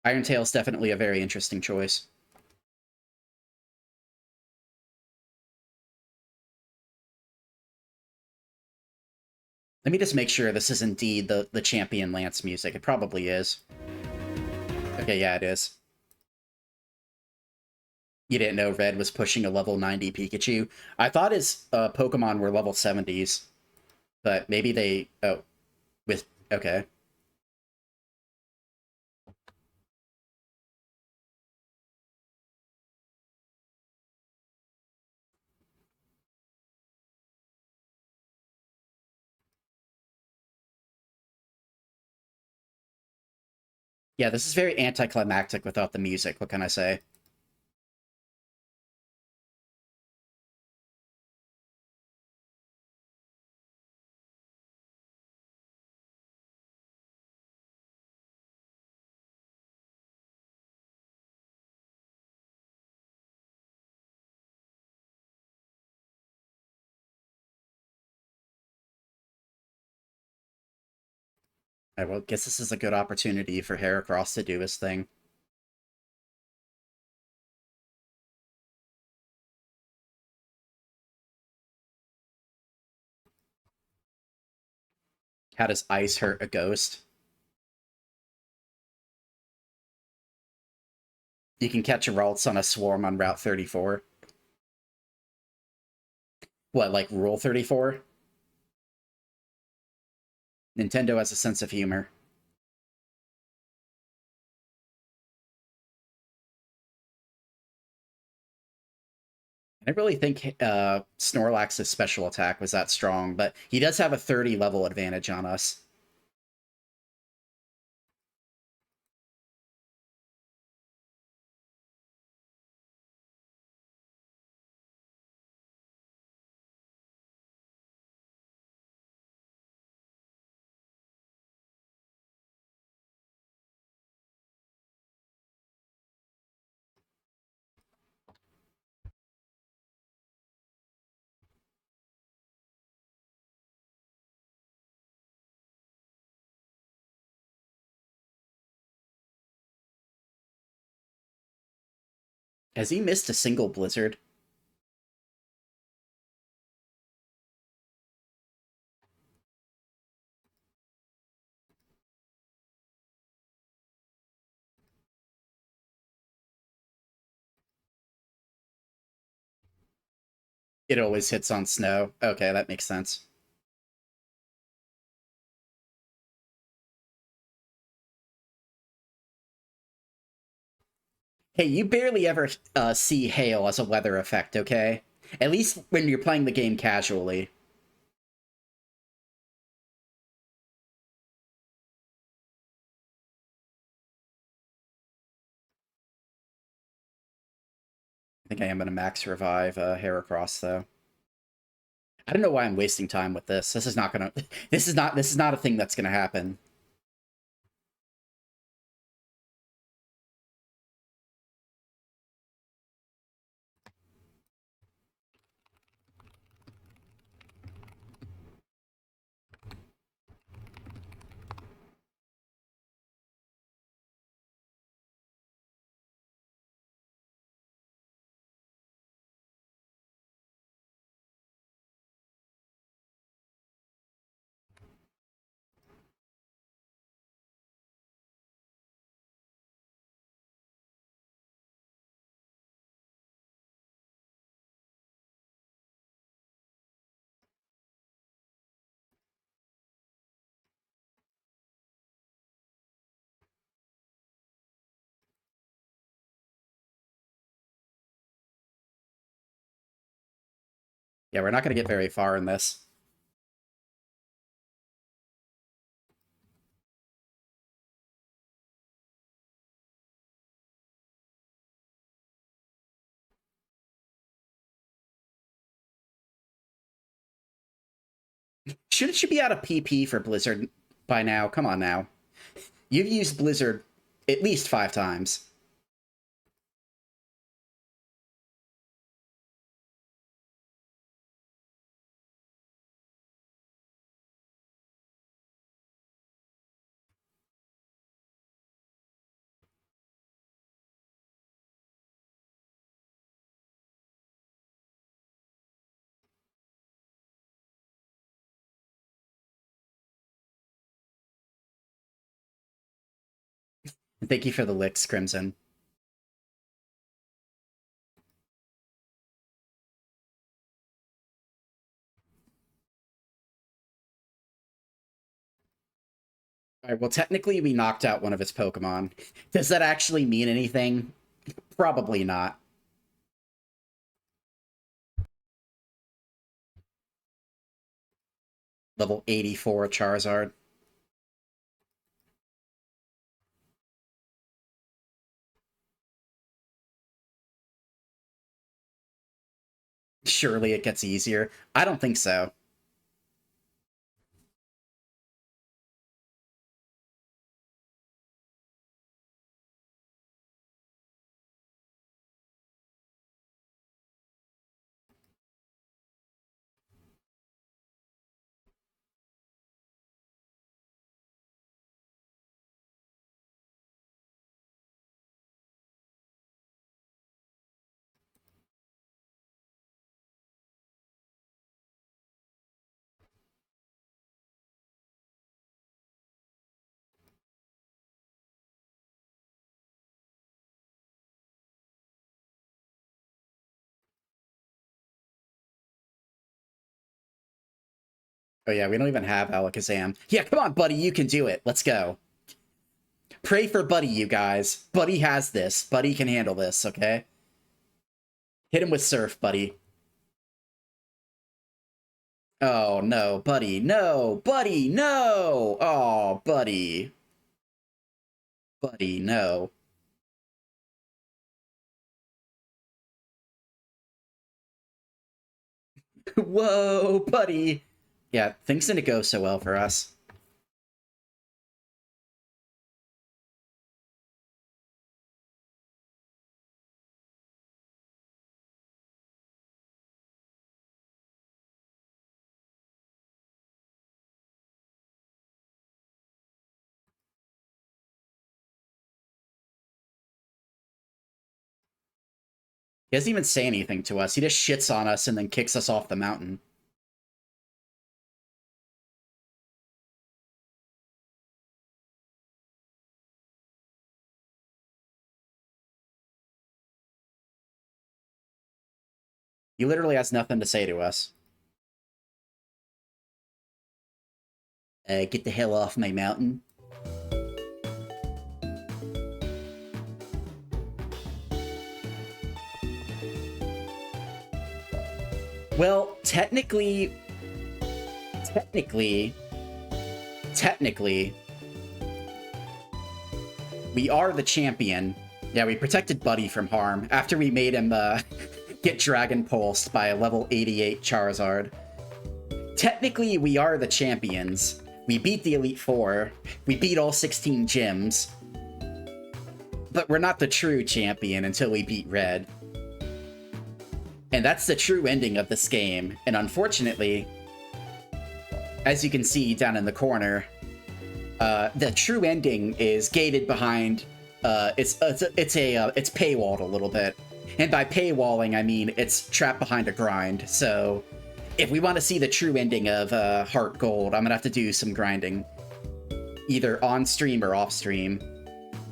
Iron Tail's definitely a very interesting choice. Let me just make sure this is indeed the Champion Lance music. It probably is. Okay, yeah, it is. You didn't know Red was pushing a level 90 Pikachu? I thought his Pokemon were level 70s. But maybe they... Oh. Okay. Yeah, this is very anticlimactic without the music, what can I say? I well, guess this is a good opportunity for Heracross to do his thing. How does ice hurt a ghost? You can catch a Ralts on a swarm on Route 34. What, like Rule 34? Nintendo has a sense of humor. I didn't really think Snorlax's special attack was that strong, but he does have a 30 level advantage on us. Has he missed a single blizzard? It always hits on snow. Okay, that makes sense. Hey, you barely ever see hail as a weather effect, okay? At least when you're playing the game casually. I think I am gonna max revive Heracross though. I don't know why I'm wasting time with this. This is not gonna. This is not a thing that's gonna happen. Yeah, we're not gonna get very far in this. Shouldn't you be out of PP for Blizzard by now? Come on now. You've used Blizzard at least 5 times. Thank you for the licks, Crimson. Alright, well, technically we knocked out one of his Pokemon. Does that actually mean anything? Probably not. Level 84 Charizard. Surely it gets easier. I don't think so. Oh yeah, we don't even have Alakazam. Yeah, come on, buddy, you can do it. Let's go. Pray for Buddy, you guys. Buddy has this. Buddy can handle this, okay? Hit him with Surf, Buddy. Oh, no, Buddy, no! Buddy, no! Oh, Buddy. Buddy, no. Whoa, Buddy! Yeah, things didn't go so well for us. He doesn't even say anything to us. He just shits on us and then kicks us off the mountain. He literally has nothing to say to us. Get the hell off my mountain. Well, technically, we are the champion. Yeah, we protected Buddy from harm after we made him get Dragon Pulsed by a level 88 Charizard. Technically, we are the champions. We beat the Elite Four. We beat all 16 gyms. But we're not the true champion until we beat Red. And that's the true ending of this game. And unfortunately, as you can see down in the corner, the true ending is gated behind. It's paywalled a little bit, and by paywalling I mean it's trapped behind a grind. So, if we want to see the true ending of HeartGold, I'm gonna have to do some grinding, either on stream or off stream.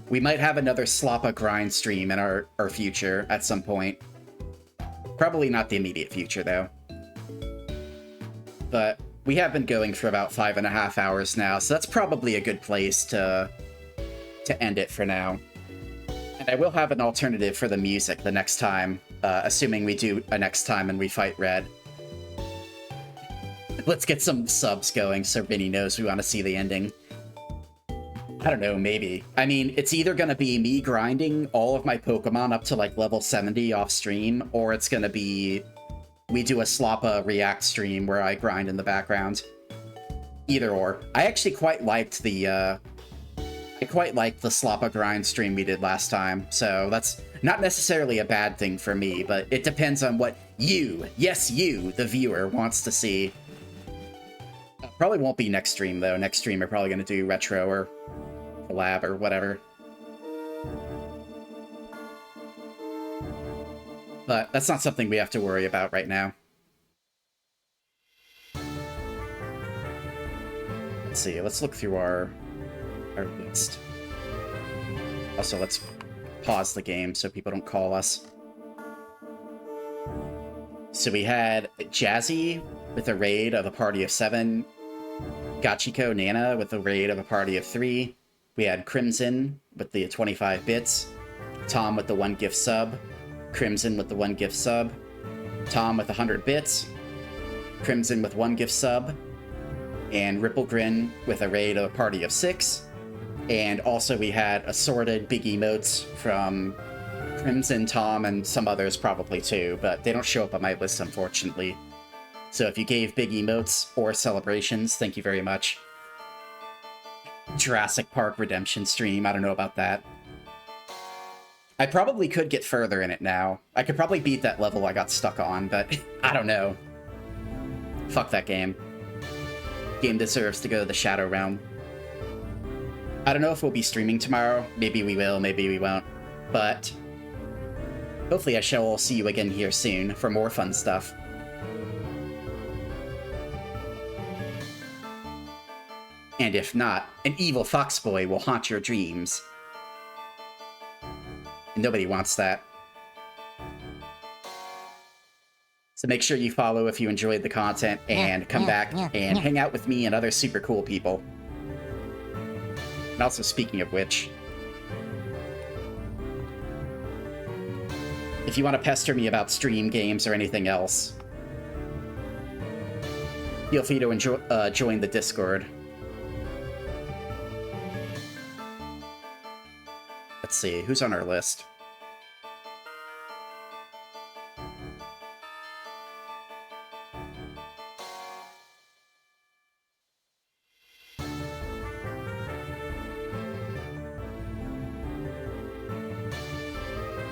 We might have another Slappa grind stream in our future at some point. Probably not the immediate future, though. But we have been going for about 5.5 hours now, so that's probably a good place to end it for now. And I will have an alternative for the music the next time, assuming we do a next time and we fight Red. Let's get some subs going so Rinny knows we want to see the ending. I don't know, maybe. I mean, it's either going to be me grinding all of my Pokemon up to, like, level 70 off stream, or it's going to be we do a Slappa React stream where I grind in the background. Either or. I actually quite liked the Slappa grind stream we did last time, so that's not necessarily a bad thing for me, but it depends on what you, yes you, the viewer, wants to see. Probably won't be next stream, though. Next stream we're probably going to do retro or collab or whatever. But that's not something we have to worry about right now. Let's see, let's look through our list. Also, let's pause the game so people don't call us. So we had Jazzy with a raid of a party of 7, Gachiko Nana with a raid of a party of 3, we had Crimson with the 25 bits, Tom with the 1 gift sub, Crimson with the 1 gift sub, Tom with 100 bits, Crimson with 1 gift sub, and Ripplegrin with a raid of a party of 6, and also we had assorted big emotes from Crimson, Tom, and some others probably too, but they don't show up on my list, unfortunately. So if you gave big emotes or celebrations, thank you very much. Jurassic Park Redemption stream, I don't know about that. I probably could get further in it now. I could probably beat that level I got stuck on, but I don't know. Fuck that game. Game deserves to go to the Shadow Realm. I don't know if we'll be streaming tomorrow. Maybe we will, maybe we won't. But hopefully I shall see you again here soon for more fun stuff. And if not, an evil fox boy will haunt your dreams. And nobody wants that. So make sure you follow if you enjoyed the content, and come back and hang out with me and other super cool people. And also, speaking of which, if you want to pester me about stream games or anything else, feel free to join the Discord. Let's see, who's on our list?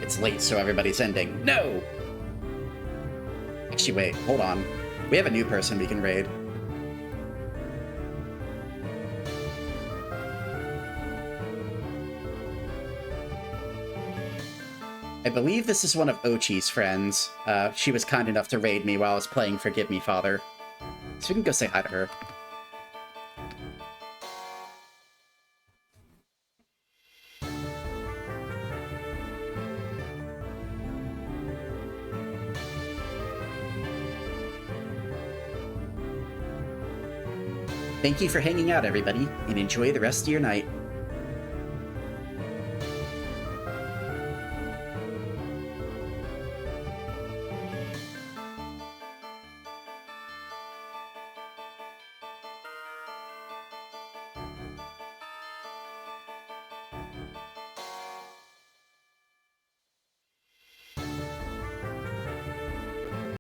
It's late, so everybody's ending. No! Actually, wait, hold on. We have a new person we can raid. I believe this is one of Ochi's friends. She was kind enough to raid me while I was playing Forgive Me, Father. So we can go say hi to her. Thank you for hanging out, everybody, and enjoy the rest of your night.